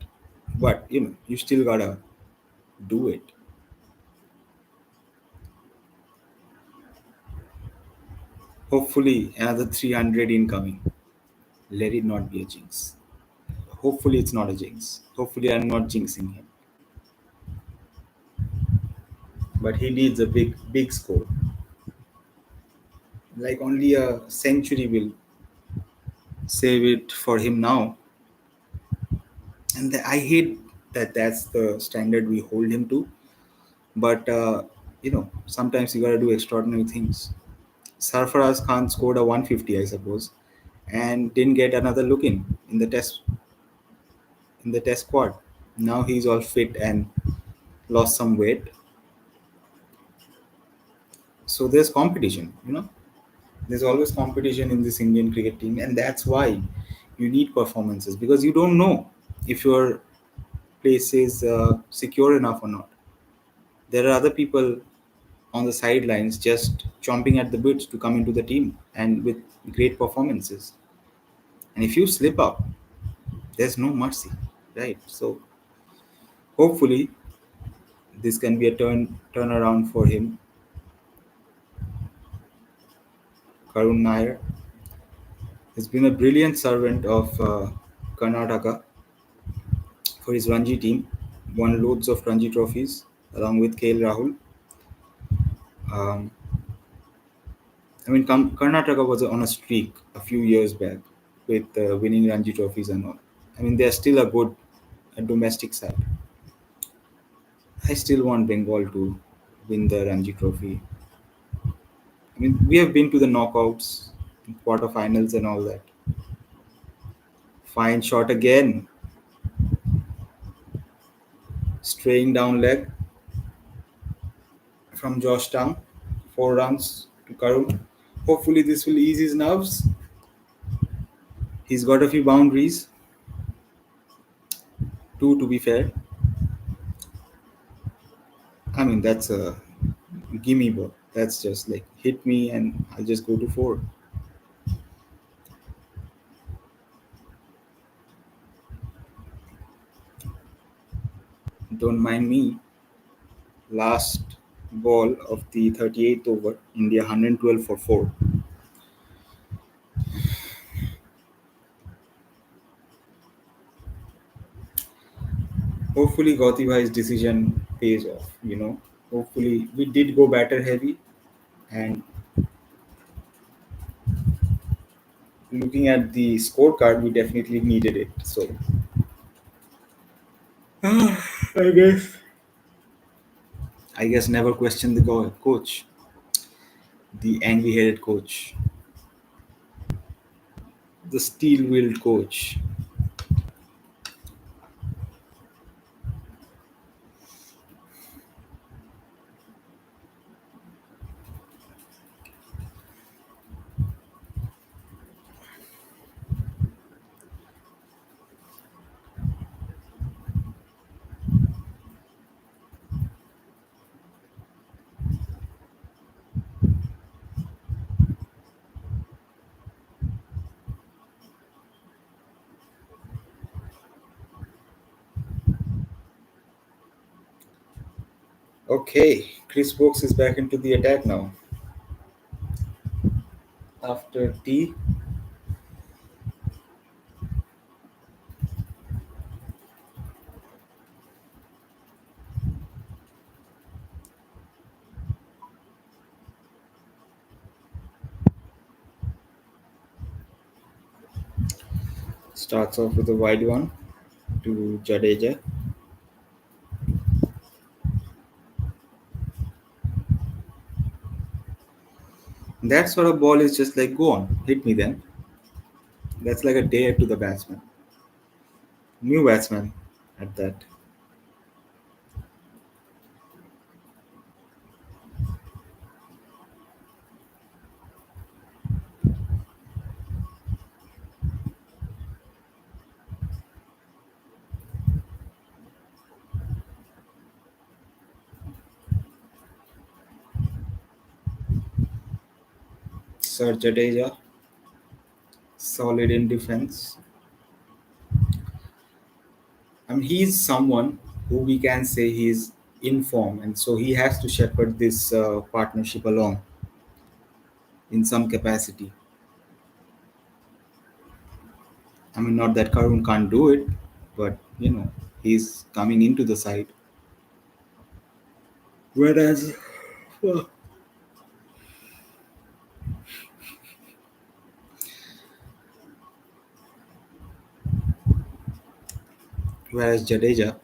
but you still gotta do it. Hopefully, another 300 incoming. Let it not be a jinx. Hopefully, it's not a jinx. Hopefully, I'm not jinxing him. But he needs a big score. Like only a century will save it for him now. And I hate that that's the standard we hold him to. But sometimes you gotta do extraordinary things. Sarfaraz Khan scored a 150, I suppose, and didn't get another look in the test squad. Now he's all fit and lost some weight. So there's competition. There's always competition in this Indian cricket team, and that's why you need performances, because you don't know if your place is secure enough or not. There are other people on the sidelines just chomping at the bits to come into the team and with great performances. And if you slip up, there's no mercy, right? So hopefully this can be a turnaround for him. Karun Nair has been a brilliant servant of Karnataka for his Ranji team, won loads of Ranji trophies along with KL Rahul. Um, I mean, Karnataka was on a streak a few years back with winning Ranji trophies and all. I mean, they're still a good domestic side. I still want Bengal to win the Ranji trophy. I mean, we have been to the knockouts, quarterfinals, and all that. Fine shot again, straying down leg from Georgetown. 4 runs to Karun. Hopefully, this will ease his nerves. He's got a few boundaries, two to be fair. I mean, that's a gimme ball. That's just like hit me and I'll just go to four. Don't mind me. Last ball of the 38th over, India 112 for 4. Hopefully, Gauti Bhai's decision pays off. Hopefully, we did go batter heavy, and looking at the scorecard, we definitely needed it. So, I guess never question the coach, the angry-headed coach, the steel-willed coach. Okay, Chris Brooks is back into the attack now. After tea, starts off with a wide one to Jadeja. That sort of ball is just like, go on, hit me then. That's like a dare to the batsman. New batsman at that. Sir Jadeja, solid in defense. I mean, he's someone who we can say he's in form, and so he has to shepherd this partnership along in some capacity. I mean, not that Karun can't do it, but he's coming into the side. Whereas, well, whereas Jadeja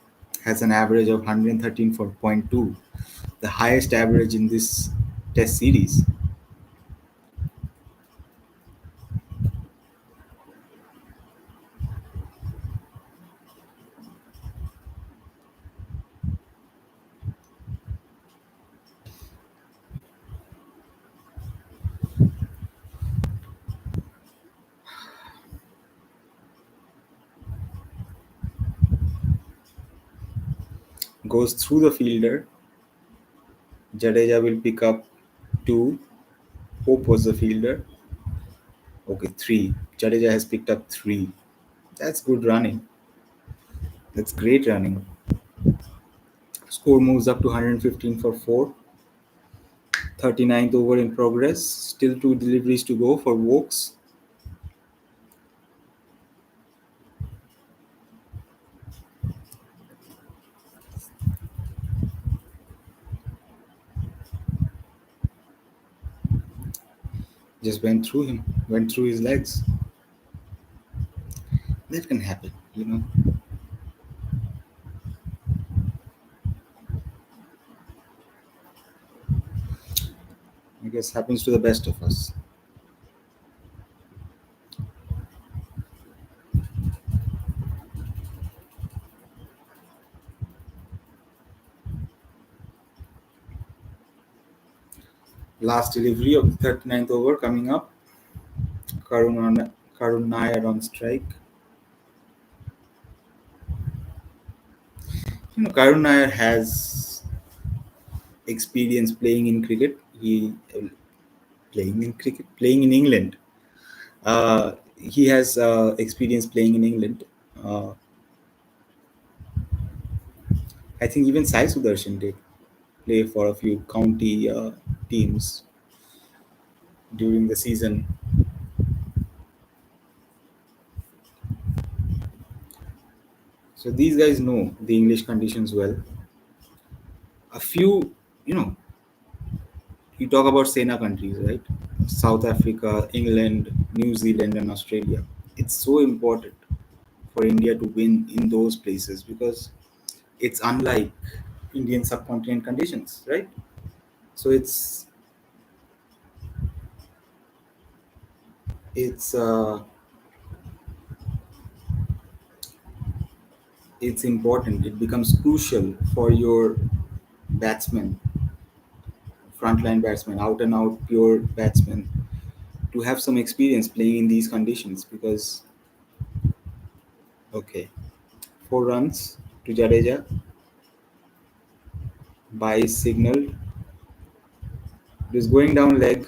has an average of 113 for point 0.2, the highest average in this Test series. Goes through the fielder. Jadeja will pick up two. Hope was the fielder. Okay, three. Jadeja has picked up three. That's good running. That's great running. Score moves up to 115 for 4. 39th over in progress. Still two deliveries to go for Wokes. Just went through him, went through his legs. That can happen. I guess happens to the best of us. Last delivery of the 39th over coming up. Karun Nair on strike. Karun Nair has experience playing in cricket. Playing in England. He has experience playing in England. Uh, I think even Sai Sudarshan did play for a few county teams during the season. So these guys know the English conditions well. A few, you know, you talk about Sena countries, right? South Africa, England, New Zealand, and Australia. It's so important for India to win in those places because it's unlike Indian subcontinent conditions, right? So it's it's important. It becomes crucial for your batsmen, frontline batsmen, out and out pure batsmen, to have some experience playing in these conditions because okay, 4 runs to Jadeja by signal. It is going down leg.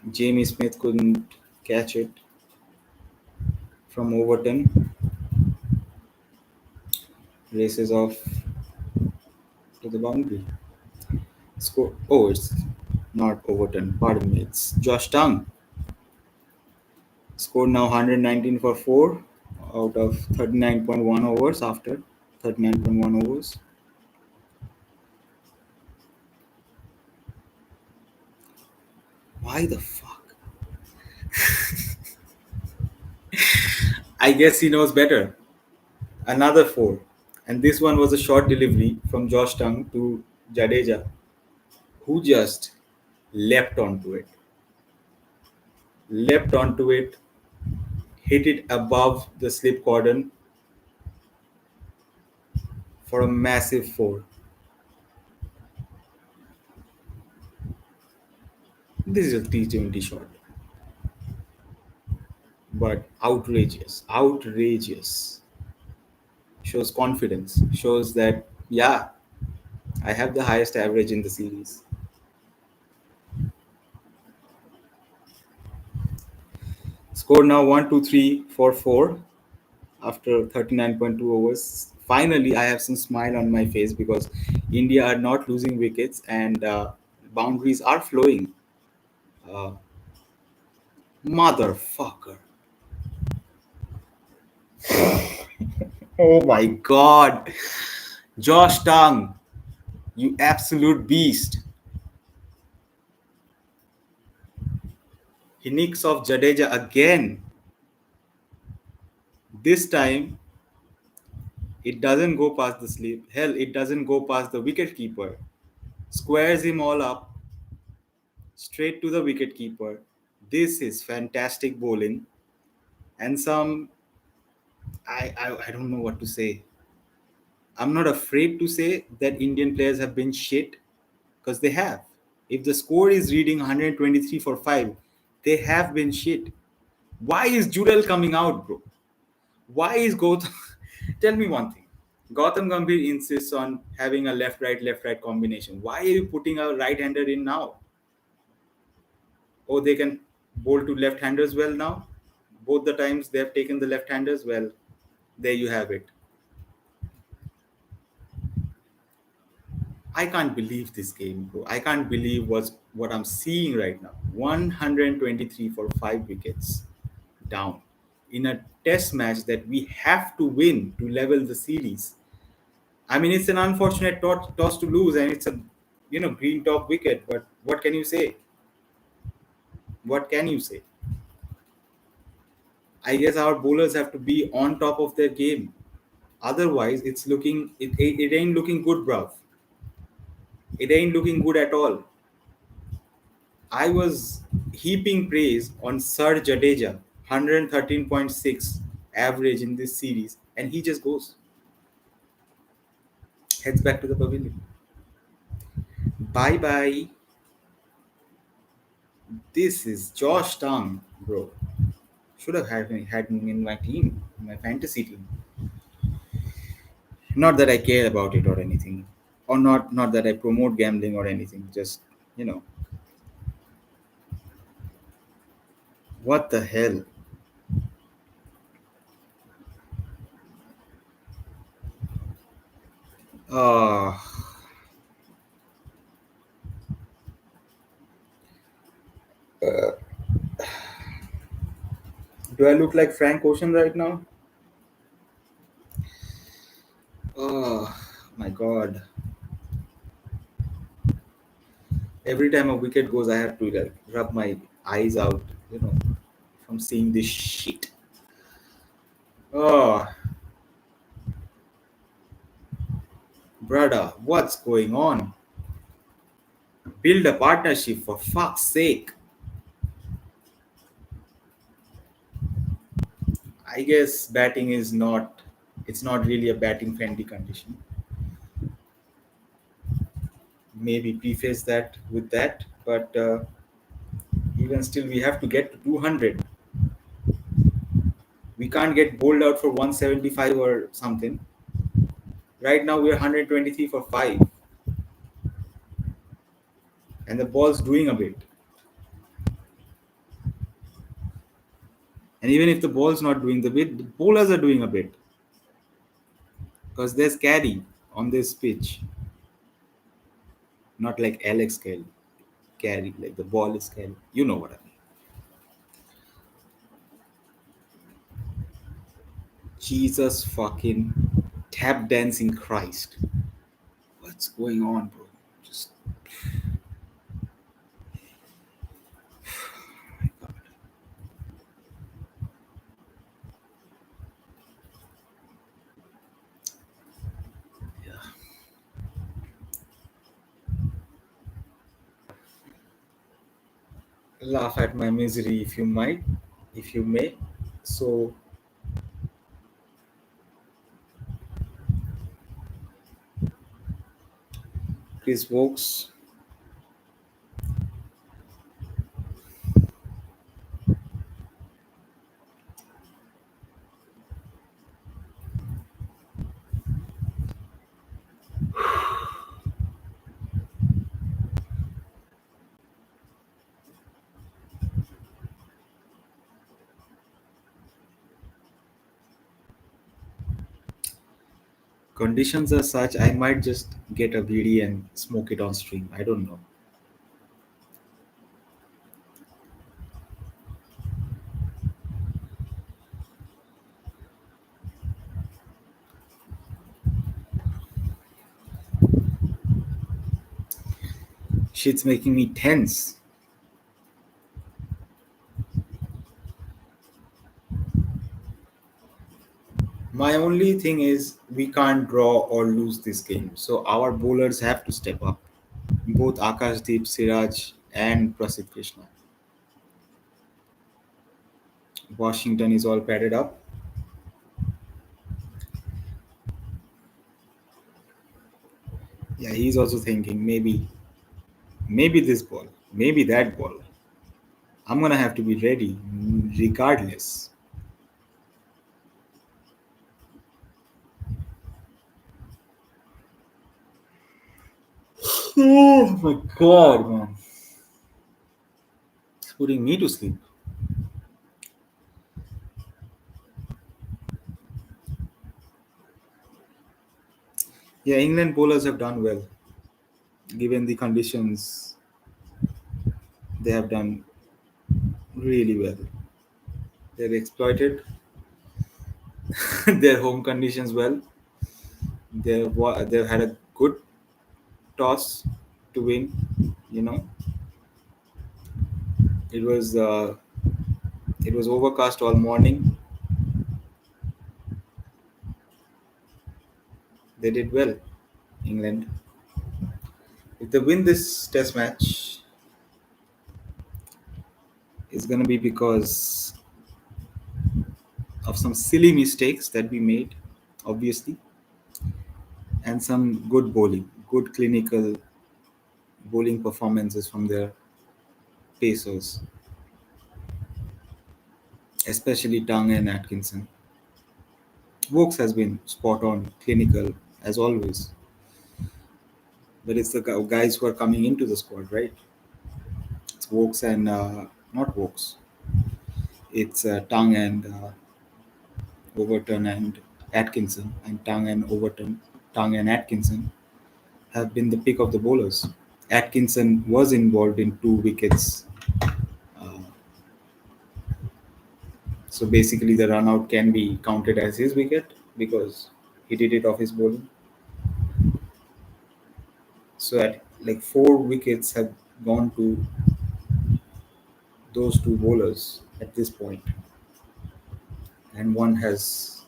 Jamie Smith couldn't catch it from Overton. races off to the boundary. Score. Oh, it's not Overton. Pardon me. It's Josh Tongue. Scored now 119 for 4 out of 39.1 overs after 39.1 overs. Why the fuck? I guess he knows better. Another 4. And this one was a short delivery from Josh Tongue to Jadeja, who just leapt onto it. Leapt onto it, hit it above the slip cordon for a massive 4. This is a T20 shot, but outrageous, outrageous. Shows confidence, shows that, yeah, I have the highest average in the series. Score now 1, 2, 3, 4, 4 after 39.2 overs. Finally, I have some smile on my face because India are not losing wickets and boundaries are flowing. Uh, Motherfucker. Oh my god. Josh Tongue, you absolute beast. He nicks off Jadeja again. This time, it doesn't go past the sleep. Hell, it doesn't go past the wicket keeper. Squares him all up, straight to the wicket keeper. This is fantastic bowling. And some, I don't know what to say. I'm not afraid to say that Indian players have been shit because they have. If the score is reading 123 for 5, they have been shit. Why is Judel coming out, bro? Why is Gautam? Tell me one thing. Gautam Gambhir insists on having a left right combination. Why are you putting a right hander in now? Oh, they can bowl to left handers well now. Both the times they have taken the left handers well. There you have it. I can't believe this game, bro. I can't believe what I'm seeing right now. 123 for 5 wickets down in a test match that we have to win to level the series. I mean, it's an unfortunate toss to lose, and it's a green top wicket. But what can you say? What can you say? I guess our bowlers have to be on top of their game. Otherwise, it ain't looking good, bruv. It ain't looking good at all. I was heaping praise on Sir Jadeja, 113.6 average in this series, and he just heads back to the pavilion. Bye bye. This is Josh Tongue, bro. Should have had me in my team, my fantasy team. Not that I care about it or anything, or not that I promote gambling or anything. Just you know, what the hell? Uh, do I look like Frank Ocean right now? Oh my god! Every time a wicket goes, I have to like rub my eyes out, you know, from seeing this shit. Oh, brother, what's going on? Build a partnership for fuck's sake. I guess batting is not, it's not really a batting friendly condition. Maybe preface that with that, but even still, we have to get to 200. We can't get bowled out for 175 or something. Right now, we're 123 for 5, and the ball's doing a bit. And even if the ball's not doing the bit, the bowlers are doing a bit. Because there's carry on this pitch, not like Alex Kelly. Carry, like the ball is carry. You know what I mean. Jesus fucking tap dancing Christ. What's going on, bro? Just laugh at my misery if you might, if you may. So Chris Vokes, conditions are such I might just get a BD and smoke it on stream. I don't know. Shit's making me tense. My only thing is we can't draw or lose this game. So our bowlers have to step up. Both Akashdeep, Siraj, and Prasidh Krishna. Washington is all padded up. Yeah, he's also thinking maybe this ball, maybe that ball. I'm gonna have to be ready regardless. Oh my god, man. It's putting me to sleep. Yeah, England bowlers have done well. Given the conditions, they have done really well. They've exploited their home conditions well. They've had a good toss to win. You know, it was uh, it was overcast all morning. They did well, England. If they win this Test match, it's gonna be because of some silly mistakes that we made, obviously, and some good bowling, good clinical bowling performances from their pacers, especially Tung and Atkinson. Vokes has been spot on, clinical as always, but it's the guys who are coming into the squad, right? It's Vokes and not Vokes. It's Tung and Overton and Atkinson, and Tung and Overton, Tung and Atkinson have been the pick of the bowlers. Atkinson was involved in 2 wickets, uh, so basically the run out can be counted as his wicket because he did it off his bowling. So at like 4 wickets have gone to those two bowlers at this point, and one has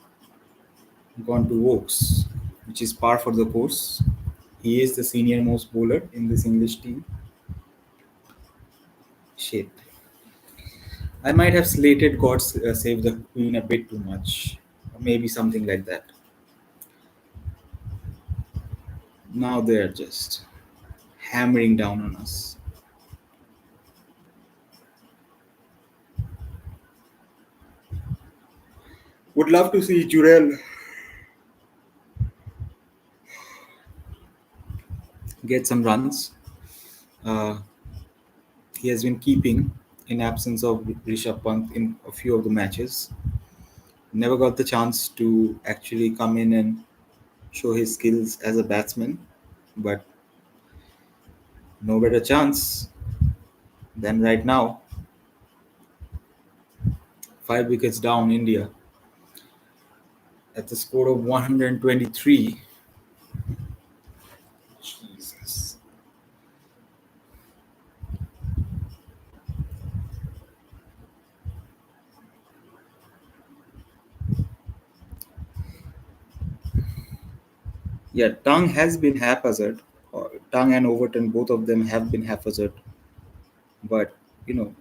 gone to Vokes, which is par for the course. He is the senior most bowler in this English team. Shit. I might have slated God Save the Queen a bit too much. Or maybe something like that. Now they're just hammering down on us. Would love to see Jurel get some runs. Uh, he has been keeping in absence of Rishabh Pant in a few of the matches. Never got the chance to actually come in and show his skills as a batsman, but no better chance than right now. 5 wickets down, India at the score of 123. Jesus. Yeah, Tongue has been haphazard. Tongue and Overton, both of them have been haphazard. But, you know,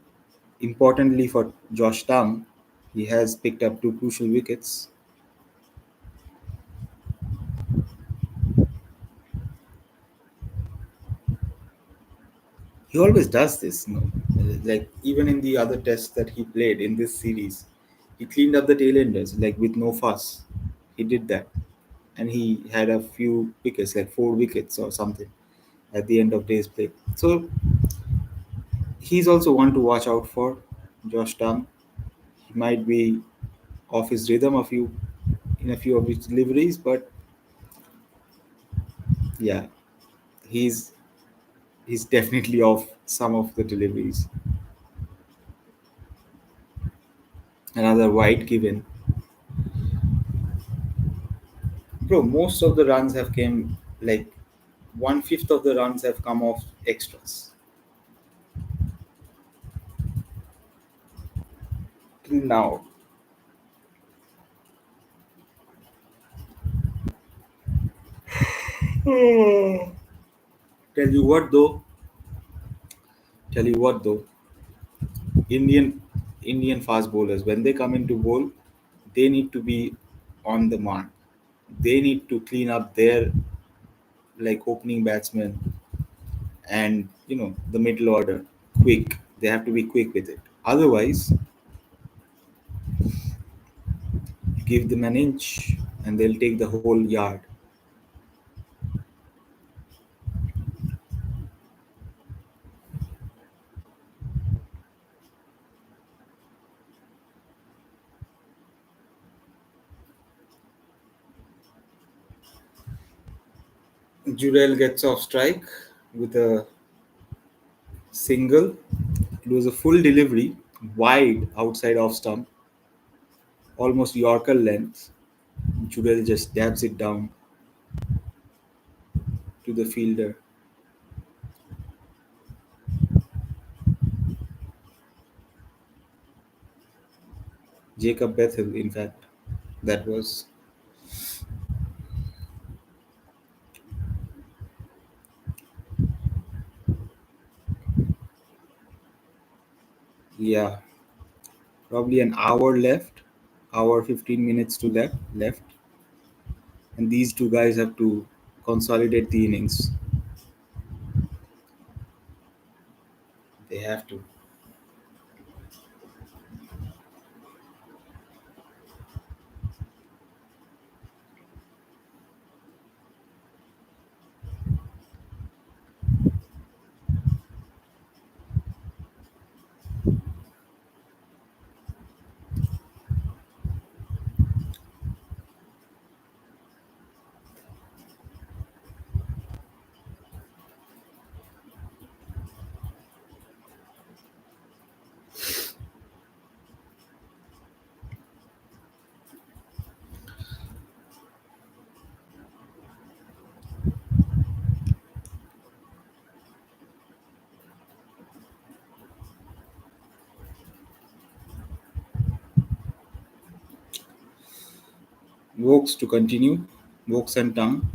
importantly for Josh Tongue, he has picked up two crucial wickets. He always does this, like even in the other tests that he played in this series, he cleaned up the tailenders like with no fuss. He did that, and he had a few wickets, like 4 wickets or something, at the end of day's play. So he's also one to watch out for, Josh Tongue. He might be off his rhythm in a few of his deliveries, but yeah, he's he's definitely off some of the deliveries. Another wide given. Bro, most of the runs have came like 1/5 of the runs have come off extras till now. Tell you what though, tell you what though, Indian Indian fast bowlers when they come into bowl, they need to be on the mark. They need to clean up their like opening batsmen and the middle order quick. They have to be quick with it. Otherwise, you give them an inch and they'll take the whole yard. Jurel gets off strike with a single. It was a full delivery, wide outside off stump, almost Yorker length. Jurel just dabs it down to the fielder. Jacob Bethel, in fact, that was. Yeah, probably an hour left, hour 15 minutes to left, and these two guys have to consolidate the innings. They have to. Vokes to continue. Vokes and Tongue.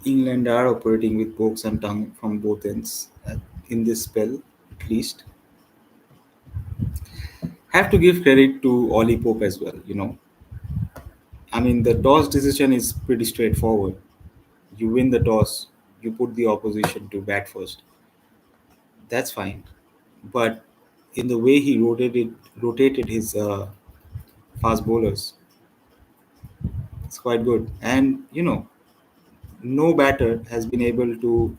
England are operating with Vokes and Tongue from both ends in this spell, at least. Have to give credit to Ollie Pope as well. I mean, the toss decision is pretty straightforward. You win the toss, you put the opposition to bat first. That's fine. But in the way he rotated his fast bowlers, it's quite good. And no batter has been able to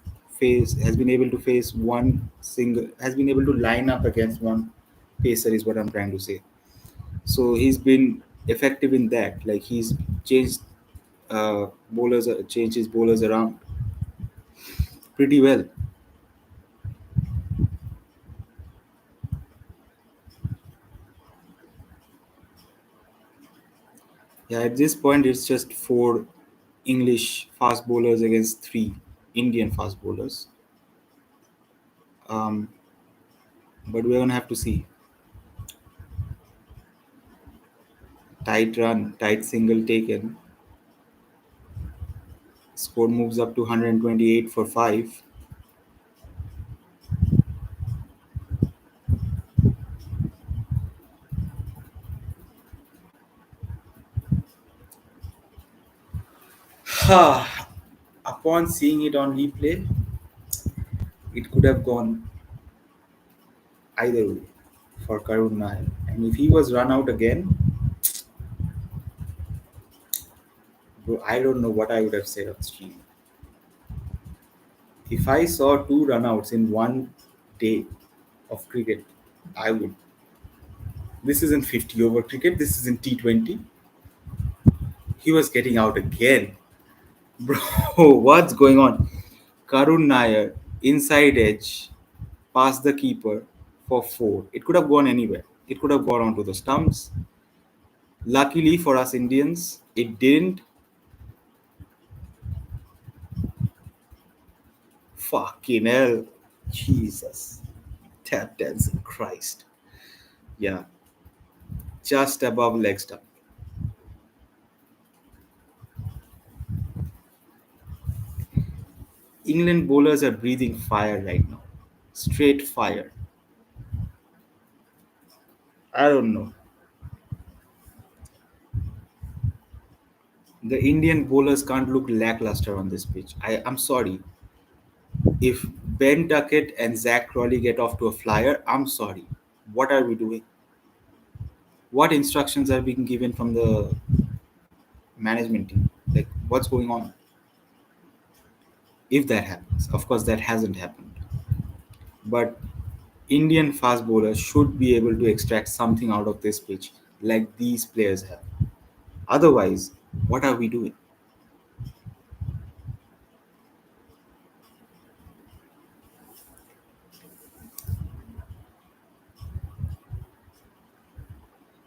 been able to face one single has been able to line up against one pacer is what I'm trying to say. So he's been effective in that. Like he's changed changed his bowlers around pretty well. Yeah, at this point it's just four English fast bowlers against three Indian fast bowlers. Um, but we're gonna have to see. Tight run, tight single taken. Score moves up to 128 for five. Upon seeing it on replay, it could have gone either way for Karun Nair. And if he was run out again, bro, I don't know what I would have said on stream. If I saw two runouts in one day of cricket, I would. This isn't 50 over cricket, this isn't T20. He was getting out again. Bro, what's going on? Karun Nair, inside edge, past the keeper for four. It could have gone anywhere. It could have gone onto the stumps. Luckily for us Indians, it didn't. Fucking hell. Jesus. Tap dancing Christ. Yeah. Just above leg stump. England bowlers are breathing fire right now. Straight fire. I don't know. The Indian bowlers can't look lackluster on this pitch. I'm sorry. If Ben Duckett and Zach Crawley get off to a flyer, I'm sorry. What are we doing? What instructions are being given from the management team? Like, what's going on? If that happens, of course, that hasn't happened. But Indian fast bowlers should be able to extract something out of this pitch, like these players have. Otherwise, what are we doing?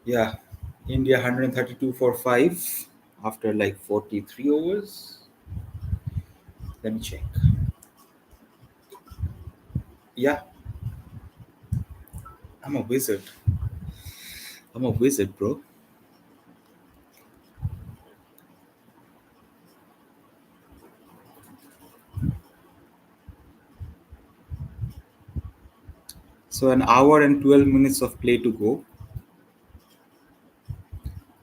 Yeah, India 132 for 5 after like 43 overs. Let me check. Yeah, I'm a wizard. I'm a wizard, bro. So, an hour and 12 minutes of play to go.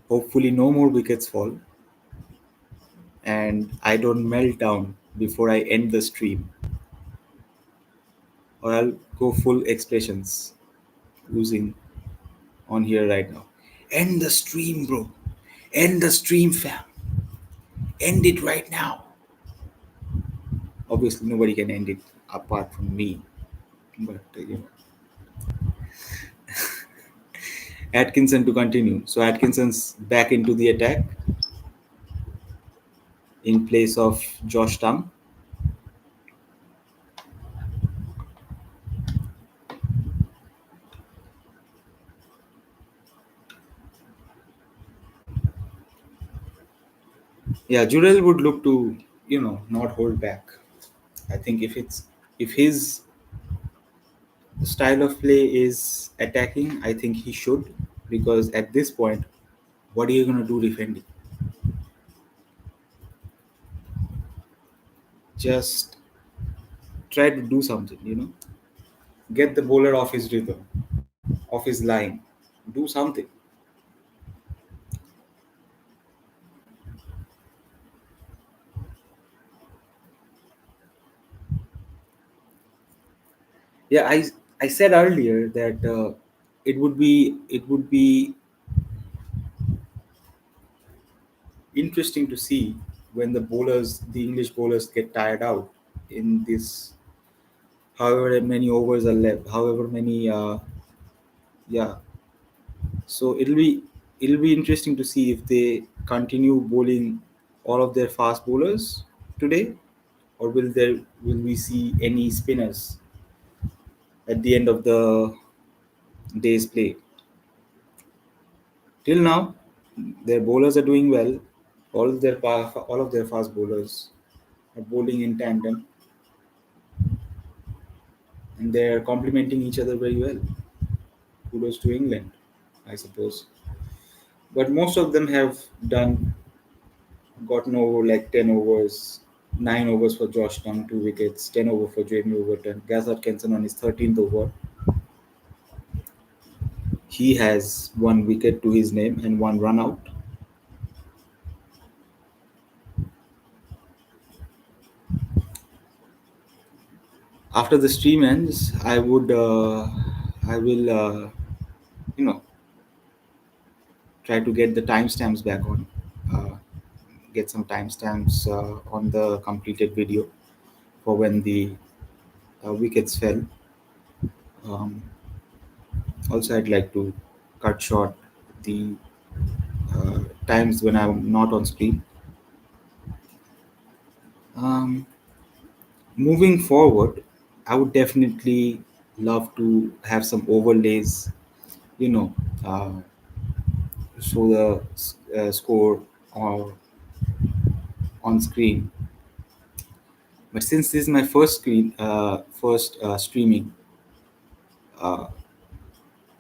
Hopefully, no more wickets fall and I don't melt down before I end the stream, or I'll go full expressions losing on here right now. End the stream, bro. End the stream, fam. End it right now. Obviously, nobody can end it apart from me. But Atkinson to continue. So Atkinson's back into the attack in place of Josh Tam. Yeah, Jurel would look to not hold back. I think if his style of play is attacking, I think he should, because at this point, what are you gonna do defending? Just try to do something. Get the bowler off his rhythm, off his line, do something. Yeah, I said earlier that it would be interesting to see when the English bowlers get tired out in this. however many overs are left, however many, yeah. So it'll be interesting to see if they continue bowling all of their fast bowlers today, or will we see any spinners at the end of the day's play? Till now, their bowlers are doing well. All of their fast bowlers are bowling in tandem, and they're complementing each other very well. Kudos to England, I suppose. But most of them have done gotten over like 10 overs, 9 overs for Josh Tongue, 2 wickets, 10 over for Jamie Overton. Gas Atkinson on his 13th over. He has 1 wicket to his name and 1 run out. After the stream ends, I will, you know, try to get the timestamps back on, uh, get some timestamps on the completed video for when the wickets fell. Um, Also, I'd like to cut short the times when I'm not on screen. Um, Moving forward, I would definitely love to have some overlays, you know, uh, show the score or on screen. But since this is my first streaming uh,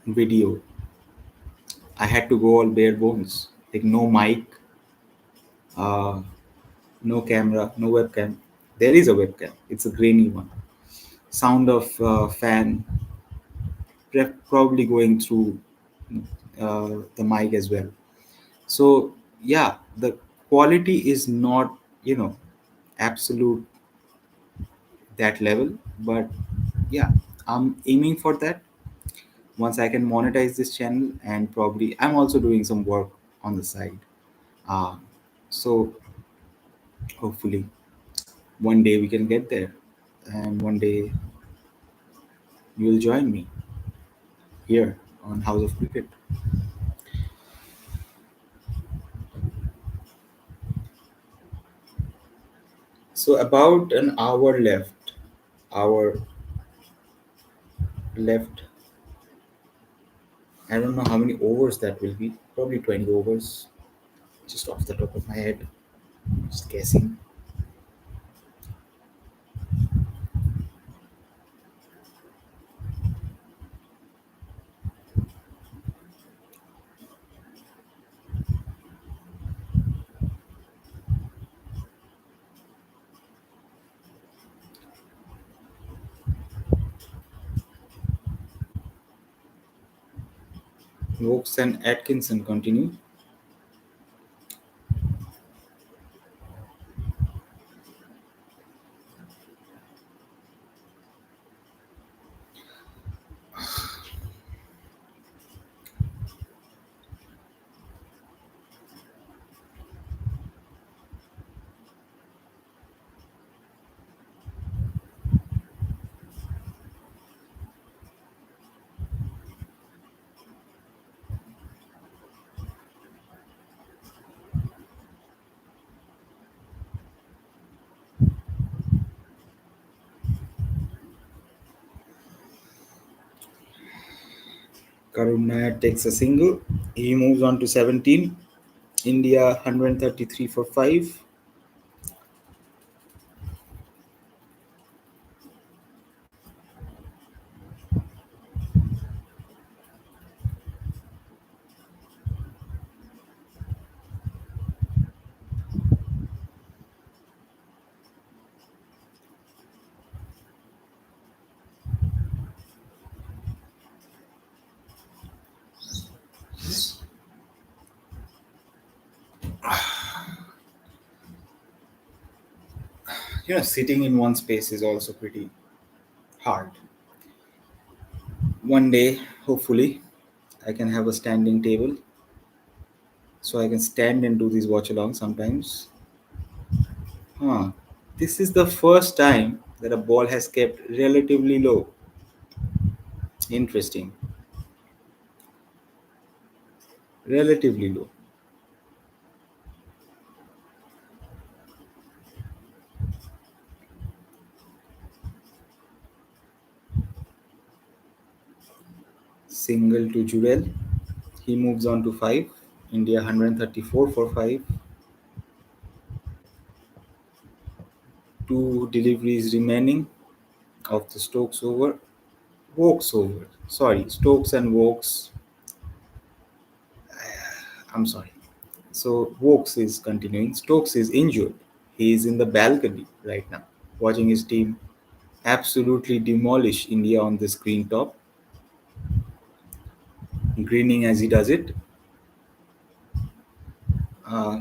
video, I had to go all bare bones, like no mic, uh, no camera, no webcam. There is a webcam. It's a grainy one. Sound of fan probably going through the mic as well. So yeah, the quality is not, absolute that level, but yeah, I'm aiming for that once I can monetize this channel, and probably I'm also doing some work on the side. Uh, so hopefully one day we can get there, and one day you will join me here on House of Cricket. So about an hour left. Hour left. I don't know how many overs that will be. Probably 20 overs, just off the top of my head. Just guessing. Stokes and Atkinson continue. Karun Nair takes a single. He moves on to 17. India 133 for 5. Sitting in one space is also pretty hard. One day, hopefully, I can have a standing table so I can stand and do these watch along sometimes. Huh. This is the first time that a ball has kept relatively low. Interesting. Relatively low. Single to Jurel. He moves on to 5. India 134 for 5. Two deliveries remaining of the Stokes over. Vokes over. Sorry, Stokes and Vokes. I'm sorry. So Vokes is continuing. Stokes is injured. He is in the balcony right now, watching his team absolutely demolish India on the screen top, grinning as he does it. Uh,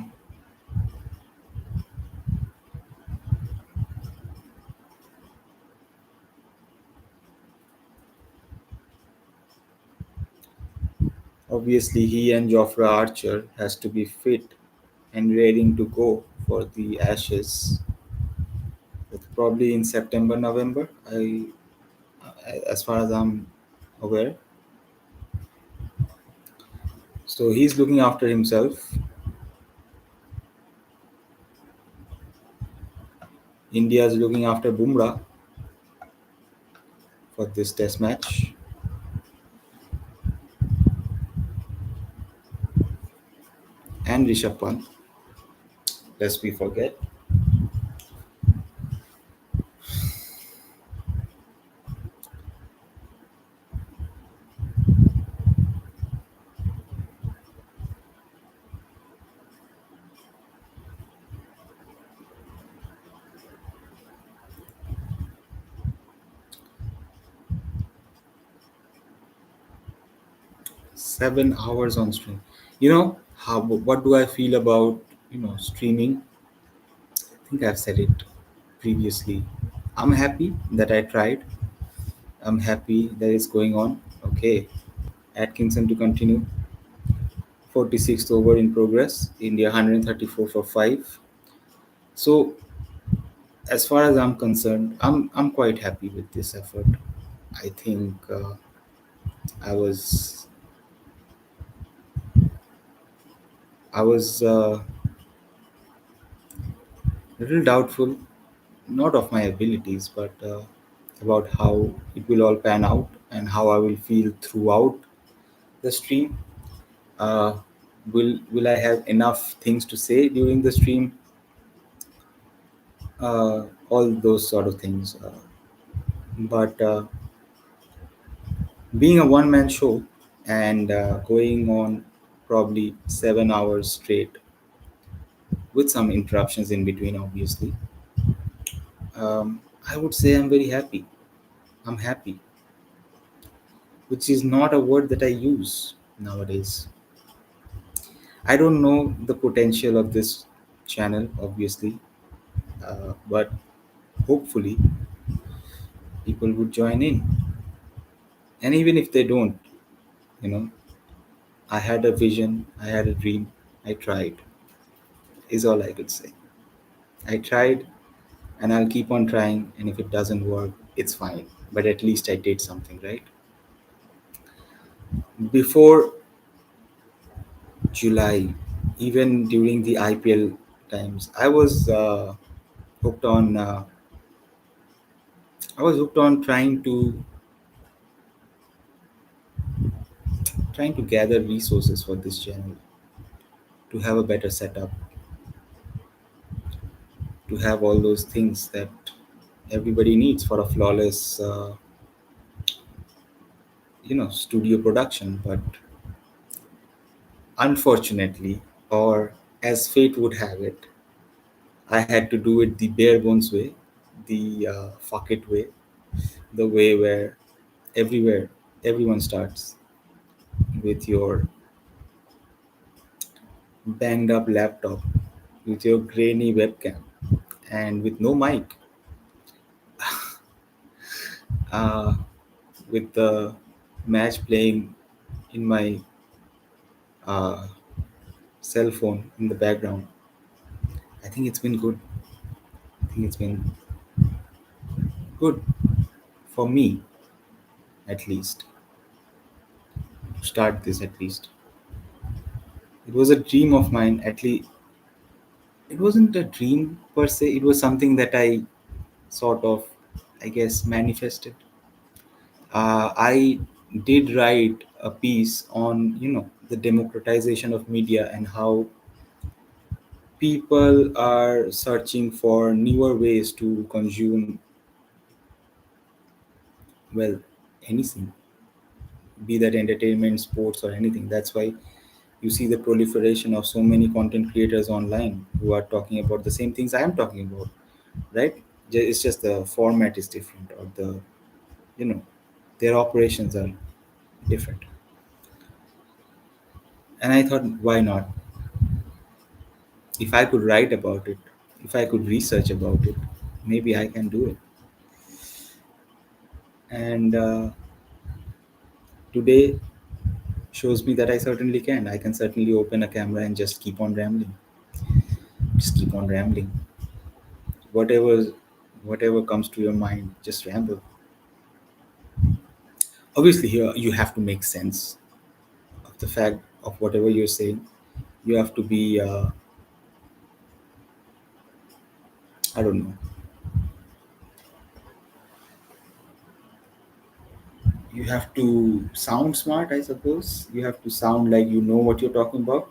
Obviously, he and Jofra Archer has to be fit and raring to go for the Ashes. It's probably in September, November. As far as I'm aware. So he's looking after himself. India is looking after Bumrah for this Test match, and Rishabh Pant. Lest we forget. 7 hours on stream. How? What do I feel about streaming? I think I've said it previously. I'm happy that I tried. I'm happy that it's going on. Okay, Atkinson to continue. 46th over in progress. India 134 for 5. So as far as I'm concerned, I'm quite happy with this effort. I think I was I was a little doubtful, not of my abilities, but about how it will all pan out and how I will feel throughout the stream. Uh, will I have enough things to say during the stream? All those sort of things. But being a one-man show and going on probably 7 hours straight with some interruptions in between, obviously, I would say I'm very happy. I'm happy, which is not a word that I use nowadays. I don't know the potential of this channel, obviously, but hopefully people would join in. And even if they don't, you know, I had a vision, I had a dream, I tried, is all I could say. I tried and I'll keep on trying, and if it doesn't work, it's fine. But at least I did something, right? Before July, even during the IPL times, hooked on. I was hooked on trying to gather resources for this channel, to have a better setup, to have all those things that everybody needs for a flawless, studio production. But unfortunately, or as fate would have it, I had to do it the bare bones way, the fuck it way, the way where everywhere everyone starts with your banged up laptop, with your grainy webcam, and with no mic, uh, with the match playing in my uh, cell phone in the background. I think it's been good. I think it's been good for me, at least, to start this at least. It was a dream of mine, at least. It wasn't a dream per se, it was something that I sort of, I guess, manifested. I did write a piece on, the democratization of media and how people are searching for newer ways to consume, well, anything, be that entertainment, sports, or anything. That's why you see the proliferation of so many content creators online who are talking about the same things I am talking about, right? It's just the format is different, or you know, their operations are different. And I thought, why not? If I could write about it, if I could research about it, maybe I can do it. And today shows me that I certainly can. I can certainly open a camera and just keep on rambling. Just keep on rambling. Whatever, whatever comes to your mind, just ramble. Obviously, here you have to make sense of the fact of whatever you're saying. You have to be, I don't know. You have to sound smart, I suppose. You have to sound like you know what you're talking about.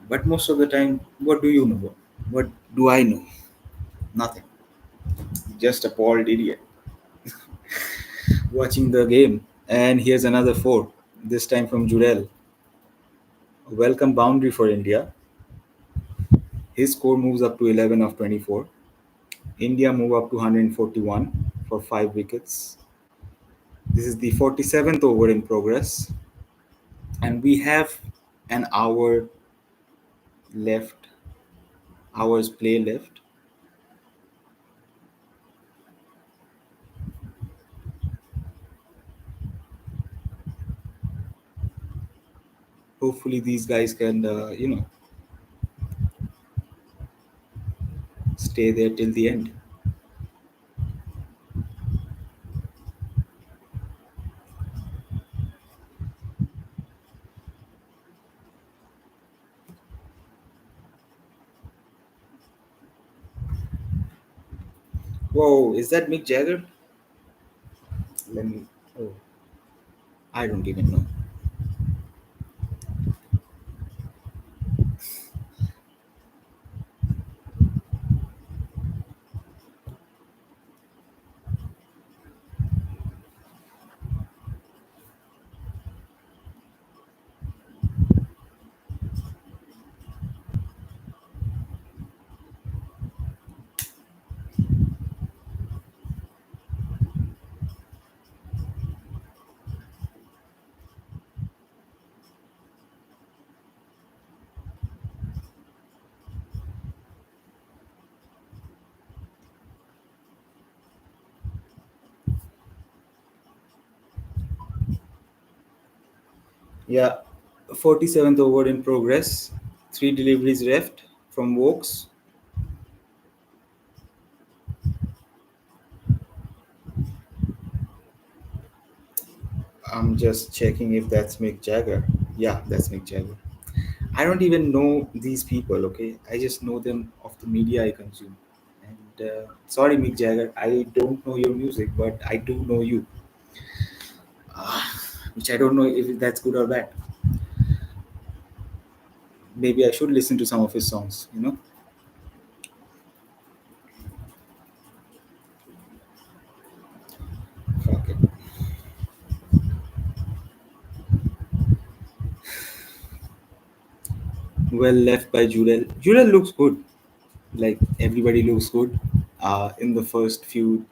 But most of the time, what do you know? What do I know? Nothing. Just a bald idiot watching the game. And here's another four, this time from Jurel. Welcome boundary for India. His score moves up to 11 of 24. India move up to 141 for 5 wickets. This is the 47th over in progress. And we have an hour left, hours play left. Hopefully, these guys can, stay there till the end. Whoa, is that Mick Jagger? Let me. Oh, I don't even know. Yeah, 47th over in progress. Three deliveries left from Wokes. I'm just checking if that's Mick Jagger. Yeah, that's Mick Jagger. I don't even know these people, okay? I just know them of the media I consume. And sorry, Mick Jagger, I don't know your music, but I do know you, which I don't know if that's good or bad. Maybe I should listen to some of his songs. Fuck it. Well left by Jurel. Jurel looks good. Like everybody looks good in the first few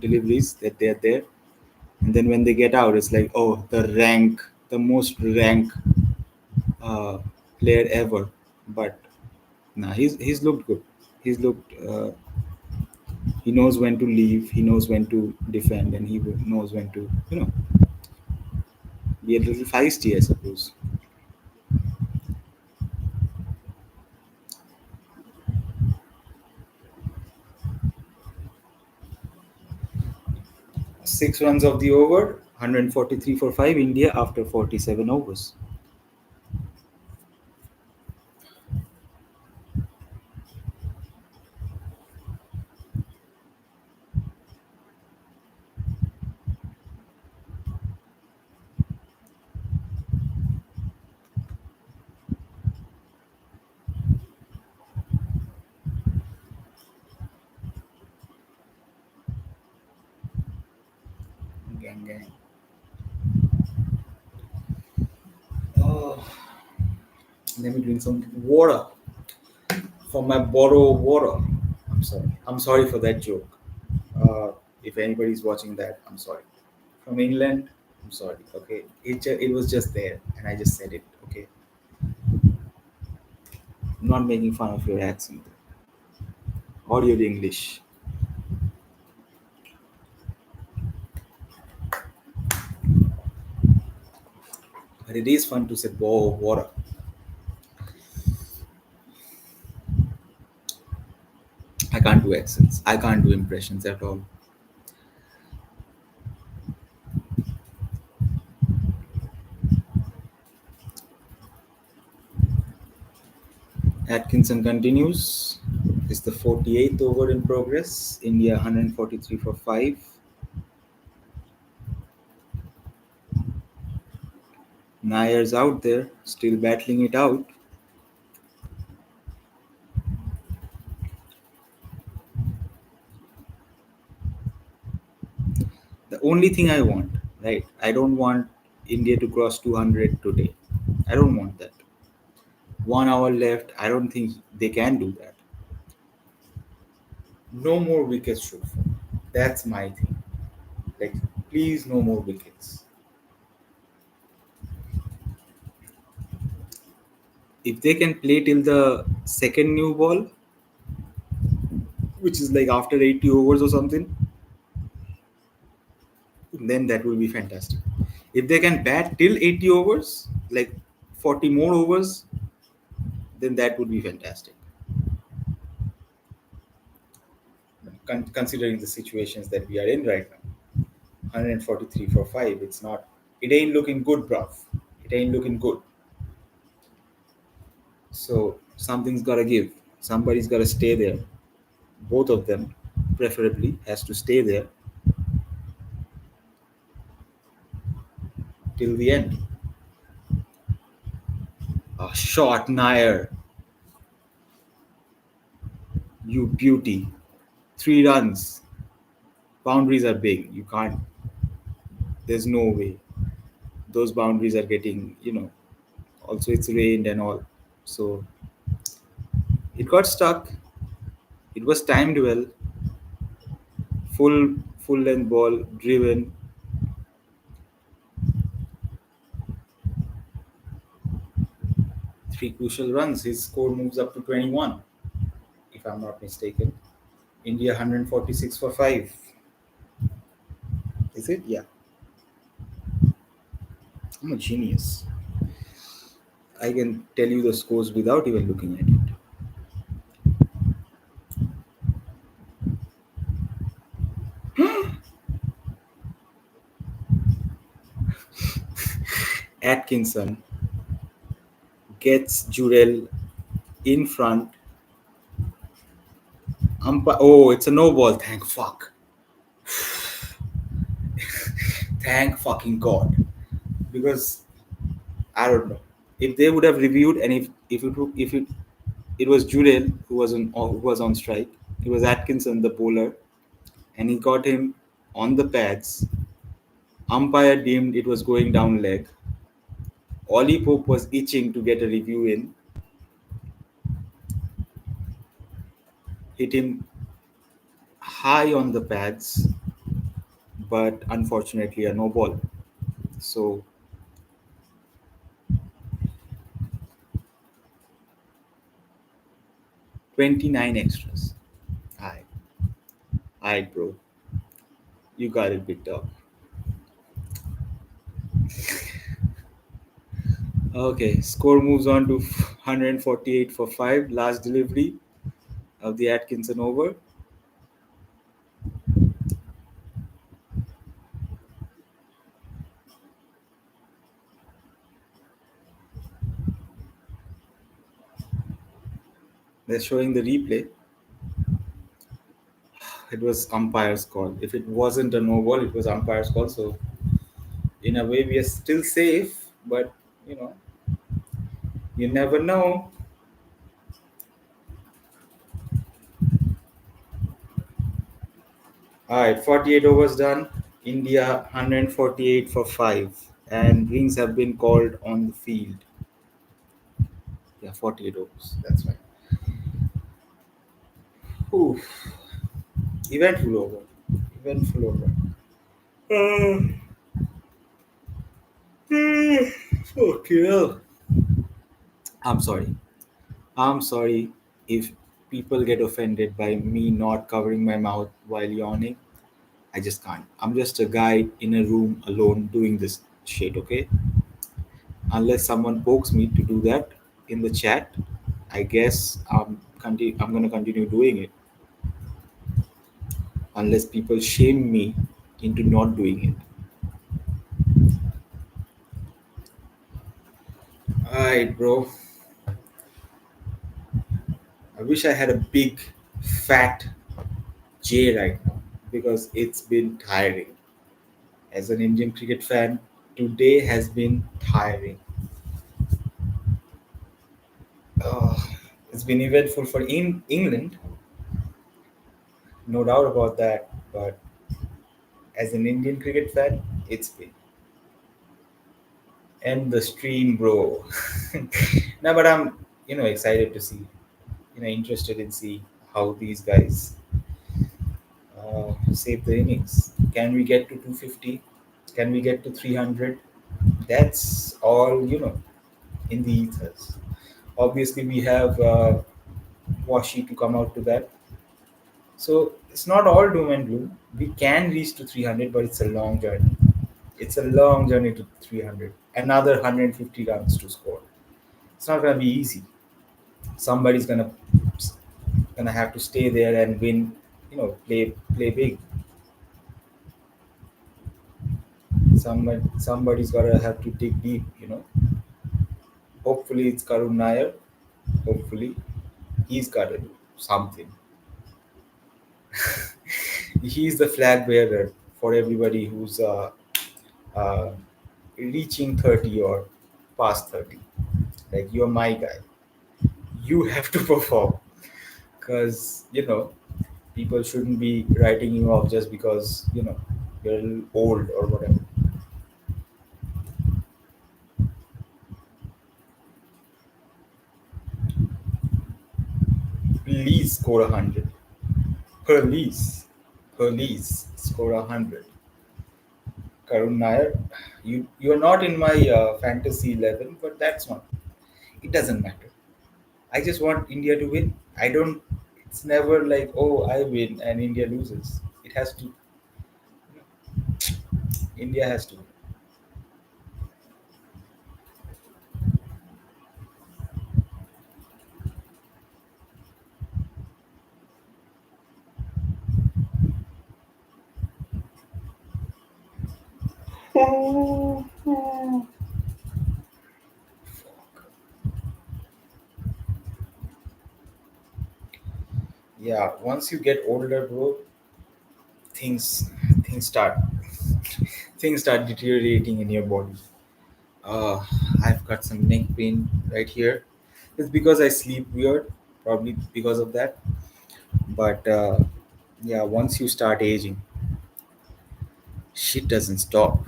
deliveries that they're there. And then when they get out, it's like, oh, the most rank uh, player ever. But nah, he's looked good. He's looked. He knows when to leave. He knows when to defend, and he knows when to, be a little feisty, I suppose. Six runs of the over, 143 for 5, India after 47 overs. Gang, gang. Oh, let me drink some water from my bottle of water. I'm sorry. I'm sorry for that joke. If anybody's watching that, I'm sorry. From England, I'm sorry. Okay, it was just there, and I just said it. Okay, I'm not making fun of your accent or your English. But it is fun to say bottle of water. I can't do accents. I can't do impressions at all. Atkinson continues. It's the 48th over in progress. India 143 for 5. Nayar's out there, still battling it out. The only thing I want, right? I don't want India to cross 200 today. I don't want that. 1 hour left. I don't think they can do that. No more wickets should fall. That's my thing. Like, please, no more wickets. If they can play till the second new ball, which is like after 80 overs or something, then that will be fantastic. If they can bat till 80 overs, like 40 more overs, then that would be fantastic. Considering the situations that we are in right now, 143 for 5, it's not, it ain't looking good, bruv. It ain't looking good. So something's got to give. Somebody's got to stay there. Both of them, preferably, has to stay there till the end. A shot, Nair. You beauty. 3 runs. Boundaries are big. You can't. There's no way. Those boundaries are getting, also it's rained and all. So it got stuck. It was timed well. Full length ball driven. Three crucial runs. His score moves up to 21, if I'm not mistaken. India 146 for 5. Is it? Yeah. I'm a genius. I can tell you the scores without even looking at it. Atkinson gets Jurel in front. Oh, it's a no ball. Thank fuck. Thank fucking God. Because I don't know if they would have reviewed, and if it was Jurel who was on strike. It was Atkinson, the bowler, and he got him on the pads. Umpire deemed it was going down leg. Ollie Pope was itching to get a review in. Hit him high on the pads, but unfortunately a no ball. So 29 extras. Alright, alright, bro. You got it picked up. Okay, score moves on to 148 for 5. Last delivery of the Atkinson over. They're showing the replay. It was umpire's call. If it wasn't a no ball, it was umpire's call. So in a way, we are still safe, but you know, you never know. All right, 48 overs done. India 148 for 5, and rings have been called on the field. Yeah, 48 overs. That's right. Oof. Eventful over. Eventful over. Uh, okay. I'm sorry. I'm sorry if people get offended by me not covering my mouth while yawning. I just can't. I'm just a guy in a room alone doing this shit, okay? Unless someone pokes me to do that in the chat, I guess I'm gonna continue doing it. Unless people shame me into not doing it. Alright, bro. I wish I had a big, fat J right now because it's been tiring. As an Indian cricket fan, today has been tiring. Uh, it's been eventful for England, no doubt about that. But as an Indian cricket fan, it's been end the stream, bro. No, but I'm excited to see, interested in see how these guys save the innings. Can we get to 250? Can we get to 300? That's all in the ethers. Obviously, we have Washi to come out to that. So it's not all doom and gloom. We can reach to 300, but it's a long journey. It's a long journey to 300. Another 150 runs to score. It's not gonna be easy. Somebody's gonna have to stay there and win. Play big. Somebody's gotta have to dig deep. Hopefully it's Karun Nair. Hopefully he's gotta do something. He's the flag bearer for everybody who's uh, reaching 30 or past 30. Like, you're my guy. You have to perform because people shouldn't be writing you off just because you're a little old or whatever. Please score 100. Please score 100. Karun Nair, you're not in my fantasy level, but that's not. It doesn't matter. I just want India to win. I don't. It's never like, oh, I win and India loses. It has to. India has to. Yeah, once you get older, bro, things things start things start deteriorating in your body. Uh, I've got some neck pain right here. It's because I sleep weird, probably because of that. But yeah, once you start aging, shit doesn't stop.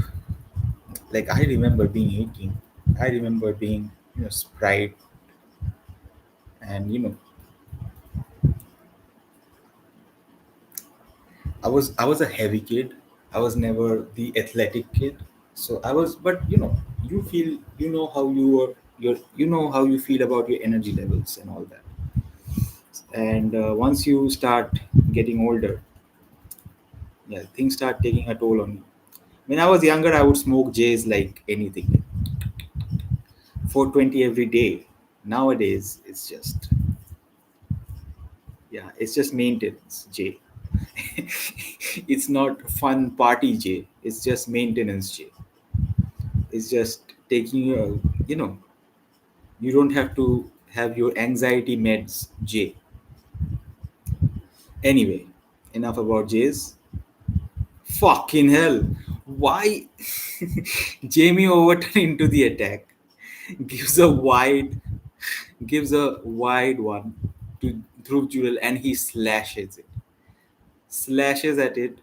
Like, I remember being 18. I remember being sprite, and I was a heavy kid. I was never the athletic kid. So I was, but you feel, how how you feel about your energy levels and all that. And once you start getting older, yeah, things start taking a toll on you. When I was younger, I would smoke J's like anything, 420 every day. Nowadays, it's just maintenance J. It's not fun party J. It's just maintenance J. It's just taking you. You don't have to have your anxiety meds, J. Anyway, enough about J's. Fucking hell. Why Jamie Overton into the attack? Gives a wide gives a wide one to Dhruv Jurel and he slashes it. Slashes at it.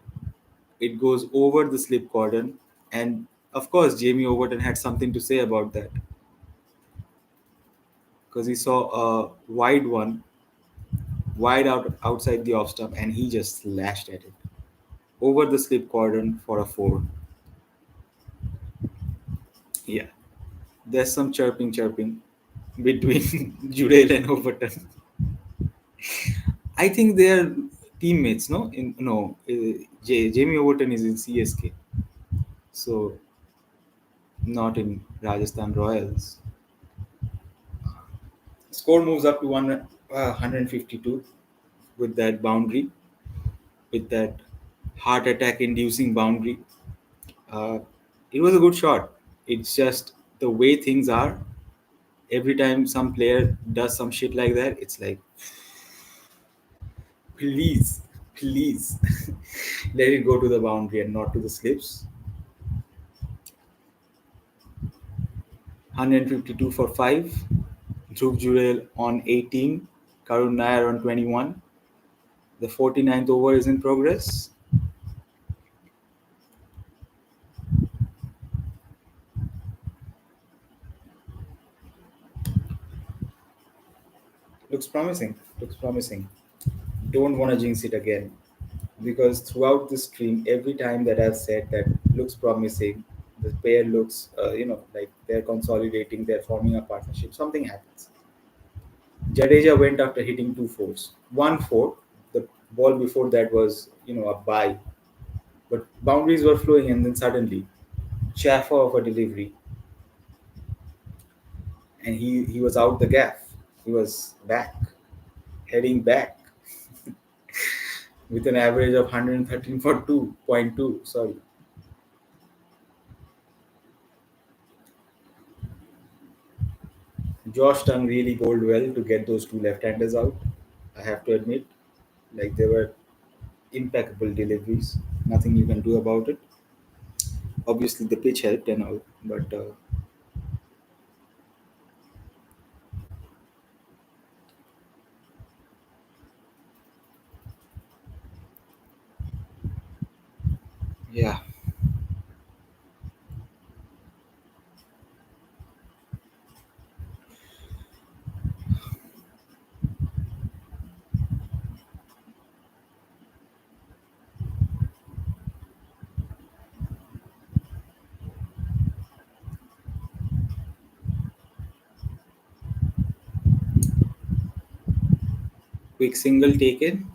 It goes over the slip cordon and of course Jamie Overton had something to say about that because he saw a wide one wide out outside the off stump and he just slashed at it over the slip cordon for a four. Yeah, there's some chirping between Jurel and Overton. I think they are teammates. No, no. Jamie Overton is in CSK, so not in Rajasthan Royals. Score moves up to 152 with that boundary, with that heart attack inducing boundary. Uh, it was a good shot. It's just the way things are. Every time some player does some shit like that, it's like, please, please, let it go to the boundary and not to the slips. 152 for 5. Dhruv Jurel on 18. Karun Nair on 21. The 49th over is in progress. Looks promising. Looks promising. Don't want to jinx it again. Because throughout the stream, every time that I've said that looks promising, the pair looks, like they're consolidating, they're forming a partnership, something happens. Jadeja went after hitting two fours. 1-4. The ball before that was, a bye. But boundaries were flowing, and then suddenly, chaffer of a delivery, and he was out the gaff. He was back, heading back with an average of 113 for 2.2. Sorry. Josh Tung really bowled well to get those two left-handers out. I have to admit, like they were impeccable deliveries. Nothing you can do about it. Obviously, the pitch helped and all, but yeah. Quick single taken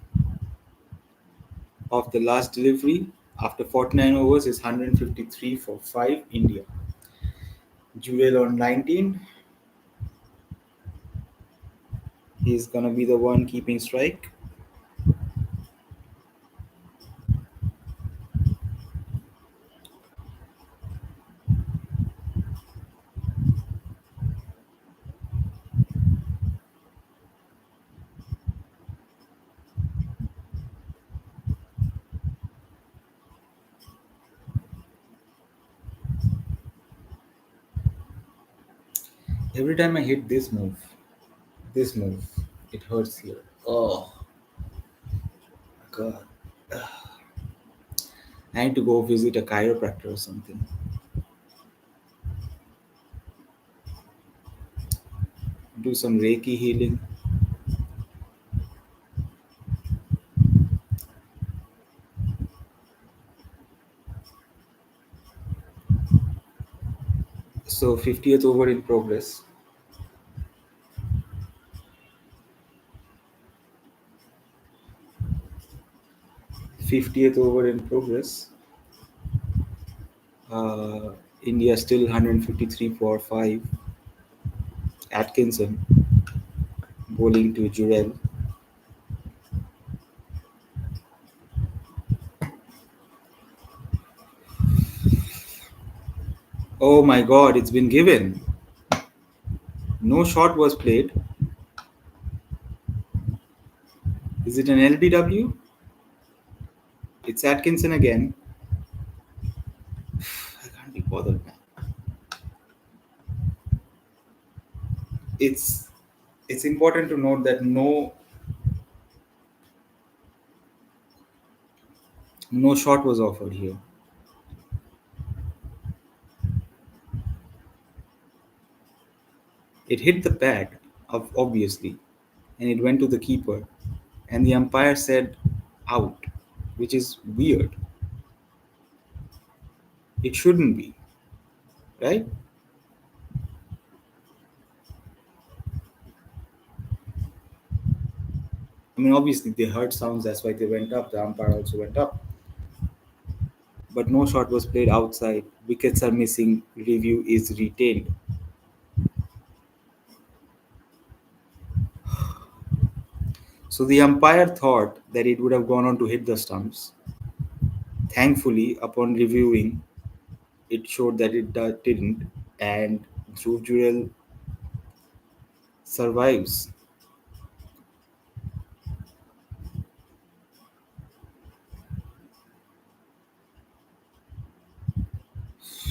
of the last delivery after 49 overs is 153 for 5 India. Jurel on 19. He's gonna be the one keeping strike. Every time I hit this move, it hurts here. Oh god. I need to go visit a chiropractor or something. Do some Reiki healing. So 50th over in progress. 50th over in progress. Uh, India still 153 for 5. Atkinson bowling to Jurel. Oh my god, it's been given. No shot was played. Is it an LBW? It's Atkinson again. I can't be bothered, man. It's it's important to note that no shot was offered here. It hit the pad, obviously, and it went to the keeper. And the umpire said out, which is weird. It shouldn't be, right? I mean, obviously, they heard sounds, that's why they went up. The umpire also went up. But no shot was played outside. Wickets are missing. Review is retained. So the umpire thought that it would have gone on to hit the stumps. Thankfully, upon reviewing, it showed that it didn't, and Dhruv Jurel survives.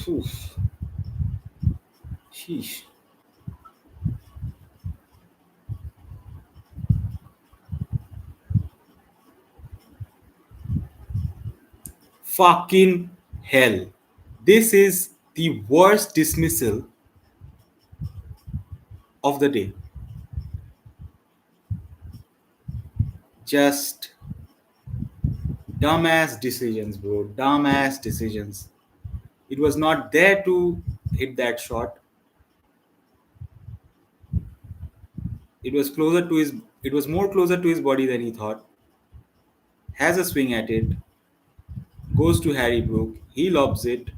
Oof. Sheesh. Fucking hell. This is the worst dismissal of the day. Just dumbass decisions, bro. Dumbass decisions. It was not there to hit that shot. It was closer to his. It was more closer to his body than he thought. Has a swing at it. Goes to Harry Brook. He lobs it.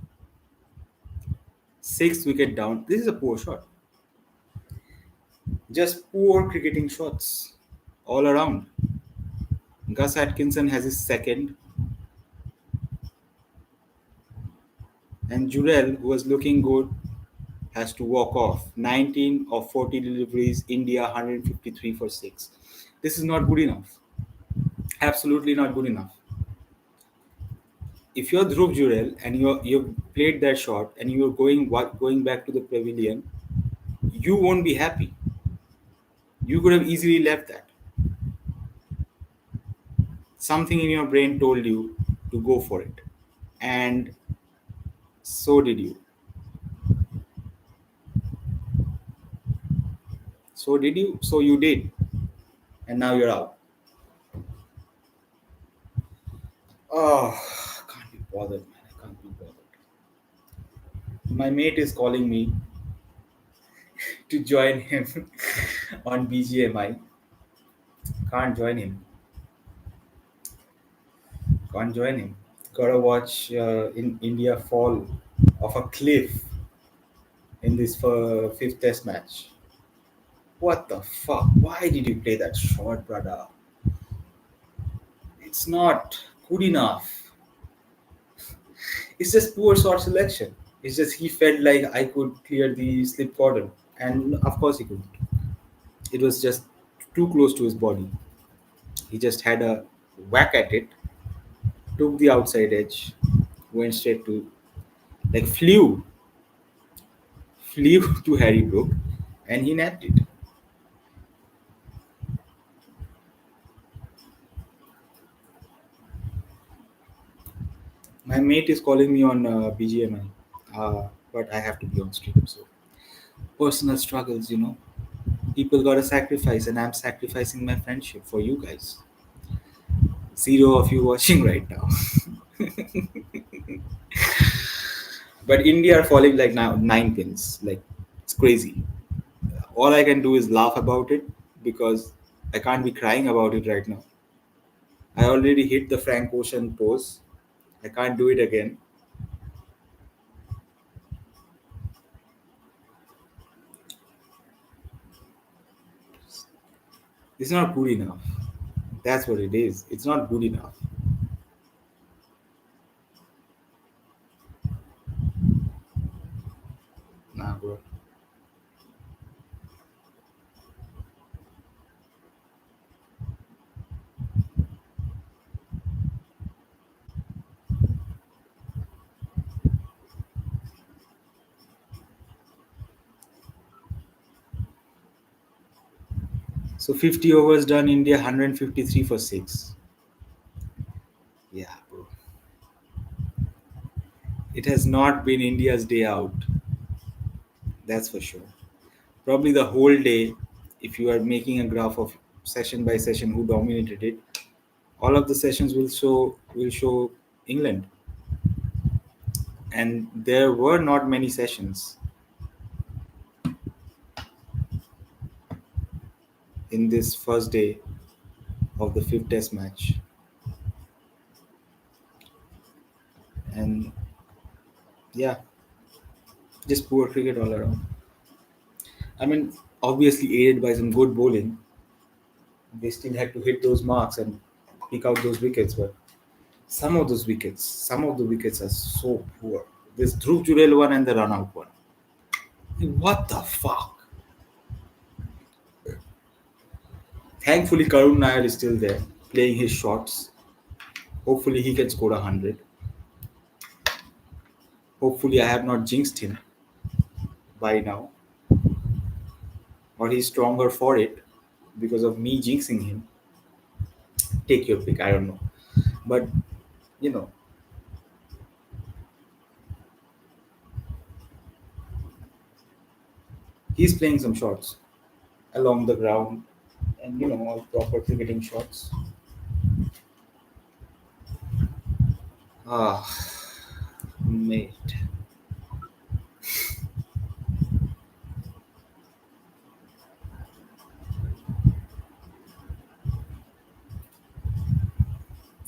Sixth wicket down. This is a poor shot. Just poor cricketing shots all around. Gus Atkinson has his second, and Jurel, who was looking good, has to walk off. 19 of 40 deliveries, India 153 for 6. This is not good enough. Absolutely not good enough. If you're Dhruv Jurel and you've played that shot and you're going back to the pavilion, you won't be happy. You could have easily left that. Something in your brain told you to go for it, and so did you. So did you. So you did, and now you're out. Oh, I can't be bothered, man. I can't be bothered. My mate is calling me to join him on BGMI. Can't join him. Can't join him. Gotta watch in India fall off a cliff in this fifth test match. What the fuck? Why did you play that shot, brother? It's not good enough. It's just poor shot selection. It's just he felt like I could clear the slip cordon, and of course he couldn't. It was just too close to his body. He just had a whack at it, took the outside edge, went straight to, like, flew to Harry Brook, and he napped it. My mate is calling me on BGMI, but I have to be on stream. So personal struggles, People gotta sacrifice, and I'm sacrificing my friendship for you guys. Zero of you watching right now. But India are falling like now 9 pins. Like, it's crazy. All I can do is laugh about it because I can't be crying about it right now. I already hit the Frank Ocean pose. I can't do it again. It's not good enough. That's what it is. It's not good enough. Nah, bro. So 50 overs done, India 153 for 6. Yeah, bro. It has not been India's day out. That's for sure. Probably the whole day, if you are making a graph of session by session who dominated it, all of the sessions will show England. And there were not many sessions in this first day of the fifth test match. And yeah, just poor cricket all around. I mean, obviously aided by some good bowling, they still had to hit those marks and pick out those wickets. But some of the wickets are so poor. This Dhruv Jurel one and the run out one. What the fuck? Thankfully, Karun Nair is still there, playing his shots. Hopefully, he can score 100. Hopefully, I have not jinxed him by now, or he's stronger for it because of me jinxing him. Take your pick. I don't know, but you know, he's playing some shots along the ground, and all proper cricketing shots. Ah, mate.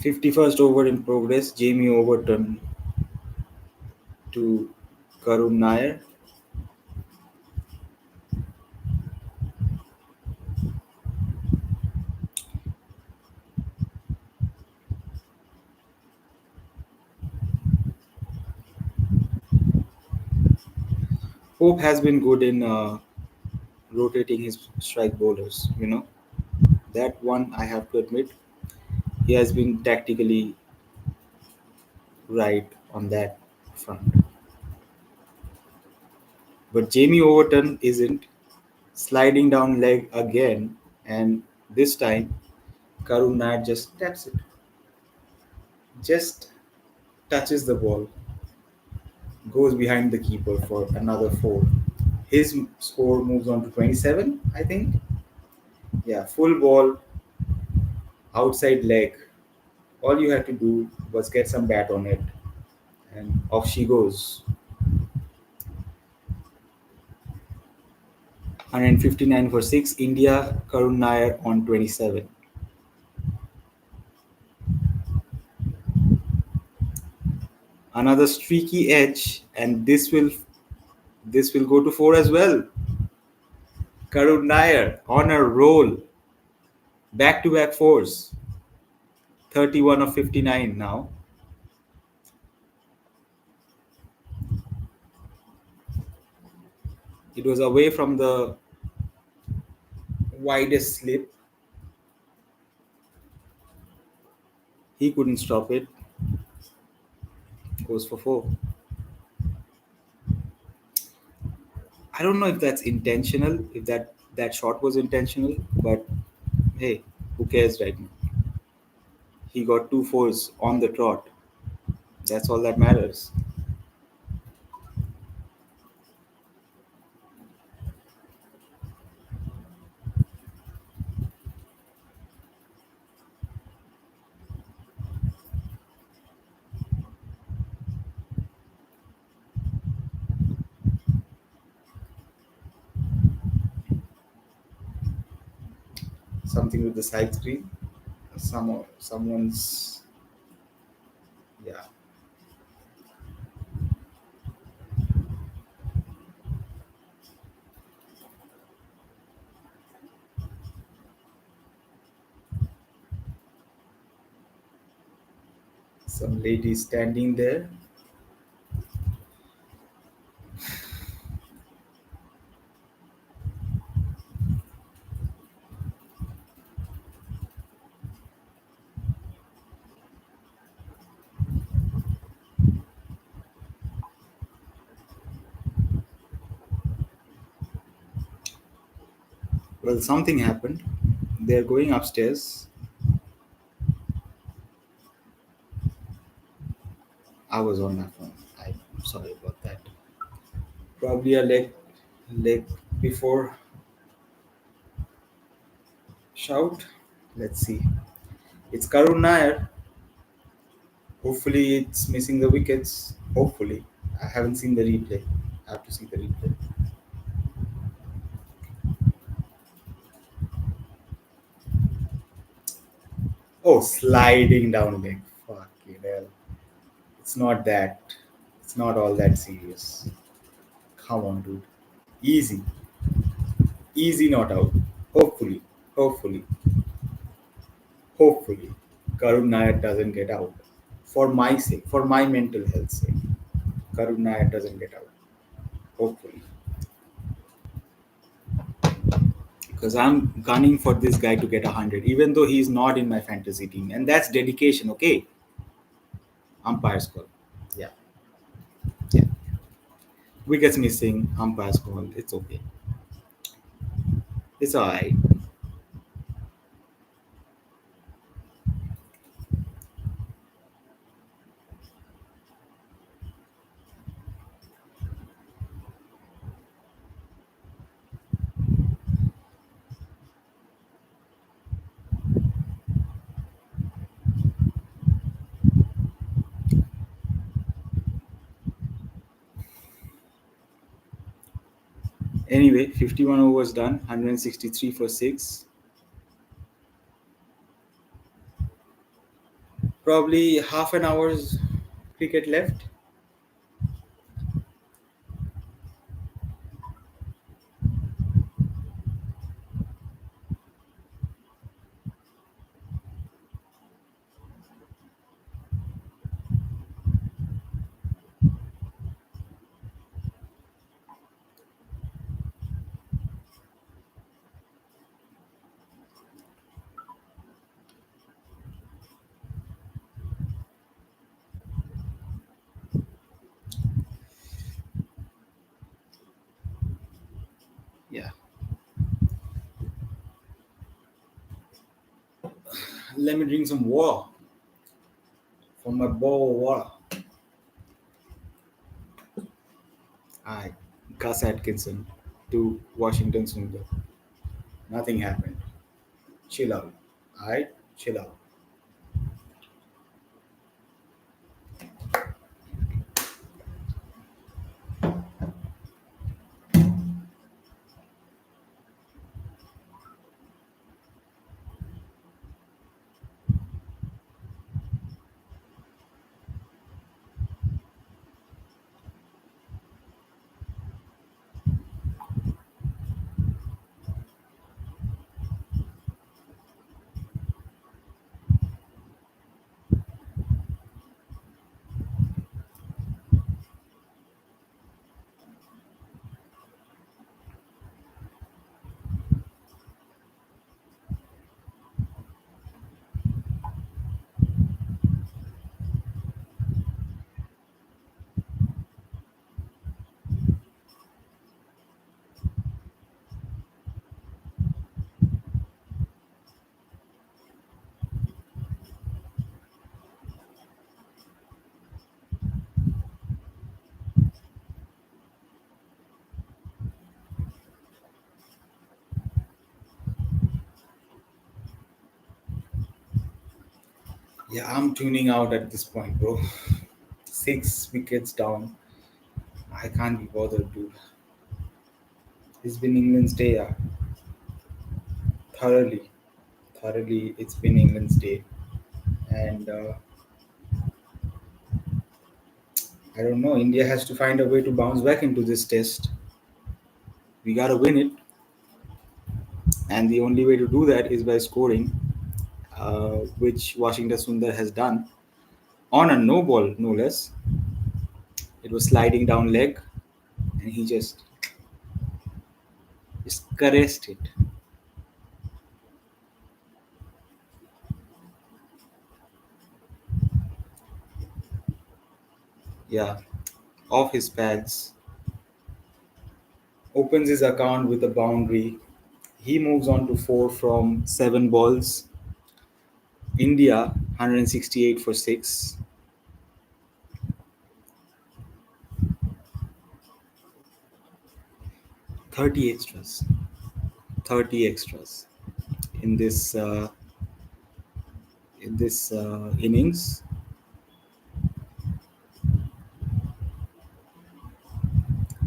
51st over in progress. Jamie Overton to Karun Nair. Hope has been good in rotating his strike bowlers. That one I have to admit, he has been tactically right on that front. But Jamie Overton isn't, sliding down leg again, and this time Karun Nair just taps it, just touches the ball, goes behind the keeper for another four. His score moves on to 27, I think. Yeah, full ball, outside leg. All you had to do was get some bat on it, and off she goes. 159 for 6. India, Karun Nair on 27. Another streaky edge, and this will go to 4 as well. Karun Nair on a roll. Back to back fours. 31 of 59 now. It was away from the widest slip. He couldn't stop it. Goes for 4. I don't know if that's intentional, if that shot was intentional, but hey, who cares right now? He got two fours on the trot. That's all that matters. Something with the side screen. Someone's, yeah. Some lady standing there. Well, something happened. They're going upstairs. I was on my phone. I'm sorry about that. Probably a leg before shout. Let's see. It's Karun Nair. Hopefully, it's missing the wickets. Hopefully, I haven't seen the replay. I have to see the replay. Oh, sliding down leg. Fucking hell. It's not that. It's not all that serious. Come on, dude. Easy. Easy, not out. Hopefully. Hopefully. Hopefully. Karun Nair doesn't get out. For my sake. For my mental health sake. Karun Nair doesn't get out. Hopefully. Because I'm gunning for this guy to get 100, even though he's not in my fantasy team. And that's dedication, okay? Umpire's call. Yeah. Yeah. Wickets missing. Umpire's call. It's okay. It's alright. Anyway, 51 overs done, 163 for 6. Probably half an hour's cricket left. Yeah. Let me drink some water from my bowl of water. Alright. Gus Atkinson to Washington Sundar. Nothing happened. Chill out. Alright? Chill out. Yeah, I'm tuning out at this point, bro. 6 wickets down. I can't be bothered, dude. It's been England's day, yeah. Thoroughly. Thoroughly, it's been England's day. And I don't know. India has to find a way to bounce back into this test. We gotta win it, and the only way to do that is by scoring, which Washington Sundar has done on a no ball, no less. It was sliding down leg, and he just caressed it. Yeah, off his pads. Opens his account with a boundary. He moves on to 4 from 7 balls. India 168 for 6. 30 extras. 30 extras in this innings.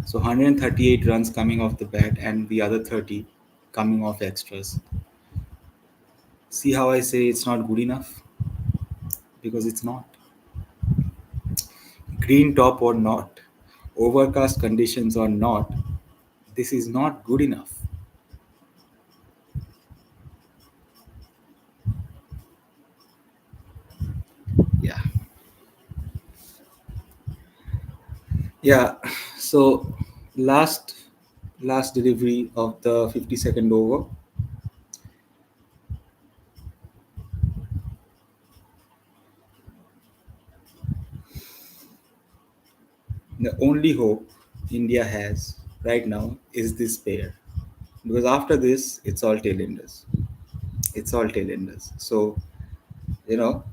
So 138 runs coming off the bat and the other 30 coming off extras. See how I say it's not good enough? Because it's not. Green top or not, overcast conditions or not, this is not good enough. Yeah. Yeah. So last last delivery of the 52nd over. The only hope India has right now is this pair. Because after this, it's all tail enders. It's all tail enders. So, you know,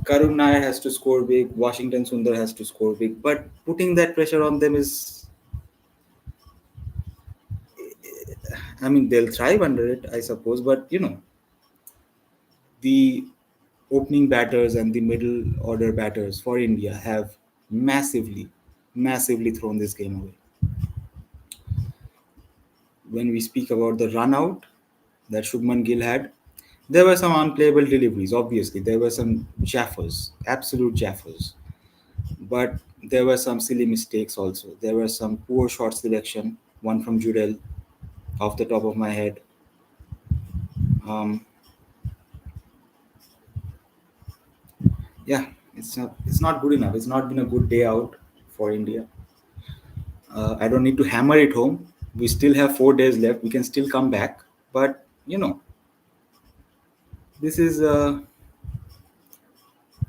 Karun Nair has to score big, Washington Sundar has to score big, but putting that pressure on them is, I mean, they'll thrive under it, I suppose, but the opening batters and the middle order batters for India have massively, massively thrown this game away. When we speak about the run out that Shubman Gill had, there were some unplayable deliveries, obviously. There were some jaffers, absolute jaffers. But there were some silly mistakes also. There were some poor shot selection, one from Jurel off the top of my head. Um, yeah, it's not good enough. It's not been a good day out for India. I don't need to hammer it home. We still have 4 days left. We can still come back. But this is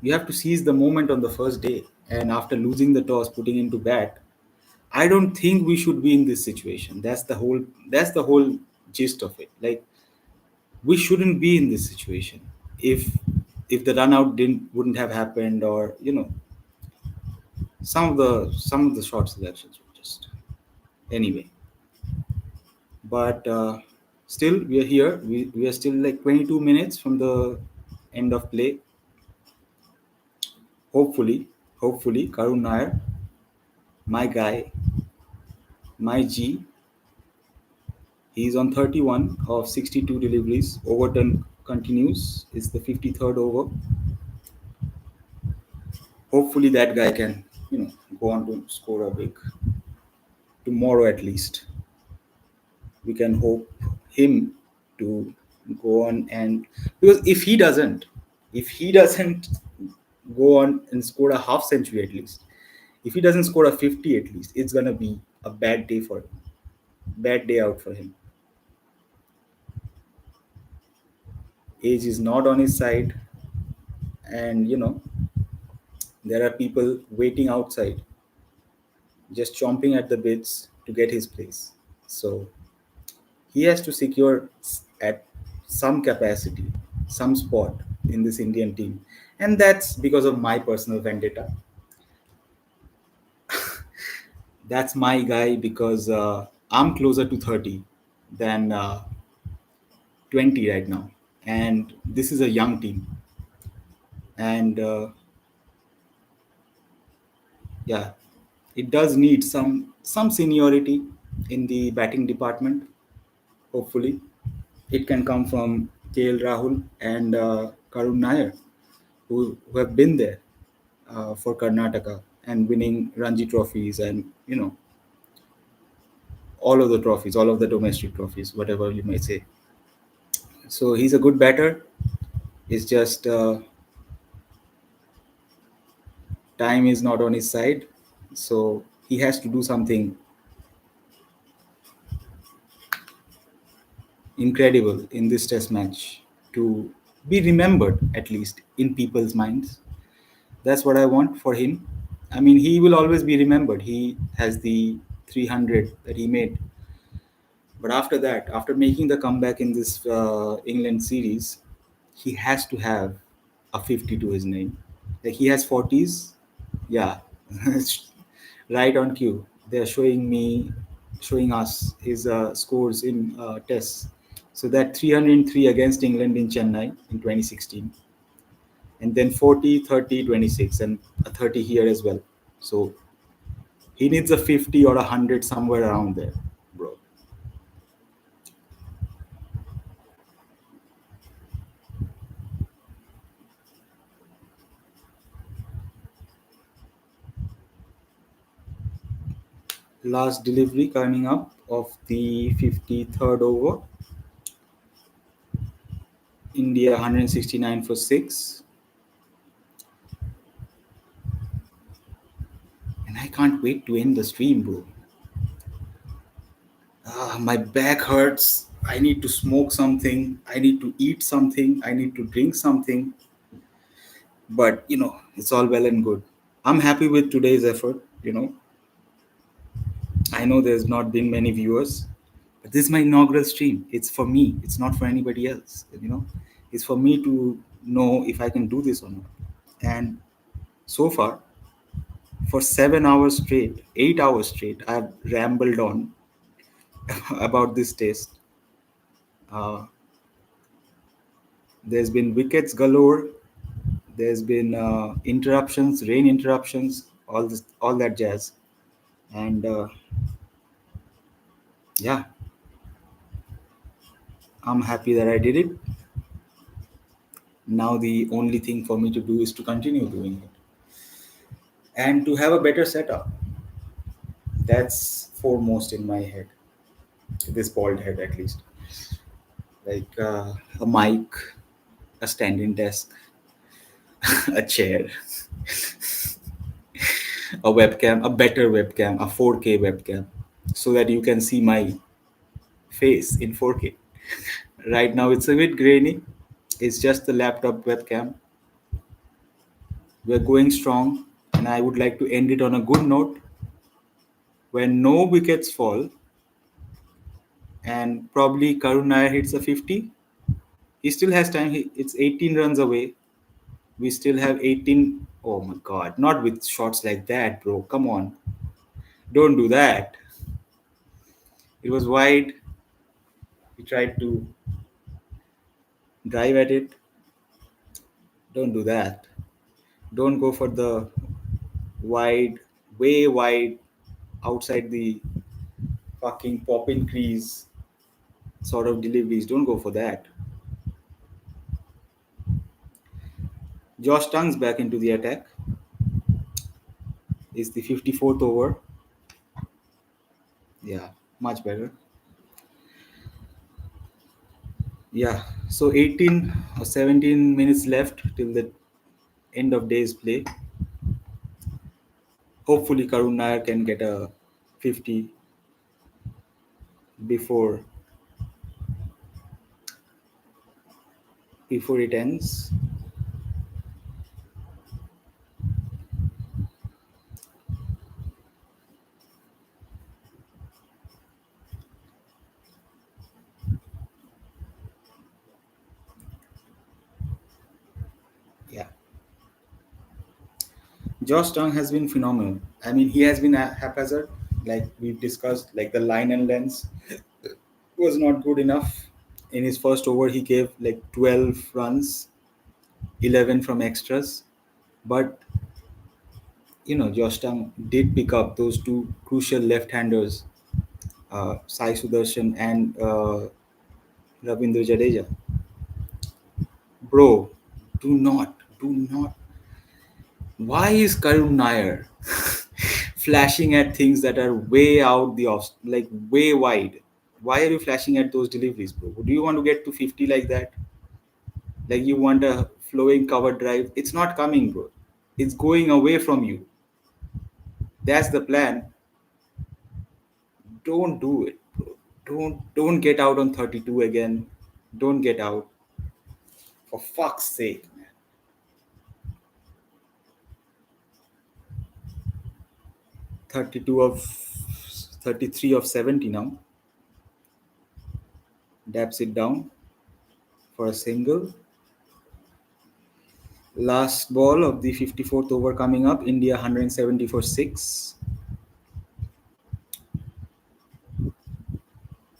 you have to seize the moment on the first day. And after losing the toss, putting into bat, I don't think we should be in this situation. That's the whole gist of it. Like, we shouldn't be in this situation if the run out didn't wouldn't have happened, or some of the short selections were just anyway. But still, we are here. We are still like 22 minutes from the end of play. Hopefully, Karun Nair, my guy, my G, he's on 31 of 62 deliveries. Overturn continues. It's the 53rd over. Hopefully, that guy can, go on to score a big tomorrow at least. We can hope him to go on, and because if he doesn't go on and score a half century at least, if he doesn't score a 50 at least, it's gonna be a bad day for him, bad day out for him. Age is not on his side, and there are people waiting outside, just chomping at the bits to get his place. So he has to secure at some capacity, some spot in this Indian team. And that's because of my personal vendetta. That's my guy because I'm closer to 30 than 20 right now. And this is a young team. And yeah, it does need some seniority in the batting department, hopefully. It can come from KL Rahul and Karun Nair, who have been there for Karnataka and winning Ranji trophies and all of the trophies, all of the domestic trophies, whatever you may say. So he's a good batter. It's just time is not on his side, so he has to do something incredible in this test match to be remembered at least in people's minds. That's what I want for him. I mean, he will always be remembered. He has the 300 that he made, But after that, after making the comeback in this England series, he has to have a 50 to his name. Like he has 40s. Yeah, right on cue. They're showing us his scores in tests. So that 303 against England in Chennai in 2016, and then 40, 30, 26, and a 30 here as well. So he needs a 50 or a 100 somewhere around there, bro. Last delivery coming up of the 53rd over. India 169 for 6. And I can't wait to end the stream, bro. My back hurts. I need to smoke something. I need to eat something. I need to drink something. But, it's all well and good. I'm happy with today's effort. I know there's not been many viewers, but this is my inaugural stream. It's for me. It's not for anybody else. It's for me to know if I can do this or not. And so far, for 7 hours straight, 8 hours straight, I've rambled on about this test. Uh, there's been wickets galore. There's been interruptions, rain interruptions, all that jazz. And yeah, I'm happy that I did it. Now the only thing for me to do is to continue doing it and to have a better setup. That's foremost in my head, this bald head at least. Like a mic, a standing desk, a chair, a webcam, a better webcam, a 4K webcam, so that you can see my face in 4K. Right now it's a bit grainy. It's just the laptop webcam. We're going strong, and I would like to end it on a good note when no wickets fall and probably Karun Nair hits a 50. He still has time. It's 18 runs away. We still have 18. Oh my god, not with shots like that, bro. Come on. Don't do that. It was wide. He tried to drive at it. Don't do that. Don't go for the wide, way wide, outside the fucking popping crease sort of deliveries. Don't go for that. Josh Tung's back into the attack. Is the 54th over. Yeah, much better. Yeah, so 18 or 17 minutes left till the end of day's play. Hopefully, Karun Nair can get a 50 before before it ends. Yeah, Josh Tongue has been phenomenal. I mean, he has been haphazard, like we've discussed. Like the line and length was not good enough. In his first over, he gave like 12 runs, 11 from extras. But Josh Tongue did pick up those two crucial left-handers, Sai Sudarshan and Ravindra Jadeja. Bro, do not. Why is Karun Nair flashing at things that are way out the off, like way wide? Why are you flashing at those deliveries, bro? Do you want to get to 50 like that? Like you want a flowing cover drive? It's not coming, bro. It's going away from you. That's the plan. Don't do it, bro. Don't get out on 32 again. Don't get out. For fuck's sake, man. 32 of 33 of 70 now. Daps it down for a single. Last ball of the 54th over coming up. India 170 for 6.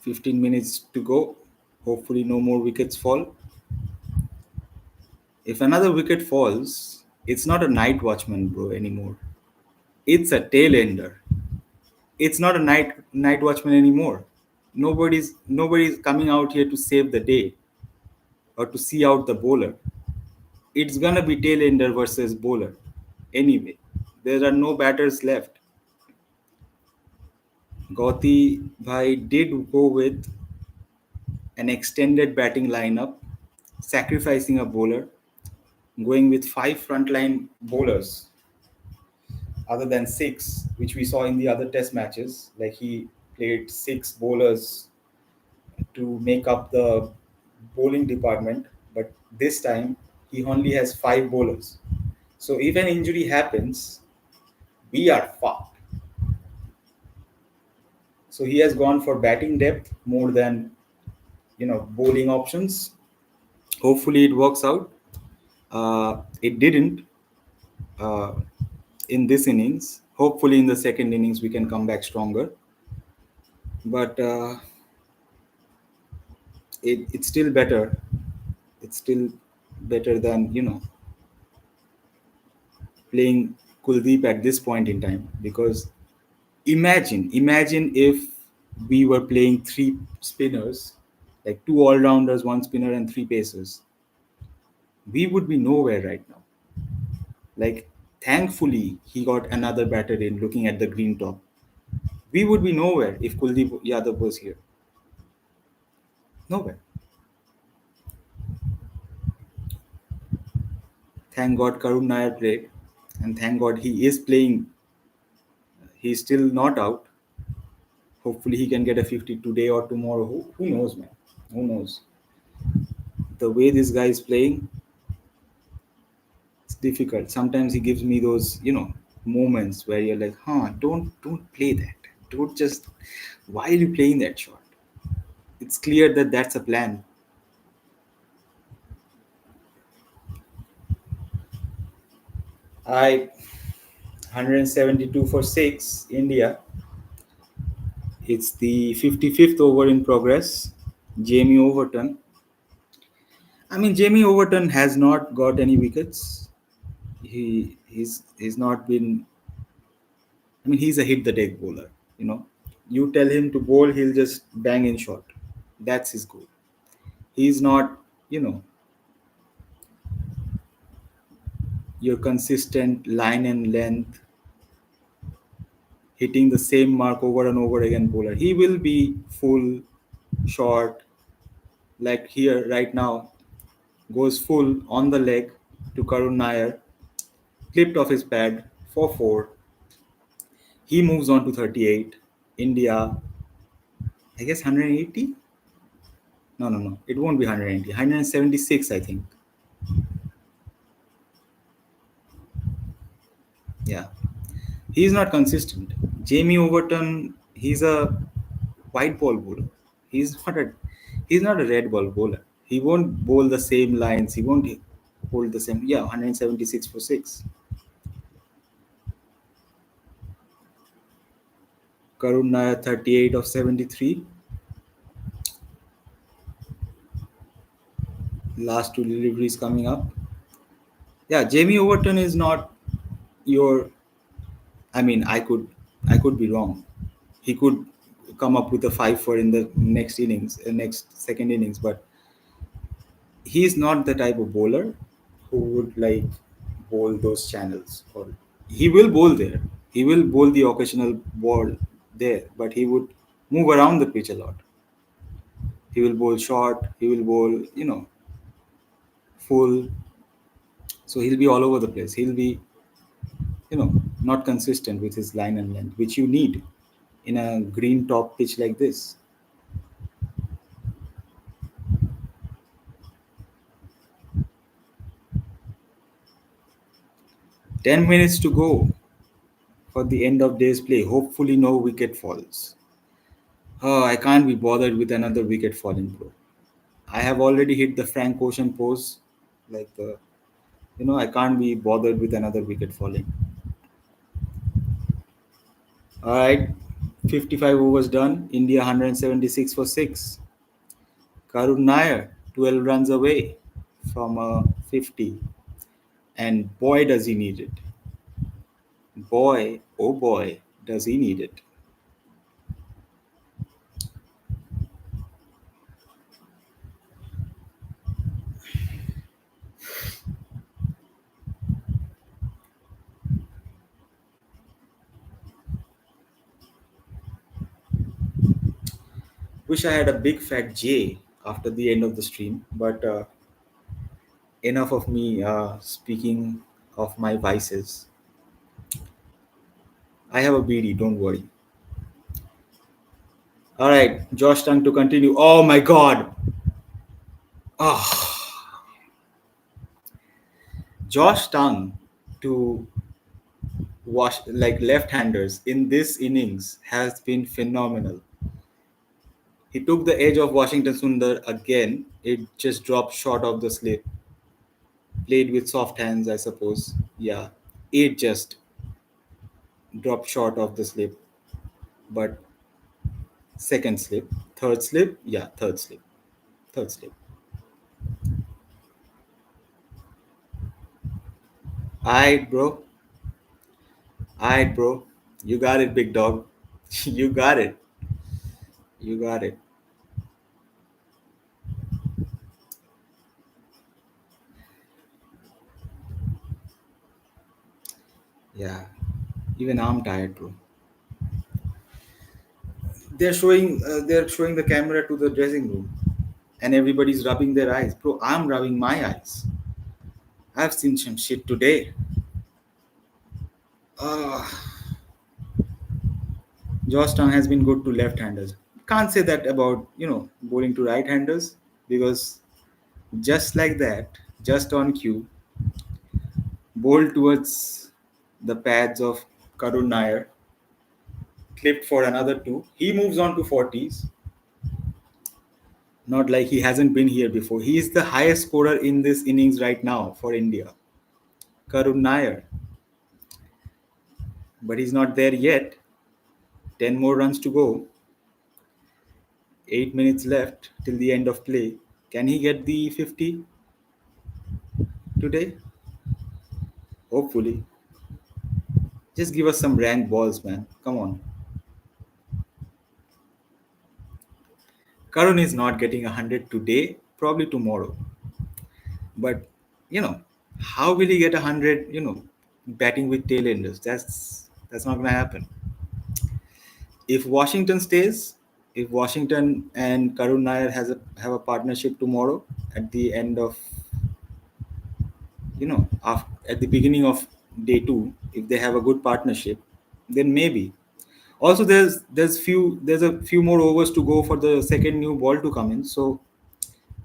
15 minutes to go. Hopefully, no more wickets fall. If another wicket falls, it's not a night watchman, bro, anymore. It's a tail ender. It's not a night watchman anymore. Nobody's coming out here to save the day or to see out the bowler. It's gonna be tail ender versus bowler. Anyway, there are no batters left. Gauti Bhai did go with an extended batting lineup, sacrificing a bowler, going with five frontline bowlers other than six, which we saw in the other test matches. Like he played six bowlers to make up the bowling department, but this time he only has five bowlers. So if an injury happens, we are fucked. So he has gone for batting depth more than bowling options. Hopefully it works out. It didn't uh, in this innings. Hopefully in the second innings we can come back stronger. But it's still better. It's still better than playing Kuldeep at this point in time, because imagine if we were playing three spinners, like two all rounders, one spinner, and three pacers. We would be nowhere right now. Like, thankfully, he got another batter in looking at the green top. We would be nowhere if Kuldeep Yadav was here. Nowhere. Thank God Karun Nair played, and thank God he is playing. He's still not out. Hopefully, he can get a 50 today or tomorrow. Who knows, man? Who knows? The way this guy is playing, it's difficult. Sometimes he gives me those, moments where you're like, huh, don't play that. Don't just, why are you playing that shot? It's clear that that's a plan. I 172 for 6, India. It's the 55th over in progress. Jamie Overton. I mean, Jamie Overton has not got any wickets. He's not been. I mean, he's a hit the deck bowler. You tell him to bowl, he'll just bang in shot. That's his goal. He's not, you know, your consistent line and length, hitting the same mark over and over again bowler. He will be full, short, like here right now, goes full on the leg to Karun Nair, clipped off his pad for 4. He moves on to 38. India, I guess 180? No, no, no. It won't be 180. 176, I think. Yeah. He's not consistent. Jamie Overton, he's a white ball bowler. He's not a red ball bowler. He won't bowl the same lines. He won't hold the same. Yeah, 176 for 6. Karun Nair 38 of 73. Last two deliveries coming up. Yeah, Jamie Overton is not your. I mean, I could be wrong. He could come up with a 5 for in the next innings, next second innings, but he's not the type of bowler who would like bowl those channels. Or he will bowl there. He will bowl the occasional ball there, but he would move around the pitch a lot. He will bowl short. He will bowl, full. So he'll be all over the place. He'll be, not consistent with his line and length, which you need in a green top pitch like this. 10 minutes to go for the end of day's play. Hopefully, no wicket falls. Oh, I can't be bothered with another wicket falling, bro. I have already hit the Frank Ocean pose. Like the, I can't be bothered with another wicket falling. All right, 55 overs done. India 176 for 6. Karun Nair 12 runs away from a 50. And boy, does he need it. Boy, oh boy, does he need it. Wish I had a big fat J after the end of the stream, but enough of me speaking of my vices. I have a BD, don't worry. All right, Josh Tang to continue. Oh my god. Oh, Josh Tang to wash like left-handers in this innings has been phenomenal. He took the edge of Washington Sundar again. It just dropped short of the slip. Played with soft hands, I suppose. Yeah, it just dropped short of the slip. But second slip, third slip, yeah, third slip, third slip. Alright, bro. Alright, bro. You got it, big dog. You got it. You got it. Yeah. Even I'm tired, bro. They're showing the camera to the dressing room, and everybody's rubbing their eyes, bro. I'm rubbing my eyes. I've seen some shit today. uh, Georgetown has been good to left-handers. Can't say that about bowling to right-handers, because just like that, just on cue, bowl towards the pads of Karun Nair, clipped for another two. He moves on to 40s. Not like he hasn't been here before. He is the highest scorer in this innings right now for India, Karun Nair. But he's not there yet. 10 more runs to go. 8 minutes left till the end of play. Can he get the 50 today? Hopefully. Just give us some rank balls, man. Come on. Karun is not getting 100 today, probably tomorrow. But, you know, how will he get 100, batting with tailenders? That's not going to happen. If Washington stays, if Washington and Karun Nair have a partnership tomorrow at the end of, at the beginning of day two, if they have a good partnership, then maybe. Also, there's a few more overs to go for the second new ball to come in. So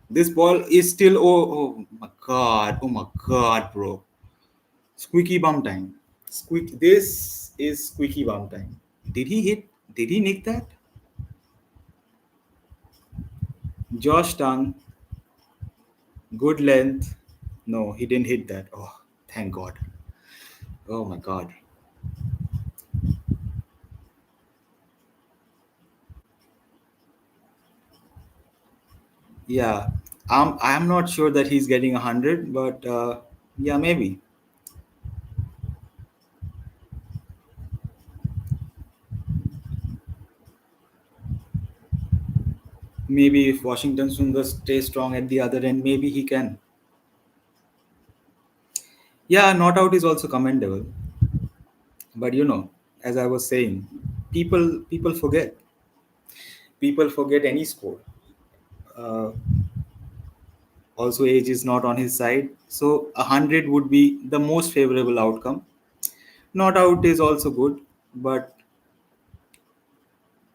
this ball is still, oh my god, bro, squeaky bum time. Squeak. This is squeaky bum time. Did he hit? Did he nick that? Josh Tang, good length. No, he didn't hit that. Oh, thank God. Oh my God. Yeah, I'm not sure that he's getting 100, but yeah, maybe. Maybe if Washington Sundar stays strong at the other end, maybe he can. Yeah, not out is also commendable. But as I was saying, people forget. People forget any score. Uh, Also, age is not on his side, so 100 would be the most favorable outcome. Not out is also good, but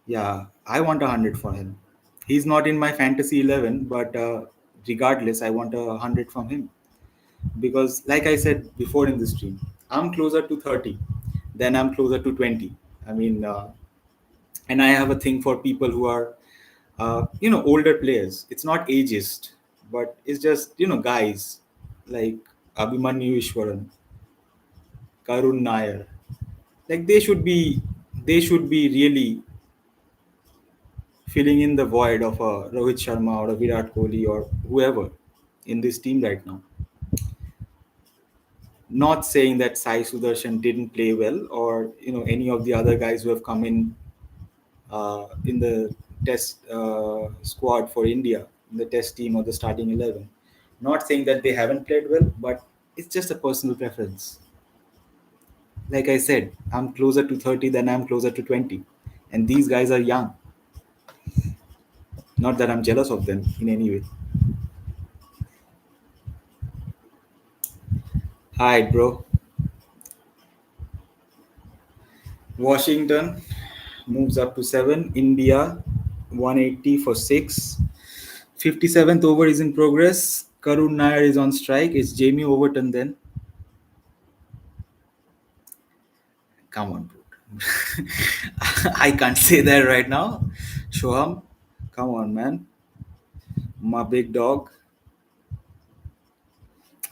yeah, I want 100 for him. He's not in my fantasy 11, but regardless, I want 100 from him, because, like I said before in the stream, I'm closer to 30 than I'm closer to 20. I mean, And I have a thing for people who are, older players. It's not ageist, but it's just guys like Abhimanyu Ishwaran, Karun Nair. Like they should be really filling in the void of a Rohit Sharma or a Virat Kohli or whoever in this team right now. Not saying that Sai Sudarshan didn't play well, or any of the other guys who have come in the test squad for India, in the test team or the starting 11. Not saying that they haven't played well, but it's just a personal preference. Like I said, I'm closer to 30 than I'm closer to 20, and these guys are young. Not that I'm jealous of them in any way. Hi, bro. Washington moves up to 7. India 180 for 6. 57th over is in progress. Karun Nair is on strike. It's Jamie Overton then. Come on, bro. I can't say that right now. Shoham, come on, man. My big dog.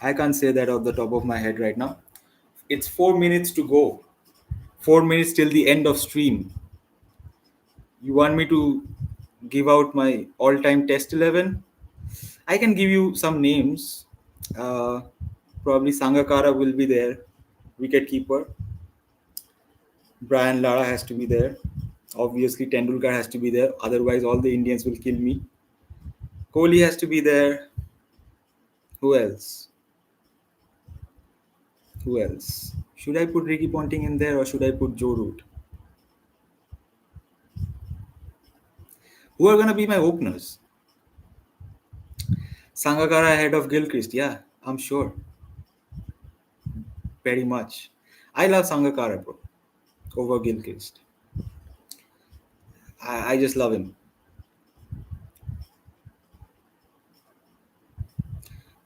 I can't say that off the top of my head right now. It's 4 minutes to go. 4 minutes till the end of stream. You want me to give out my all-time test 11? I can give you some names. Uh, Probably Sangakara will be there, wicket keeper. Brian Lara has to be there. Obviously, Tendulkar has to be there. Otherwise, all the Indians will kill me. Kohli has to be there. Who else? Who else? Should I put Ricky Ponting in there or should I put Joe Root? Who are going to be my openers? Sangakara ahead of Gilchrist. Yeah, I'm sure. Very much. I love Sangakara, bro, over Gilchrist. I just love him.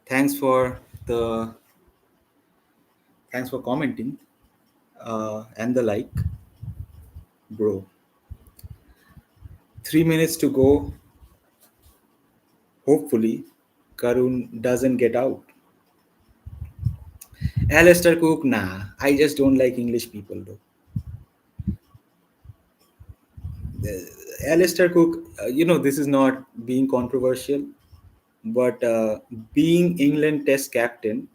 Thanks for the thanks for commenting and the like, bro. 3 minutes to go. Hopefully, Karun doesn't get out. Alistair Cook, nah. I just don't like English people, though. Alistair Cook, this is not being controversial, but being England Test captain,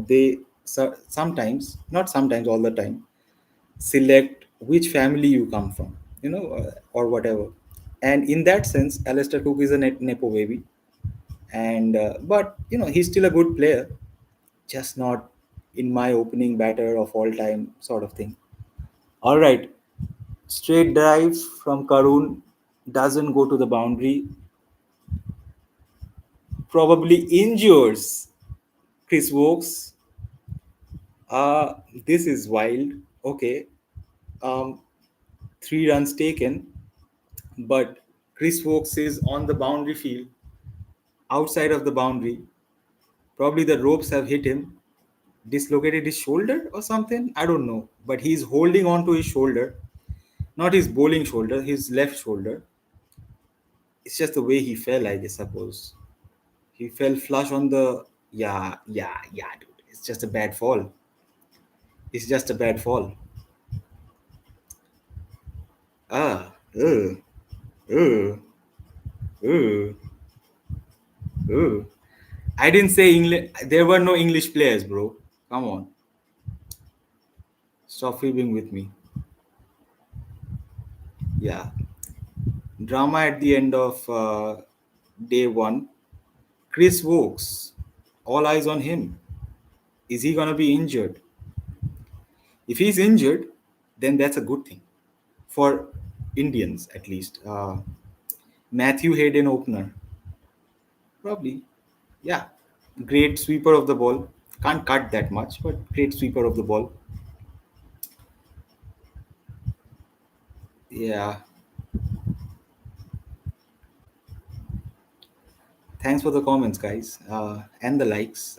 they sometimes, not sometimes, all the time, select which family you come from, or whatever. And in that sense, Alistair Cook is a nepo baby, and but he's still a good player, just not in my opening batter of all time sort of thing. All right, straight drive from Karun doesn't go to the boundary, probably injures Chris Wokes. Uh, this is wild. Okay, um, 3 runs taken, but Chris Wokes is on the boundary field, outside of the boundary. Probably the ropes have hit him, dislocated his shoulder or something. I don't know, but he's holding on to his shoulder, not his bowling shoulder, his left shoulder. It's just the way he fell, I guess, suppose. He fell flush on the. Yeah, yeah, yeah, dude. It's just a bad fall. It's just a bad fall. Ah, uh, uh, uh. I didn't say English. There were no English players, bro. Come on. Stop fibbing with me. Yeah. Drama at the end of day one. Chris Wokes. All eyes on him. Is he going to be injured? If he's injured, then that's a good thing for Indians at least. Matthew Hayden opener, probably. Yeah, great sweeper of the ball. Can't cut that much, but great sweeper of the ball. Yeah. Thanks for the comments, guys, and the likes.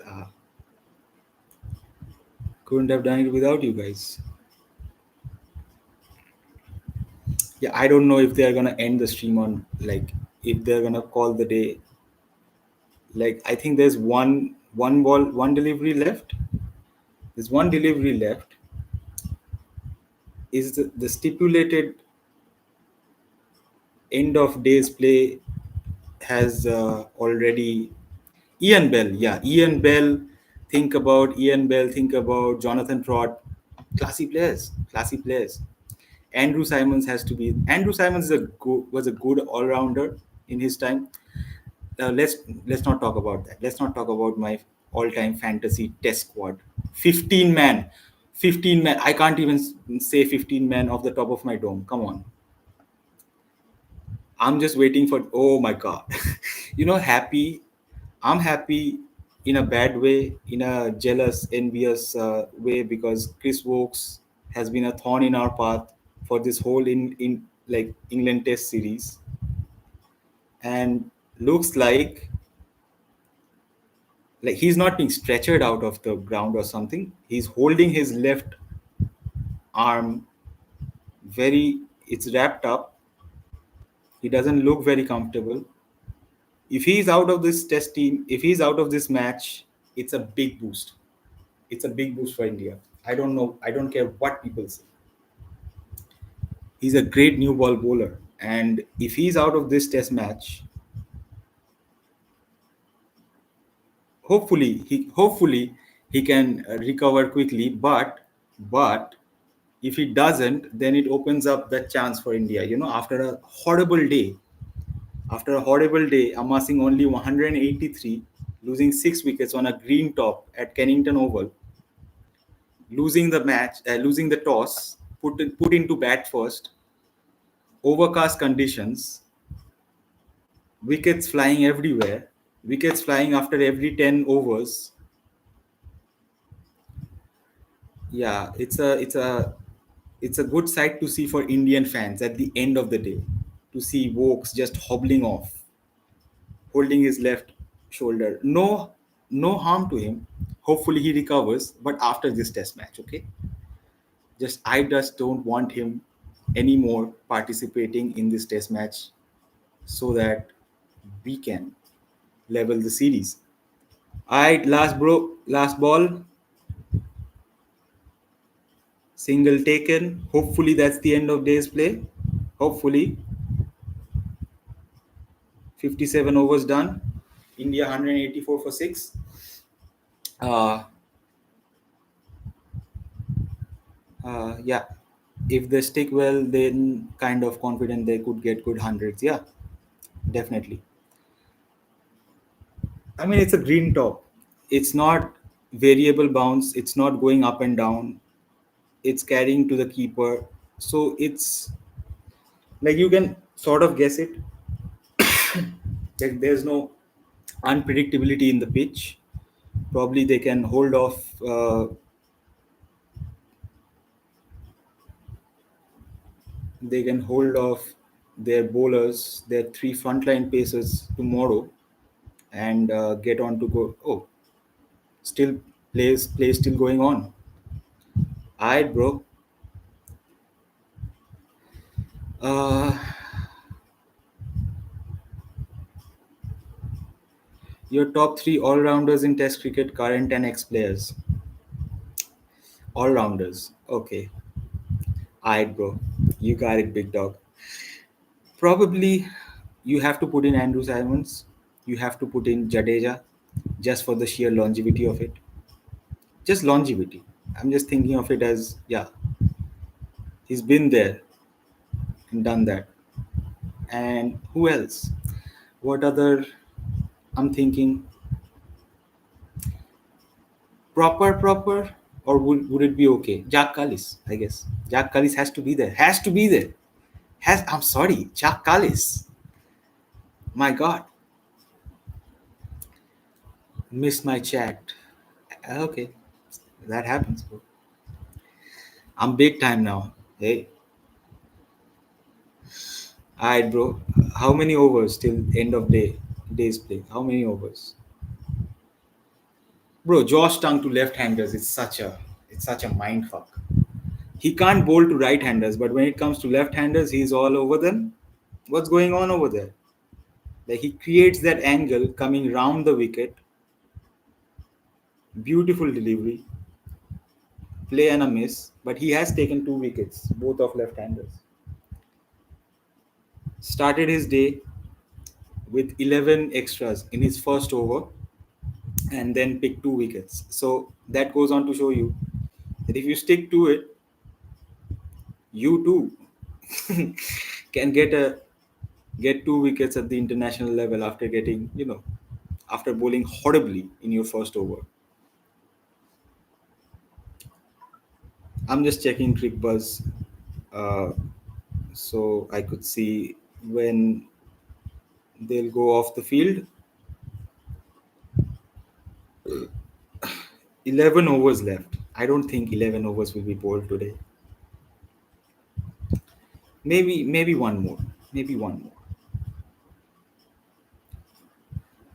Couldn't have done it without you guys. Yeah, I don't know if they're gonna end the stream on, like, if they're gonna call the day. Like, I think there's one ball, one delivery left. There's one delivery left. Is the stipulated end of day's play has already. Ian Bell, yeah, Ian Bell. Think about Ian Bell. Think about Jonathan Trott. Classy players, classy players. Andrew Simons has to be. Andrew Simons was a good all rounder in his time. Let's not talk about that. Let's not talk about my all-time fantasy test squad. 15 man, 15 man. I can't even say 15 man off the top of my dome. Come on, I'm just waiting for. Oh my god, happy. I'm happy in a bad way, in a jealous, envious way, because Chris Wokes has been a thorn in our path for this whole in like England Test series, and looks like he's not being stretchered out of the ground or something. He's holding his left arm very. It's wrapped up. He doesn't look very comfortable. If he's out of this test team, if he's out of this match, it's a big boost. It's a big boost for India. I don't know. I don't care what people say. He's a great new ball bowler, and if he's out of this test match, hopefully he can recover quickly. But if he doesn't, then it opens up that chance for India. After a horrible day, amassing only 183, losing 6 wickets on a green top at Kennington Oval, losing the toss, put into bat first, overcast conditions, wickets flying everywhere, wickets flying after every 10 overs. Yeah, it's a good sight to see for Indian fans at the end of the day, to see Wokes just hobbling off, holding his left shoulder. No harm to him. Hopefully he recovers, but after this test match, okay? I just don't want him anymore participating in this test match, so that we can level the series. Alright, last ball, single taken. Hopefully that's the end of day's play. Hopefully, 57 overs done. India 184 for 6. Uh, yeah, if they stick well, then kind of confident they could get good hundreds. Yeah, definitely. I mean, it's a green top. It's not variable bounce. It's not going up and down. It's carrying to the keeper. So it's like you can sort of guess it. Like there's no unpredictability in the pitch. Probably they can hold off. They can hold off their bowlers, their three frontline pacers tomorrow, and get on to go. Oh, still play still going on. Alright, bro. Uh, your top three all rounders in Test cricket, current and ex players. All rounders. Okay. Alright, bro. You got it, big dog. Probably you have to put in Andrew Simons. You have to put in Jadeja, just for the sheer longevity of it. Just longevity. I'm just thinking of it as, yeah, he's been there and done that. And who else? What other? I'm thinking proper, or would it be okay? Jack Callis, I guess. Jack Callis has to be there. Has to be there. I'm sorry, Jack Callis. My God, missed my chat. Okay, that happens, bro. I'm big time now. Hey, alright, bro. How many overs till end of day's play? How many overs, bro? Josh Tongue to left-handers. It's such a mind fuck. He can't bowl to right-handers, but when it comes to left-handers, he's all over them. What's going on over there? Like he creates that angle coming round the wicket, beautiful delivery, play and a miss, but he has taken 2 wickets, both of left-handers. Started his day with 11 extras in his first over and then picked 2 wickets. So that goes on to show you that if you stick to it, you too can get 2 wickets at the international level after getting, after bowling horribly in your first over. I'm just checking Crick Buzz, uh, so I could see when they'll go off the field. 11 overs left. I don't think 11 overs will be bowled today. Maybe one more. Maybe one more.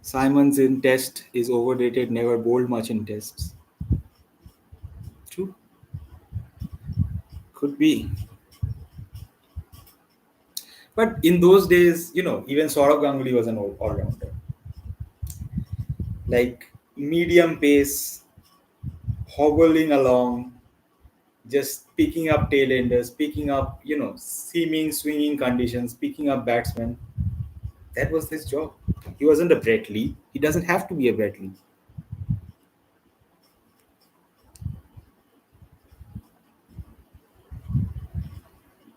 Simons in test is overrated. Never bowled much in tests. True. Could be. But in those days, even Saurav Ganguly was an all-rounder. Like medium pace, hobbling along, just picking up tailenders, picking up, seaming swinging conditions, picking up batsmen. That was his job. He wasn't a Brett Lee. He doesn't have to be a Brett Lee.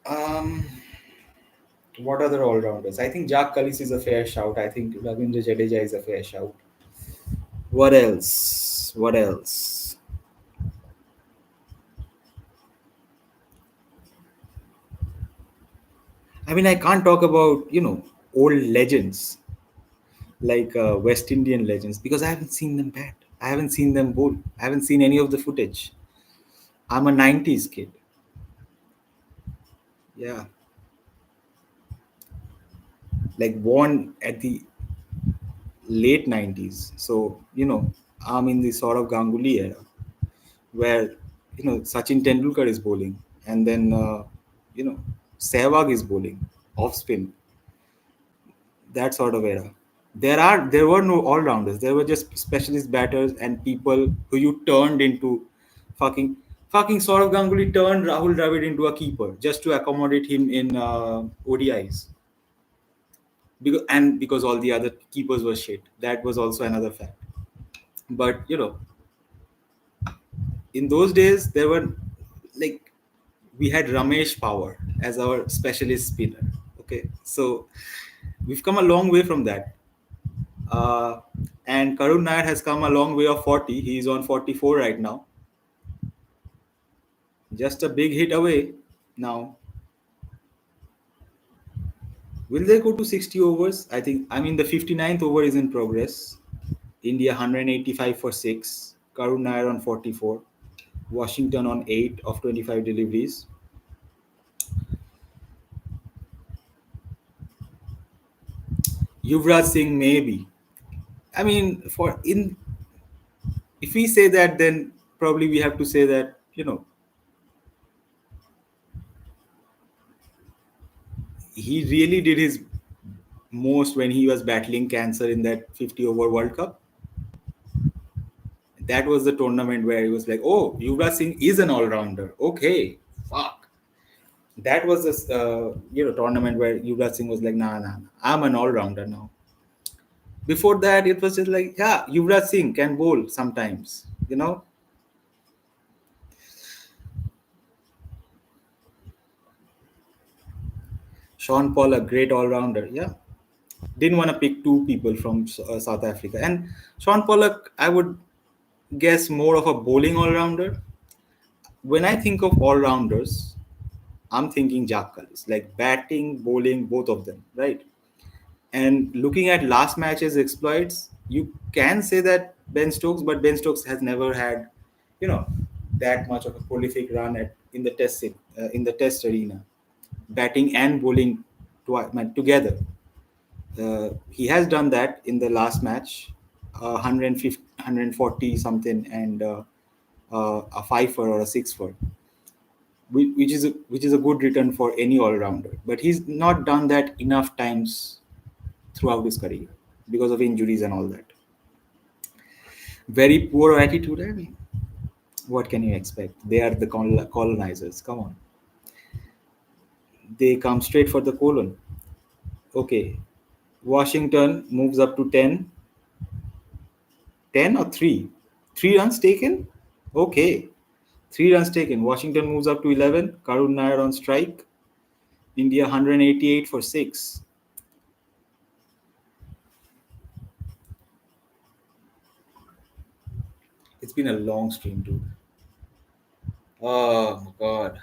Um, what other all-rounders? I think Jack Cullis is a fair shout. I think Ravindra Jadeja is a fair shout. What else? What else? I mean, I can't talk about, old legends like West Indian legends because I haven't seen them bat. I haven't seen them bowl. I haven't seen any of the footage. I'm a 90s kid. Yeah. Like born at the late 90s. So, I'm in the sort of Ganguly era where, Sachin Tendulkar is bowling and then, you know, Sehwag is bowling off spin, that sort of era. There were no all rounders. There were just specialist batters and people who you turned into fucking fucking Saurav Ganguly turned Rahul Dravid into a keeper just to accommodate him in ODIs. Because all the other keepers were shit. That was also another fact. But in those days there were like we had Ramesh Power as our specialist spinner. Okay, so we've come a long way from that. Uh, and Karun Nair has come a long way of 40. He's on 44 right now. Just a big hit away now. Will they go to 60 overs? I mean, the 59th over is in progress. India 185 for 6. Karun Nair on 44. Washington on 8 of 25 deliveries. Yuvraj Singh maybe. I mean, for in if we say that, then probably we have to say that he really did his most when he was battling cancer in that 50 over World Cup. That was the tournament where he was like, "Oh, Yuvraj Singh is an all-rounder." Okay, fuck. That was this tournament where Yuvraj Singh was like, "Nah, nah, nah. I'm an all-rounder now." Before that, it was just like, "Yeah, Yuvraj Singh can bowl sometimes." Sean Paul, a great all-rounder. Yeah, didn't want to pick two people from South Africa. And Sean Pollock, I would guess more of a bowling all-rounder. When I think of all-rounders, I'm thinking Jack Cullis, like batting, bowling, both of them, right? And looking at last match's exploits, you can say that Ben Stokes, but Ben Stokes has never had, you know, that much of a prolific run in the test arena, batting and bowling together. He has done that in the last match, 150, something, and a five for or a six for. which is a good return for any all rounder. But he's not done that enough times throughout his career because of injuries and all that. Very poor attitude. I mean, what can you expect? They are the colonizers. Come on, they come straight for the colon. Okay, Washington moves up to 10. 10 or 3? 3 runs taken? Okay. 3 runs taken. Washington moves up to 11. Karun Nair on strike. India 188 for 6. It's been a long stream, dude. Oh my god.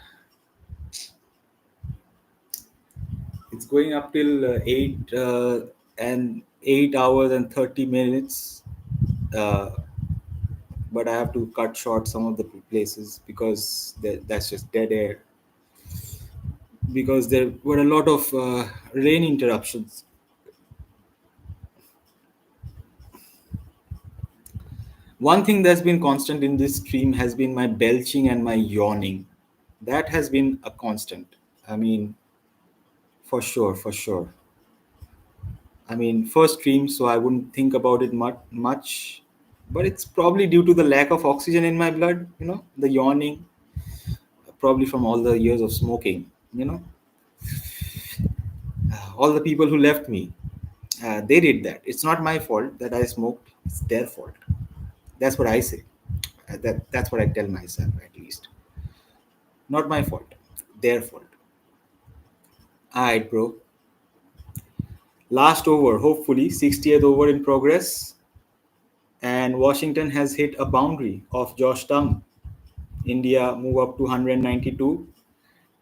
It's going up till 8 hours and 30 minutes. Uh, but I have to cut short some of the places because that's just dead air. Because there were a lot of rain interruptions. One thing that's been constant in this stream has been my belching and my yawning. That has been a constant. I mean, for sure, for sure. I mean, first stream, so I wouldn't think about it much. But it's probably due to the lack of oxygen in my blood, the yawning, probably from all the years of smoking, all the people who left me, they did that. It's not my fault that I smoked, it's their fault. That's what I say. That's what I tell myself, at least. Not my fault, their fault. Alright, bro. Last over, hopefully, 60th over in progress. And Washington has hit a boundary of Georgetown. India move up to 192.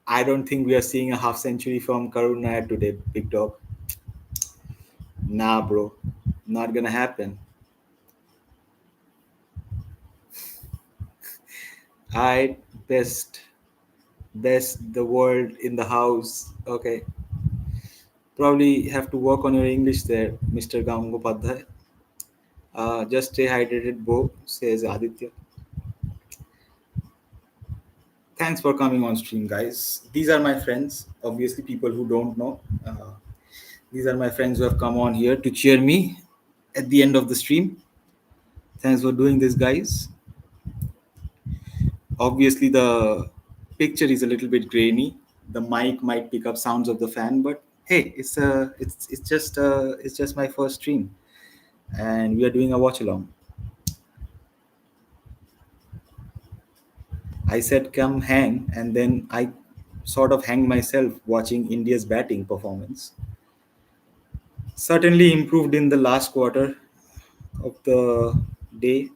I don't think we are seeing a half century from Karun Nair today, big dog. Nah, bro. Not gonna happen. Alright, best the world in the house. Okay. Probably have to work on your English there, Mr. Gangopadhyay. Just stay hydrated, Bo, says Aditya. Thanks for coming on stream, guys. These are my friends, obviously, people who don't know. These are my friends who have come on here to cheer me at the end of the stream. Thanks for doing this, guys. Obviously, the picture is a little bit grainy. The mic might pick up sounds of the fan, but hey, it's just my first stream, and we are doing a watch along. I said, come hang, and then I sort of hanged myself watching India's batting performance. Certainly improved in the last quarter of the day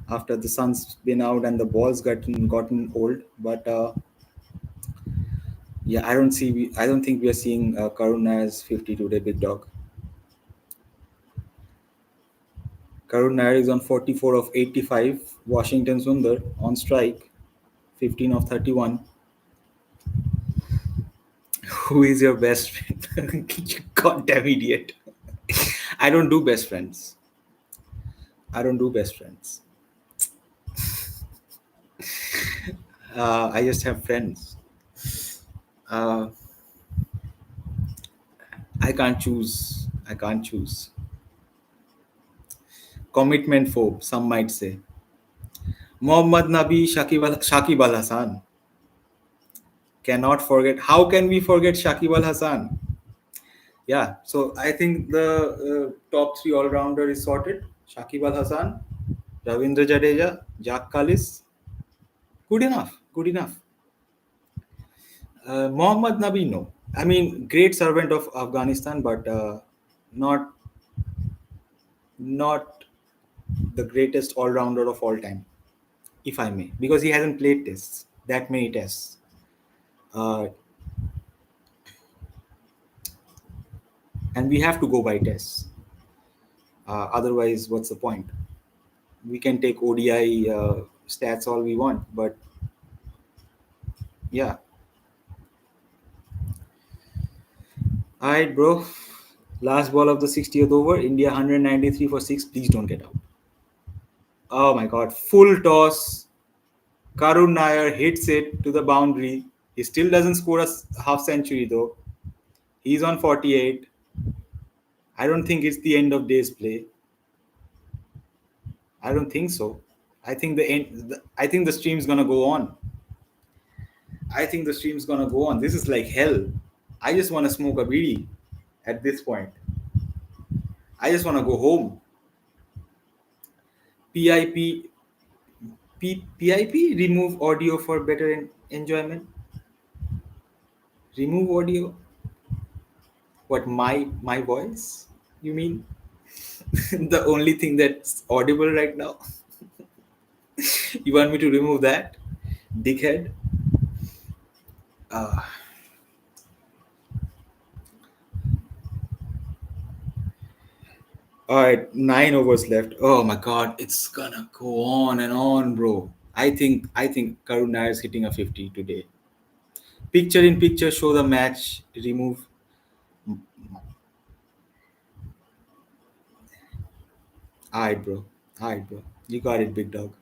after the sun's been out and the ball's gotten old. But yeah, I don't think we are seeing Karun as 50 today, big dog. Karun Nair is on 44 of 85. Washington Sundar on strike, 15 of 31. Who is your best friend? You goddamn idiot. I don't do best friends. I don't do best friends. I just have friends. Uh, I can't choose. I can't choose. Commitment phobe, some might say. Muhammad Nabi Shakib Al Hassan. Cannot forget. How can we forget Shakib Al Hassan? Yeah, so I think the top three all rounder is sorted. Shakib Al Hassan, Ravindra Jadeja, Jack Kallis. Good enough. Good enough. Muhammad Nabi, no. I mean, great servant of Afghanistan, but not not the greatest all rounder of all time, if I may, because he hasn't played tests that many tests. Uh, and we have to go by tests. Otherwise, what's the point? We can take ODI stats all we want, but yeah. All right, bro. Last ball of the 60th over. India 193 for 6. Please don't get out. Oh my god. Full toss. Karun Nair hits it to the boundary. He still doesn't score a half century though. He's on 48. I don't think it's the end of day's play. I don't think so. I think the end. I think the stream's gonna go on. I think the stream's gonna go on. This is like hell. I just want to smoke a beanie at this point. I just want to go home. PIP, PIP, remove audio for better enjoyment. Remove audio. What, my voice? You mean the only thing that's audible right now? You want me to remove that, dickhead? Uh, all right, 9 overs left. Oh my god, it's gonna go on and on, bro. I think Karun Nair is hitting a 50 today. Picture in picture, show the match. Remove. Alright, bro. Alright, bro. You got it, big dog.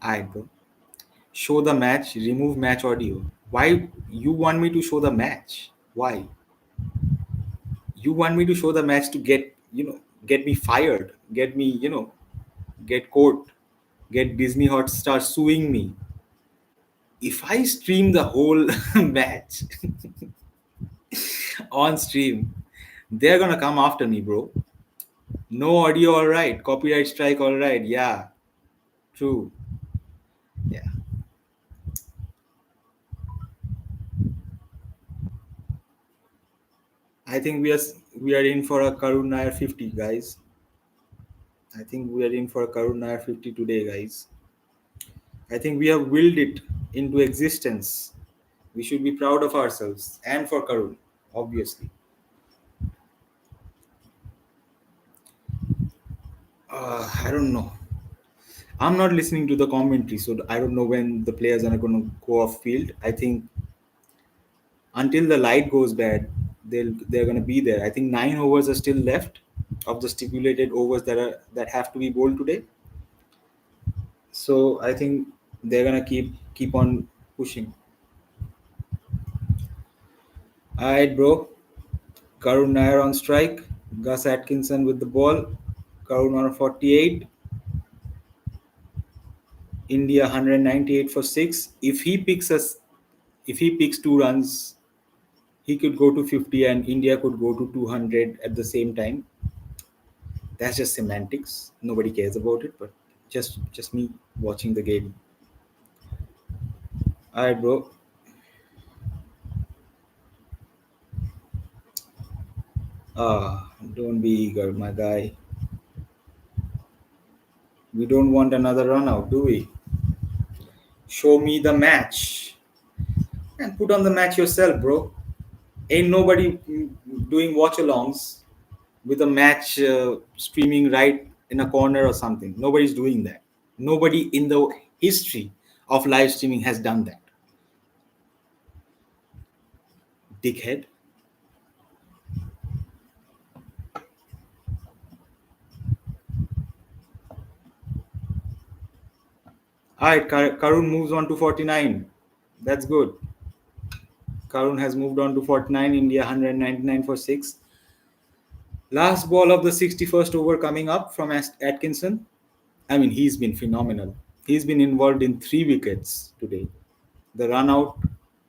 Alright, bro. Show the match. Remove match audio. Why you want me to show the match? Why? You want me to show the match to get me fired, get me, get court, get Disney Hotstar suing me. If I stream the whole match on stream, they're gonna come after me, bro. No audio, all right. Copyright strike, all right. Yeah, true. Yeah, I think we are in for a Karun Nair 50, guys. I think we are in for a Karun Nair 50 today, guys. I think we have willed it into existence. We should be proud of ourselves and for Karun, obviously. I don't know. I'm not listening to the commentary, so I don't know when the players are going to go off field. I think until the light goes bad, they're going to be there. I think 9 overs are still left of the stipulated overs that have to be bowled today. So I think they're going to keep on pushing. All right, bro. Karun Nair on strike. Gus Atkinson with the ball. Karun on 48. India 198 for 6. If he picks 2 runs, he could go to 50 and India could go to 200 at the same time. That's just semantics. Nobody cares about it, but just me watching the game. All right, bro. Don't be eager, my guy. We don't want another run out, do we? Show me the match and put on the match yourself, bro. Ain't nobody doing watch-alongs with a match streaming right in a corner or something. Nobody's doing that. Nobody in the history of live streaming has done that. Dickhead. All right, Karun moves on to 49. That's good. Karun has moved on to 49. India 199 for 6. Last ball of the 61st over coming up from Atkinson. I mean, he's been phenomenal. He's been involved in 3 wickets today. The run out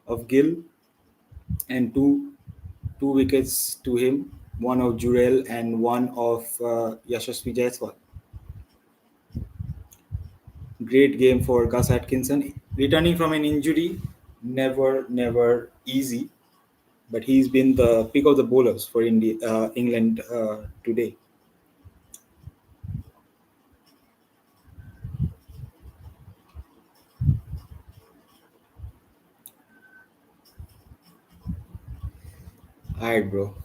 of Gill and two wickets to him, one of Jurel and one of Yashasvi Jaiswal. Great game for Gus Atkinson. Returning from an injury, never easy, but he's been the pick of the bowlers for England today. All right, bro.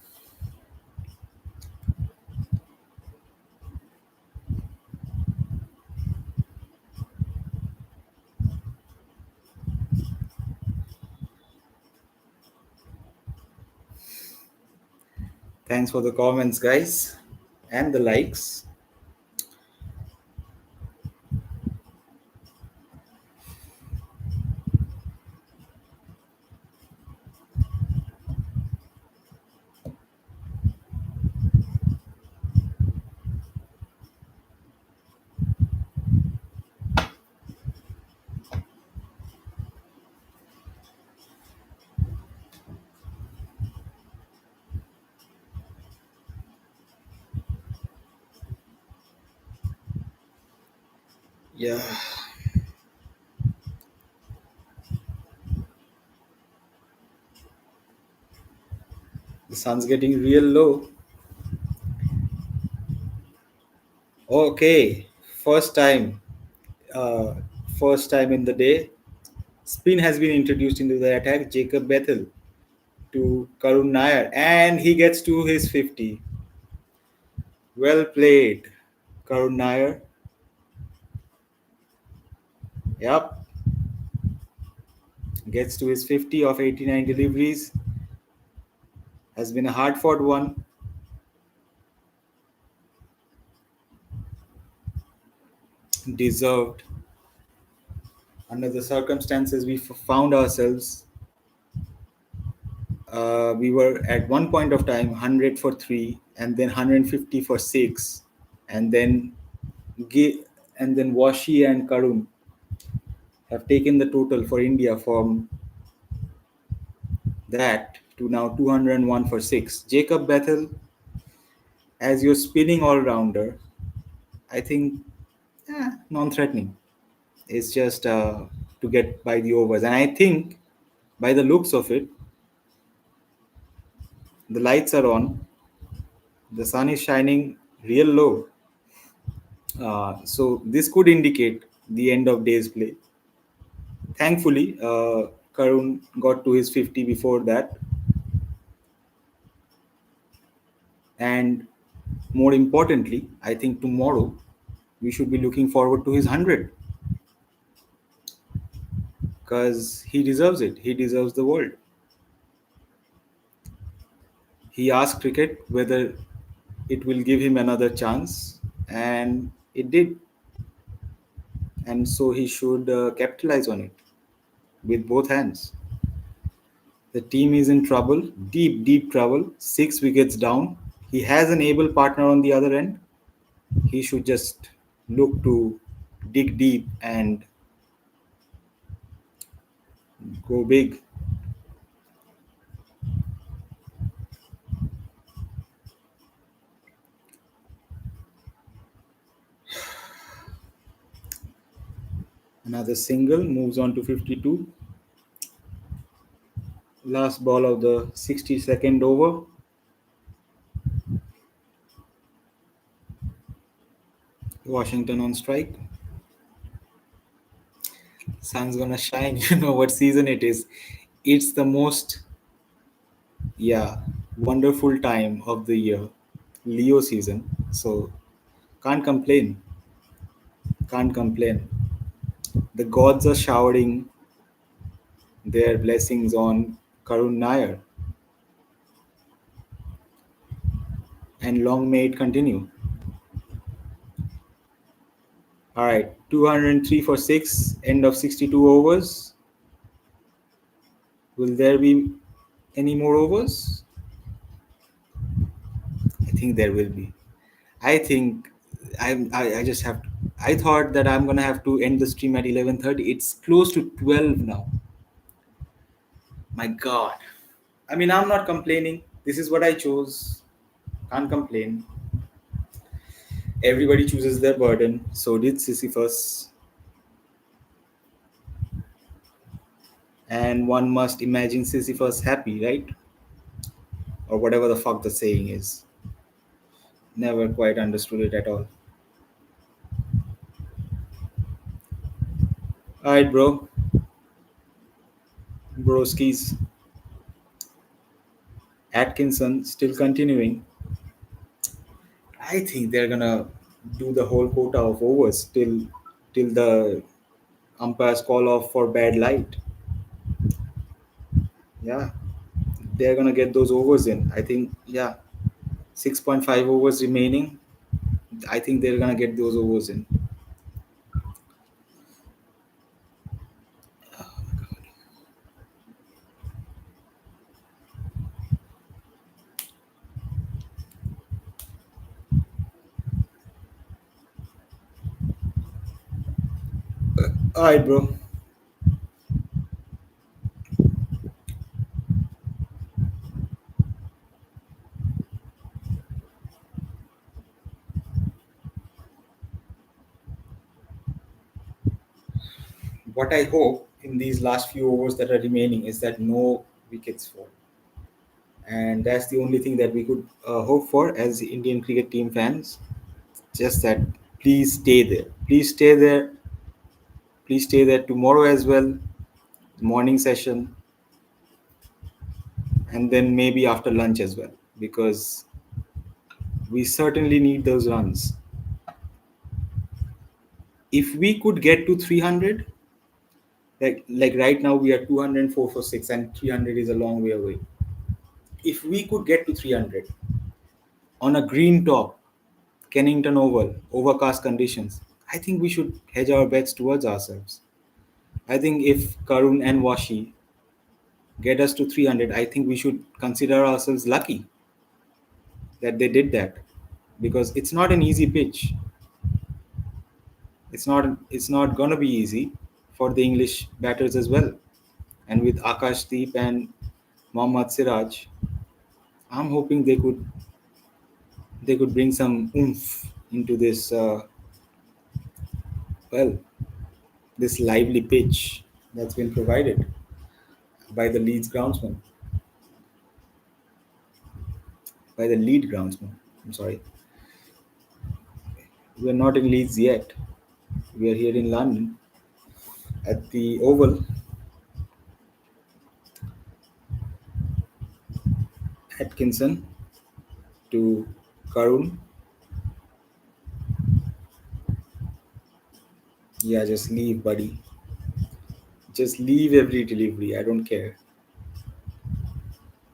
Thanks for the comments, guys, and the likes. Yeah, the sun's getting real low. Okay, first time, uh, first time in the day. Spin has been introduced into the attack. Jacob Bethel to Karun Nair, and he gets to his 50. Well played, Karun Nair. Yep, gets to his 50 of 89 deliveries. Has been a hard fought one. Deserved. Under the circumstances we found ourselves, we were at one point of time 100 for 3 and then 150 for 6, and then Gi- and then Washi and Karun have taken the total for India from that to now 201 for 6. Jacob Bethel, as your spinning all rounder, I think non-threatening. It's just to get by the overs, and I think by the looks of it, the lights are on, the sun is shining real low. So this could indicate the end of day's play. Thankfully, Karun got to his 50 before that, and more importantly, I think tomorrow we should be looking forward to his 100 because he deserves it. He deserves the world. He asked cricket whether it will give him another chance, and it did. And so he should capitalize on it with both hands. The team is in trouble, deep, deep trouble. 6 wickets down. He has an able partner on the other end. He should just look to dig deep and go big. Another single moves on to 52. Last ball of the 62nd over. Washington on strike. Sun's gonna shine. You know what season it is. It's the most, yeah, wonderful time of the year. Leo season. So can't complain. Can't complain. The gods are showering their blessings on Karun Nair, and long may it continue. All right, 203 for 6, end of 62 overs. Will there be any more overs? I think there will be. I think I just have to. I thought that I'm gonna have to end the stream at 11:30. It's close to 12 now. My God. I mean, I'm not complaining. This is what I chose. Can't complain. Everybody chooses their burden. So did Sisyphus. And one must imagine Sisyphus happy, right? Or whatever the fuck the saying is. Never quite understood it at all. Alright, bro. Broski's Atkinson still continuing. I think they're gonna do the whole quota of overs till the umpires call off for bad light. Yeah, they're gonna get those overs in. I think, yeah, 6.5 overs remaining. I think they're gonna get those overs in. All right, bro. what I hope in these last few overs that are remaining is that no wickets fall, and that's the only thing that we could hope for as Indian cricket team fans. Just that, please stay there. Please stay there. Please stay there tomorrow as well, morning session, and then maybe after lunch as well, because we certainly need those runs. If we could get to 300, like right now we are 204 for 6 and 300 is a long way away. If we could get to 300 on a green top, Kennington Oval, overcast conditions, I think we should hedge our bets towards ourselves. I think if Karun and Washi get us to 300, I think we should consider ourselves lucky that they did that, because it's not an easy pitch. It's not gonna be easy for the English batters as well. And with Akash Deep and Mohammad Siraj, I'm hoping they could bring some oomph into this well this lively pitch that's been provided by the Leeds groundsman by the lead groundsman. I'm sorry, we're not in Leeds yet. We are here in London at the Oval. Atkinson to Karun. Yeah, just leave, buddy. Just leave every delivery. I don't care.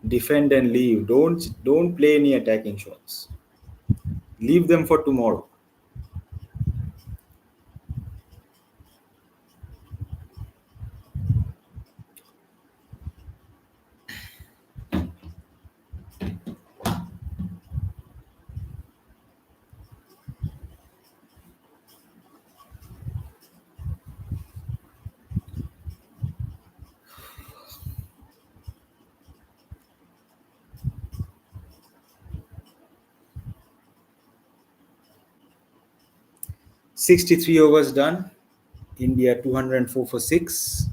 Defend and leave. Don't play any attacking shots. Leave them for tomorrow. 63 overs done. India 204 for 6.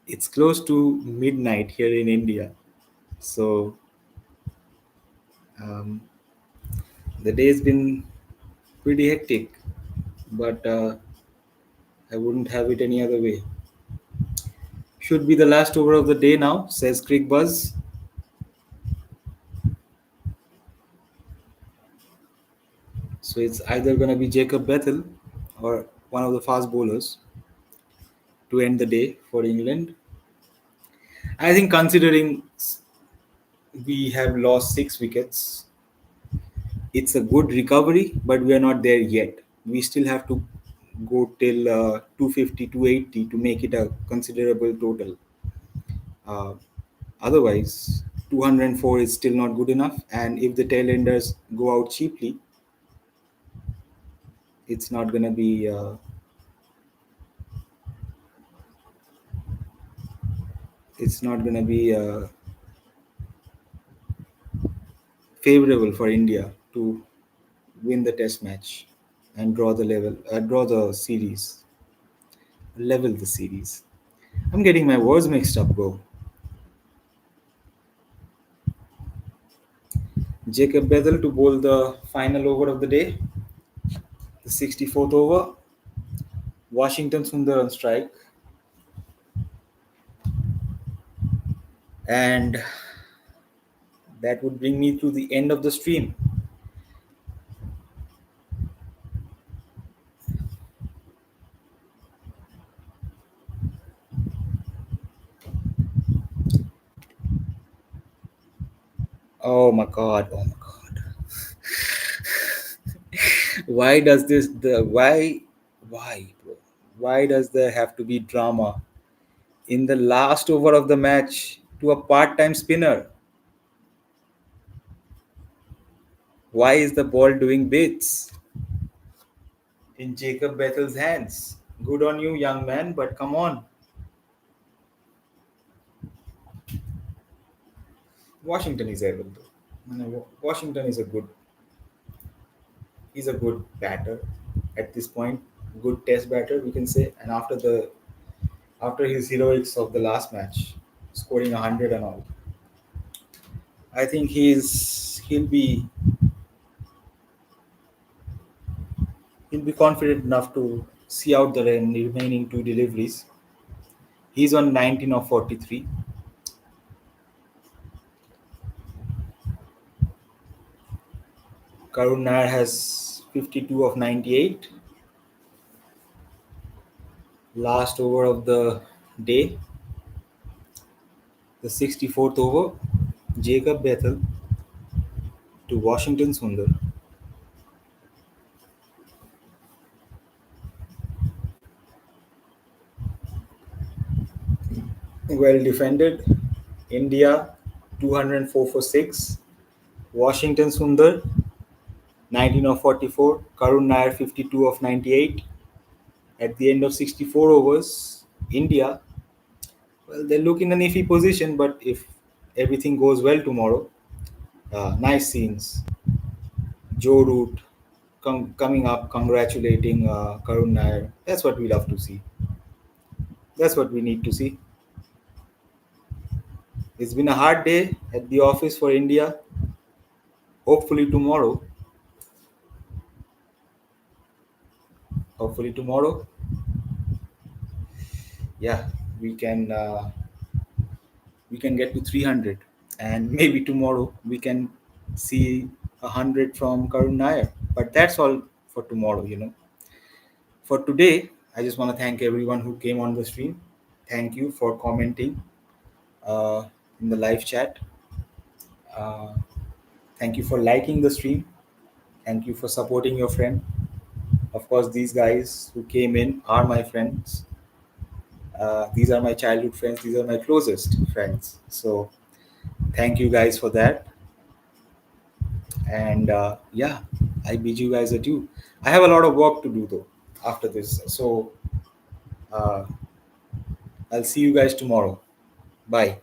It's close to midnight here in India. So um, the day's been pretty hectic, but I wouldn't have it any other way. Should be the last over of the day now, says Crick Buzz. So it's either going to be Jacob Bethel or one of the fast bowlers to end the day for England. I think considering we have lost 6 wickets, it's a good recovery, but we are not there yet. We still have to go till 250, 280 to make it a considerable total. Uh, Otherwise, 204 is still not good enough, and if the tailenders go out cheaply, it's not going to be it's not going to be favorable for India to win the test match and draw the series, level the series. I'm getting my words mixed up, bro. Jacob Bethel to bowl the final over of the day, the 64th over. Washington Sundar on strike. And that would bring me to the end of the stream. Oh my god, oh my god. Why does this the why bro? Why does there have to be drama in the last over of the match to a part-time spinner? Why is the ball doing bits in Jacob Bethel's hands? Good on you, young man, but come on. Washington is able to. Washington is a good. He's a good batter at this point. Good test batter, we can say. And after his heroics of the last match, scoring 100 and all, I think he'll be confident enough to see out the remaining two deliveries. He's on 19 of 43. Karun Nair has 52 of 98. Last over of the day, the 64th over, Jacob Bethel to Washington Sundar. Well defended. India 204 for 6. Washington Sundar 19 of 44. Karun Nair 52 of 98. At the end of 64 overs, India, well, they look in an iffy position, but if everything goes well tomorrow, nice scenes. Joe Root coming up, congratulating Karun Nair. That's what we love to see. That's what we need to see. It's been a hard day at the office for India. Hopefully tomorrow, yeah, we can we can get to 300, and maybe tomorrow we can see 100 from Karun Nair. But that's all for tomorrow. For today, I just want to thank everyone who came on the stream. Thank you for commenting uh, in the live chat. Uh, Thank you for liking the stream. Thank you for supporting your friend. Of course, these guys who came in are my friends. These are my childhood friends. These are my closest friends. So thank you guys for that. And yeah, I bid you guys adieu. I have a lot of work to do though after this. So uh, I'll see you guys tomorrow. Bye.